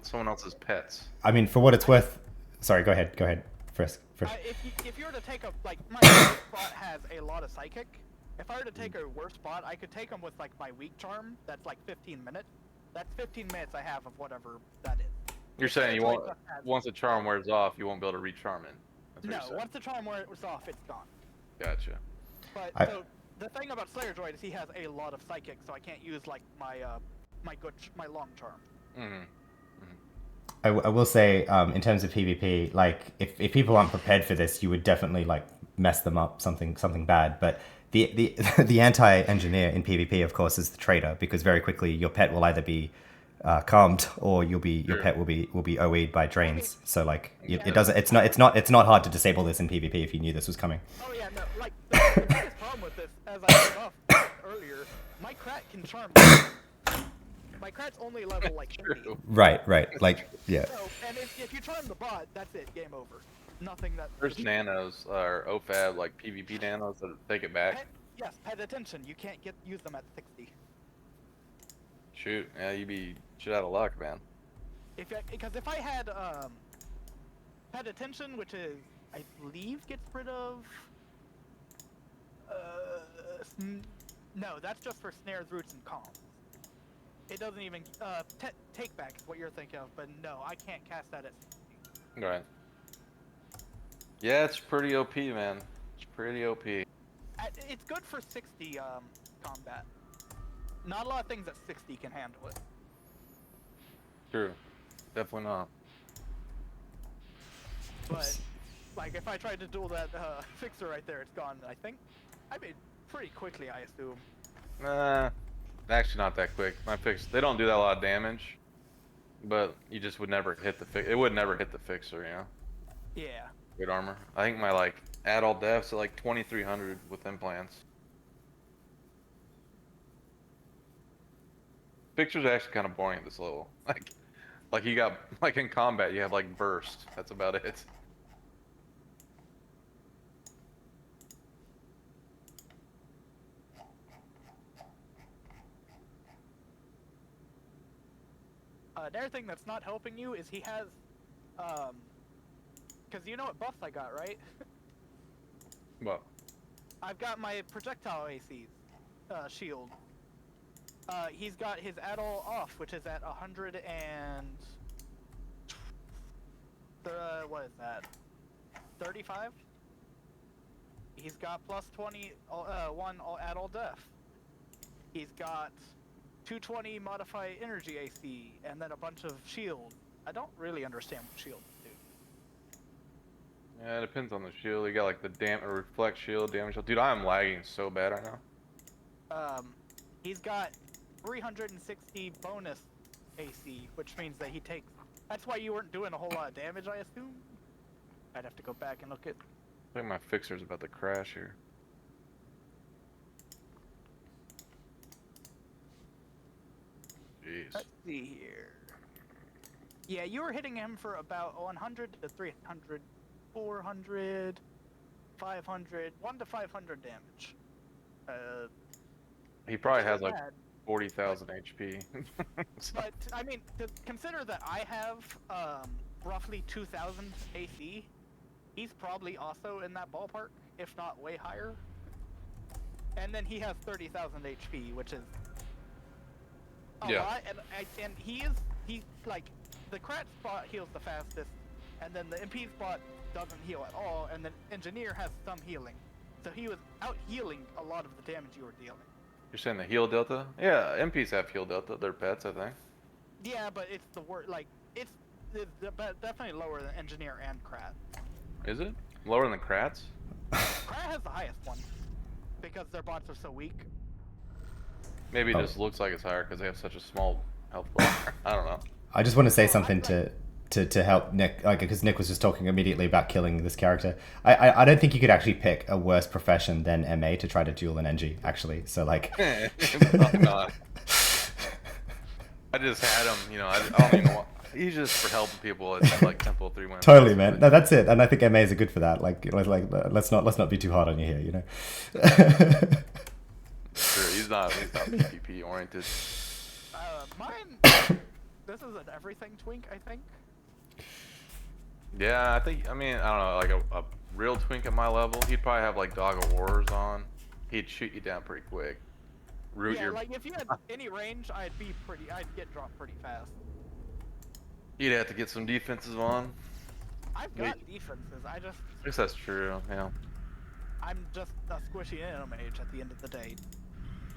someone else's pets. I mean, for what it's worth. Sorry, go ahead. Frisk. If you were to take my worst bot has a lot of psychic. If I were to take a worse bot, I could take them with like my weak charm. That's like 15 minutes. That's 15 minutes I have of whatever that is. You're saying you won't once the charm wears off, you won't be able to recharm it. No, once the charm wears off, it's gone. Gotcha. But so the thing about Slayer Droid is he has a lot of psychic, so I can't use like my long charm. I will say, in terms of PvP, like if people aren't prepared for this, you would definitely like mess them up something bad. But the the anti-engineer in PvP, of course, is the traitor, because very quickly your pet will either be calmed or your pet will be OE'd by drains. So like it's not hard to disable this in PvP if you knew this was coming. Oh yeah, no, like the biggest problem with this, as I said off earlier, my crat can charm. My crat's only level like 80. Right, like yeah. So, and if you charm the bot, that's it, game over. nothing that. There's nanos or OFAB like PvP nanos that take it back. Yes, pay attention. You can't use them at 60. Shoot, yeah, you be shit out of luck, man. Because if I had pay attention, which is I believe gets rid of. No, that's just for snares, roots, and comms. It doesn't even take back is what you're thinking of, but no, I can't cast that at 60. Right. Yeah, it's pretty OP, man. It's pretty OP. It's good for 60 combat. Not a lot of things at 60 can handle it. True. Definitely not. But, like, if I tried to duel that fixer right there, it's gone, I think. I mean, pretty quickly, I assume. Actually not that quick. They don't do that a lot of damage. But you just would never hit it would never hit the fixer, you know? Yeah. Good armor. I think my, like, add-all def's at, like, 2300 with implants. Fixers are actually kind of boring at this level. Like you got, like in combat, you have like burst. That's about it. Another thing that's not helping you is he has, because you know what buffs I got, right? What? I've got my projectile ACs, shield. He's got his add-all off, which is at 100 and... what is that? 35? He's got plus 20, one add-all def. He's got 220 modify energy AC, and then a bunch of shield. I don't really understand what shields do. Yeah, it depends on the shield. You got like the reflect shield, damage shield. Dude, I am lagging so bad right now. He's got 360 bonus AC, which means that he takes... That's why you weren't doing a whole lot of damage, I assume? I'd have to go back and look at... I think my fixer's about to crash here. Jeez. Let's see here. Yeah, you were hitting him for about 100 to 300, 400, 500, 1 to 500 damage. He probably has like 40,000 HP. But, I mean, consider that I have roughly 2,000 AC. He's probably also in that ballpark, if not way higher. And then he has 30,000 HP, which is a lot. And he's like, the Krat spot heals the fastest, and then the MP spot doesn't heal at all, and the Engineer has some healing. So he was out healing a lot of the damage you were dealing. You're saying the heal delta? Yeah, MPs have heal delta. They're pets, I think. Yeah, but it's the worst. Like, it's definitely lower than Engineer and Krat. Is it? Lower than Krats? Krat has the highest one, because their bots are so weak. Maybe it just looks like it's higher because they have such a small health bar. I don't know. I just want to say something to help Nick, like, because Nick was just talking immediately about killing this character. I don't think you could actually pick a worse profession than MA to try to duel an NG, actually. So, like... No. I just had him, you know, I don't even want... He's just for helping people at, like, Temple 3 wins. Totally, man. No, that's it. And I think MA is good for that. Like let's not be too hard on you here, you know? Sure, he's not PvP oriented. Mine... This is an everything twink, I think. Yeah, I mean, I don't know, like a real twink at my level, he'd probably have like Dog of Wars on. He'd shoot you down pretty quick. Like if you had any range, I'd get dropped pretty fast. You'd have to get some defenses on. I've got defenses, I guess that's true, yeah. I'm just a squishy Nanomage at the end of the day.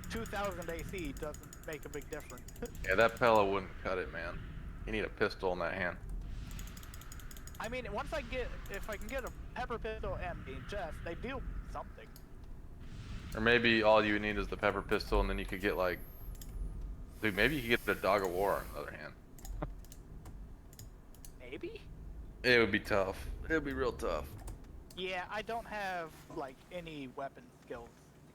2,000 AC doesn't make a big difference. Yeah, that Pella wouldn't cut it, man. You need a pistol in that hand. I mean, if I can get a pepper pistol and a chest, they do something. Or maybe all you need is the pepper pistol, and then you could get like, dude, maybe you could get the Dog of War on the other hand. Maybe? It would be tough. It would be real tough. Yeah, I don't have like any weapon skills.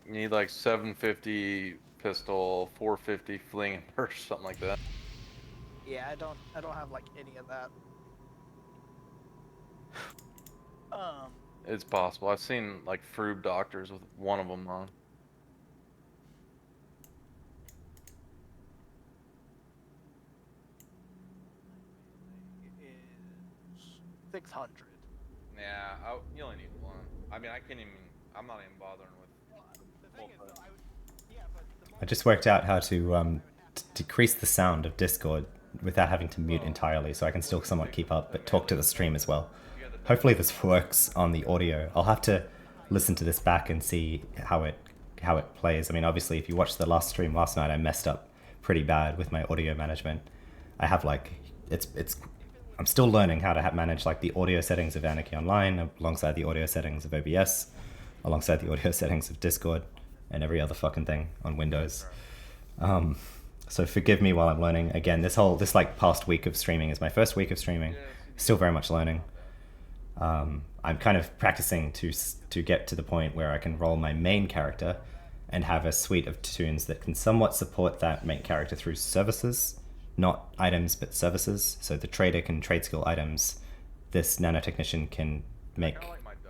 You need like 750 pistol, 450 fling and burst, something like that. Yeah, I don't have like any of that. It's possible. I've seen like Froob doctors with one of them on. Is 600. Yeah, you only need one. I mean, I can't even. I'm not even bothering with. I just worked out how to decrease the sound of Discord without having to mute entirely, so I can still somewhat keep up, but talk to the stream as well. Hopefully this works on the audio. I'll have to listen to this back and see how it plays. I mean, obviously, if you watched the last stream last night, I messed up pretty bad with my audio management. I have like I'm still learning how to manage like the audio settings of Anarchy Online alongside the audio settings of OBS, alongside the audio settings of Discord, and every other fucking thing on Windows. So forgive me while I'm learning. Again, this like past week of streaming is my first week of streaming. Still very much learning. I'm kind of practicing to get to the point where I can roll my main character and have a suite of tunes that can somewhat support that main character through services, not items, but services. So the trader can trade skill items. This nanotechnician can make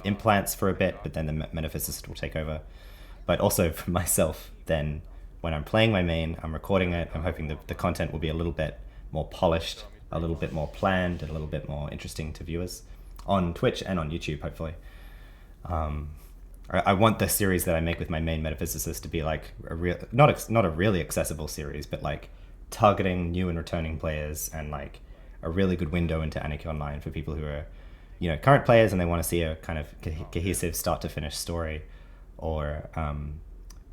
implants for a bit, but then the metaphysicist will take over. But also for myself, then when I'm playing my main, I'm recording it. I'm hoping the content will be a little bit more polished, a little bit more planned, and a little bit more interesting to viewers on Twitch and on YouTube, hopefully. I want the series that I make with my main metaphysicist to be like not a really accessible series, but like targeting new and returning players and like a really good window into Anarchy Online for people who are, current players and they want to see a kind of cohesive start to finish story, or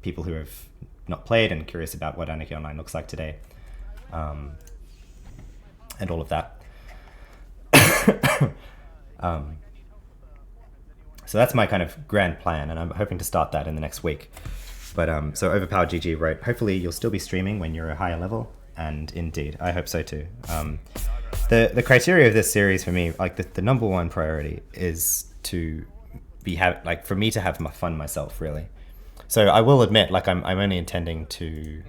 people who have not played and curious about what Anarchy Online looks like today, and all of that. So that's my kind of grand plan, and I'm hoping to start that in the next week. But so Overpowered GG wrote, hopefully you'll still be streaming when you're a higher level, and indeed, I hope so too. The criteria of this series for me, like the number one priority is to for me to have fun myself, really. So I will admit, like I'm only intending to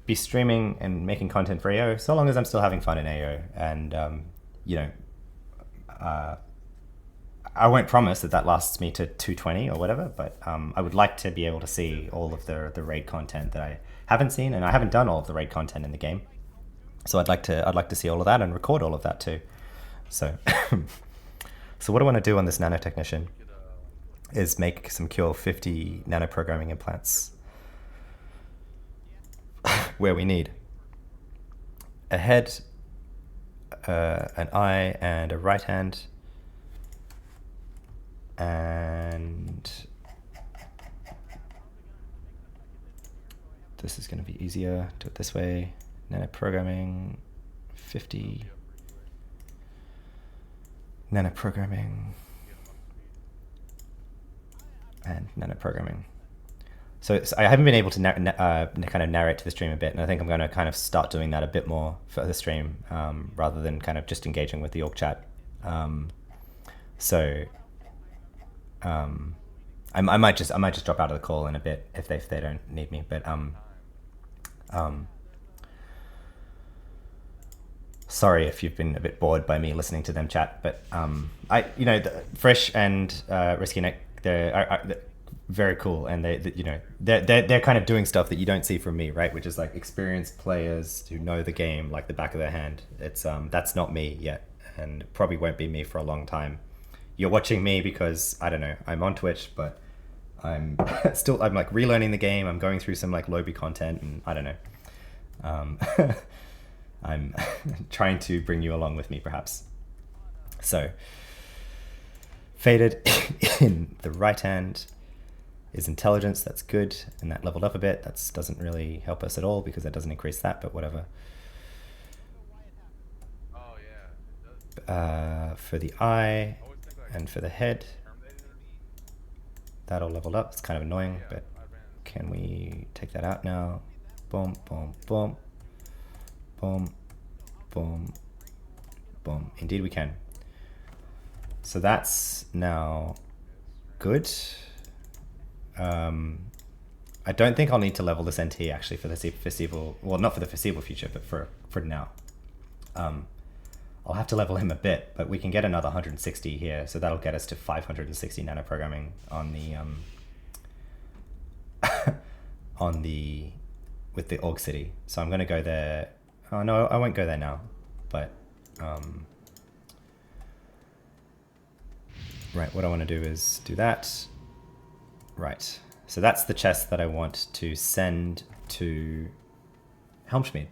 be streaming and making content for AO, so long as I'm still having fun in AO. And I won't promise that lasts me to 220 or whatever, but I would like to be able to see all of the raid content that I haven't seen, and I haven't done all of the raid content in the game. So I'd like to see all of that and record all of that too. So so what I want to do on this nanotechnician is make some Cure 50 nanoprogramming implants where we need a head, an eye, and a right hand, and this is going to be easier. Do it this way. Nanoprogramming 50. Nanoprogramming and nanoprogramming. So I haven't been able to kind of narrate to the stream a bit, and I think I'm going to kind of start doing that a bit more for the stream, rather than kind of just engaging with the org chat. I might just drop out of the call in a bit if they don't need me. But sorry if you've been a bit bored by me listening to them chat. But Fresh and Risky Neck, they're very cool, and they're kind of doing stuff that you don't see from me, right? Which is like experienced players who know the game like the back of their hand. It's that's not me yet, and probably won't be me for a long time. You're watching me because I don't know, I'm on Twitch, but I'm like relearning the game. I'm going through some like lobby content, and I don't know. I'm trying to bring you along with me, perhaps. So, faded in the right hand is intelligence. That's good, and that leveled up a bit. That doesn't really help us at all because that doesn't increase that, but whatever. Oh yeah. For the eye and for the head, that all leveled up. It's kind of annoying, but can we take that out now? Boom, boom, boom. Boom, boom, boom. Indeed we can. So that's now good. I don't think I'll need to level this NT actually for the foreseeable, well, not for the foreseeable future, but for now. I'll have to level him a bit, but we can get another 160 here, so that'll get us to 560 nanoprogramming on the with the Org City. So I'm gonna go there. Oh no, I won't go there now, but right, what I want to do is do that. Right, so that's the chest that I want to send to Helmschmied.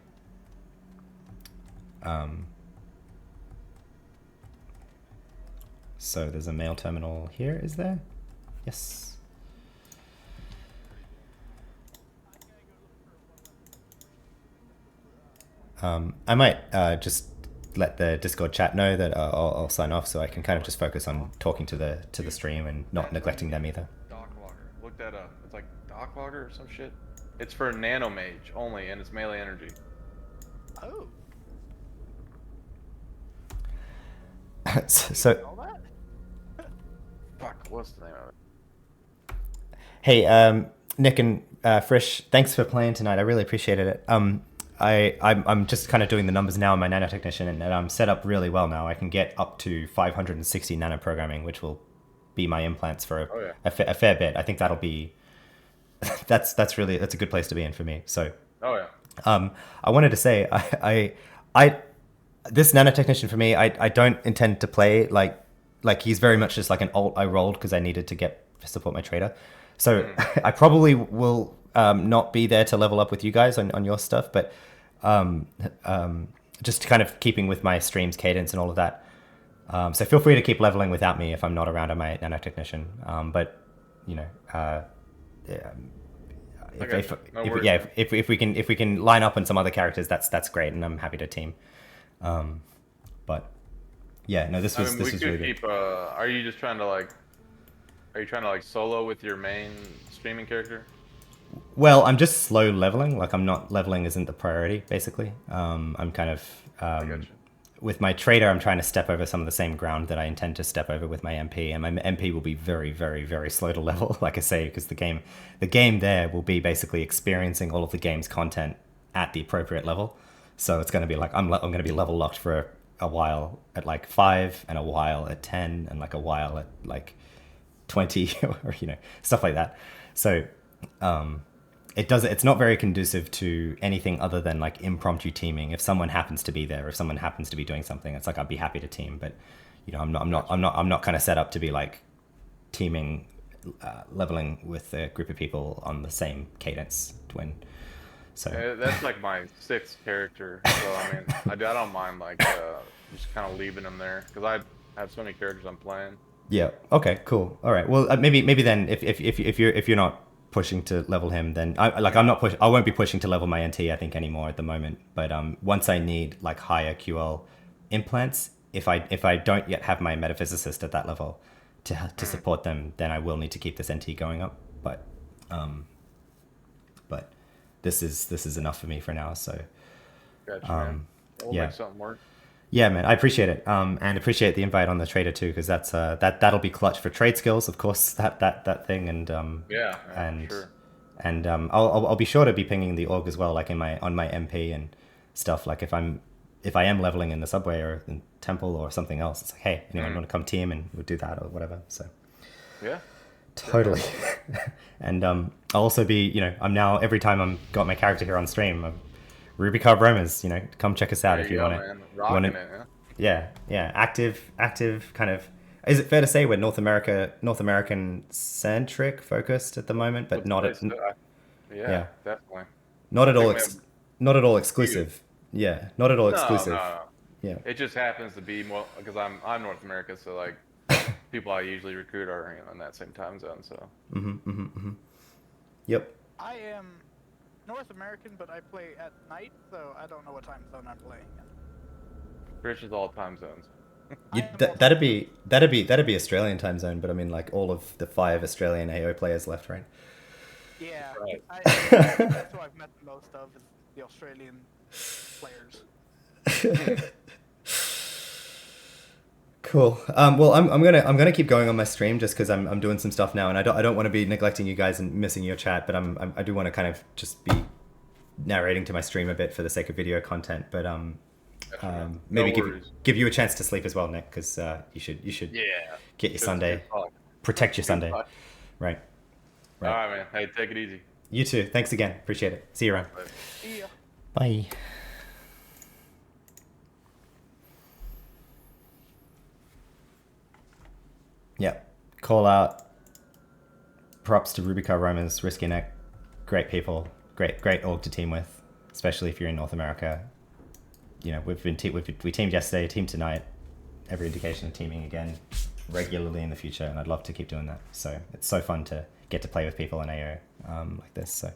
So there's a mail terminal here, is there? Yes. I might just let the Discord chat know that I'll sign off, so I can kind of just focus on talking to the stream and not neglecting them either. Dock logger. Look that up. It's like dock logger or some shit. It's for Nanomage only, and it's melee energy. Oh. So. Fuck. What's the name of it? Hey, Nick and Frisch, thanks for playing tonight. I really appreciated it. I'm just kind of doing the numbers now in my nanotechnician, and I'm set up really well now. I can get up to 560 nanoprogramming, which will be my implants for a fair bit. I think that'll be that's a good place to be in for me. So I wanted to say I this nanotechnician for me, I don't intend to play like he's very much just like an alt I rolled because I needed to support my trader. So I probably will not be there to level up with you guys on your stuff, but just kind of keeping with my stream's cadence and all of that. So feel free to keep leveling without me if I'm not around on my nanotechnician. But you know, if we can line up on some other characters, that's great, and I'm happy to team. But yeah, no, this was really good. Are you just trying to like? Are you trying to like solo with your main streaming character? Well, I'm just slow leveling. Like leveling isn't the priority, basically. I'm kind of with my trader. I'm trying to step over some of the same ground that I intend to step over with my MP, and my MP will be very, very, very slow to level. Like I say, because the game there will be basically experiencing all of the game's content at the appropriate level. So it's going to be like I'm going to be level locked for a while at like 5, and a while at 10, and like a while at like 20 or stuff like that. So it's not very conducive to anything other than like impromptu teaming. If someone happens to be there, if someone happens to be doing something, it's like I'd be happy to team, but I'm not kind of set up to be like teaming leveling with a group of people on the same cadence when that's like my 6th character, so I mean I don't mind like just kind of leaving them there because I have so many characters I'm playing. Yeah. Okay. Cool. All right. Well, maybe then if you're not pushing to level him, then I won't be pushing to level my NT I think anymore at the moment. But once I need like higher QL implants, if I don't yet have my metaphysicist at that level to support them, then I will need to keep this NT going up. But this is enough for me for now. So gotcha, man. We'll make something work. Yeah, man, I appreciate it, and appreciate the invite on the trader too, because that'll be clutch for trade skills, of course. That thing, and sure. And I'll be sure to be pinging the org as well, like on my MP and stuff. Like if I am leveling in the subway or in temple or something else, it's like, hey, anyone want to come team, and we'll do that or whatever. So yeah, totally. And I'll also be I'm now every time I'm got my character here on stream. Ruby Carb Romans, come check us out if you want it. Rocking it, yeah. Active kind of. Is it fair to say we're North American centric focused at the moment, but not at. Yeah, definitely. Not at all exclusive. Yeah, not at all exclusive. No. Yeah. It just happens to be more because I'm North America, so like people I usually recruit are in that same time zone. So. Yep. I am North American, but I play at night, so I don't know what time zone I'm playing in. British is all time zones. That'd be Australian time zone, but I mean like all of the 5 Australian AO players left, right? Yeah, right. That's who I've met the most of is the Australian players. Cool. Well, I'm gonna keep going on my stream just because I'm doing some stuff now, and I don't want to be neglecting you guys and missing your chat, but I do want to kind of just be narrating to my stream a bit for the sake of video content. But Gotcha, man. Maybe No give you a chance to sleep as well, Nick, because you should get your Sunday, protect your Sunday. Right. All right, man. Hey, take it easy. You too. Thanks again. Appreciate it. See you around. Bye. See ya. Bye. Yeah. Call out. Props to Rubica Romans, Risky Neck. Great people. Great org to team with, especially if you're in North America. You know, we teamed yesterday, teamed tonight. Every indication of teaming again regularly in the future, and I'd love to keep doing that. So it's so fun to get to play with people in AO like this. So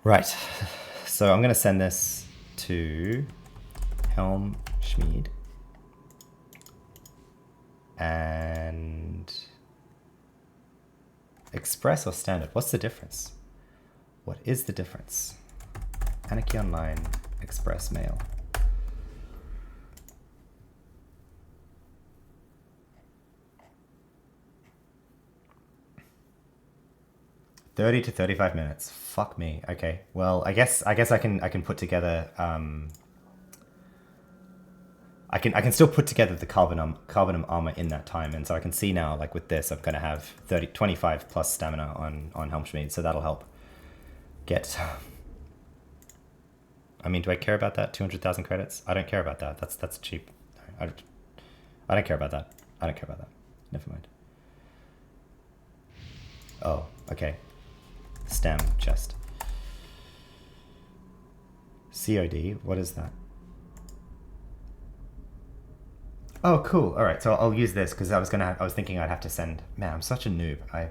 right, so I'm gonna send this to Helmschmied and Express or Standard. What's the difference? What is the difference? Anarchy Online, Express Mail. $30 to 35 minutes. Fuck me. Okay. Well, I guess I can put together. I can still put together the carbonum armor in that time, and so I can see now, like with this, I'm gonna have 25 plus stamina on Helmschmied, so that'll help get. I mean, do I care about that? 200,000 credits? I don't care about that. That's cheap. I don't care about that. I don't care about that. Never mind. Oh, okay. Stem chest. COD, what is that? Oh, cool. All right, so I'll use this because I was thinking I'd have to send. Man, I'm such a noob. I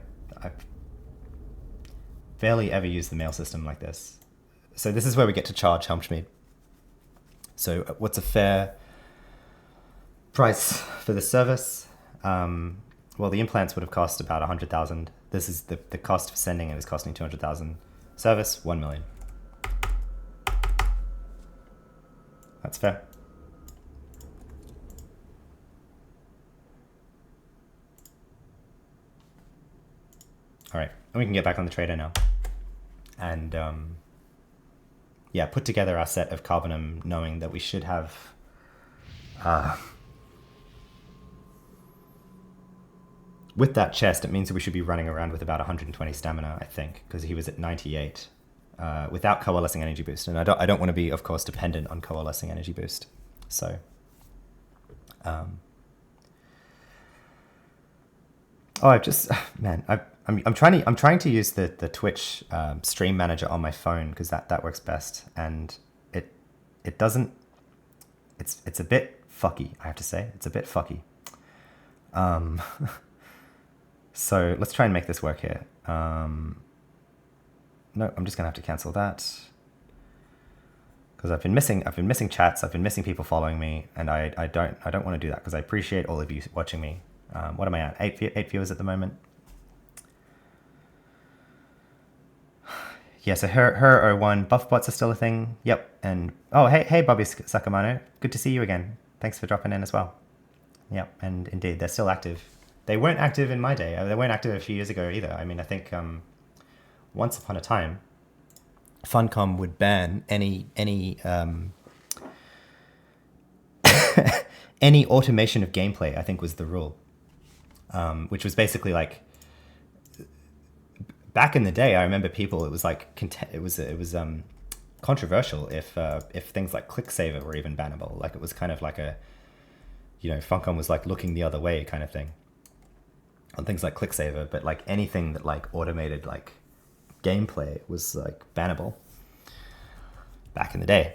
barely ever use the mail system like this. So this is where we get to charge Helmschmied. So what's a fair price for the service? Well, the implants would have cost about 100,000. This is the cost of sending it is costing 200,000. Service, 1 million. That's fair. All right, and we can get back on the trader now. And yeah, put together our set of carbonum, knowing that we should have with that chest, it means that we should be running around with about 120 stamina, I think, because he was at 98 without coalescing energy boost. And I don't want to be, of course, dependent on coalescing energy boost. So, I'm trying to use the Twitch stream manager on my phone because that works best, and it doesn't. It's a bit fucky, I have to say. It's a bit fucky. So let's try and make this work here. No, I'm just gonna have to cancel that because I've been missing chats. I've been missing people following me, and I don't want to do that because I appreciate all of you watching me. What am I at? 8 viewers at the moment. Yeah, so her 01 buff bots are still a thing. Yep, and oh hey Bobby Sakamano, good to see you again. Thanks for dropping in as well. Yep, and indeed they're still active. They weren't active in my day. They weren't active a few years ago either. I mean, I think once upon a time, Funcom would ban any any automation of gameplay. I think was the rule, which was basically like back in the day. I remember people. It was like it was controversial if things like ClickSaver were even bannable. Like it was kind of like a, you know, Funcom was like looking the other way kind of thing on things like ClickSaver, but like anything that like automated like gameplay was like bannable back in the day.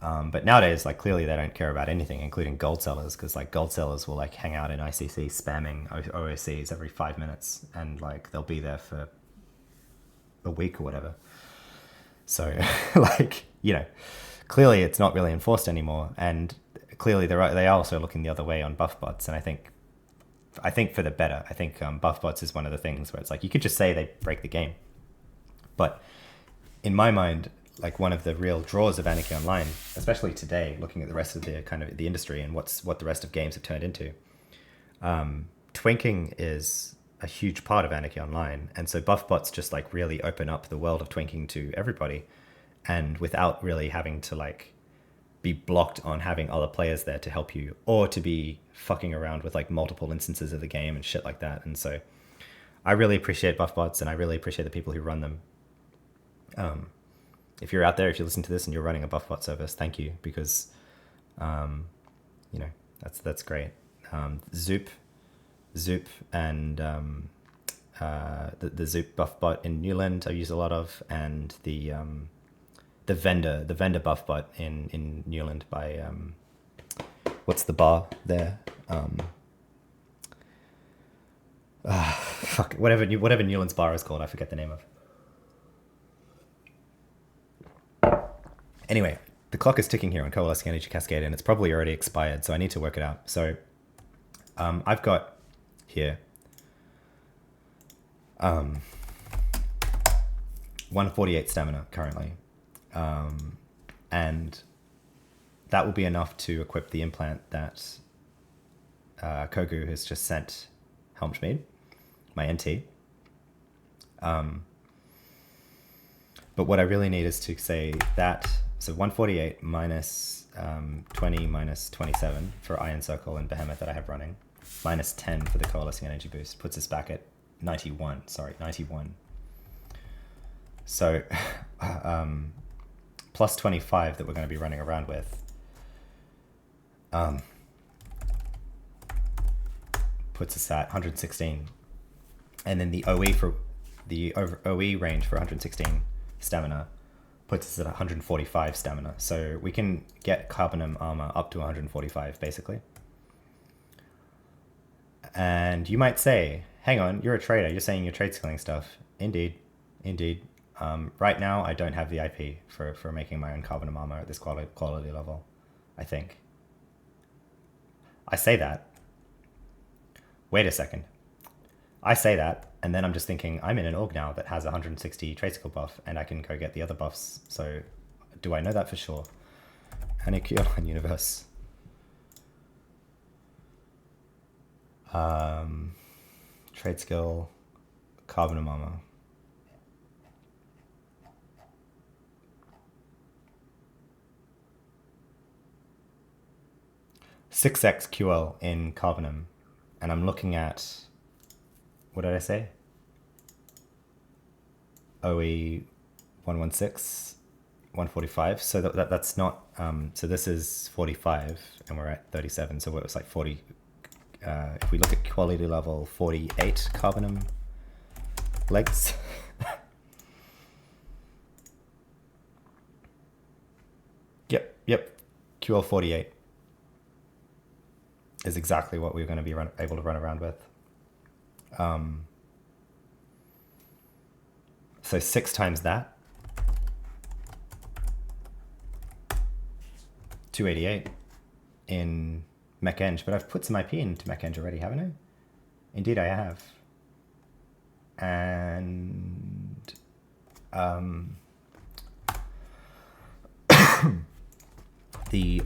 But nowadays, like clearly they don't care about anything, including gold sellers, because like gold sellers will like hang out in ICC spamming OOCs every 5 minutes, and like they'll be there for a week or whatever. So like, you know, clearly it's not really enforced anymore, and clearly they are also looking the other way on buff bots, and I think for the better. I think buff bots is one of the things where it's like you could just say they break the game, but in my mind, like one of the real draws of Anarchy Online, especially today, looking at the rest of the kind of the industry and what the rest of games have turned into, twinking is a huge part of Anarchy Online, and so buff bots just like really open up the world of twinking to everybody, and without really having to like be blocked on having other players there to help you, or to be fucking around with like multiple instances of the game and shit like that. And so I really appreciate buff bots, and I really appreciate the people who run them. If you're out there, if you listen to this and you're running a buff bot service, thank you, because you know, that's great. Zoop and the Zoop buff bot in Newland I use a lot of, and the vendor buff bot in Newland by what's the bar there? Fuck, whatever Newland's bar is called, I forget the name of. Anyway, the clock is ticking here on Coalescing Energy Cascade, and it's probably already expired, so I need to work it out. So I've got here 148 stamina currently, and that will be enough to equip the implant that Kogu has just sent Helmschmied, my NT. But what I really need is to say that, so 148 minus 20 minus 27 for Iron Circle and Behemoth that I have running, minus 10 for the Coalescing Energy Boost, puts us back at 91. So plus 25 that we're going to be running around with puts us at 116. And then the OE range for 116 stamina puts us at 145 stamina. So we can get Carbonum armor up to 145 basically. And you might say, hang on, you're a trader, you're saying you're trade skilling stuff. Indeed. Right now I don't have the IP for making my own Carbonum armor at this quality level, I think. I say that. Wait a second. I say that, and then I'm just thinking, I'm in an org now that has 160 trade skill buff, and I can go get the other buffs. So, do I know that for sure? Anarchy Online Universe. Trade skill, Carbonum armor. (6x QL in Carbonum), and I'm looking at, what did I say? OE 116, 145. So that's not, so this is 45 and we're at 37. So it was like 40. If we look at quality level 48 Carbonum legs. Yep. QL 48 is exactly what we're going to be able to run around with. So 6 times that, 288 in MechEng, but I've put some IP into MechEng already, haven't I? Indeed I have. And the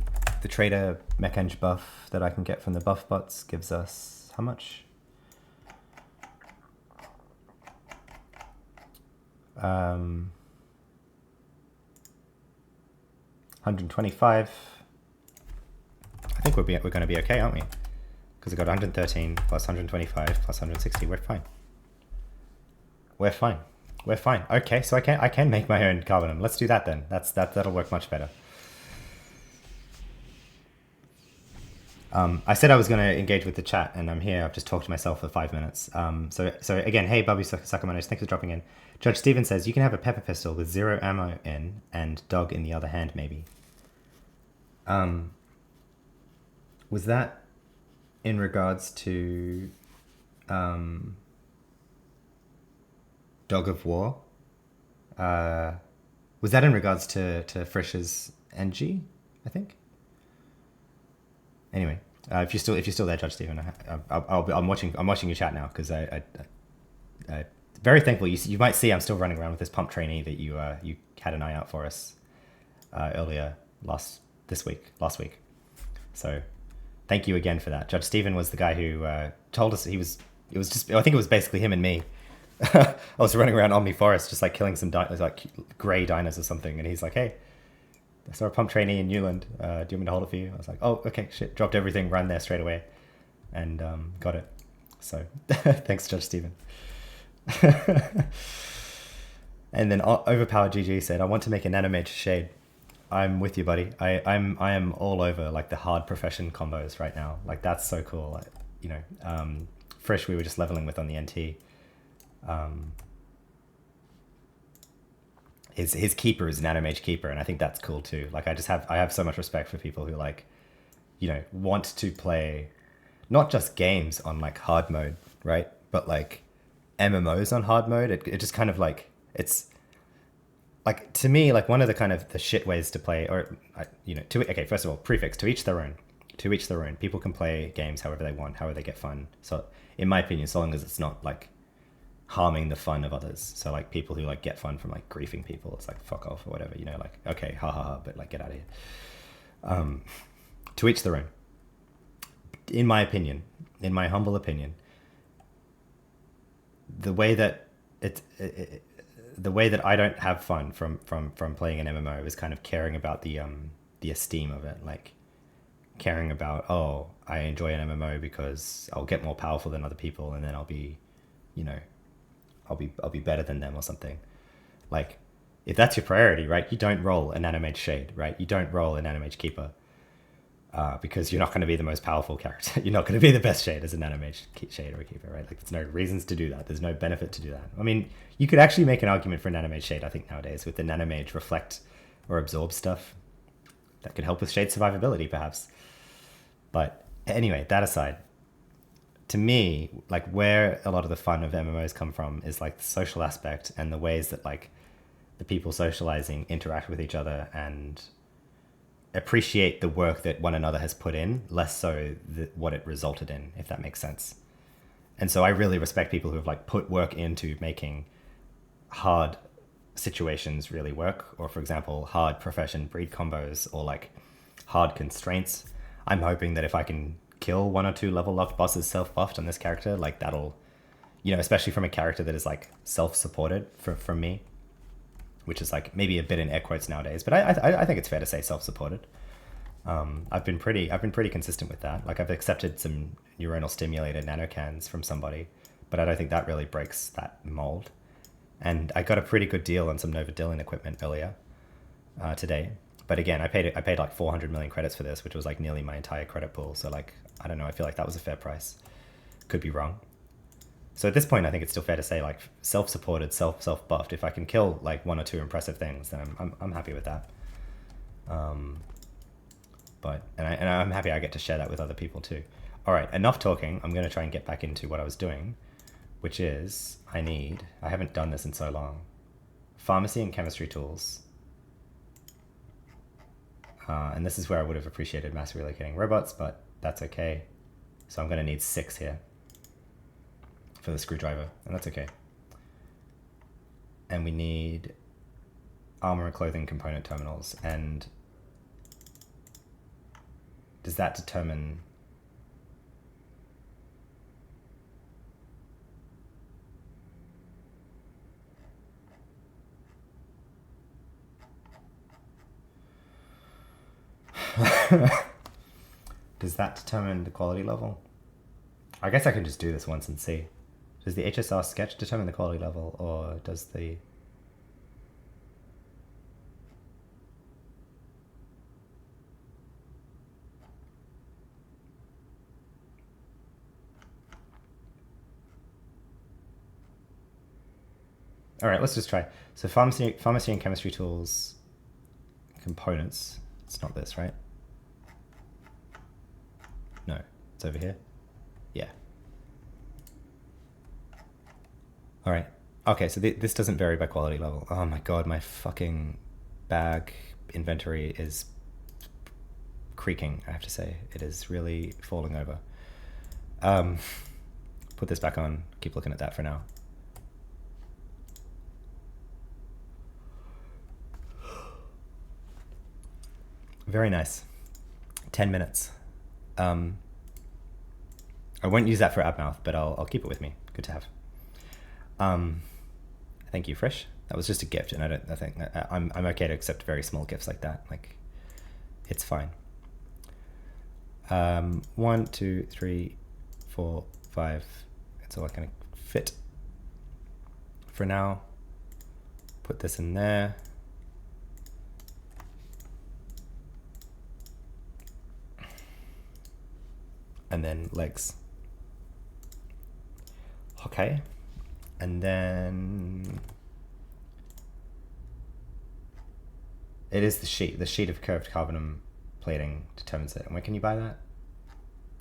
trader MechEng buff that I can get from the buff bots gives us how much? 125. I think we're going to be okay, aren't we? Because we got 113 plus 125 plus 160. We're fine. Okay, so I can make my own Carbonum. Let's do that then. That'll work much better. I said I was going to engage with the chat, and I'm here. I've just talked to myself for 5 minutes. So again, hey, Bubby Sakamonos, thanks for dropping in. Judge Steven says, you can have a pepper pistol with 0 ammo in and dog in the other hand, maybe. Was that in regards to Dog of War? Was that in regards to Frisch's NG, I think? Anyway, if you're still there, Judge Stephen, I'm watching your chat now, because I very thankful. You might see I'm still running around with this pump trainee that you had an eye out for us earlier last week. So thank you again for that. Judge Stephen was the guy who told us I think it was basically him and me. I was running around Omni Forest just like killing some like grey dinos or something, and he's like, hey, I saw a pump trainee in Newland. Do you want me to hold it for you? I was like, oh, okay, shit. Dropped everything, ran there straight away, and got it. So thanks, Judge Stephen. And then Overpowered GG said, I want to make a Nanomage shade. I'm with you, buddy. I am all over like the hard profession combos right now. Like that's so cool. Like, you know, Frisch we were just leveling with on the NT. His keeper is Nanomage keeper, and I think that's cool too. Like I have so much respect for people who like, you know, want to play not just games on like hard mode, right? But like MMOs on hard mode. It just kind of like, it's like, to me, like one of the kind of the shit ways to play, or you know, okay, first of all, prefix, to each their own. To each their own. People can play games however they want, however they get fun. So in my opinion, so long as it's not like harming the fun of others. So like people who like get fun from like griefing people, it's like fuck off or whatever, you know, like okay, ha ha ha, but like get out of here. To each their own. In my opinion, in my humble opinion, the way that the way that I don't have fun from playing an MMO is kind of caring about the esteem of it, like caring about, oh, I enjoy an MMO because I'll get more powerful than other people, and then I'll be, you know, I'll be better than them or something. Like, if that's your priority, right, you don't roll an Nanomage Shade, right? You don't roll an Nanomage Keeper. Because you're not going to be the most powerful character. You're not going to be the best shade as a Nanomage Shade or a Keeper, right? Like, there's no reasons to do that. There's no benefit to do that. I mean, you could actually make an argument for Nanomage Shade, I think, nowadays, with the Nanomage Reflect or Absorb stuff. That could help with Shade survivability, perhaps. But anyway, that aside, to me, like, where a lot of the fun of MMOs come from is, like, the social aspect and the ways that, like, the people socializing interact with each other and appreciate the work that one another has put in, less so what it resulted in, if that makes sense. And so I really respect people who have like put work into making hard situations really work, or for example, hard profession breed combos, or like hard constraints. I'm hoping that if I can kill 1 or 2 level locked bosses self-buffed on this character, like that'll, you know, especially from a character that is like self-supported from me, which is like maybe a bit in air quotes nowadays, but I think it's fair to say self-supported. I've been pretty consistent with that. Like I've accepted some neuronal stimulated nanocans from somebody, but I don't think that really breaks that mold. And I got a pretty good deal on some Nova Dylan equipment earlier today. But again, I paid like 400 million credits for this, which was like nearly my entire credit pool. So like, I don't know, I feel like that was a fair price. Could be wrong. So at this point, I think it's still fair to say, like, self-supported, self-buffed. If I can kill like 1 or 2 impressive things, then I'm happy with that. But I'm happy I get to share that with other people too. All right, enough talking. I'm going to try and get back into what I was doing, which is I haven't done this in so long. Pharmacy and chemistry tools. And this is where I would have appreciated mass relocating robots, but that's okay. So I'm going to need 6 here for the screwdriver, and that's okay. And we need armor and clothing component terminals, and does that determine does that determine the quality level? I guess I can just do this once and see. Does the HSR sketch determine the quality level, or does the... All right, let's just try. So pharmacy and chemistry tools components. It's not this, right? No, it's over here. Yeah. All right. Okay, so this doesn't vary by quality level. Oh my god, my fucking bag inventory is creaking, I have to say. It is really falling over. Put this back on. Keep looking at that for now. Very nice. 10 minutes. I won't use that for Abmouth, but I'll keep it with me. Good to have. Thank you, Frisch. That was just a gift, and I think I'm okay to accept very small gifts like that. Like, it's fine. 1, 2, 3, 4, 5. It's all I can fit for now. Put this in there. And then legs. Okay. And then it is the sheet. The sheet of curved carbonum plating determines it. And where can you buy that?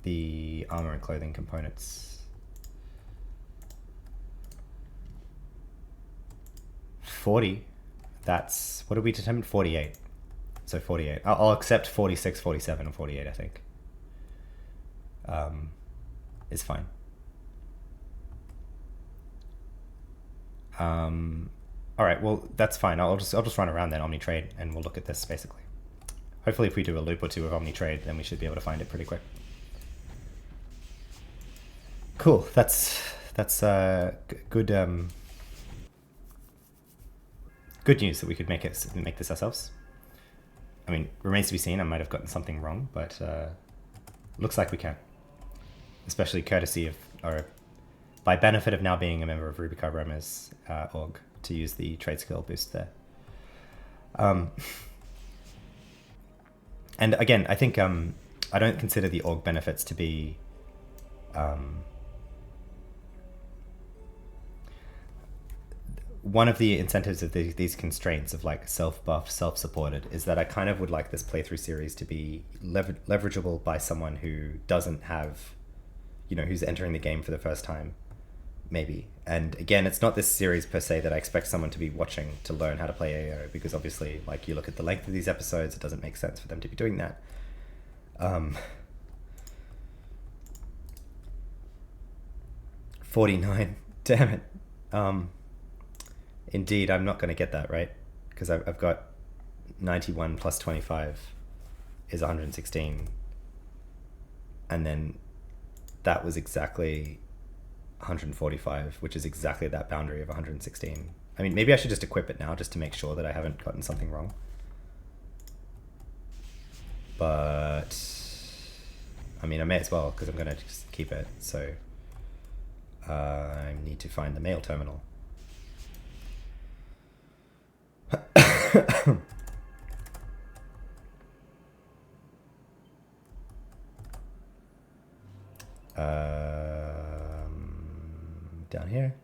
The armor and clothing components. 40. That's, what did we determine? 48. So 48. I'll accept 46, 47, and 48, I think. Is fine. All right, well, that's fine. I'll just run around then OmniTrade, and we'll look at this basically. Hopefully if we do a loop or two of OmniTrade, then we should be able to find it pretty quick. Cool, that's good good news that we could make this ourselves. I mean, remains to be seen. I might have gotten something wrong, but looks like we can. Especially courtesy of, or by benefit of now being a member of Ruby Carbonemers org to use the trade skill boost there. And again, I think I don't consider the org benefits to be one of the incentives of these constraints of like self-buff, self-supported is that I kind of would like this playthrough series to be leverageable by someone who doesn't have, you know, who's entering the game for the first time, maybe. And again, it's not this series per se that I expect someone to be watching to learn how to play AO, because obviously, like, you look at the length of these episodes, it doesn't make sense for them to be doing that. 49, damn it. Indeed, I'm not going to get that, right? Because I've got 91 plus 25 is 116. And then that was exactly 145, which is exactly that boundary of 116. I mean, maybe I should just equip it now just to make sure that I haven't gotten something wrong. But, I mean, I may as well, because I'm going to just keep it. So I need to find the mail terminal. Down here.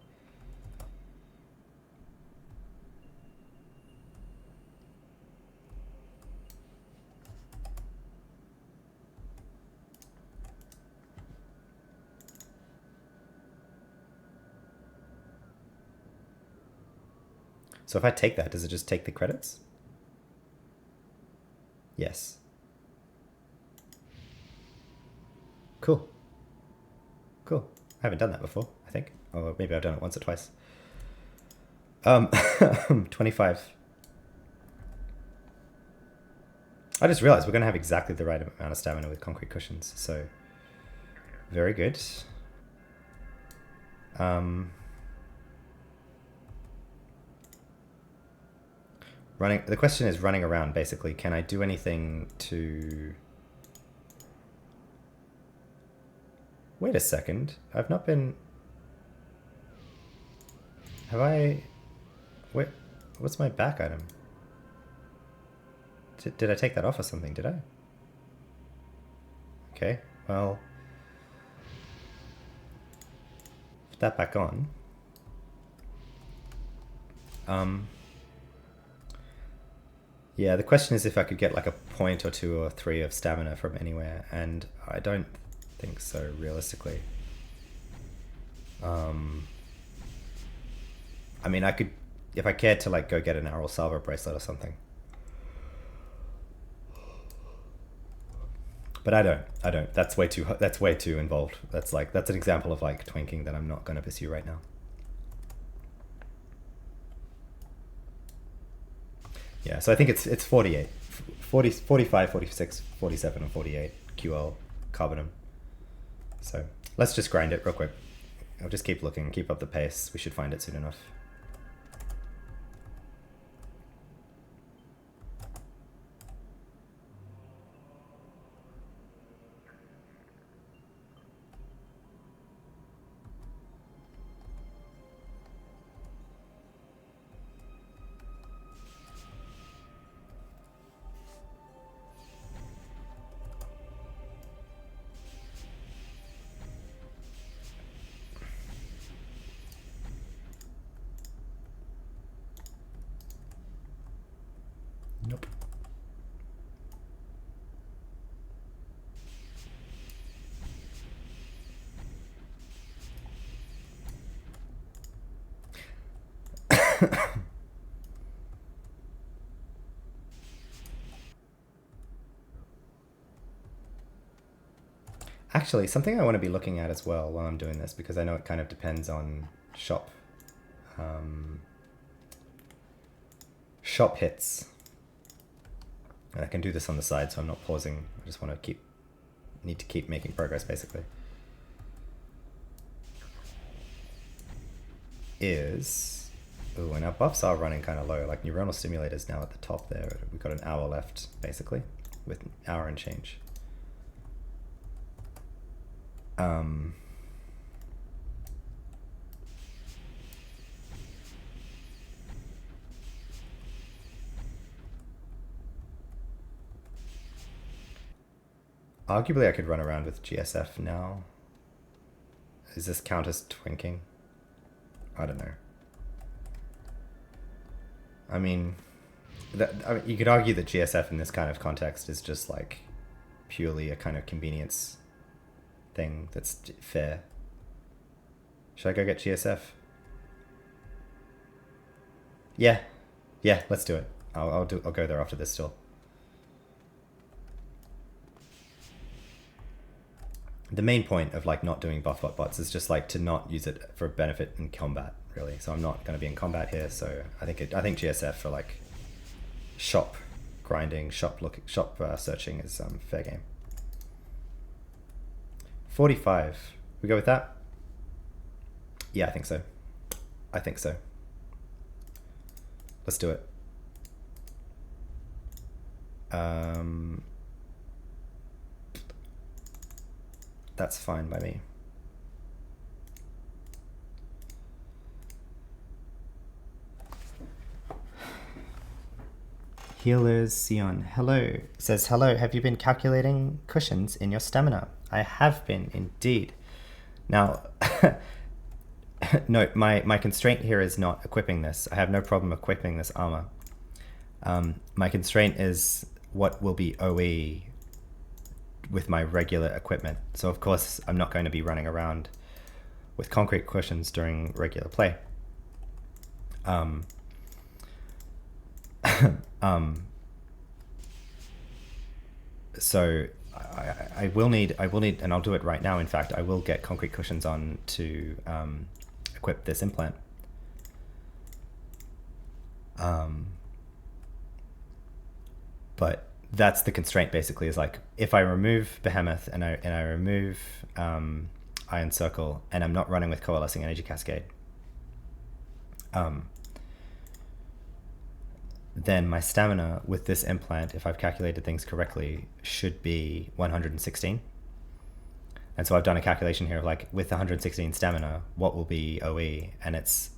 So if I take that, does it just take the credits? Yes. Cool. Cool. I haven't done that before, I think. Or maybe I've done it once or twice. 25. I just realized we're going to have exactly the right amount of stamina with concrete cushions, so very good. The question is running around, basically. Can I do anything to... Wait a second. I've not been... Have I... Wait, what's my back item? Did I take that off or something? Did I? Okay, well... Put that back on. Yeah, the question is if I could get like a point or 2 or 3 of stamina from anywhere, and I don't think so, realistically. I mean, I could, if I cared to like go get an Aral Salvo bracelet or something. But I don't. That's way too involved. That's an example of like twinking that I'm not going to pursue right now. Yeah, so I think it's 48, 40, 45, 46, 47, and 48 QL carbonum. So let's just grind it real quick. I'll just keep looking, keep up the pace. We should find it soon enough. Actually, something I want to be looking at as well while I'm doing this, because I know it kind of depends on shop shop hits. And I can do this on the side, so I'm not pausing. I just want to need to keep making progress, basically. Ooh, and our buffs are running kind of low. Like neuronal stimulators now at the top there. We've got an hour left, basically, with an hour and change. Arguably, I could run around with GSF now. Is this count as twinking? I don't know. I mean, you could argue that GSF in this kind of context is just like purely a kind of convenience thing that's fair. Should I go get GSF? Yeah, let's do it. I'll go there after this still. The main point of like not doing buff bots is just like to not use it for benefit in combat, really. So I'm not going to be in combat here. So I think GSF for like shop grinding, shop searching is fair game. 45. We go with that? Yeah, I think so. Let's do it. That's fine by me. Healers Sion, hello. Says, hello, have you been calculating cushions in your stamina? I have been, indeed. Now, no, my constraint here is not equipping this. I have no problem equipping this armor. My constraint is what will be OE with my regular equipment. So of course I'm not going to be running around with concrete cushions during regular play. So I will need, and I'll do it right now. In fact, I will get concrete cushions on to equip this implant. But that's the constraint, basically, is like if I remove Behemoth and I remove Iron Circle and I'm not running with Coalescing Energy Cascade, then my stamina with this implant, if I've calculated things correctly, should be 116. And so I've done a calculation here of like with 116 stamina, what will be OE, and it's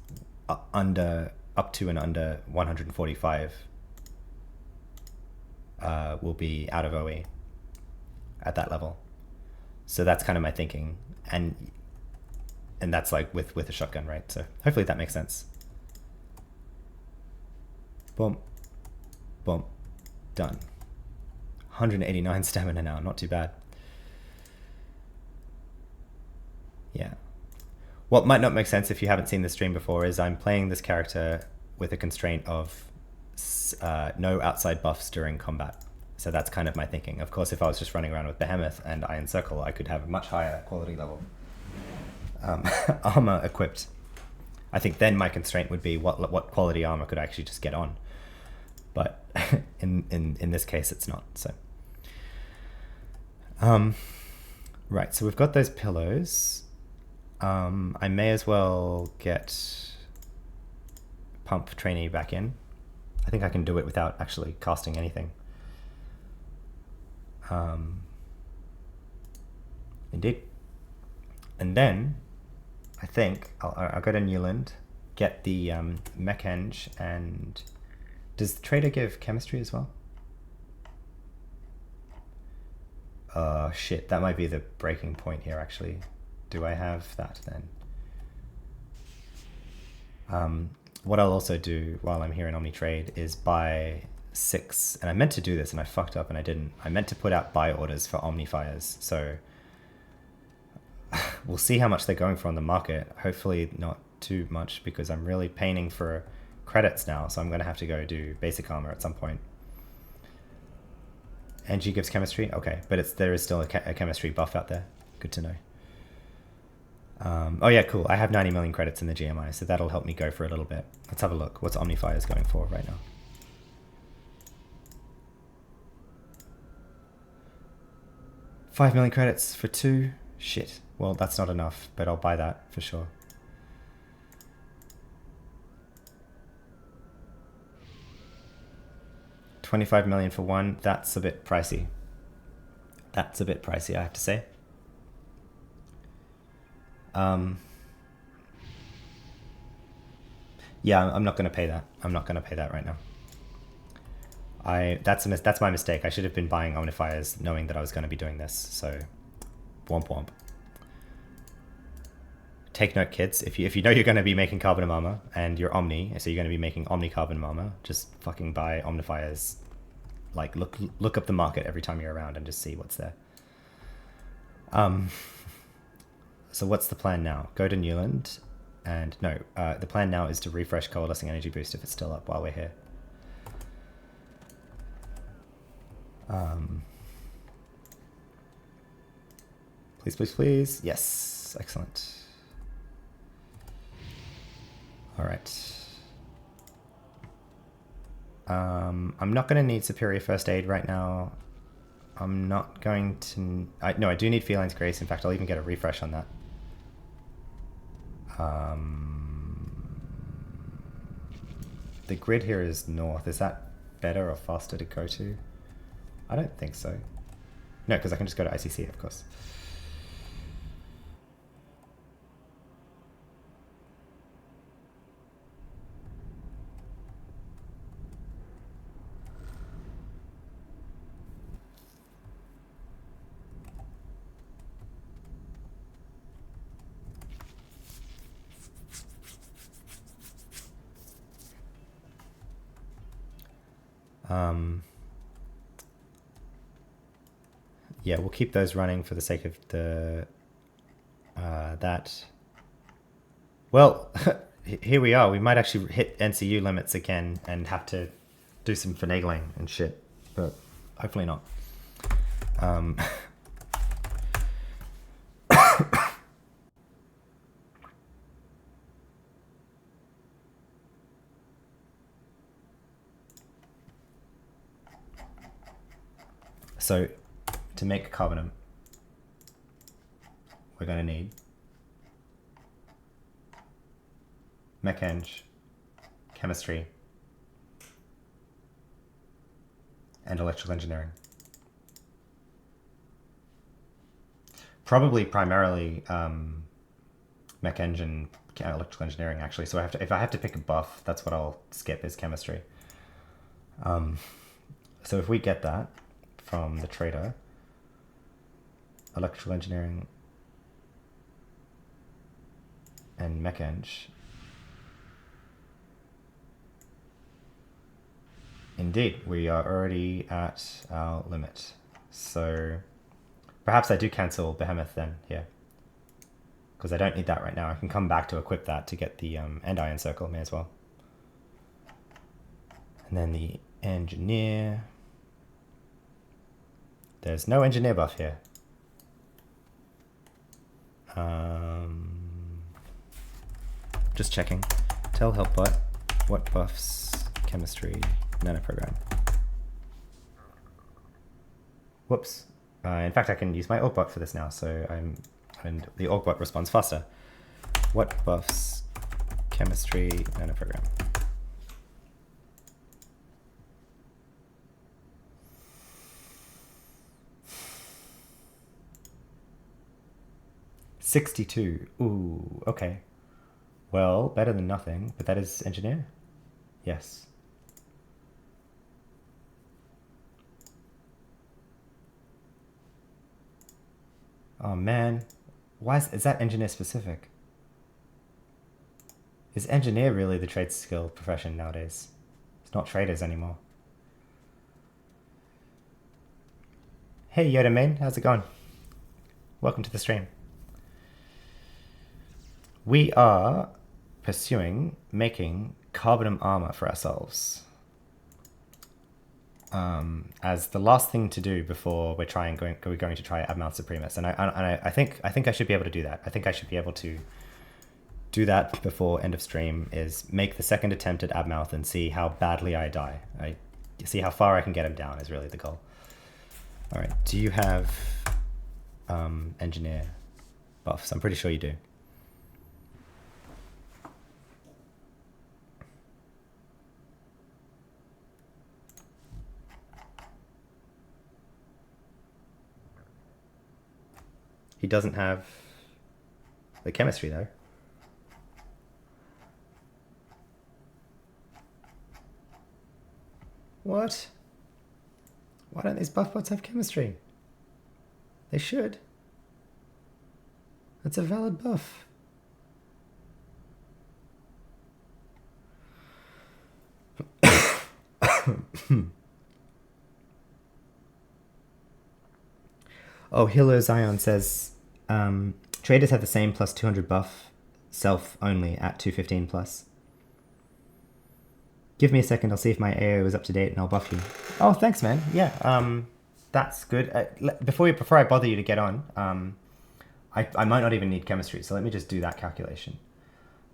up to and under 145 will be out of OE at that level. So that's kind of my thinking, and that's like with a shotgun, right? So hopefully that makes sense. Boom, boom, done. 189 stamina now, not too bad. Yeah. What might not make sense if you haven't seen the stream before is I'm playing this character with a constraint of no outside buffs during combat. So that's kind of my thinking. Of course, if I was just running around with Behemoth and Iron Circle, I could have a much higher quality level armor equipped. I think then my constraint would be what quality armor could I actually just get on. But in this case, it's not. So, right. So we've got those pillows. I may as well get Pump Trainee back in. I think I can do it without actually casting anything. Indeed. And then I think I'll go to Newland, get the mech eng, and does the trader give chemistry as well? Shit, that might be the breaking point here, actually. Do I have that then? What I'll also do while I'm here in Omnitrade is buy 6, and I meant to do this and I fucked up and I didn't. I meant to put out buy orders for Omnifires, so we'll see how much they're going for on the market. Hopefully not too much, because I'm really paining for credits now, so I'm going to have to go do basic armor at some point. NG gives chemistry? Okay, but there is still a chemistry buff out there. Good to know. Oh yeah, cool. I have 90 million credits in the GMI, so that'll help me go for a little bit. Let's have a look. What's Omnifiers going for right now? $5 million credits for 2? Shit. Well, that's not enough, but I'll buy that for sure. $25 million for 1. That's a bit pricey. That's a bit pricey, I have to say. Yeah, I'm not going to pay that. I'm not going to pay that right now. That's my mistake. I should have been buying Omnifiers knowing that I was going to be doing this. So, womp womp. Take note, kids. If you know you're going to be making carbon armor and you're Omni, so you're going to be making Omni carbon armor, just fucking buy Omnifiers. Like look up the market every time you're around and just see what's there. So what's the plan now? Go to Newland, and no, the plan now is to refresh Coalescing Energy Boost if it's still up while we're here. Please, please, please. Yes, excellent. All right. I'm not going to need Superior First Aid right now. I'm not going to... No, I do need Feline's Grace. In fact, I'll even get a refresh on that. The grid here is north. Is that better or faster to go to? I don't think so. No, because I can just go to ICC, of course. Yeah, we'll keep those running for the sake of the that. Well, here we are. We might actually hit NCU limits again and have to do some finagling and shit, but hopefully not. So, to make carbonum, we're going to need mech-eng, chemistry, and electrical engineering. Probably primarily mech-eng and electrical engineering, actually. So if I have to pick a buff, that's what I'll skip, is chemistry. So if we get that from the trader, electrical engineering and mech-eng, indeed, we are already at our limit. So perhaps I do cancel Behemoth then, here. Because I don't need that right now. I can come back to equip that to get the end iron circle, may as well. And then the engineer. There's no engineer buff here. Just checking. Tell helpbot what buffs chemistry nanoprogram. Whoops. In fact, I can use my orgbot for this now, so and the orgbot responds faster. What buffs chemistry nanoprogram? $62. Ooh, okay. Well, better than nothing, but that is engineer? Yes. Oh man, why is that engineer specific? Is engineer really the trade skill profession nowadays? It's not traders anymore. Hey Yoda main, how's it going? Welcome to the stream. We are pursuing making carbonum armor for ourselves. As the last thing to do before we're going to try Abmouth Supremus, and I think I should be able to do that. I think I should be able to do that before end of stream. Is make the second attempt at Abmouth and see how badly I die. I see how far I can get him down is really the goal. All right. Do you have engineer buffs? I'm pretty sure you do. He doesn't have the chemistry, though. What? Why don't these buff bots have chemistry? They should. That's a valid buff. Oh, Hilo Zion says, traders have the same plus 200 buff, self only at 215 plus. Give me a second, I'll see if my AO is up to date and I'll buff you. Oh, thanks, man. Yeah, that's good. Before I bother you to get on, I might not even need chemistry, so let me just do that calculation.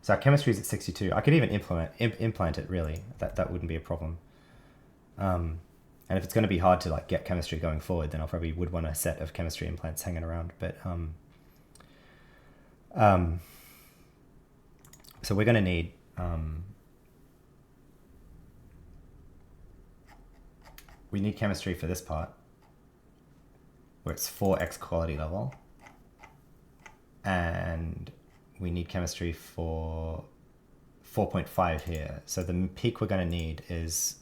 So our chemistry is at 62. I could even implant it, really. That wouldn't be a problem. And if it's going to be hard to like get chemistry going forward, then I probably would want a set of chemistry implants hanging around. But so we're going to need we need chemistry for this part, where it's 4x quality level, and we need chemistry for 4.5 here. So the peak we're going to need is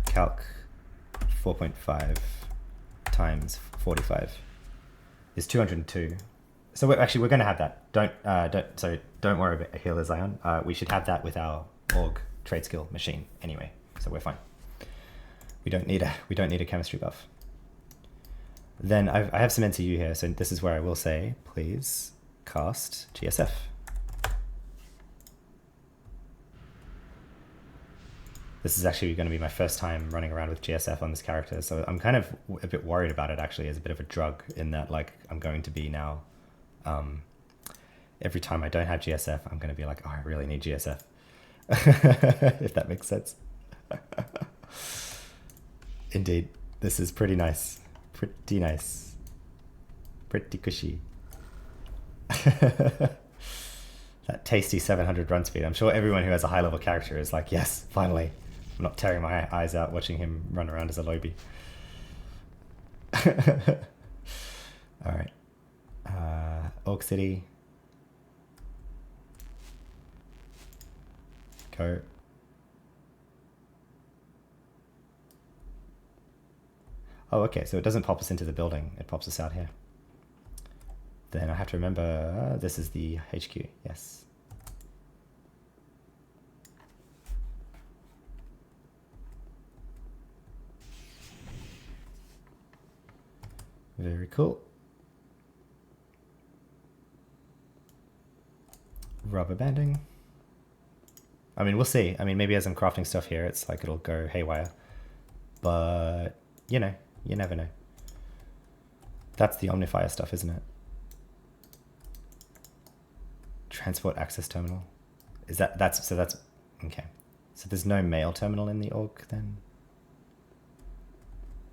calc 4.5 times 45 is 202. So we're going to have that. Don't worry about Healer Zion. We should have that with our org trade skill machine anyway. So we're fine. We don't need a chemistry buff. Then I have some NCU here, so this is where I will say, please cast GSF. This is actually going to be my first time running around with GSF on this character, so I'm kind of a bit worried about it actually as a bit of a drug, in that like I'm going to be now, every time I don't have GSF, I'm going to be like, oh, I really need GSF, if that makes sense. Indeed, this is pretty nice, pretty cushy. That tasty 700 run speed. I'm sure everyone who has a high level character is like, yes, finally. I'm not tearing my eyes out watching him run around as a lobby. All right. Oak City. Go. Oh, okay, so it doesn't pop us into the building. It pops us out here. Then I have to remember, this is the HQ, yes. Very cool. Rubber banding. I mean, we'll see. I mean, maybe as I'm crafting stuff here, it's like it'll go haywire. But, you know, you never know. That's the Omnifier stuff, isn't it? Transport access terminal. Is that's okay. So there's no mail terminal in the org then?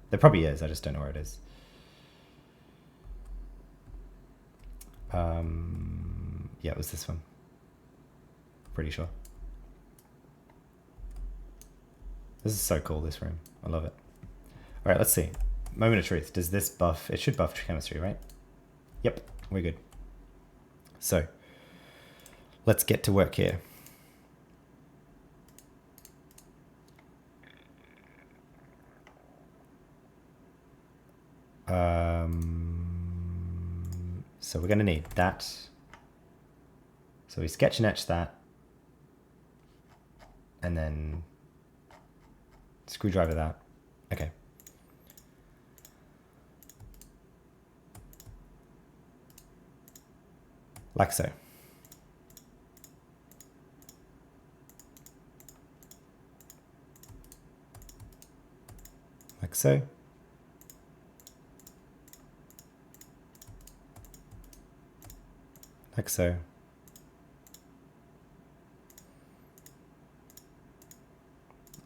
There probably is, I just don't know where it is. Yeah, it was this one. Pretty sure. This is so cool, this room. I love it. All right, let's see. Moment of truth. Does this buff? It should buff chemistry, right? Yep, we're good. So, let's get to work here. So we're going to need that. So we sketch and etch that. And then screwdriver that. Okay. Like so. so. Like so.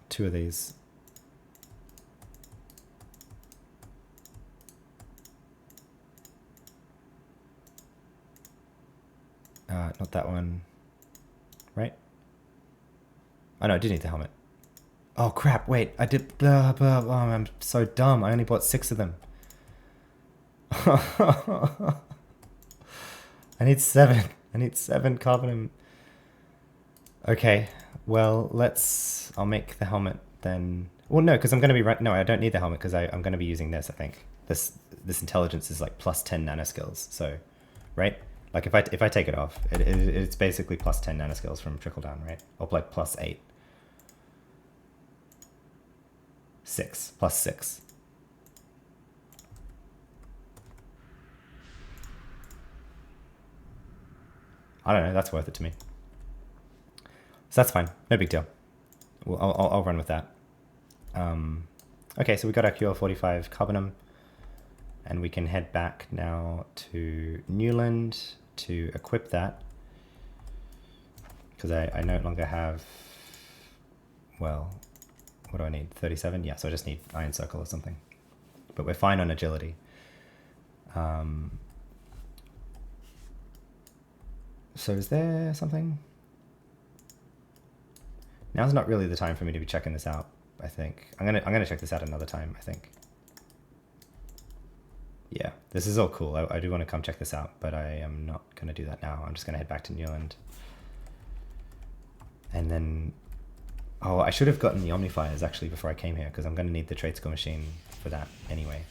Two of these. Not that one. Right? Oh no, I did need the helmet. Oh crap, wait, I did blah blah blah. I'm so dumb. I only bought 6 of them. I need 7. I need 7 carbon. Okay, well, I'll make the helmet then. Well, no, because I'm going to be no, I don't need the helmet because I'm going to be using this, I think. This intelligence is like plus 10 nanoskills, so, right? Like if I take it off, it's basically plus 10 nanoskills from trickle down, right? Or like plus 8. 6, plus 6. I don't know, that's worth it to me. So that's fine, no big deal. Well, I'll run with that. Okay, so we got our QR45 carbonum, and we can head back now to Newland to equip that, because I no longer have, well, what do I need? 37? Yeah, so I just need Iron Circle or something. But we're fine on agility. So is there something? Now's not really the time for me to be checking this out, I think. I'm gonna check this out another time, I think. Yeah, this is all cool. I do want to come check this out, but I am not gonna do that now. I'm just gonna head back to Newland. And then, oh, I should have gotten the Omnifiers actually before I came here, because I'm gonna need the trade school machine for that anyway.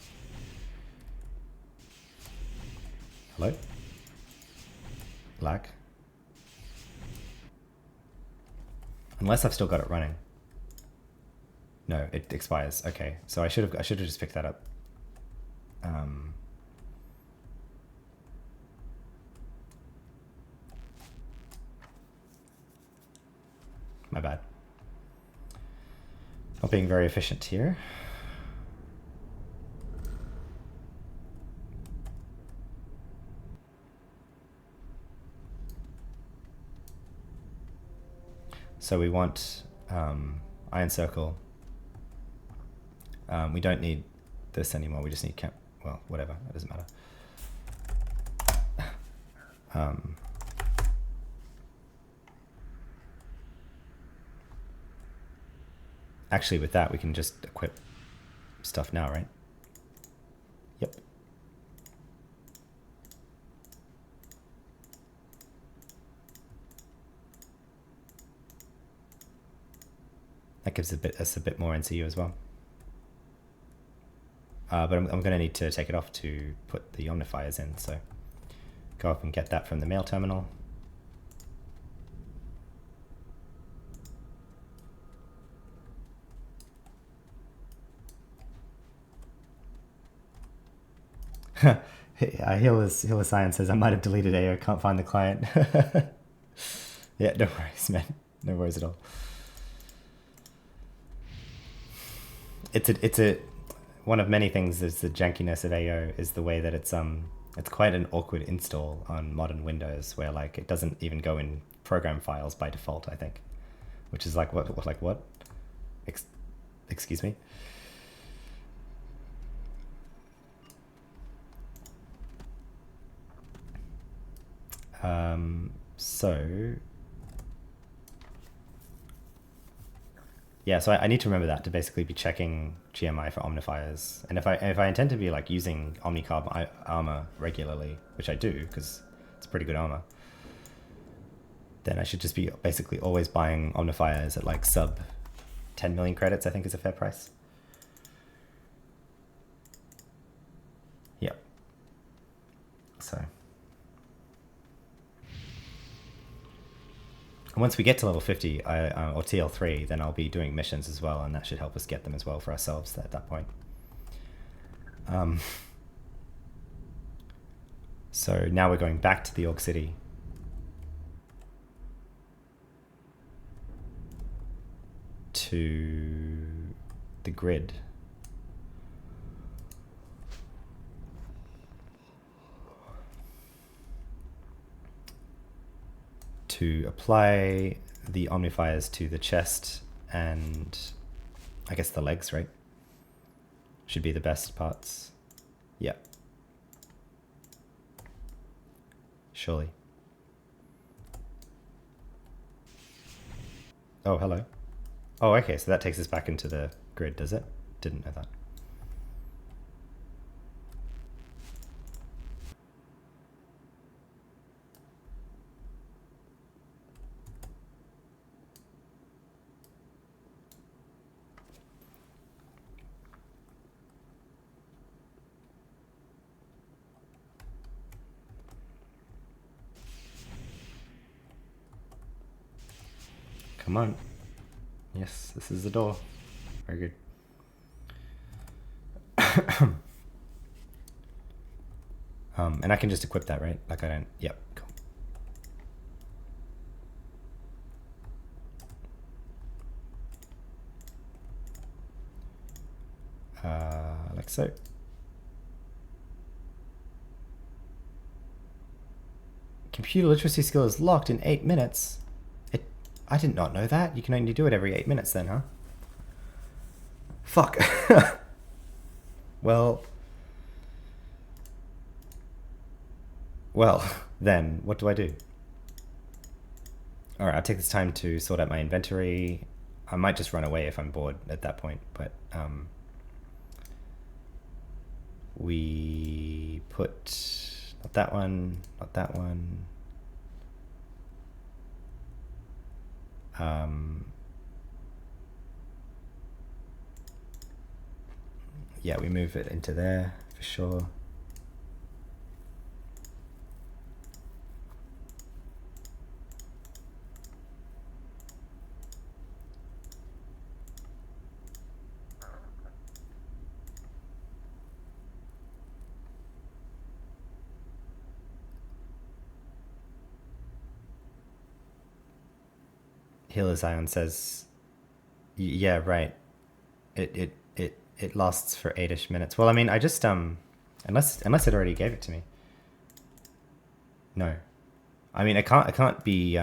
Hello? Lag? Unless I've still got it running. No, it expires. Okay, so I should have just picked that up. My bad. Not being very efficient here. So we want Iron Circle. We don't need this anymore. We just need well, whatever. It doesn't matter. Actually, with that, we can just equip stuff now, right? Yep. That gives us a bit more NCU as well. But I'm going to need to take it off to put the Omnifiers in, so go up and get that from the mail terminal. Healer Science says, I might have deleted AO, can't find the client. Yeah, no worries, man. No worries at all. It's a one of many things is the jankiness of AO is the way that it's quite an awkward install on modern Windows, where like it doesn't even go in program files by default, I think, which is like what? Excuse me. So yeah, so I need to remember that to basically be checking GMI for Omnifiers, and if I intend to be like using Omnicarb armor regularly, which I do because it's pretty good armor, then I should just be basically always buying Omnifiers at like sub 10 million credits. I think is a fair price. Yep. So. Once we get to level 50 or TL3, then I'll be doing missions as well, and that should help us get them as well for ourselves at that point. So now we're going back to the Orc City. To the grid. to apply the omnifiers to the chest and I guess the legs, right? Should be the best parts. Yeah. Surely. Oh, hello. Oh, okay, so that takes us back into the grid, does it? Didn't know that. Come on. Yes, this is the door. Very good. And I can just equip that, right? Like I don't... Yep, cool. Like so. Computer literacy skill is locked in 8 minutes. I did not know that. You can only do it every 8 minutes then, huh? Fuck. Well, then, what do I do? Alright, I'll take this time to sort out my inventory. I might just run away if I'm bored at that point, but we put not that one, not that one. Yeah, we move it into there for sure. Healer's Ion says, yeah, right. It lasts for 8-ish minutes. Well, I mean, I just unless it already gave it to me. No, I mean, it can't be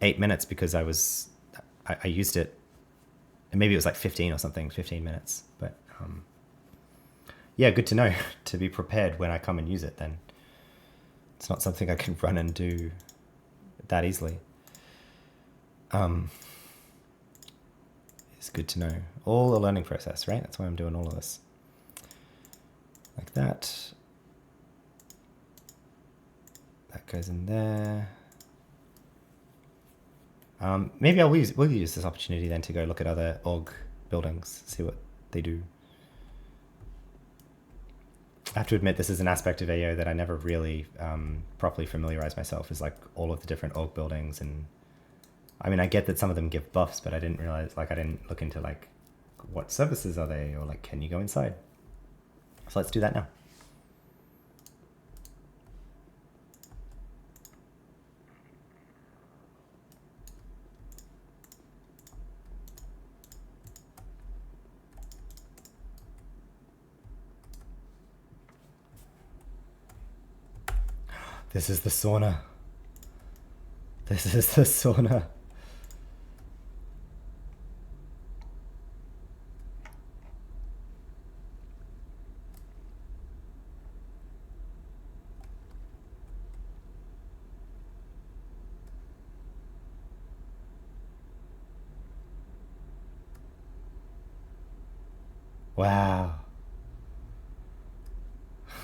8 minutes because I used it, and maybe it was like 15 or something, 15 minutes. But yeah, good to know to be prepared when I come and use it. Then it's not something I can run and do that easily. It's good to know. All a learning process, right? That's why I'm doing all of this. Like that. That goes in there. Maybe we'll use this opportunity then to go look at other org buildings, see what they do. I have to admit, this is an aspect of AO that I never really properly familiarized myself, is like all of the different org buildings. And I mean, I get that some of them give buffs, but I didn't realize, like, I didn't look into like what services are they, or like, can you go inside? So let's do that now. This is the sauna. This is the sauna. Wow.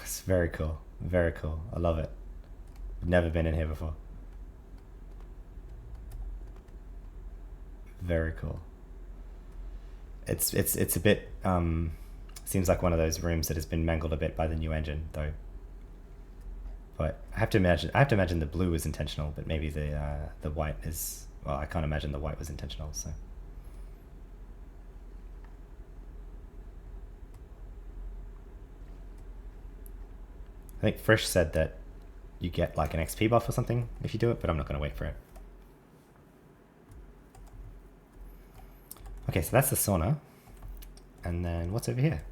It's very cool. Very cool. I love it. Never been in here before. Very cool. It's a bit seems like one of those rooms that has been mangled a bit by the new engine though. But I have to imagine the blue was intentional, but maybe the white is, well, I can't imagine the white was intentional, so. I think Frisch said that you get like an XP buff or something if you do it, but I'm not going to wait for it. Okay, so that's the sauna. And then what's over here?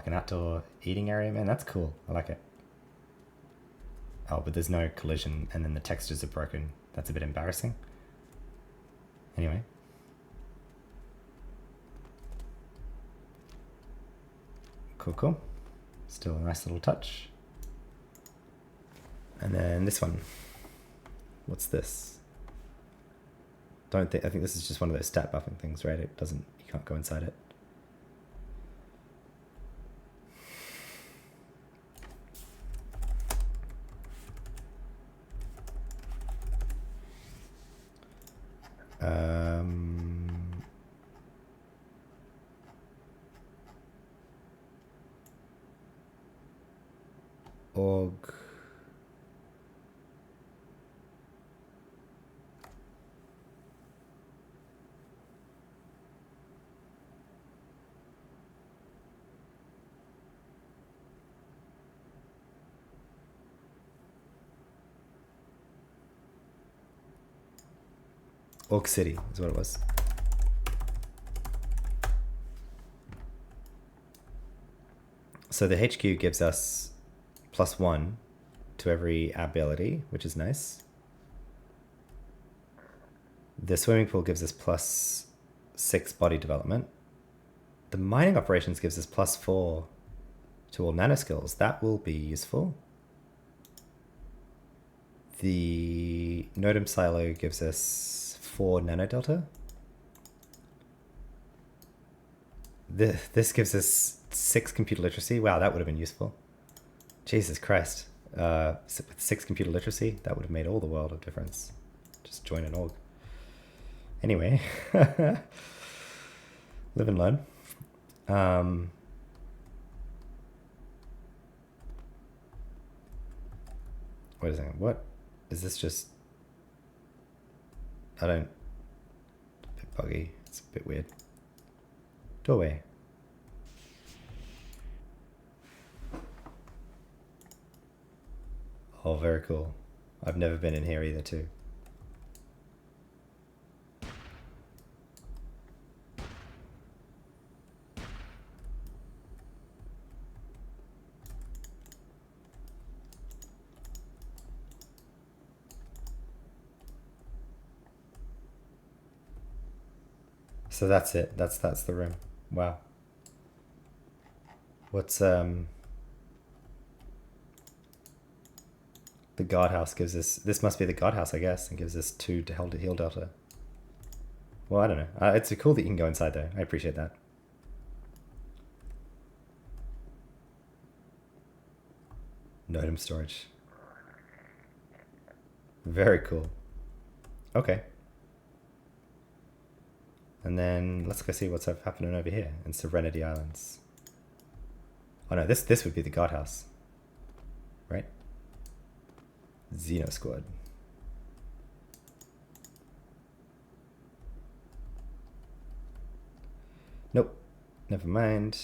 like an outdoor eating area. Man, that's cool. I like it. Oh, but there's no collision, and then the textures are broken. That's a bit embarrassing. Anyway. Cool. Still a nice little touch. And then this one. What's this? I think this is just one of those stat buffing things, right? It doesn't, you can't go inside it. Org. Org City is what it was. So the HQ gives us +1 to every ability, which is nice. The swimming pool gives us +6 body development. The mining operations gives us +4 to all nano skills. That will be useful. The Nodum silo gives us 4 nano delta. This gives us 6 computer literacy. Wow, that would have been useful. Jesus Christ. With 6 computer literacy, that would have made all the world of difference. Just join an org. Anyway. Live and learn. Wait a second. What? Is this just... I don't... A bit buggy. It's a bit weird. Doorway. Oh, very cool. I've never been in here either, too. So that's it. That's the room. Wow. What's the guardhouse gives us, this must be the guardhouse, I guess, and gives us 2 to heal delta. Well, I don't know. It's cool that you can go inside though. I appreciate that. Nodum storage. Very cool. Okay. And then let's go see what's happening over here in Serenity Islands. Oh no, this would be the guardhouse, right? Xeno Squad. Nope, never mind.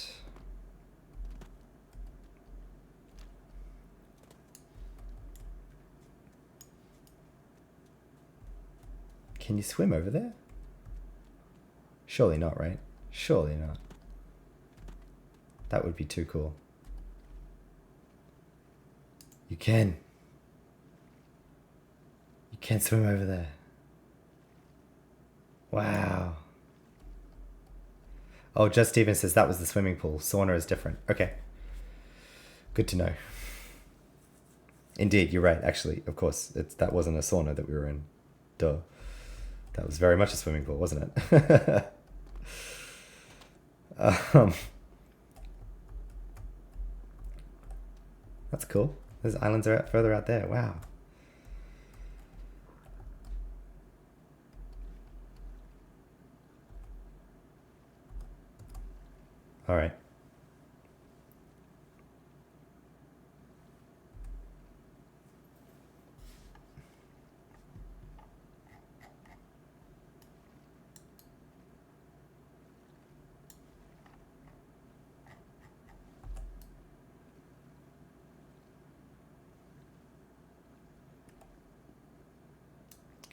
Can you swim over there? Surely not, right? Surely not. That would be too cool. You can. You can swim over there. Wow. Oh, Just Steven says that was the swimming pool. Sauna is different. Okay. Good to know. Indeed, you're right. Actually, of course, that wasn't a sauna that we were in. Duh. That was very much a swimming pool, wasn't it? That's cool. Those islands are further out there. Wow. All right.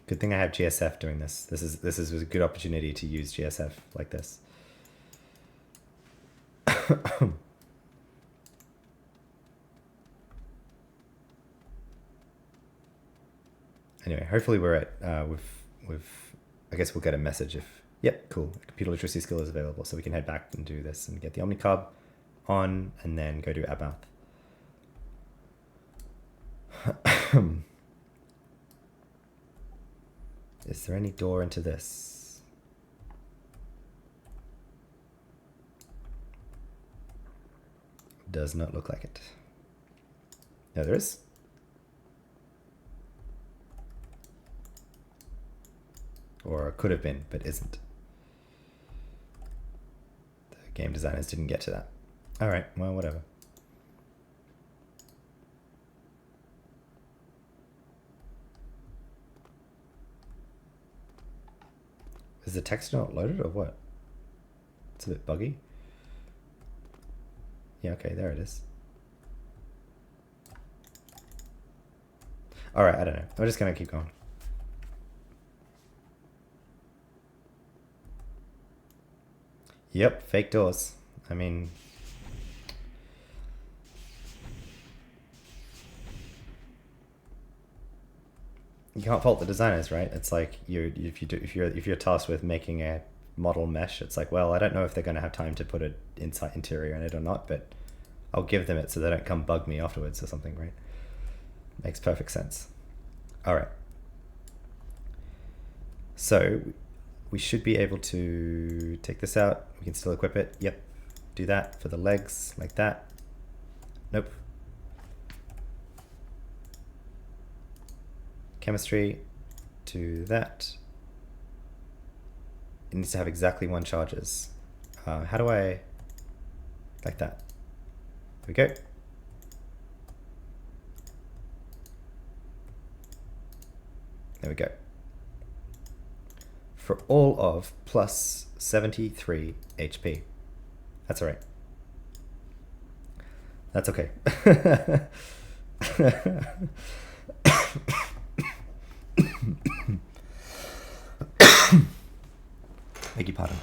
Good thing I have GSF doing this. This is a good opportunity to use GSF like this. Anyway, hopefully we're at I guess we'll get a message if yep, cool. Computer literacy skill is available, so we can head back and do this and get the Omnicarb on, and then go to Abmouth. Is there any door into this? Does not look like it. No, there is. Or could have been, but isn't. The game designers didn't get to that. All right, well, whatever. Is the text not loaded or what? It's a bit buggy. Yeah, okay, there it is. All right, I don't know. I'm just gonna keep going. Yep, fake doors. I mean, you can't fault the designers, right? It's like if you're tasked with making a model mesh, it's like, well, I don't know if they're going to have time to put an interior in it or not, but I'll give them it so they don't come bug me afterwards or something, right? Makes perfect sense. All right. So we should be able to take this out. We can still equip it. Yep. Do that for the legs like that. Nope. Chemistry to that. It needs to have exactly 1 charges. How do I, like that? There we go. There we go. For all of plus 73 HP. That's all right. That's okay. Beg your pardon.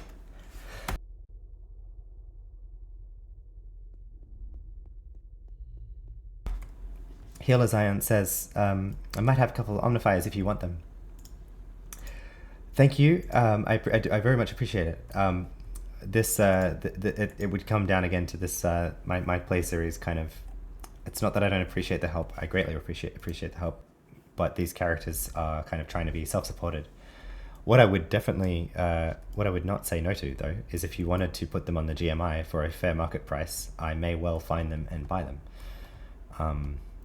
Healer Zion says, I might have a couple of omnifiers if you want them. Thank you. I very much appreciate it. It would come down again to this, my play series kind of, it's not that I don't appreciate the help. I greatly appreciate the help, but these characters are kind of trying to be self-supported. What I would definitely, what I would not say no to though, is if you wanted to put them on the GMI for a fair market price, I may well find them and buy them.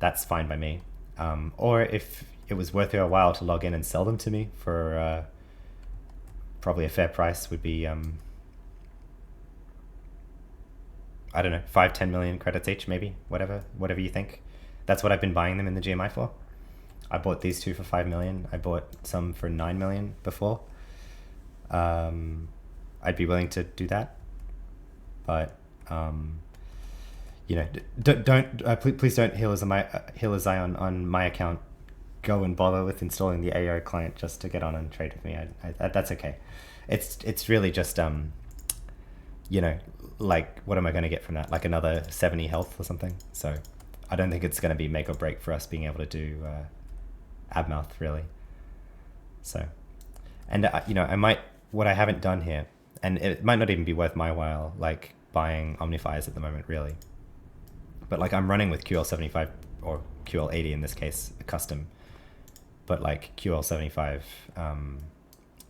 That's fine by me. Or if it was worth your while to log in and sell them to me for probably a fair price would be, I don't know, 5-10 million credits each, maybe, whatever you think. That's what I've been buying them in the GMI for. I bought these 2 for 5 million. I bought some for 9 million before. I'd be willing to do that, but you know, please don't Healer Zion on my account go and bother with installing the AO client just to get on and trade with me. That's okay. It's really just you know, like, what am I going to get from that? Like another 70 health or something. So I don't think it's going to be make or break for us being able to do Abmouth, really. So, and you know, what I haven't done here, and it might not even be worth my while, like buying omnifiers at the moment, really. But like, I'm running with QL75 or QL80 in this case, a custom, but like QL75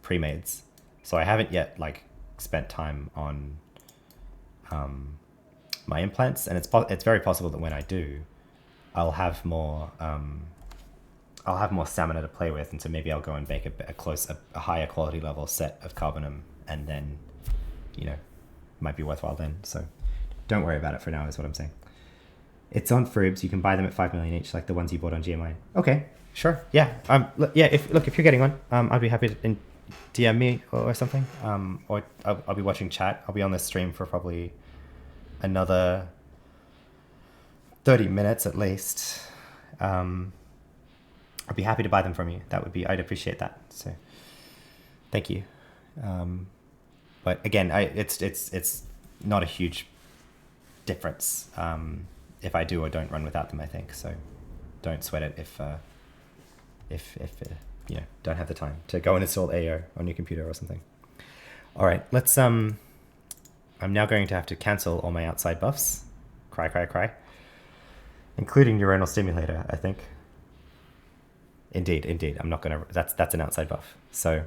pre-mades. So I haven't yet like spent time on my implants, and it's very possible that when I do, I'll have more stamina to play with, and so maybe I'll go and bake a higher quality level set of carbonum, and then, you know, might be worthwhile then. So don't worry about it for now, is what I'm saying. It's on Frubs. You can buy them at 5 million each, like the ones you bought on GMI. Okay, sure, yeah, yeah. If you're getting one, I'd be happy to DM me or something. Or I'll be watching chat. I'll be on this stream for probably another 30 minutes at least. I'd be happy to buy them from you. I'd appreciate that. So, thank you. But again, it's not a huge difference if I do or don't run without them, I think. So don't sweat it if you know, don't have the time to go and install AO on your computer or something. All right, let's I'm now going to have to cancel all my outside buffs. Cry, cry, cry. Including neuronal stimulator, I think. Indeed. I'm not gonna. That's an outside buff. So,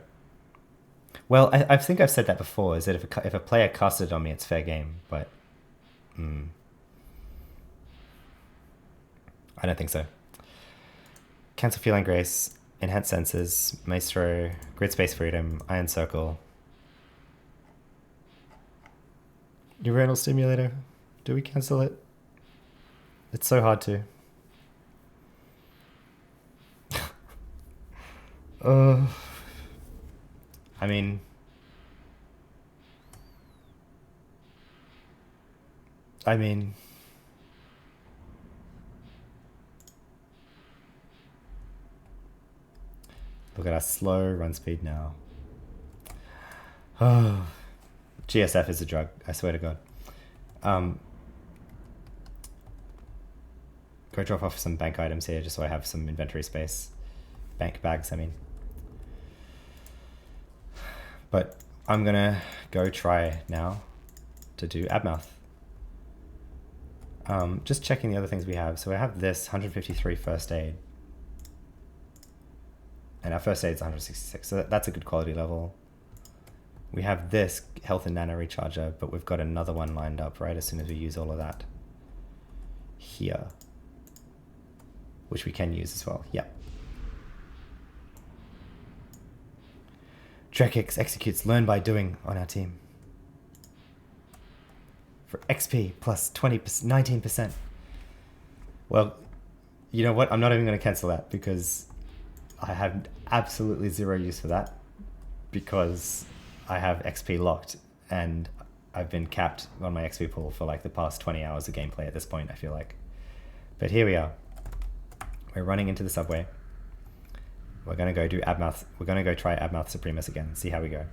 well, I think I've said that before. Is that if a player casted on me, it's fair game. But, I don't think so. Cancel Feline Grace, Enhance Senses, Maestro, Grid Space Freedom, Iron Circle. Neuronal Stimulator. Do we cancel it? It's so hard to. I mean, look at our slow run speed now. Oh, GSF is a drug, I swear to God. Go drop off some bank items here just so I have some inventory space. Bank bags, I mean. But I'm gonna go try now to do Abmouth. Just checking the other things we have. So I have this 153 first aid. And our first aid is 166, so that's a good quality level. We have this health and nano recharger, but we've got another one lined up right as soon as we use all of that here, which we can use as well. Yep. Drekix executes learn by doing on our team for XP plus 19%. Well, you know what? I'm not even going to cancel that because I have absolutely zero use for that because I have XP locked and I've been capped on my XP pool for like the past 20 hours of gameplay at this point, I feel like. But here we are. We're running into the subway. We're going to go do Abmouth. We're going to go try Abmouth Supremus again and see how we go.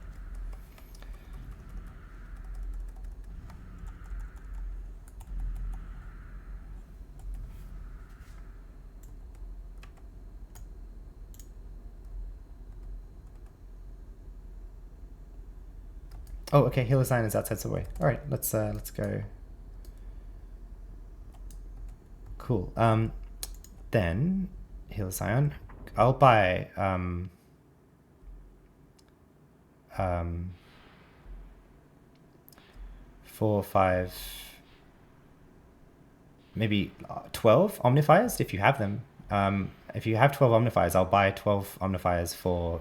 Oh, okay. Healer Zion is outside subway. All right, let's go. Cool. Then Healer Zion. I'll buy 4, 5, maybe 12 Omnifiers if you have them. If you have 12 Omnifiers, I'll buy 12 Omnifiers for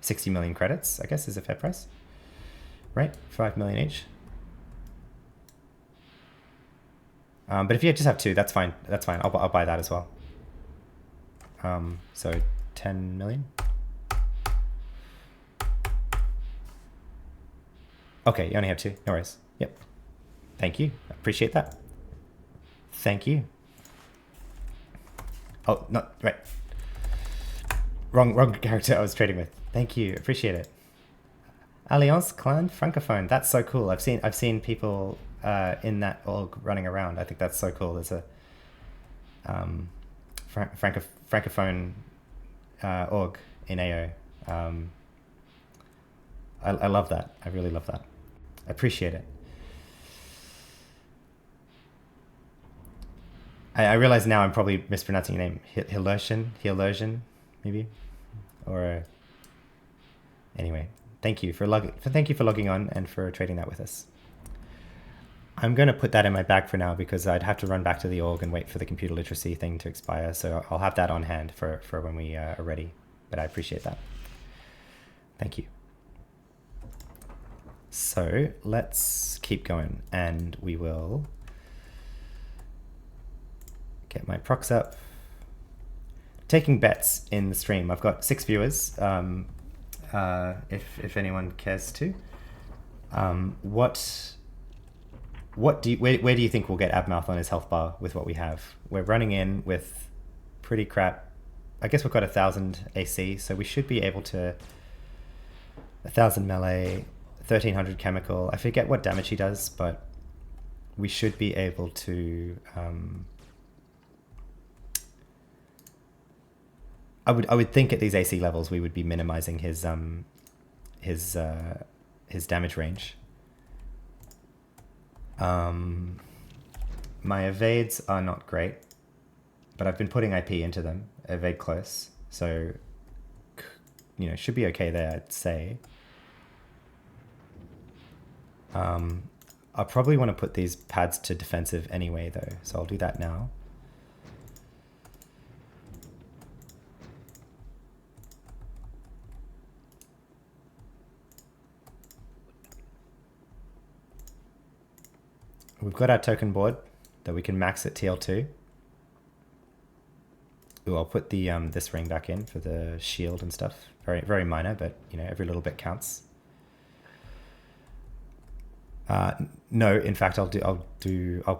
60 million credits, I guess is a fair price. Right? 5 million each. But if you just have 2, that's fine. That's fine. I'll buy that as well. So 10 million. Okay, you only have 2. No worries. Yep. Thank you. Appreciate that. Thank you. Oh, not right. Wrong character I was trading with. Thank you. Appreciate it. Alliance Clan Francophone. That's so cool. I've seen people in that org running around. I think that's so cool. There's a Francophone org in AO. I love that. I really love that. I appreciate it. I realize now I'm probably mispronouncing your name. Hillertian, maybe, or anyway. Thank you for logging on and for trading that with us. I'm going to put that in my bag for now because I'd have to run back to the org and wait for the computer literacy thing to expire. So I'll have that on hand for when we are ready. But I appreciate that. Thank you. So let's keep going and we will get my procs up. Taking bets in the stream. I've got 6 viewers. If anyone cares to. Where do you think we'll get Abmouth on his health bar with what we have? We're running in with pretty crap. I guess we've got 1000 AC, so we should be able to 1000 melee, 1300 chemical. I forget what damage he does, but we should be able to I would think at these AC levels we would be minimizing his damage range. My evades are not great, but I've been putting IP into them. Evade close, so you know, should be okay there, I'd say. I'll probably want to put these pads to defensive anyway, though, so I'll do that now. We've got our token board that we can max at TL2. Ooh, I'll put the this ring back in for the shield and stuff. Very, very minor, but you know, every little bit counts. No, in fact, I'll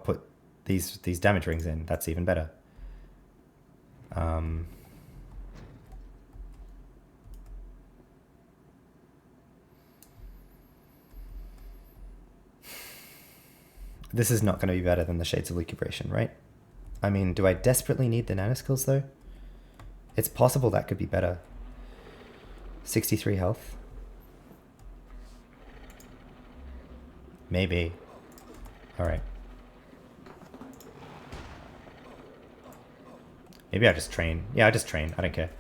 put these damage rings in. That's even better. This is not going to be better than the Shades of Lucubration, right? I mean, do I desperately need the nanoskills though? It's possible that could be better. 63 health. Maybe. Alright. Maybe I just train. Yeah, I just train. I don't care.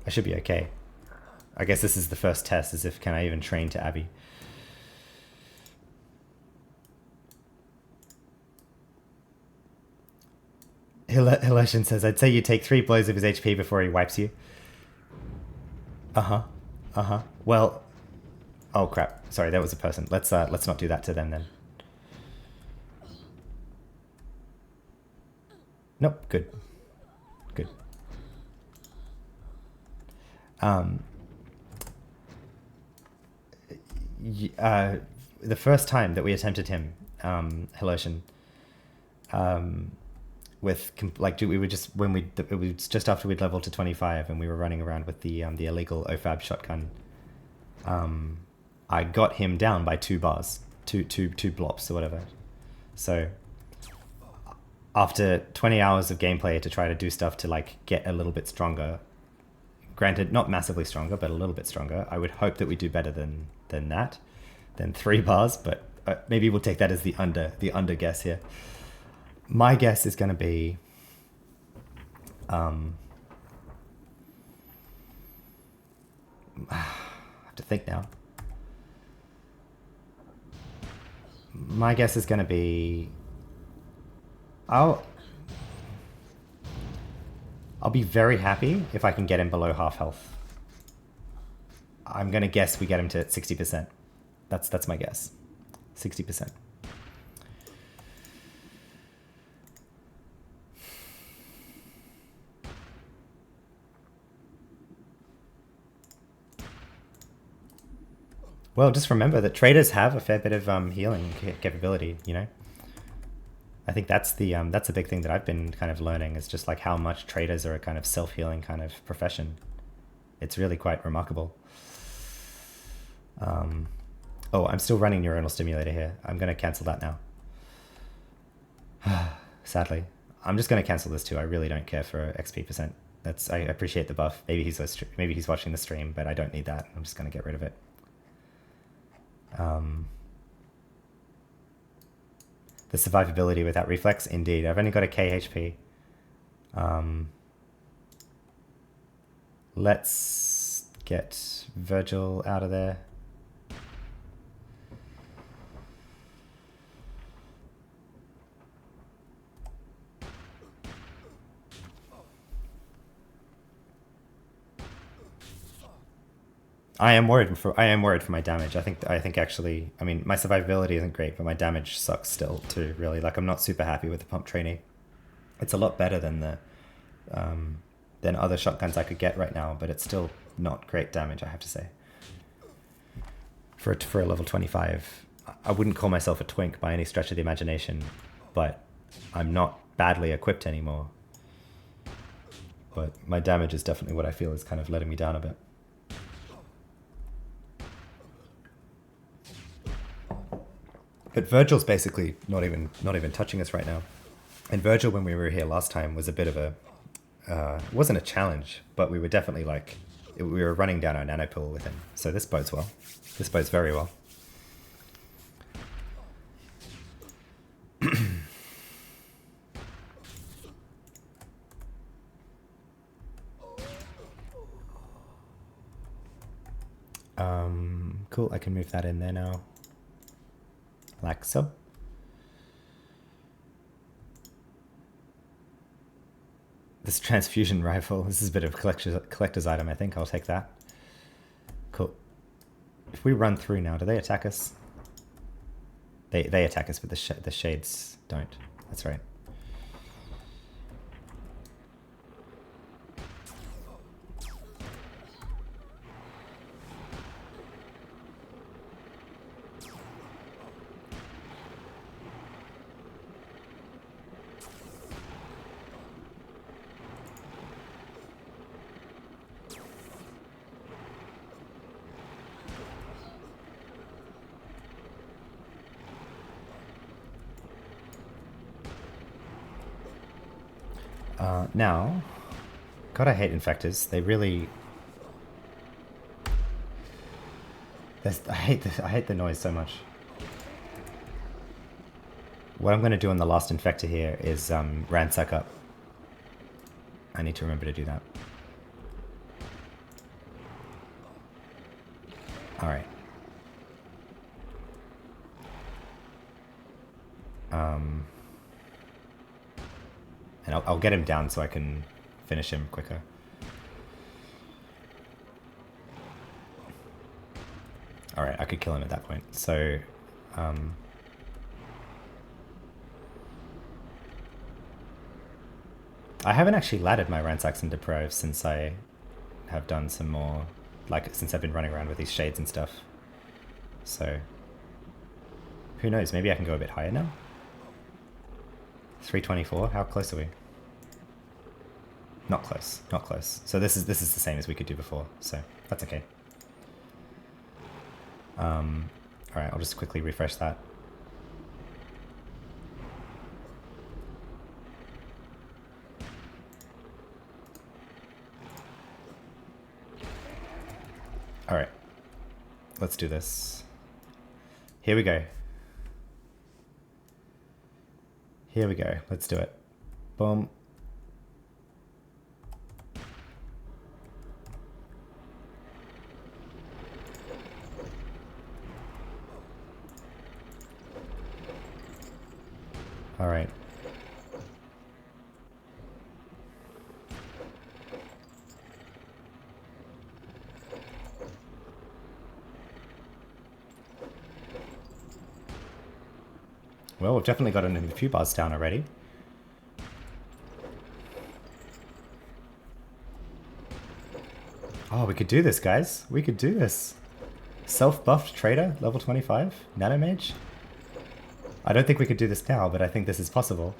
I should be okay. I guess this is the first test, as if can I even train to Abby? Hileshin says, I'd say you take 3 blows of his HP before he wipes you. Well, oh crap. Sorry, that was a person. Let's not do that to them then. Nope, good. Good. The first time that we attempted him, Hileshin, with like we were just it was just after we'd leveled to 25 and we were running around with the illegal OFAB shotgun. I got him down by 2 bars, two blops or whatever. So after 20 hours of gameplay to try to do stuff to like get a little bit stronger, granted not massively stronger but a little bit stronger, I would hope that we do better than 3 bars, but maybe we'll take that as the under guess here. My guess is going to be I have to think now. My guess is going to be I'll be very happy if I can get him below half health. I'm going to guess we get him to 60%. That's my guess. 60%. Well, just remember that traders have a fair bit of healing capability, you know? I think that's a big thing that I've been kind of learning, is just like how much traders are a kind of self-healing kind of profession. It's really quite remarkable. Oh, I'm still running neuronal stimulator here. I'm going to cancel that now. Sadly. I'm just going to cancel this too. I really don't care for XP percent. I appreciate the buff. Maybe he's watching the stream, but I don't need that. I'm just going to get rid of it. The survivability without reflex, indeed. I've only got a K HP. Let's get Virgil out of there. I am worried for my damage. I think actually, I mean, my survivability isn't great, but my damage sucks still too, really. Like, I'm not super happy with the pump trainee. It's a lot better than than other shotguns I could get right now, but it's still not great damage, I have to say. For a level 25, I wouldn't call myself a twink by any stretch of the imagination, but I'm not badly equipped anymore. But my damage is definitely what I feel is kind of letting me down a bit. But Virgil's basically not even touching us right now. And Virgil, when we were here last time, was a bit of it wasn't a challenge, but we were definitely like, we were running down our nano pool with him. So this bodes well. This bodes very well. Cool, I can move that in there now. Like so. This transfusion rifle, this is a bit of a collector's item, I think. I'll take that. Cool. If we run through now, do they attack us? They attack us, but the shades don't. That's right. Now, God, I hate infectors. They really... I hate the noise so much. What I'm going to do on the last infector here is ransack up. I need to remember to do that. Alright. And I'll get him down so I can finish him quicker. Alright, I could kill him at that point. So, I haven't actually laddered my Ransacks and Deprivs since I have done some more, like, since I've been running around with these shades and stuff. So, who knows, maybe I can go a bit higher now? 324, how close are we? Not close, not close. So this is the same as we could do before, so that's okay. Alright, I'll just quickly refresh that. Alright, let's do this. Here we go. Here we go, let's do it. Boom. All right. Well, we've definitely gotten a few bars down already. Oh, we could do this, guys. We could do this. Self-buffed trader, level 25, Nanomage. I don't think we could do this now, but I think this is possible.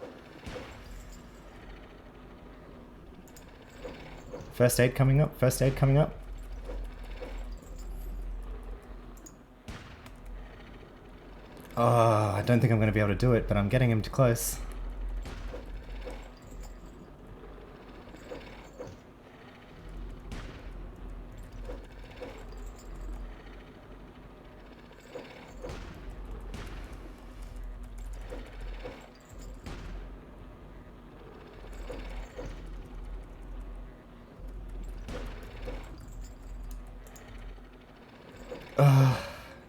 First aid coming up, first aid coming up. Oh, I don't think I'm going to be able to do it, but I'm getting him too close.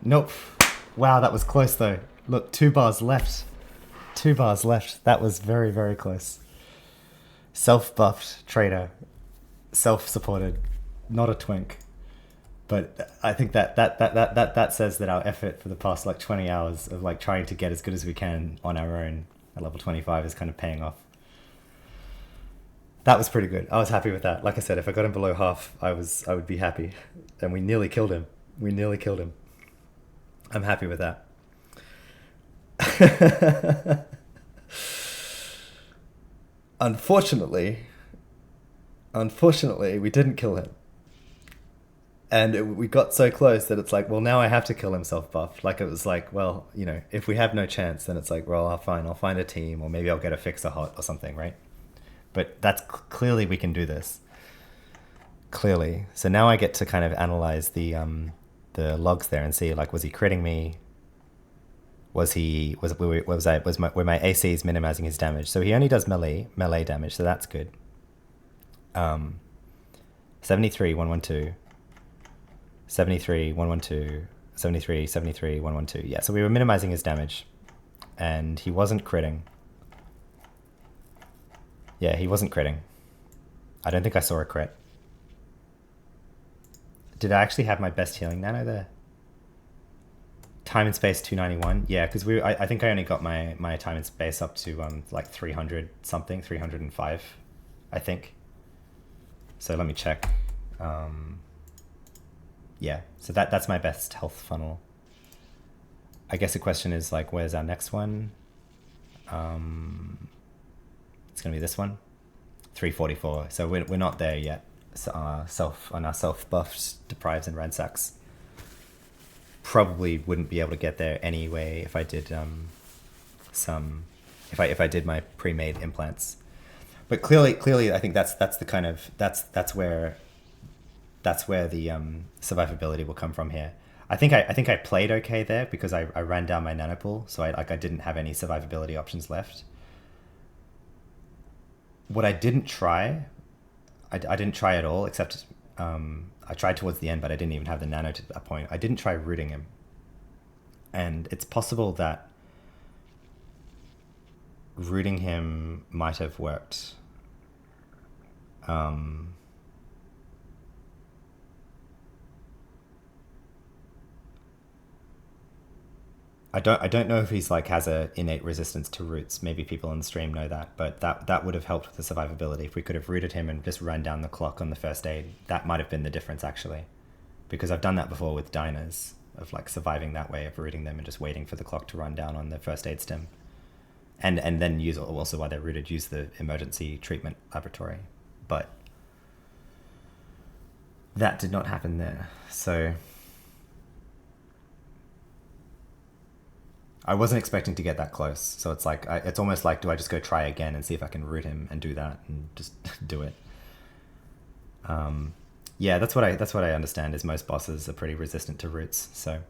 Nope. Wow, that was close though. Look, 2 bars left. 2 bars left. That was very, very close. Self-buffed trader. Self-supported. Not a twink. But I think that says that our effort for the past like 20 hours of like trying to get as good as we can on our own at level 25 is kind of paying off. That was pretty good. I was happy with that. Like I said, if I got him below half, I would be happy. And we nearly killed him. We nearly killed him. I'm happy with that. Unfortunately, we didn't kill him. And we got so close that it's like, well, now I have to kill him self-buffed. Like, it was like, well, you know, if we have no chance, then it's like, well, fine, I'll find a team, or maybe I'll get a fixer hot or something, right? But that's clearly we can do this. Clearly. So now I get to kind of analyze the logs there and see, like, was he critting me? Were my ACs minimizing his damage? So he only does melee damage, so that's good. 73, 112. 73, 112. 73, 73, 112. Yeah, so we were minimizing his damage. And he wasn't critting. Yeah, he wasn't critting. I don't think I saw a crit. Did I actually have my best healing nano there? Time and space 291. Yeah, because I think I only got my time and space up to like 300 something, 305, I think. So let me check. Yeah, so that's my best health funnel. I guess the question is, like, where's our next one? It's gonna be this one, 344. So we're not there yet. So our self buffs, deprives, and ransacks. Probably wouldn't be able to get there anyway if I did if I did my pre-made implants. But clearly, I think that's the kind of that's where the survivability will come from here. I think I played okay there because I ran down my nanopool, so I didn't have any survivability options left. What I didn't try, I didn't try at all, except I tried towards the end, but I didn't even have the nano to that point. I didn't try rooting him. And it's possible that rooting him might have worked. I don't know if he's like has a innate resistance to roots. Maybe people on the stream know that, but that would have helped with the survivability. If we could have rooted him and just run down the clock on the first aid, that might have been the difference actually, because I've done that before with diners, of like surviving that way, of rooting them and just waiting for the clock to run down on the first aid stem, and then use also while they're rooted, use the emergency treatment laboratory, but that did not happen there. So I wasn't expecting to get that close, so it's like it's almost like, do I just go try again and see if I can root him and do that and just do it? Yeah, that's what I understand is most bosses are pretty resistant to roots. So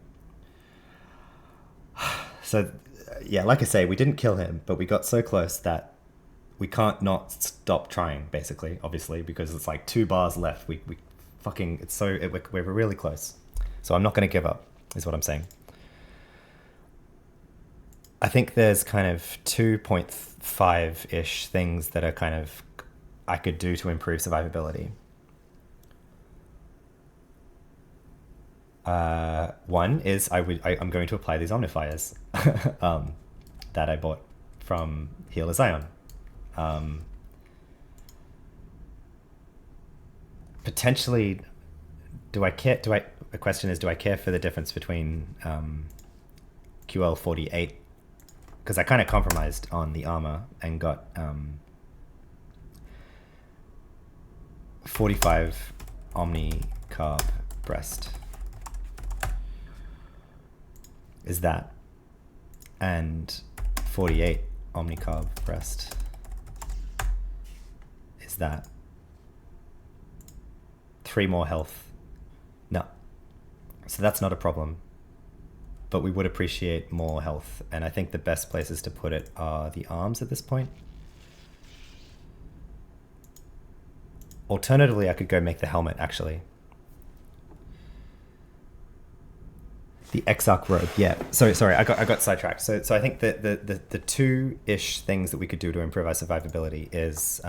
yeah, like I say, we didn't kill him, but we got so close that we can't not stop trying. Basically, obviously, because it's like 2 bars left. We're really close. So I'm not going to give up, is what I'm saying. I think there's kind of 2.5-ish things that are kind of I could do to improve survivability. One is I'm going to apply these omnifiers that I bought from Healer Zion. Potentially, the question is, do I care for the difference between QL 48? Because I kind of compromised on the armor and got 45 Omni Carb breast. Is that. And 48 Omni Carb breast. Is that. 3 more health. No. So that's not a problem. But we would appreciate more health, and I think the best places to put it are the arms at this point. Alternatively, I could go make the helmet, actually. The Exarch robe, yeah. Sorry, I got sidetracked. So I think that the 2-ish things that we could do to improve our survivability is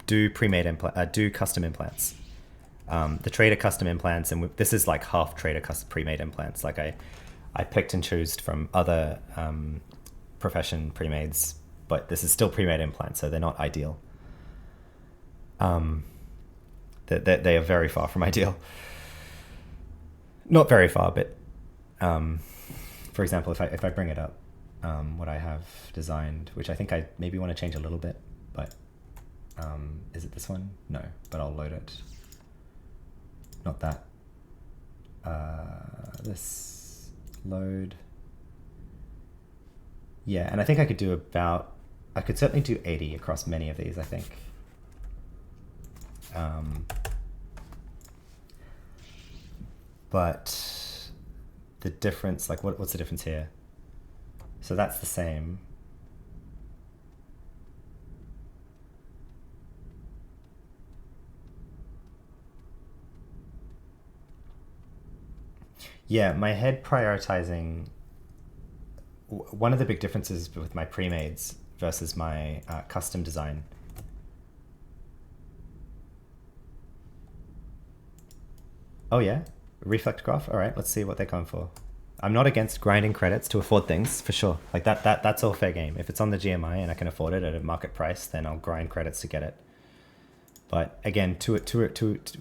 do custom implants. The trader custom implants, and this is like half trader custom pre-made implants. Like I picked and chose from other profession pre-mades, but this is still pre-made implants, so they're not ideal. They are very far from ideal. Not very far, but for example, if I bring it up, what I have designed, which I think I maybe want to change a little bit, but is it this one? No, but I'll load it. Not that. This load. Yeah, and I think I could do about I could certainly do 80 across many of these, I think. But the difference, like what's the difference here? So that's the same. Yeah, my head prioritizing, one of the big differences with my pre-mades versus my custom design. Oh yeah, reflect graph. All right, let's see what they're going for. I'm not against grinding credits to afford things for sure. Like that's all fair game. If it's on the GMI and I can afford it at a market price, then I'll grind credits to get it. But again, to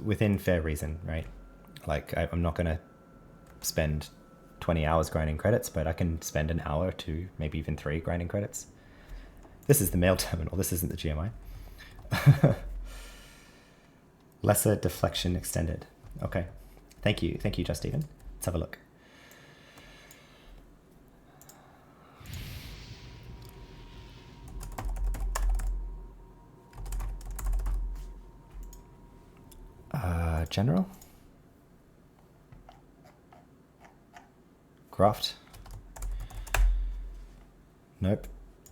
within fair reason, right? Like I'm not gonna spend 20 hours grinding credits, but I can spend an hour or two, maybe even 3 grinding credits. This is the mail terminal. This isn't the GMI. Lesser deflection extended. Okay. Thank you, Just Steven. Let's have a look. General. Graft. Nope.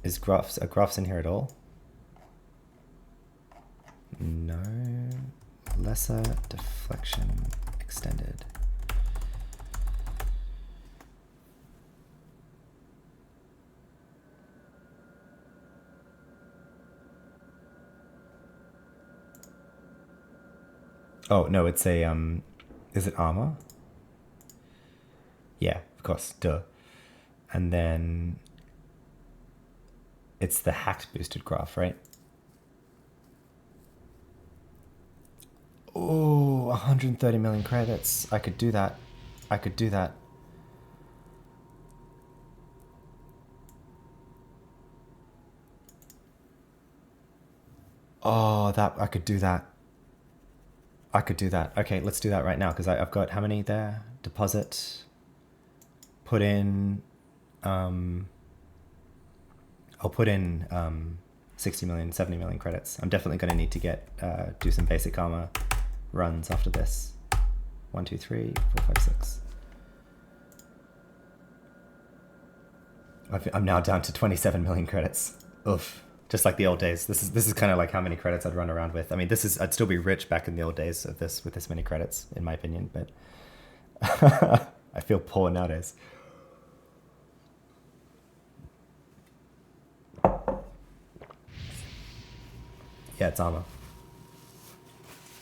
Are graphs in here at all? No. Lesser deflection extended. Oh, no, it's a, is it armor? Yeah, of course, duh. And then it's the hacked boosted graph, right? Oh, 130 million credits. I could do that. I could do that. Oh, I could do that. I could do that. Okay, let's do that right now, because I've got how many there? Deposit. Put in, I'll put in 60 million, 70 million credits. I'm definitely going to need to get, do some basic armor runs after this. 1, 2, 3, 4, 5, 6. I'm now down to 27 million credits. Oof. Just like the old days. This is kind of like how many credits I'd run around with. I mean, I'd still be rich back in the old days of this with this many credits, in my opinion, but I feel poor nowadays. Yeah, it's armor.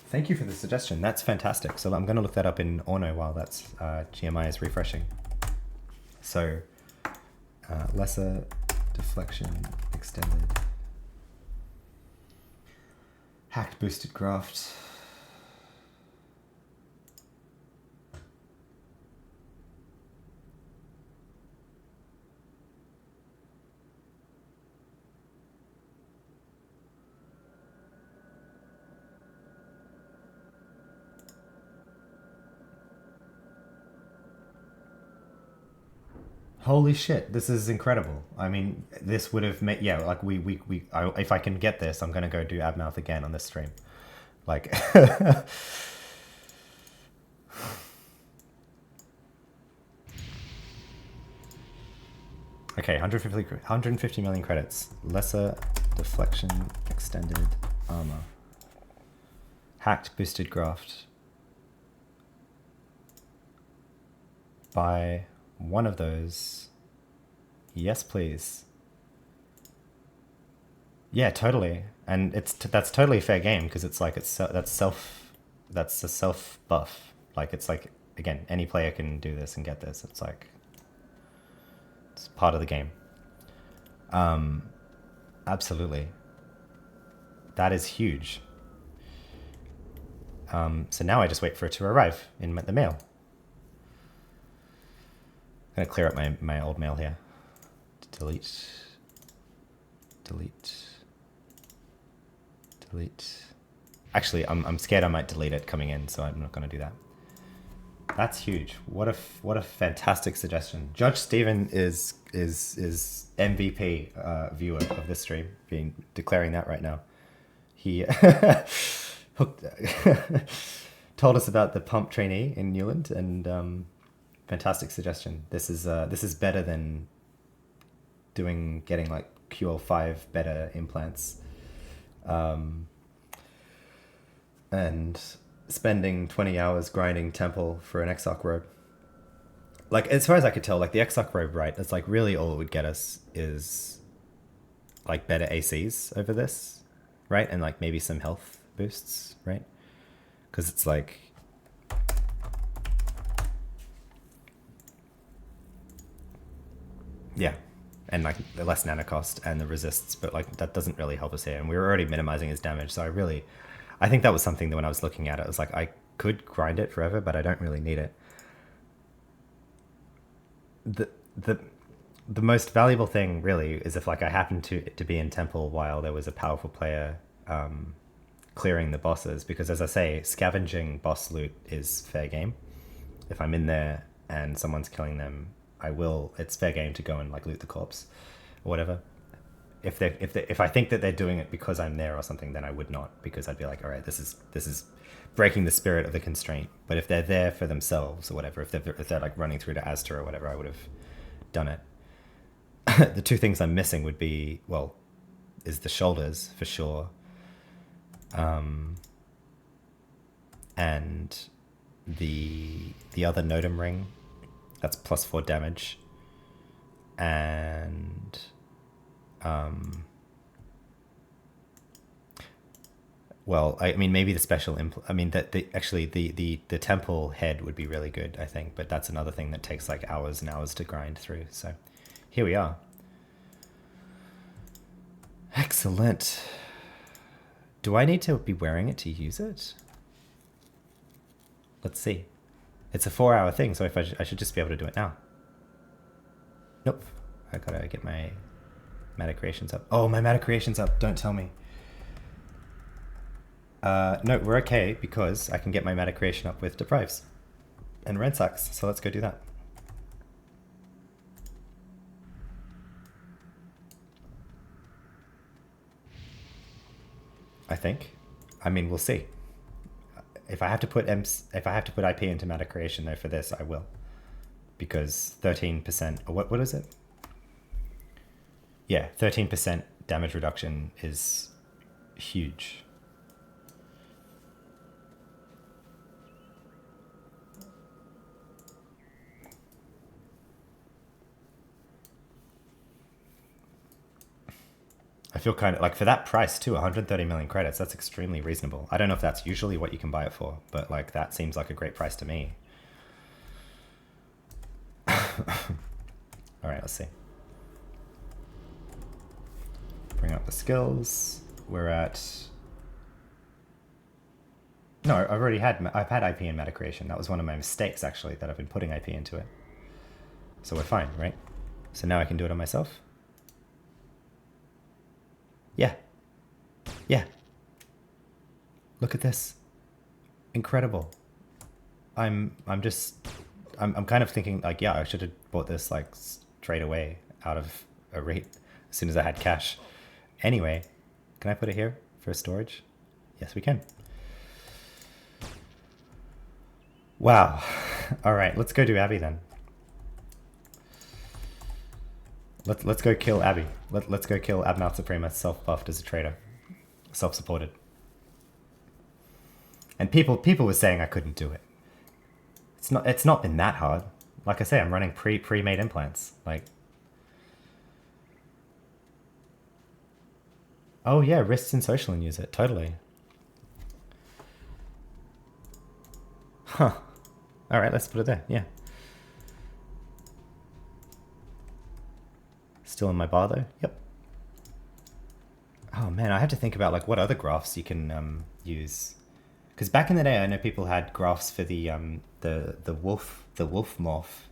Thank you for the suggestion. That's fantastic. So I'm going to look that up in Orno while that's GMI is refreshing. So lesser deflection extended. Hacked boosted graft. Holy shit, this is incredible. I mean, this would have made, yeah, like if I can get this, I'm going to go do Abmouth again on this stream. Like, okay, 150 million credits. Lesser deflection extended armor. Hacked boosted graft. Buy one of those. Yes, please. Yeah, totally. And that's totally a fair game, because it's like that's a self buff. Like, it's like, again, any player can do this and get this. It's like, it's part of the game. Absolutely. That is huge. So now I just wait for it to arrive in the mail. I'm gonna clear up my old mail here. Delete. Actually, I'm scared I might delete it coming in, so I'm not gonna do that. That's huge. What a fantastic suggestion. Judge Steven is MVP viewer of this stream, being declaring that right now. He hooked, told us about the pump trainee in Newland, and fantastic suggestion. This is better than getting like QL5 beta implants, and spending 20 hours grinding temple for an Exarch robe. Like, as far as I could tell, like the Exarch robe, right, it's like really all it would get us is like better ACs over this, right? And like maybe some health boosts, right? Because it's like, yeah, and like the less nano cost and the resists, but like that doesn't really help us here. And we were already minimizing his damage, so I think that was something that when I was looking at it, I was like, I could grind it forever, but I don't really need it. The most valuable thing really is if like I happened to be in temple while there was a powerful player clearing the bosses, because as I say, scavenging boss loot is fair game. If I'm in there and someone's killing them, it's fair game to go and like loot the corpse or whatever. If I think that they're doing it because I'm there or something, then I would not, because I'd be like, all right, this is breaking the spirit of the constraint. But if they're there for themselves or whatever, if they're like running through to Astor or whatever, I would have done it. The two things I'm missing would be, well, is the shoulders for sure, and the other Notum ring, that's +4 damage, and well, I mean, maybe the special the temple head would be really good, I think, but that's another thing that takes like hours and hours to grind through. So here we are. Excellent. Do I need to be wearing it to use it? Let's see. It's a 4-hour thing, so I should just be able to do it now. Nope. I gotta get my Matter Creations up. Oh, my Matter Creations up. Don't tell me. No, we're okay because I can get my Matter Creation up with Deprives and Ransacs. So let's go do that. I think. I mean, we'll see. If I have to put IP into Matter Creation though for this, I will, because 13%. Or what is it? Yeah, 13% damage reduction is huge. I feel kind of like, for that price too, 130 million credits, that's extremely reasonable. I don't know if that's usually what you can buy it for, but like that seems like a great price to me. All right, let's see. Bring up the skills. We're at... No, I've had IP in Matter Creation. That was one of my mistakes, actually, that I've been putting IP into it. So we're fine, right? So now I can do it on myself. Yeah. Yeah. Look at this. Incredible. I'm kind of thinking like, yeah, I should have bought this like straight away out of a rate as soon as I had cash. Anyway, can I put it here for storage? Yes, we can. Wow. All right, let's go do Abby then. Let's go kill Abby. Let's go kill Abmouth Suprema, self-buffed as a trader, self-supported. And people were saying I couldn't do it. It's not been that hard. Like I say, I'm running pre-made implants. Like, oh yeah, wrists and social and use it totally. Huh. All right, let's put it there. Yeah. Still in my bar though. Yep. Oh man, I have to think about like what other graphs you can use. Because back in the day, I know people had graphs for the wolf morph.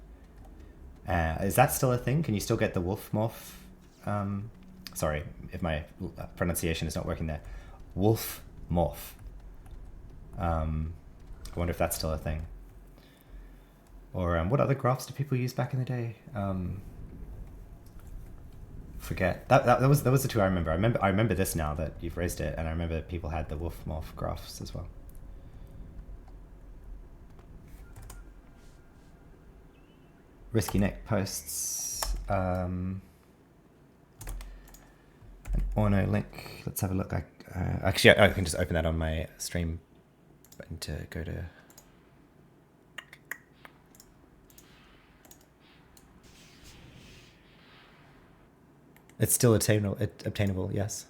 Is that still a thing? Can you still get the wolf morph? Sorry if my pronunciation is not working there. Wolf morph. I wonder if that's still a thing. Or what other graphs do people use back in the day? Forget that was the two I remember. I remember this now that you've raised it, and I remember people had the wolf morph graphs as well. Risky Nick posts an Orno link. Let's have a look. Actually, I can just open that on my stream button to go to. It's still obtainable, yes.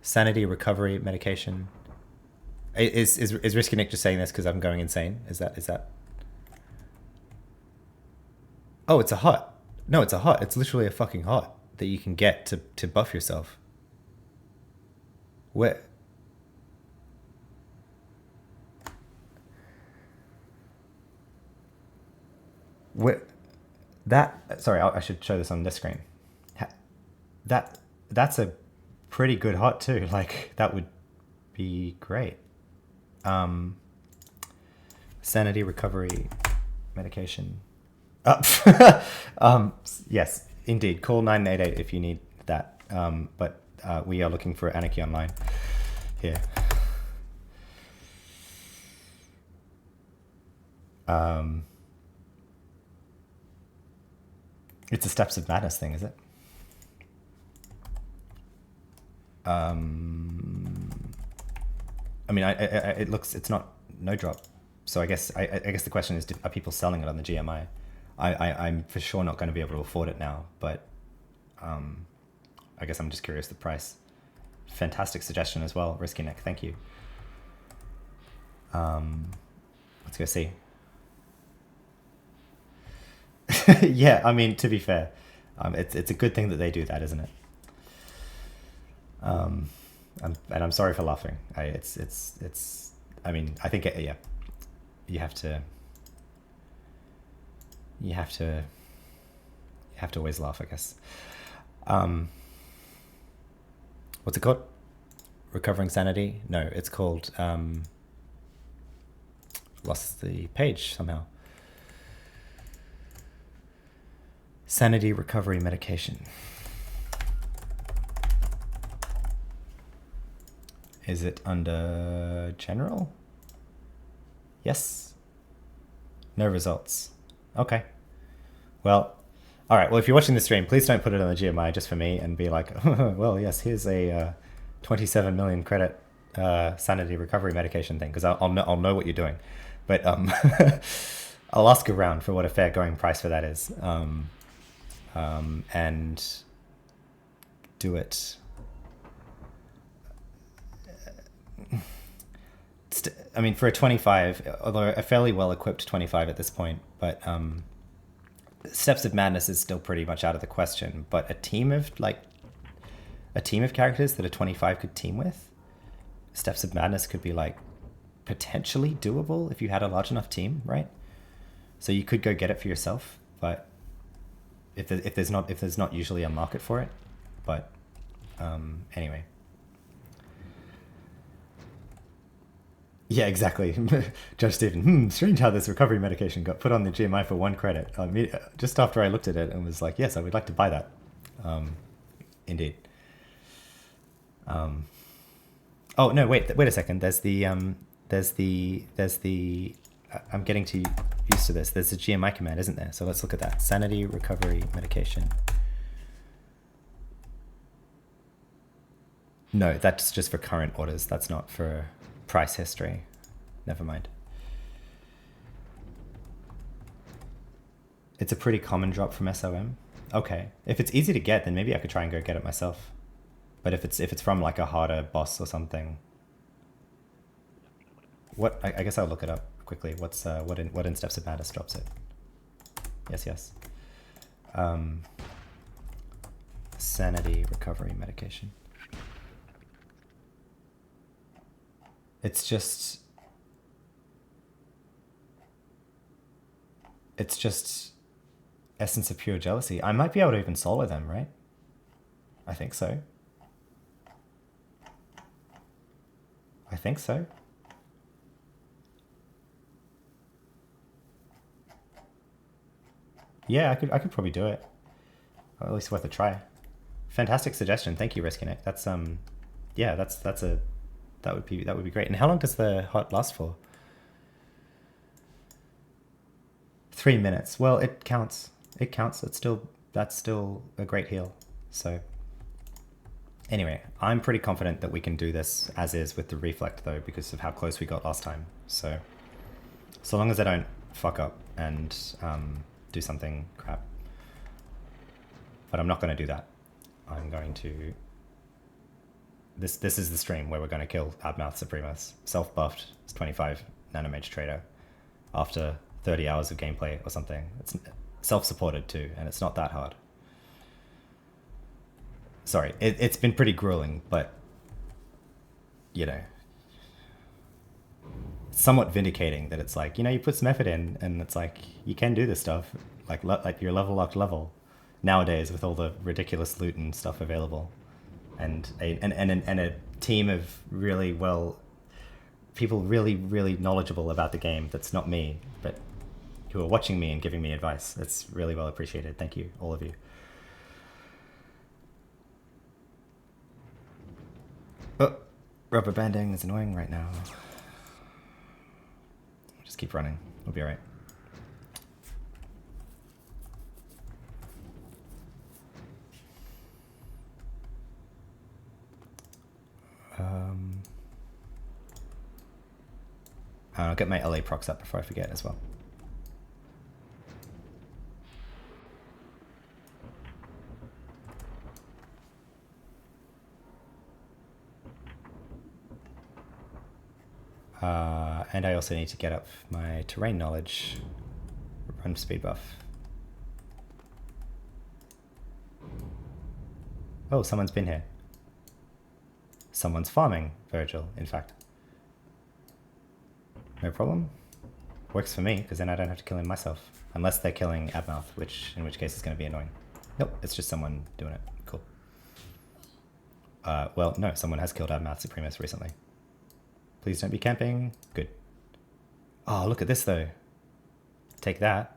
Sanity recovery medication. Is Risky Nick just saying this because I'm going insane? Is that? Oh, it's a hot. No, it's a hot. It's literally a fucking hot that you can get to buff yourself. Where? That? Sorry, I should show this on this screen. That's a pretty good hot too. Like that would be great. Sanity recovery medication. Yes, indeed. Call 988 if you need that. But we are looking for Anarchy Online here. It's a Steps of Madness thing, is it? I mean, it's not no drop. So I guess the question is, are people selling it on the GMI? I'm for sure not going to be able to afford it now, but I guess I'm just curious the price. Fantastic suggestion as well, Risky Nick. Thank you. Let's go see. Yeah, I mean, to be fair, it's a good thing that they do that, isn't it? And I'm sorry for laughing. I mean, I think yeah, you have to always laugh, I guess. What's it called? Recovering Sanity? No, it's called lost the page somehow. Sanity recovery medication. Is it under general? Yes. No results. Okay. Well, all right. Well, if you're watching the stream, please don't put it on the GMI just for me and be like, well, yes, here's a 27 million credit sanity recovery medication thing, because I'll know what you're doing. But I'll ask around for what a fair going price for that is, and do it. I mean, for a 25, although a fairly well-equipped 25 at this point, but Steps of Madness is still pretty much out of the question. But a team of characters that a 25 could team with, Steps of Madness could be like potentially doable if you had a large enough team, right? So you could go get it for yourself, but if there's not usually a market for it, but anyway. Yeah, exactly. Judge Stephen, strange how this recovery medication got put on the GMI for 1 credit. Just after I looked at it and was like, yes, I would like to buy that. Indeed. Oh, no, wait a second. There's the, I'm getting too used to this. There's a GMI command, isn't there? So let's look at that. Sanity recovery medication. No, that's just for current orders. That's not for price history. Never mind. It's a pretty common drop from SOM. Okay. If it's easy to get, then maybe I could try and go get it myself. But if it's from like a harder boss or something. What I guess I'll look it up quickly. What's what in Steps of Madness drops it? Yes. Sanity recovery medication. It's just Essence of Pure Jealousy. I might be able to even solo them, right? I think so. Yeah, I could probably do it. Or at least worth a try. Fantastic suggestion. Thank you, Risking It. That's yeah, that would be great. And how long does the hot last for? 3 minutes. Well, it counts. It counts. That's still a great heal. So anyway, I'm pretty confident that we can do this as is with the reflect though, because of how close we got last time. So long as I don't fuck up and do something crap. But I'm not going to do that. I'm going to... This is the stream where we're going to kill Abmouth Supremus. Self-buffed. It's 25 Nanomage Trader. After 30 hours of gameplay or something. It's self-supported too, and it's not that hard. Sorry, it's been pretty grueling, but... You know... It's somewhat vindicating that it's like, you know, you put some effort in, and it's like, you can do this stuff. Like your level-locked level. Nowadays, with all the ridiculous loot and stuff available. And a team of really people really knowledgeable about the game that's not me, but who are watching me and giving me advice. It's really well appreciated. Thank you, all of you. Oh, rubber banding is annoying right now. Just keep running. We'll be alright. I'll get my LA procs up before I forget as well. And I also need to get up my terrain knowledge, run speed buff. Oh, someone's been here. Someone's farming, Virgil, in fact. No problem. Works for me, because then I don't have to kill him myself. Unless they're killing Abmouth, in which case it's going to be annoying. Nope, it's just someone doing it. Cool. Well, no, someone has killed Abmouth Supremus recently. Please don't be camping. Good. Oh, look at this, though. Take that.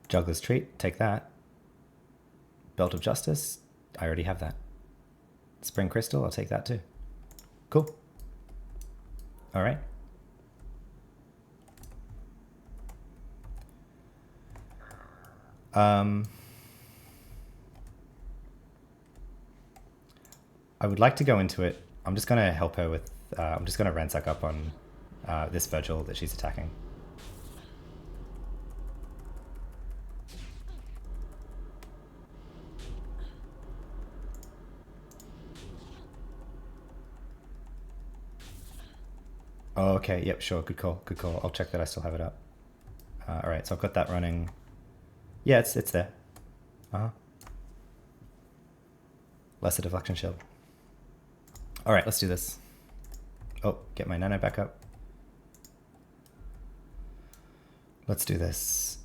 Juggler's Treat, take that. Belt of Justice, I already have that. Spring Crystal, I'll take that too. Cool. All right. I would like to go into it. I'm just going to help her with... I'm just going to ransack up on this Virgil that she's attacking. Oh, okay, yep, sure, good call, good call. I'll check that I still have it up. Alright, so I've got that running. Yeah, it's there. Lesser deflection shield. Alright, let's do this. Oh, get my nano back up. Let's do this.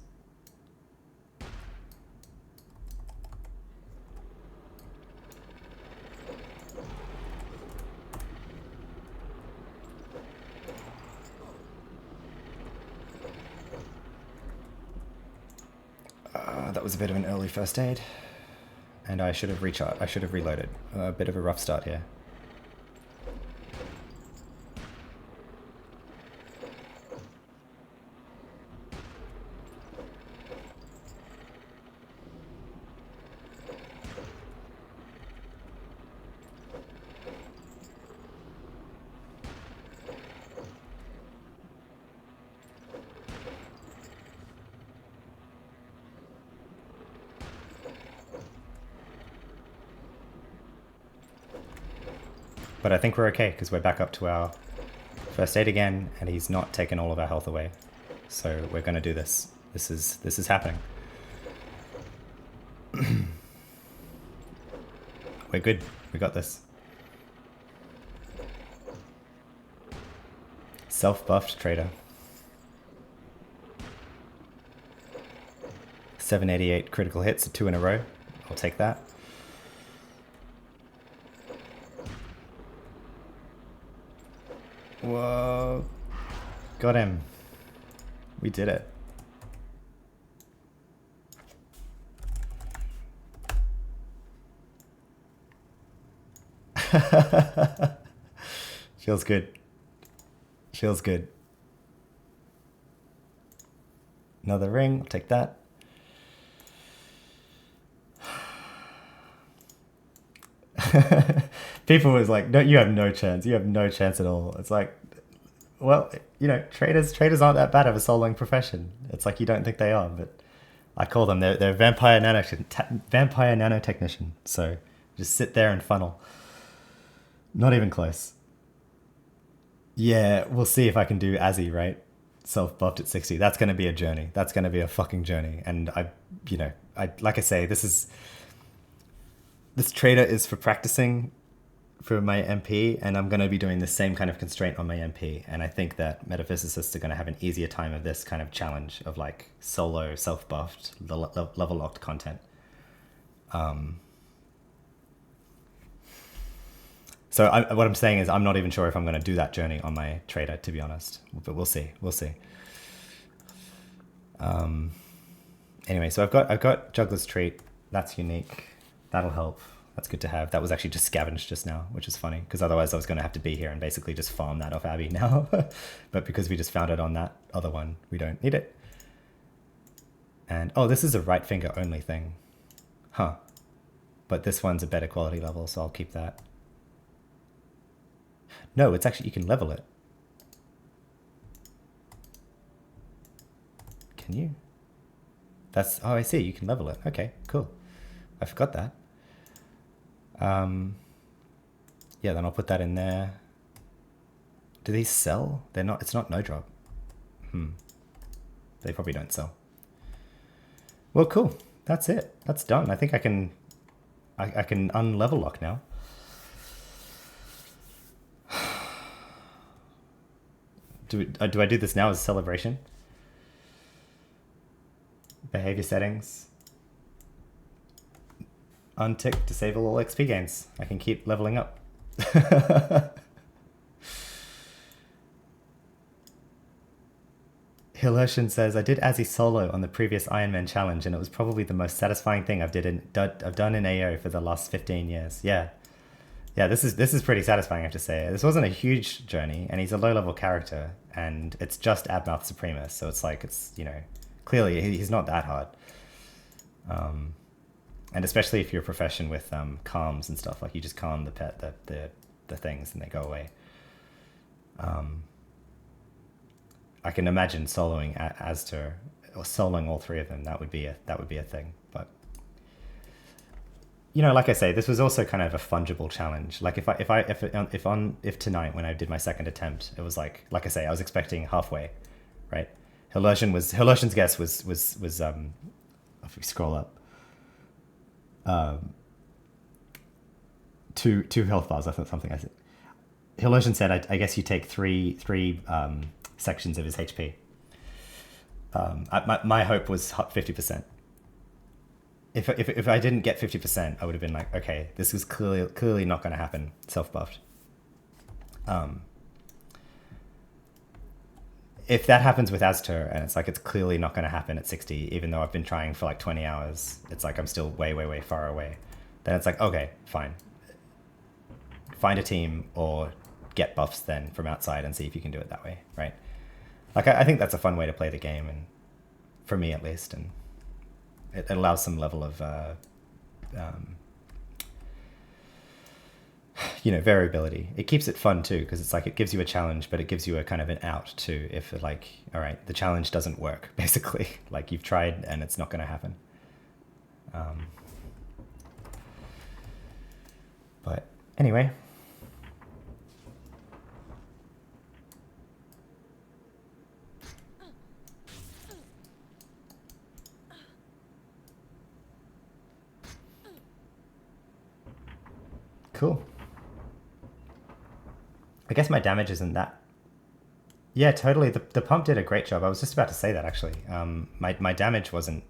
That was a bit of an early first aid. And I should have recharged. I should have reloaded. A bit of a rough start here. But I think we're okay, because we're back up to our first aid again, and he's not taken all of our health away. So we're going to do this. This is happening. We're good. We got this. Self-buffed trader. 788 critical hits, 2 in a row. I'll take that. Whoa. Got him. We did it. Feels good. Feels good. Another ring, I'll take that. People was like, no, you have no chance. You have no chance at all. It's like, well, you know, traders aren't that bad of a soloing profession. It's like you don't think they are, but I call them, they're vampire nanotechnician. So just sit there and funnel. Not even close. Yeah, we'll see if I can do Azzy, right? Self-buffed at 60. That's going to be a journey. That's going to be a fucking journey. And like I say, this trader is for practicing for my MP, and I'm going to be doing the same kind of constraint on my MP. And I think that metaphysicists are going to have an easier time of this kind of challenge of like solo, self-buffed, level locked content. So what I'm saying is I'm not even sure if I'm going to do that journey on my trader, to be honest. But we'll see. We'll see. Anyway, so I've got Juggler's Treat. That's unique. That'll help. That's good to have. That was actually just scavenged just now, which is funny, because otherwise I was going to have to be here and basically just farm that off Abby now. But because we just found it on that other one, we don't need it. And, oh, this is a right finger only thing. Huh. But this one's a better quality level, so I'll keep that. No, it's actually, you can level it. Can you? That's, oh, I see, you can level it. Okay, cool. I forgot that. Yeah, then I'll put that in there. Do these sell? They're not, it's not no drop. They probably don't sell. Well, cool. That's it. That's done. I think I can unlevel lock now. Do I do this now as a celebration? Behavior settings. Untick, disable all XP gains. I can keep leveling up. Hillertian says, I did Azzy solo on the previous Iron Man challenge, and it was probably the most satisfying thing I've done in AO for the last 15 years. Yeah. Yeah, this is pretty satisfying, I have to say. This wasn't a huge journey, and he's a low-level character, and it's just Abmouth Supremus, so it's like, it's, you know, clearly he's not that hard. And especially if you're a profession with calms and stuff, like you just calm the pet, the things, and they go away. I can imagine soloing Azter, or soloing all three of them. That would be a thing, but. You know, like I say, this was also kind of a fungible challenge. Like if tonight when I did my second attempt, it was like I say, I was expecting halfway, right? Hillertian's guess was if we scroll up, 2 health bars. I thought something I said. Hillertian said, I guess you take three sections of his HP. My hope was 50%. If I didn't get 50%, I would have been like, okay, this was clearly not going to happen. Self-buffed. If that happens with Azter, and it's like it's clearly not going to happen at 60, even though I've been trying for like 20 hours, it's like I'm still way, way, way far away. Then it's like, okay, fine. Find a team or get buffs then from outside and see if you can do it that way, right? Like I think that's a fun way to play the game, and for me at least, and it allows some level of, you know, variability. It keeps it fun too, because it's like it gives you a challenge, but it gives you a kind of an out too. If like, all right, the challenge doesn't work, basically, like you've tried and it's not going to happen. But anyway. Cool. I guess my damage isn't that. Yeah, totally. The pump did a great job. I was just about to say that actually. My damage wasn't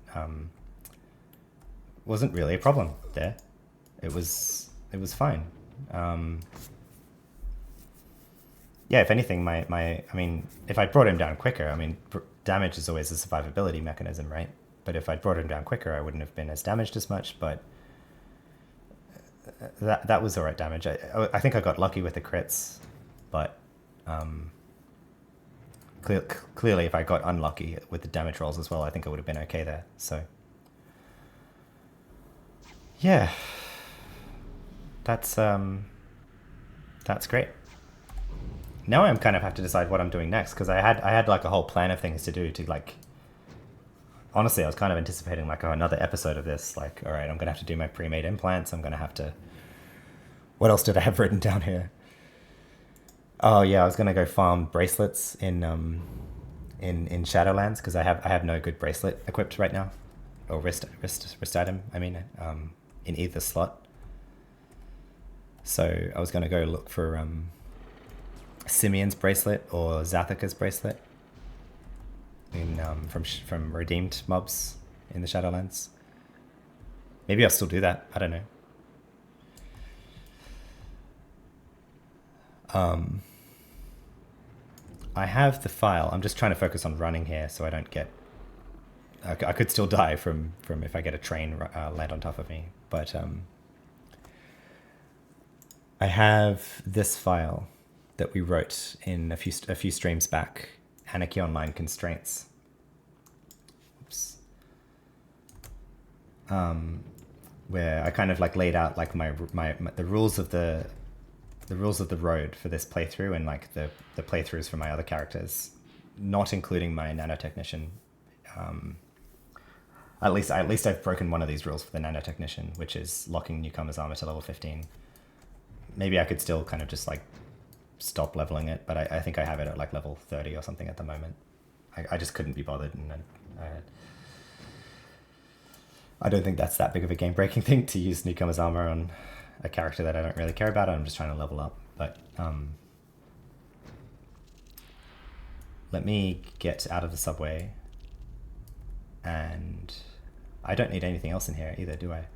really a problem there. It was fine. Yeah, if anything, I mean, if I brought him down quicker, I mean, damage is always a survivability mechanism, right? But if I brought him down quicker, I wouldn't have been as damaged as much. But that was alright damage. I think I got lucky with the crits, but clearly if I got unlucky with the damage rolls as well, I think I would have been okay there. So yeah, that's great. Now I'm kind of have to decide what I'm doing next, because I had like a whole plan of things to do to like. Honestly, I was kind of anticipating like another episode of this. Like, all right, I'm gonna have to do my pre-made implants. I'm gonna have to. What else did I have written down here? Oh yeah, I was gonna go farm bracelets in Shadowlands, because I have no good bracelet equipped right now, or wrist item. I mean, in either slot. So I was gonna go look for Simeon's bracelet or Zathaka's bracelet in from redeemed mobs in the Shadowlands. Maybe I'll still do that. I don't know. I have the file. I'm just trying to focus on running here so I don't get... I could still die from if I get a train land on top of me, but I have this file that we wrote in a few streams back, Anarchy Online Constraints. Oops. Where I kind of like laid out like the rules of the road for this playthrough, and like the playthroughs for my other characters, not including my nanotechnician. At least I've broken one of these rules for the nanotechnician, which is locking newcomer's armor to level 15. Maybe I could still kind of just like stop leveling it, but I think I have it at like level 30 or something at the moment. I just couldn't be bothered, and I don't think that's that big of a game-breaking thing to use newcomer's armor on a character that I don't really care about. I'm just trying to level up. But let me get out of the subway, and I don't need anything else in here either, do I?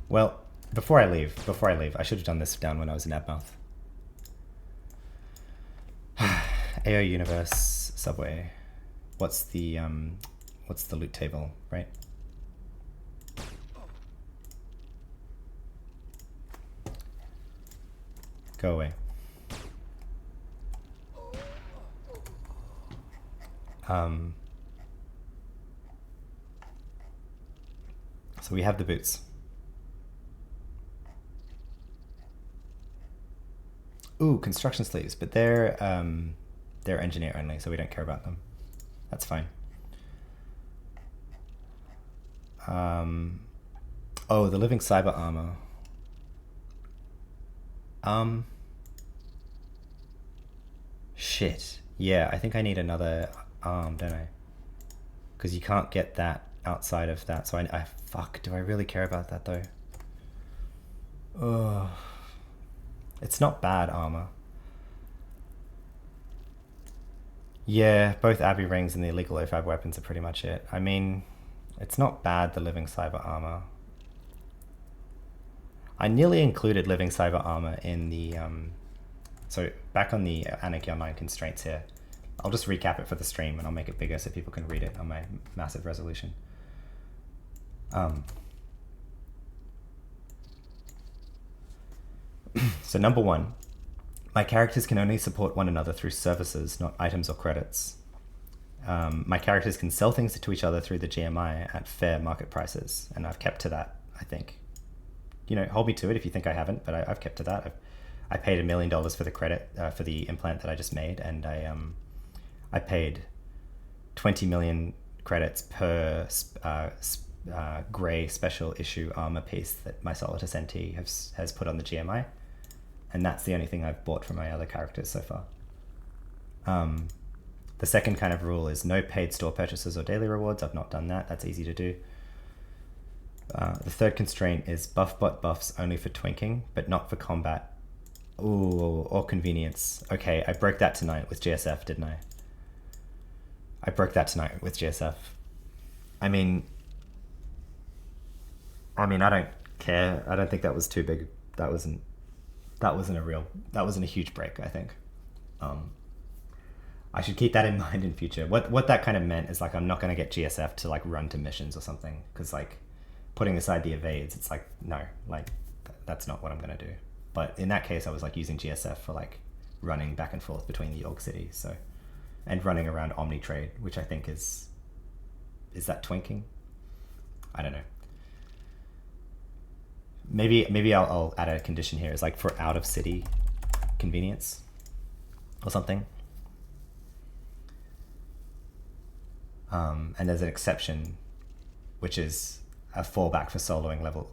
Well, before I leave, I should have done this down when I was in Admouth. AO Universe subway. What's the loot table, right? Go away. So we have the boots. Ooh, construction sleeves, but they're engineer only, so we don't care about them. That's fine. Oh, the living cyber armor. Shit. Yeah, I think I need another arm, don't I? Because you can't get that outside of that. So fuck, do I really care about that though? Ugh. It's not bad armor. Yeah, both Abbey rings and the illegal OFAB weapons are pretty much it. I mean, it's not bad, the living cyber armor. I nearly included living cyber armor in the... So back on the Anarchy Online constraints here. I'll just recap it for the stream and I'll make it bigger so people can read it on my massive resolution. So number 1, my characters can only support one another through services, not items or credits. My characters can sell things to each other through the GMI at fair market prices, and I've kept to that, I think. You know, hold me to it if you think I haven't, but I've kept to that. I paid $1 million for the credit for the implant that I just made, and I paid 20 million credits per grey special issue armor piece that my Solitus NT has put on the GMI, and that's the only thing I've bought from my other characters so far. The second kind of rule is no paid store purchases or daily rewards. I've not done that. That's easy to do. The third constraint is buff bot buffs only for twinking, but not for combat. Ooh, or convenience. Okay, I broke that tonight with GSF, didn't I? I broke that tonight with GSF. I mean, I don't care. I don't think that was too big. That wasn't a huge break, I think. I should keep that in mind in future. What that kind of meant is like I'm not going to get GSF to like run to missions or something, because like putting aside the evades, it's like, no, like that's not what I'm going to do. But in that case, I was like using GSF for like running back and forth between the York cities, so, and running around Omni Trade, which I think is that twinking? I don't know. Maybe I'll add a condition here. It's like for out of city convenience or something. And there's an exception, which is a fallback for soloing level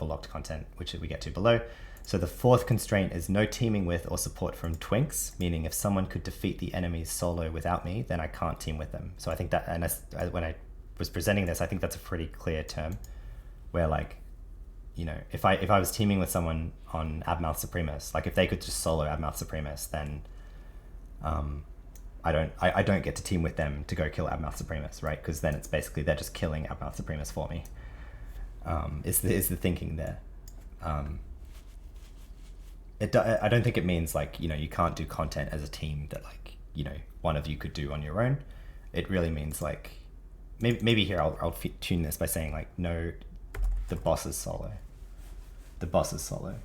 locked content, which we get to below. So the fourth constraint is no teaming with or support from twinks, meaning if someone could defeat the enemies solo without me, then I can't team with them. So I think that, and when I was presenting this, I think that's a pretty clear term, where like, you know, if I was teaming with someone on Abmouth Supremus, like if they could just solo Abmouth Supremus, then I don't get to team with them to go kill Abmouth Supremus, right? Because then it's basically they're just killing Abmouth Supremus for me. Is the thinking there? I don't think it means like, you know, you can't do content as a team that like, you know, one of you could do on your own. It really means like, maybe here I'll tune this by saying like, no, the boss is solo. The boss is solo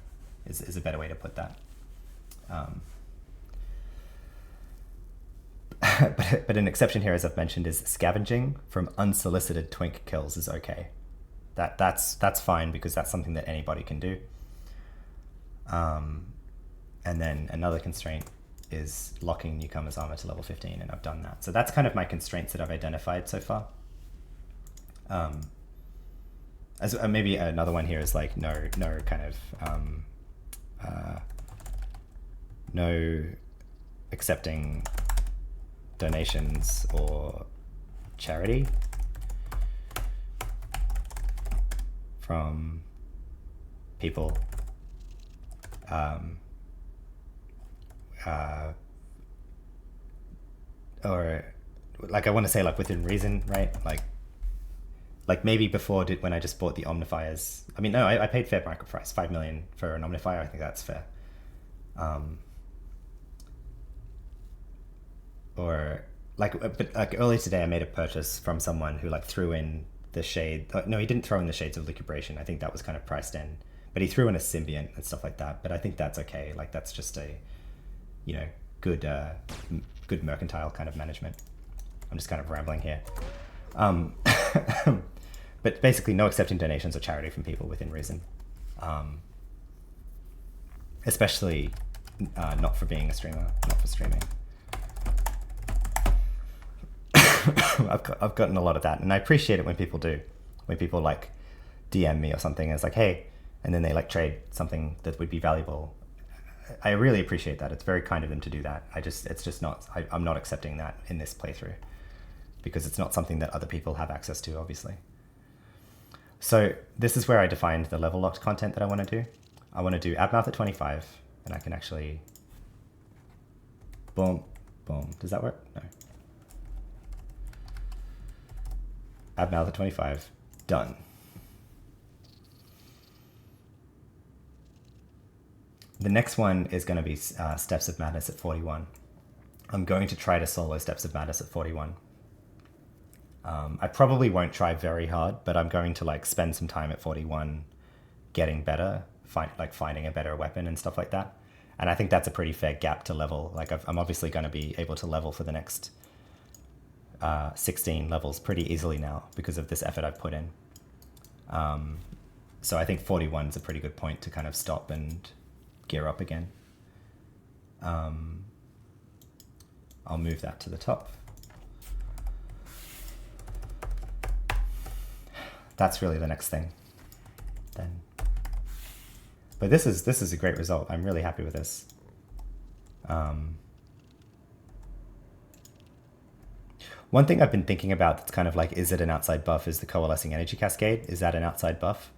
is a better way to put that. But an exception here, as I've mentioned, is scavenging from unsolicited twink kills is okay. That's fine because that's something that anybody can do. And then another constraint is locking newcomers armor to level 15, and I've done that. So that's kind of my constraints that I've identified so far. As maybe another one here is like no kind of no accepting donations or charity from people or like I want to say like within reason, right? Like maybe before when I just bought the Omnifiers. I mean, no, I paid fair market price, 5 million for an Omnifier. I think that's fair. Or but like earlier today, I made a purchase from someone who like threw in the shade. No, he didn't throw in the shades of Lucubration. I think that was kind of priced in, but he threw in a symbiont and stuff like that. But I think that's okay. Like that's just a, you know, good mercantile kind of management. I'm just kind of rambling here. But basically no accepting donations or charity from people within reason. Especially not for being a streamer, not for streaming. I've gotten a lot of that, and I appreciate it when people do. When people like DM me or something, and it's like, hey, and then they like trade something that would be valuable. I really appreciate that. It's very kind of them to do that. It's just not, I'm not accepting that in this playthrough because it's not something that other people have access to, obviously. So this is where I defined the level locked content that I want to do. I want to do Abmouth at 25, and I can actually, boom, boom. Does that work? No. Abmouth at 25, done. The next one is going to be Steps of Madness at 41. I'm going to try to solo Steps of Madness at 41. I probably won't try very hard, but I'm going to like spend some time at 41 getting better, finding a better weapon and stuff like that. And I think that's a pretty fair gap to level. Like I'm obviously going to be able to level for the next 16 levels pretty easily now because of this effort I've put in. So I think 41 is a pretty good point to kind of stop and gear up again. I'll move that to the top. That's really the next thing then. But this is a great result. I'm really happy with this. One thing I've been thinking about that's kind of like, is it an outside buff, is the Coalescing Energy Cascade. Is that an outside buff?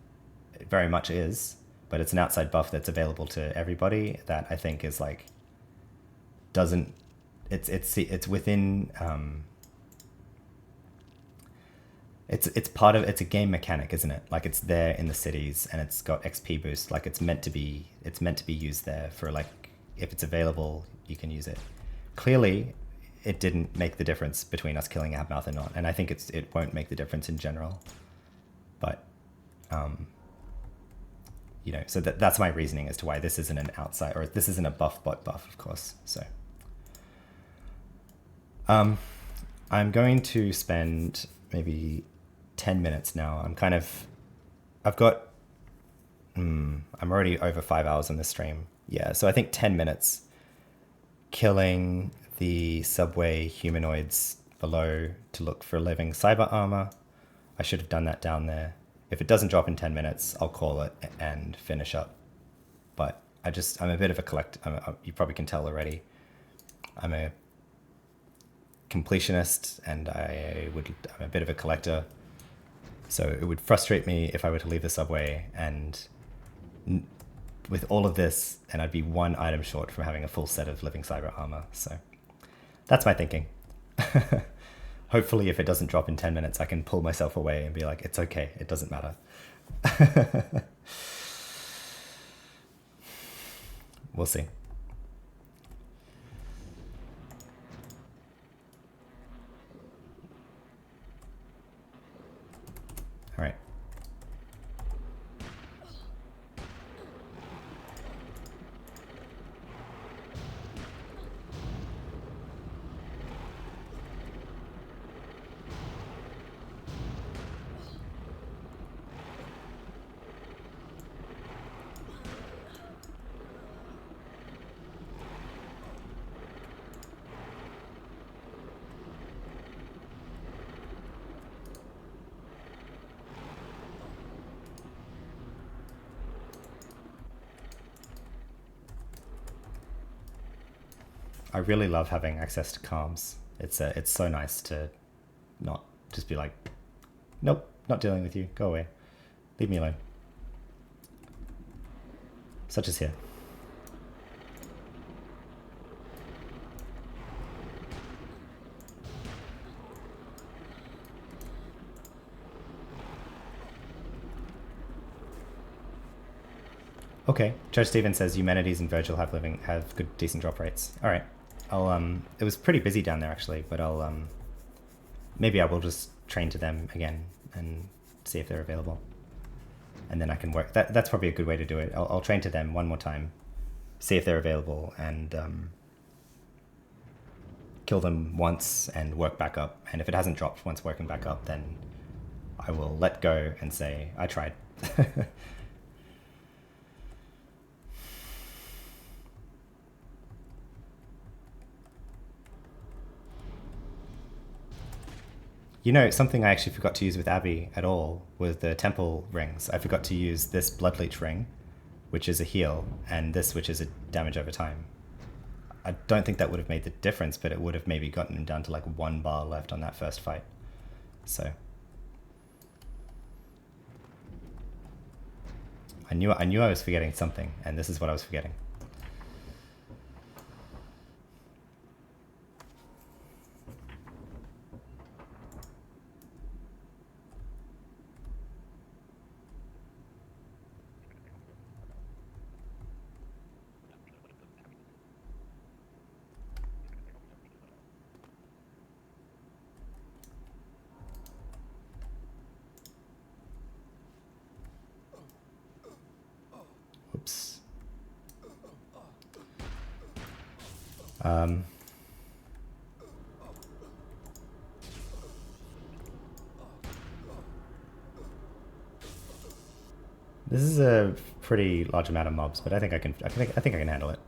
It very much is, but it's an outside buff that's available to everybody that I think is like, doesn't, it's within, it's part of, it's a game mechanic, isn't it? Like it's there in the cities and it's got XP boost. Like it's meant to be used there for like, if it's available, you can use it. Clearly, it didn't make the difference between us killing Abmouth or not. And I think it won't make the difference in general. But You know, so that's my reasoning as to why this isn't an outside, or this isn't a buff bot buff, of course. So I'm going to spend maybe 10 minutes now. I'm already over 5 hours on this stream. Yeah, so I think 10 minutes killing the subway humanoids below to look for living cyber armor. I should have done that down there. If it doesn't drop in 10 minutes, I'll call it and finish up. But I'm a bit of a collector. You probably can tell already. I'm a completionist, and I'm a bit of a collector. So it would frustrate me if I were to leave the subway and with all of this, and I'd be one item short from having a full set of living cyber armor. So that's my thinking. Hopefully, if it doesn't drop in 10 minutes, I can pull myself away and be like, it's okay, it doesn't matter. We'll see. All right. I really love having access to comms. It's so nice to not just be like, nope, not dealing with you, go away, leave me alone. Such as here. Okay, Judge Steven says Humanities and Virgil have good decent drop rates. All right, it was pretty busy down there actually, but maybe I will just train to them again and see if they're available, and then I can work. That's probably a good way to do it. I'll train to them one more time, see if they're available, and kill them once and work back up. And if it hasn't dropped once working back up, then I will let go and say I tried. You know, something I actually forgot to use with Abby at all was the temple rings. I forgot to use this Blood Leech ring, which is a heal, and this, which is a damage over time. I don't think that would have made the difference, but it would have maybe gotten him down to like 1 bar left on that first fight. So I knew I was forgetting something, and this is what I was forgetting. Oops. This is a pretty large amount of mobs, but I think I can handle it.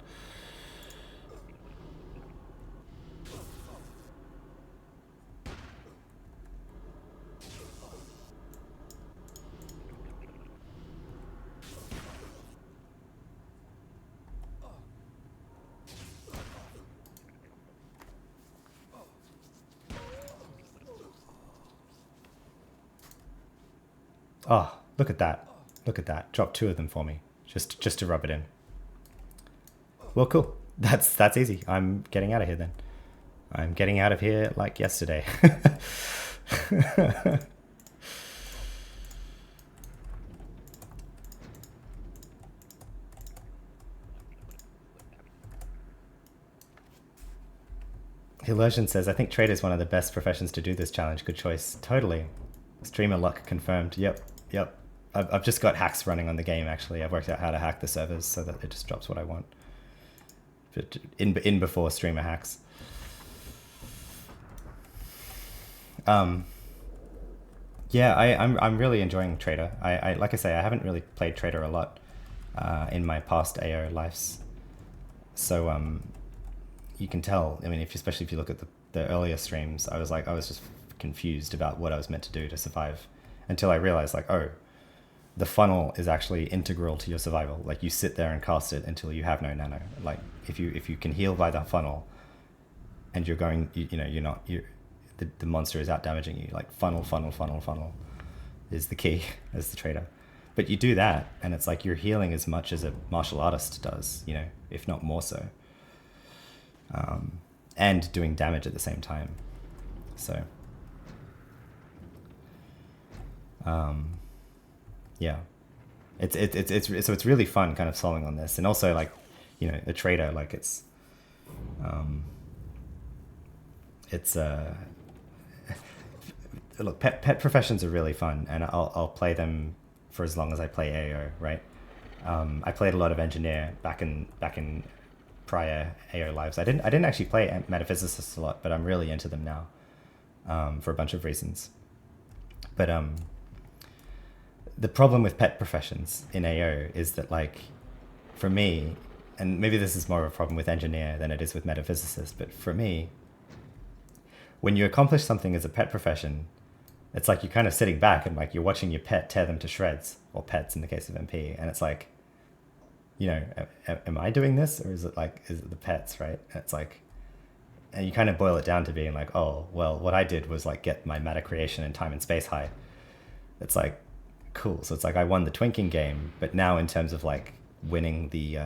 Oh, look at that. Look at that. Drop 2 of them for me. Just to rub it in. Well, cool. That's easy. I'm getting out of here then. I'm getting out of here like yesterday. Hillersion says, I think trade is one of the best professions to do this challenge. Good choice. Totally. Streamer luck confirmed. Yep. I've just got hacks running on the game. Actually, I've worked out how to hack the servers so that it just drops what I want. But in before streamer hacks. Yeah, I'm really enjoying Trader. I like I say, I haven't really played Trader a lot in my past AO lives. So you can tell. I mean, especially if you look at the earlier streams, I was just confused about what I was meant to do to survive, until I realized like, oh, the funnel is actually integral to your survival. Like you sit there and cast it until you have no nano. Like if you can heal by the funnel, and you're going, the monster is out damaging you. Like funnel is the key as the trader. But you do that, and it's like you're healing as much as a martial artist does, if not more so. And doing damage at the same time. So, yeah, it's really fun kind of solving on this, and also like, the trader, like it's look, pet professions are really fun, and I'll play them for as long as I play AO, right? I played a lot of engineer back in prior AO lives. I didn't actually play metaphysicists a lot, but I'm really into them now, for a bunch of reasons. But the problem with pet professions in AO is that, like, for me, and maybe this is more of a problem with engineer than it is with metaphysicist, but for me, when you accomplish something as a pet profession, it's like you're kind of sitting back and like you're watching your pet tear them to shreds, or pets in the case of MP, and it's like, am I doing this, or is it the pets, right? And it's like, and you kind of boil it down to being like, oh, well, what I did was like get my matter creation and time and space high. It's like, cool. So it's like I won the twinking game, but now in terms of like winning the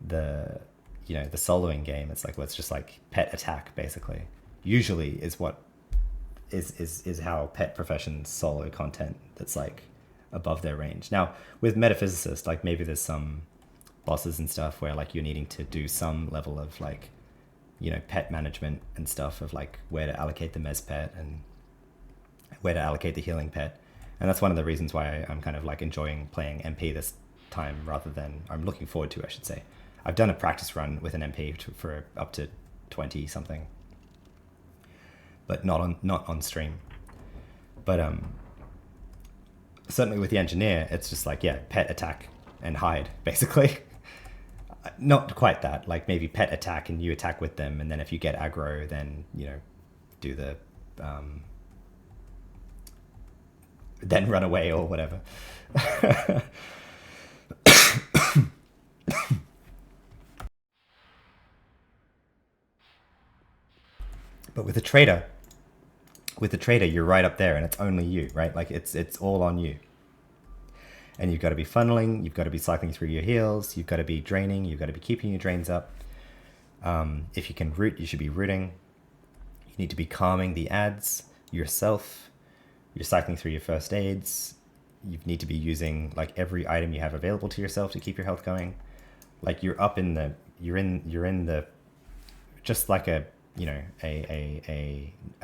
soloing game, it's like, well, it's just like pet attack basically. Usually is what is how pet professions solo content that's like above their range. Now with metaphysicists, like maybe there's some bosses and stuff where like you're needing to do some level of like, pet management and stuff, of like where to allocate the mes pet and where to allocate the healing pet. And that's one of the reasons why I'm kind of like enjoying playing MP this time, rather than, I'm looking forward to, I should say. I've done a practice run with an MP for up to 20 something, but not on stream. But certainly with the engineer, it's just like, yeah, pet attack and hide basically. Not quite that, like maybe pet attack and you attack with them, and then if you get aggro, then do the then run away or whatever. But with the trader, you're right up there, and it's only you, right? Like it's all on you. And you've got to be funneling, you've got to be cycling through your heals, you've got to be draining, you've got to be keeping your drains up. If you can root, you should be rooting. You need to be calming the ads yourself. You're cycling through your first aids. You need to be using like every item you have available to yourself to keep your health going. Like you're in the just like a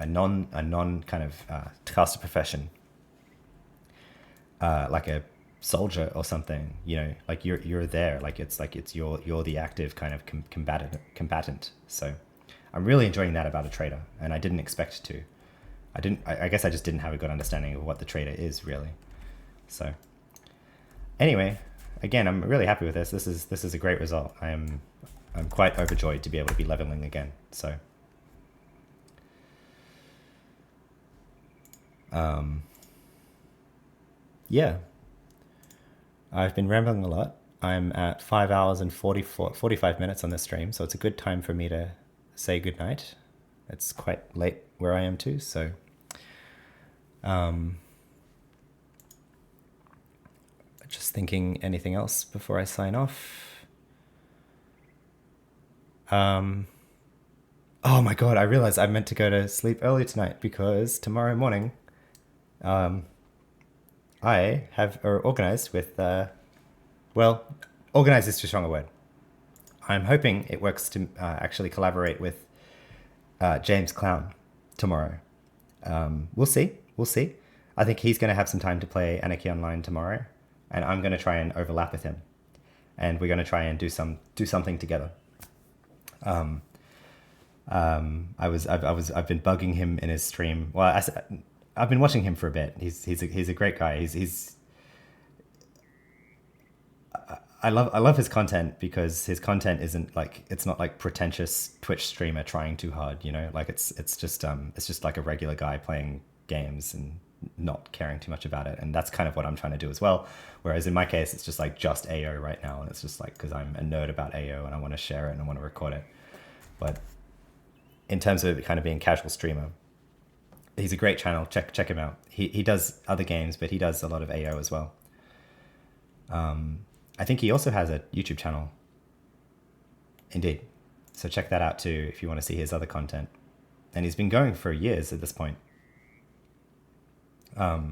non kind of caster profession, like a soldier or something, like you're there, like it's you're the active kind of combatant. So I'm really enjoying that about a trader, and I didn't expect to. I guess I just didn't have a good understanding of what the trader is really. So anyway, again, I'm really happy with this. This is a great result. I'm quite overjoyed to be able to be leveling again. So yeah, I've been rambling a lot. I'm at 5 hours and 45 minutes on this stream, so it's a good time for me to say goodnight. It's quite late where I am too, so just thinking anything else before I sign off. Oh my god, I realized I meant to go to sleep early tonight, because tomorrow morning I have organized with, organized is too strong a word. I'm hoping it works to actually collaborate with James Clown tomorrow. We'll see. I think he's going to have some time to play Anarchy Online tomorrow, and I'm going to try and overlap with him, and we're going to try and do something together. I've been bugging him in his stream. Well, I've been watching him for a bit. He's a great guy. I love his content because his content isn't like, it's not like pretentious Twitch streamer trying too hard, you know, like it's just like a regular guy playing games and not caring too much about it. And that's kind of what I'm trying to do as well. Whereas in my case, it's just like just AO right now. And it's just like, cause I'm a nerd about AO and I want to share it and I want to record it. But in terms of kind of being a casual streamer, he's a great channel. Check him out. He does other games, but he does a lot of AO as well. I think he also has a YouTube channel. Indeed. So check that out too if you want to see his other content. And he's been going for years at this point. I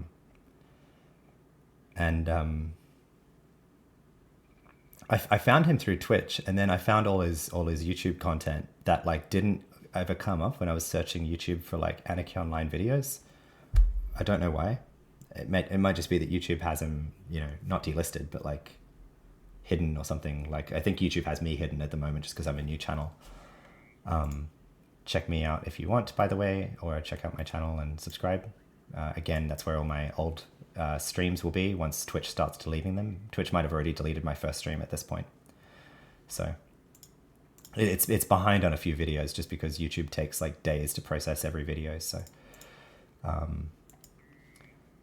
found him through Twitch, and then I found all his YouTube content that like didn't ever come up when I was searching YouTube for like Anarchy Online videos. I don't know why. It might just be that YouTube has him, you know, not delisted, but like hidden or something. Like I think YouTube has me hidden at the moment just because I'm a new channel. Check me out if you want, by the way, or check out my channel and subscribe. Again, that's where all my old streams will be once Twitch starts deleting them. Twitch might have already deleted my first stream at this point. So it's behind on a few videos just because YouTube takes like days to process every video. So,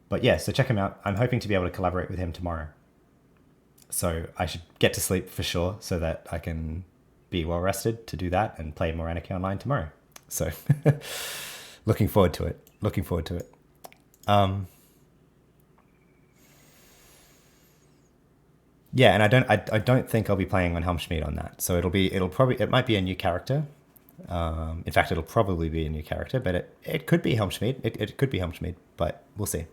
but yeah, so check him out. I'm hoping to be able to collaborate with him tomorrow. So I should get to sleep for sure so that I can be well rested to do that and play more Anarchy Online tomorrow. So looking forward to it. Yeah, and I don't think I'll be playing on Helmschmied on that. So it might be a new character. In fact, it'll probably be a new character, but it could be Helmschmied. It could be Helmschmied, but we'll see.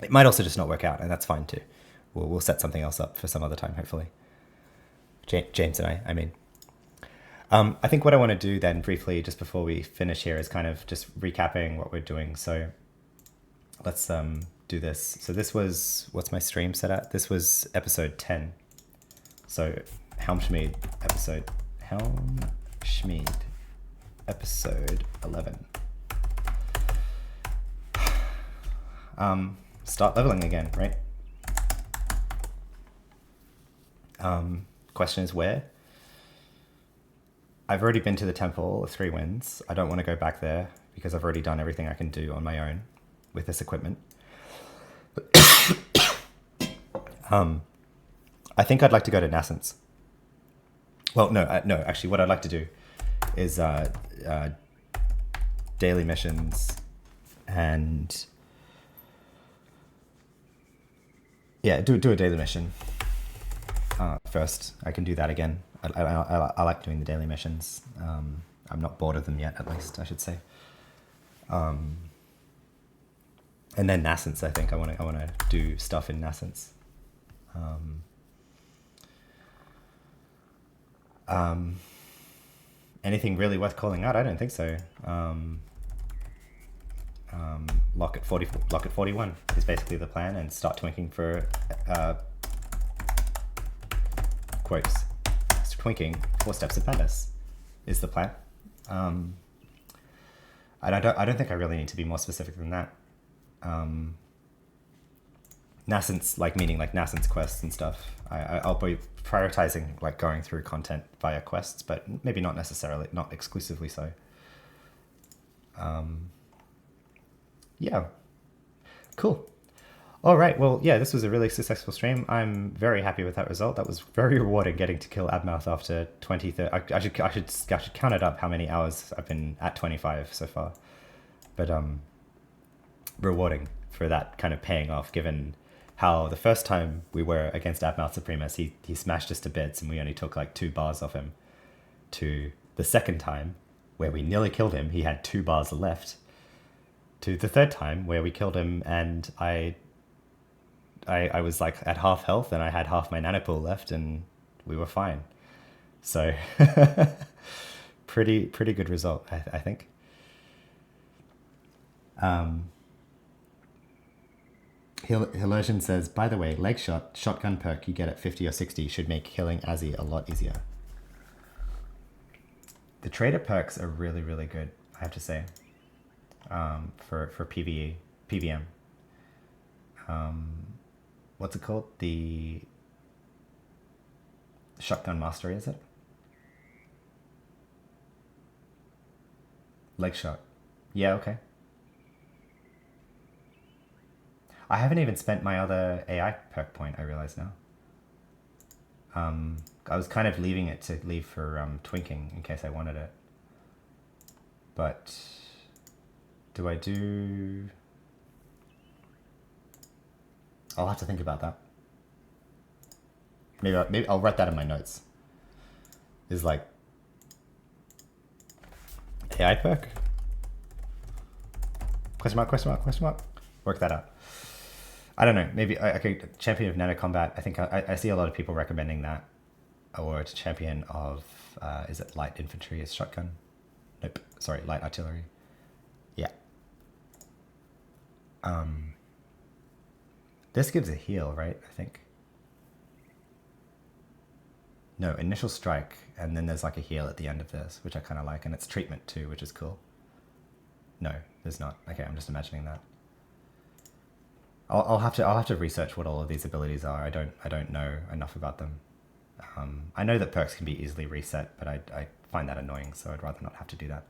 It might also just not work out, and that's fine too. We'll set something else up for some other time, hopefully. James and I mean. I think what I want to do then briefly, just before we finish here, is kind of just recapping what we're doing. So let's do this. So this was, what's my stream set at? This was episode 10. So Helmschmied episode 11. Start leveling again, right? Question is where? I've already been to the Temple of Three Winds. I don't want to go back there because I've already done everything I can do on my own with this equipment. I think I'd like to go to Nascence. Well, no, actually what I'd like to do is daily missions and yeah, do a daily mission first. I can do that again. I like doing the daily missions. I'm not bored of them yet, at least, I should say. And then Nascence, I think I want to do stuff in Nascence. Anything really worth calling out? I don't think so. Lock at 41 is basically the plan, and start twinking for quotes. Twinking 4 steps of madness is the plan. And I don't think I really need to be more specific than that. Nascence, like meaning like Nascence quests and stuff. I'll be prioritizing like going through content via quests, but maybe not necessarily, not exclusively so. Yeah, cool. All right, well, yeah, this was a really successful stream. I'm very happy with that result. That was very rewarding, getting to kill Abmouth after 20. I should count it up how many hours I've been at 25 so far. But rewarding for that kind of paying off, given how the first time we were against Abmouth Supremus, he smashed us to bits and we only took like 2 bars off him. To the second time, where we nearly killed him, he had 2 bars left. To the third time, where we killed him and I was like at half health and I had half my nanopool left and we were fine. So pretty good result, I think. Hillersion says, by the way, leg shot, shotgun perk you get at 50 or 60 should make killing Azzy a lot easier. The trader perks are really, really good, I have to say, for PvE, PVM. What's it called? The shotgun mastery, is it? Leg shot. Yeah, okay. I haven't even spent my other AI perk point, I realize now. I was kind of leaving it to leave for twinking in case I wanted it. But do I do... I'll have to think about that. Maybe I'll write that in my notes. Is like AI perk? Question mark, question mark, question mark. Work that out. I don't know. Maybe okay. Champion of Nano Combat. I think I see a lot of people recommending that, or it's champion of is it light infantry as shotgun? Nope. Sorry, light artillery. Yeah. This gives a heal, right? I think. No, initial strike, and then there's like a heal at the end of this, which I kind of like, and it's treatment too, which is cool. No, there's not. Okay, I'm just imagining that. I'll have to research what all of these abilities are. I don't know enough about them. I know that perks can be easily reset, but I find that annoying, so I'd rather not have to do that.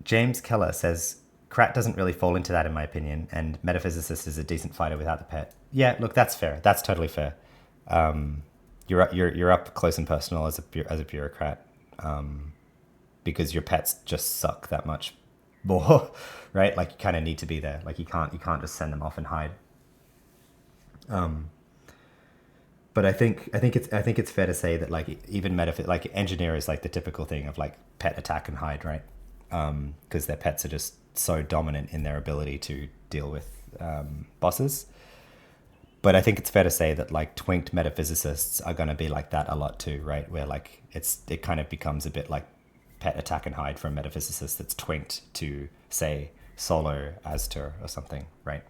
James Keller says, Krat doesn't really fall into that in my opinion, and Metaphysicist is a decent fighter without the pet. Yeah, look, that's fair. That's totally fair. You're up close and personal as a bureaucrat, because your pets just suck that much more, right? Like you kind of need to be there. Like you can't just send them off and hide. But I think it's fair to say that like even like engineer is like the typical thing of like pet attack and hide, right? Because their pets are just so dominant in their ability to deal with bosses. But I think it's fair to say that like twinked metaphysicists are going to be like that a lot too, right? Where like it kind of becomes a bit like pet attack and hide for a metaphysicist that's twinked to say solo Aztur or something, right?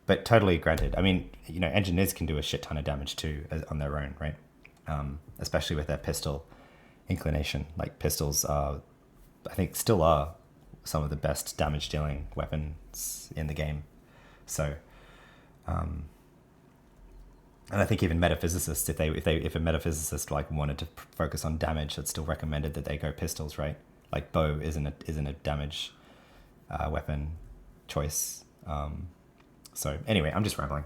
But totally granted. I mean, you know, engineers can do a shit ton of damage too on their own, right? Especially with their pistol inclination. Like pistols are, I think, still are some of the best damage dealing weapons in the game. So, and I think even metaphysicists, if a metaphysicist like wanted to focus on damage, it's still recommended that they go pistols, right? Like bow isn't a damage weapon choice. So anyway, I'm just rambling,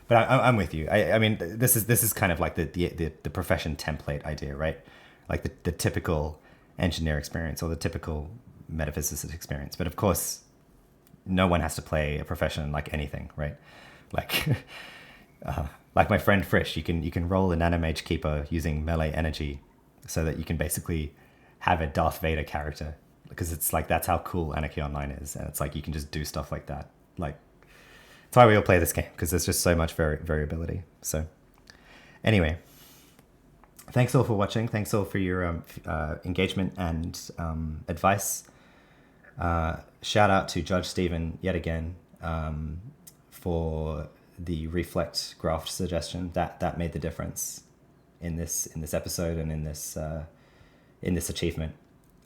but I'm with you. I mean, this is kind of like the profession template idea, right? Like the typical engineer experience or the typical metaphysicist experience. But of course, no one has to play a profession like anything, right? Like like my friend Frisch, you can roll a Nanomage Keeper using melee energy, so that you can basically have a Darth Vader character, because it's like that's how cool Anarchy Online is, and it's like you can just do stuff like that. Like that's why we all play this game, because there's just so much variability. So anyway, thanks all for watching. Thanks all for your engagement and advice. Shout out to Judge Stephen yet again for the reflect graph suggestion. That made the difference in this episode and in this achievement.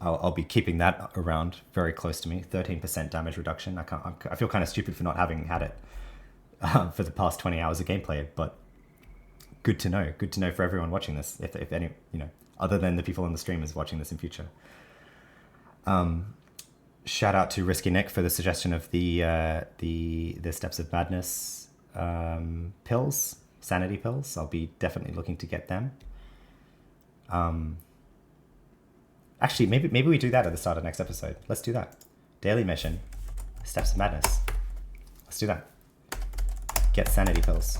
I'll be keeping that around very close to me. 13% damage reduction. I feel kind of stupid for not having had it for the past 20 hours of gameplay, but good to know. Good to know for everyone watching this, if any, you know, other than the people on the stream is watching this in future. Shout out to Risky Nick for the suggestion of the Steps of Madness pills, sanity pills. I'll be definitely looking to get them. Actually, maybe we do that at the start of next episode. Let's do that. Daily mission, Steps of Madness. Let's do that. Get sanity pills.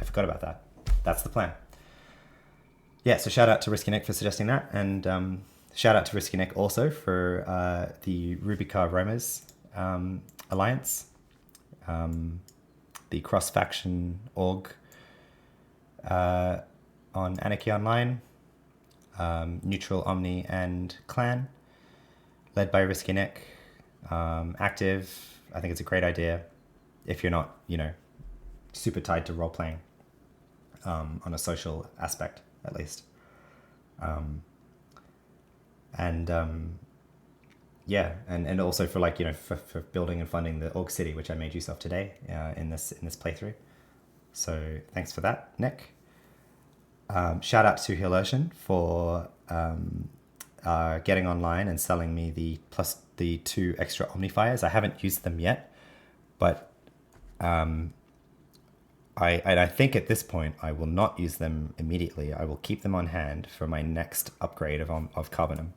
I forgot about that. That's the plan. Yeah, so shout out to Risky Nick for suggesting that, and shout out to Risky Nick also for the Rubicar Roamers Alliance, the cross-faction org on Anarchy Online, Neutral, Omni, and Clan, led by Risky Nick. Active, I think it's a great idea if you're not, super tied to role-playing on a social aspect, at least. And also for for building and funding the Org City, which I made use of today in this playthrough. So thanks for that, Nick. Shout out to Helmschmied for getting online and selling me the 2 extra Omnifiers. I haven't used them yet, but I think at this point I will not use them immediately. I will keep them on hand for my next upgrade of Carbonum.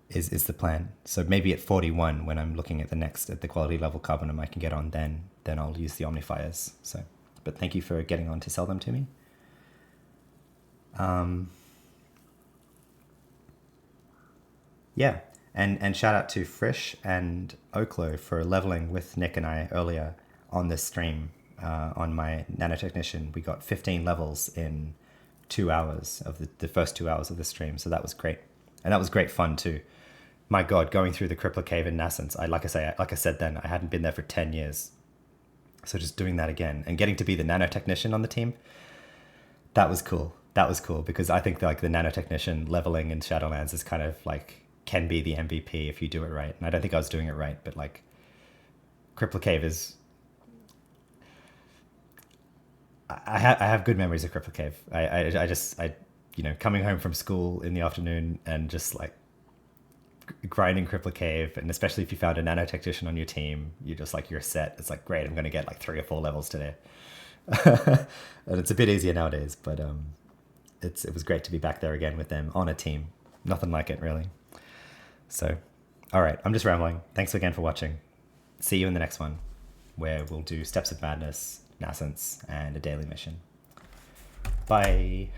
Is the plan. So maybe at 41, when I'm looking at the quality level Carbonum I can get on, then I'll use the Omnifiers. So, but thank you for getting on to sell them to me. Yeah, and shout out to Frisch and Oklo for leveling with Nick and I earlier on this stream. On my Nanotechnician, we got 15 levels in 2 hours of the first 2 hours of the stream, so that was great. And that was great fun too. My God, going through the Crippler Cave in Nascence, like I said then, I hadn't been there for 10 years. So just doing that again and getting to be the Nanotechnician on the team, that was cool. That was cool because I think the Nanotechnician leveling in Shadowlands is kind of can be the MVP if you do it right. And I don't think I was doing it right, but Crippler Cave is... I have good memories of Crippler Cave. I just coming home from school in the afternoon and just grinding Crippler Cave, and especially if you found a Nanotechnician on your team, you're just you're set. It's great, I'm going to get 3 or 4 levels today. And it's a bit easier nowadays, but it was great to be back there again with them on a team. Nothing like it, really. So, all right, I'm just rambling. Thanks again for watching. See you in the next one, where we'll do Steps of Madness, Nascence, and a daily mission. Bye.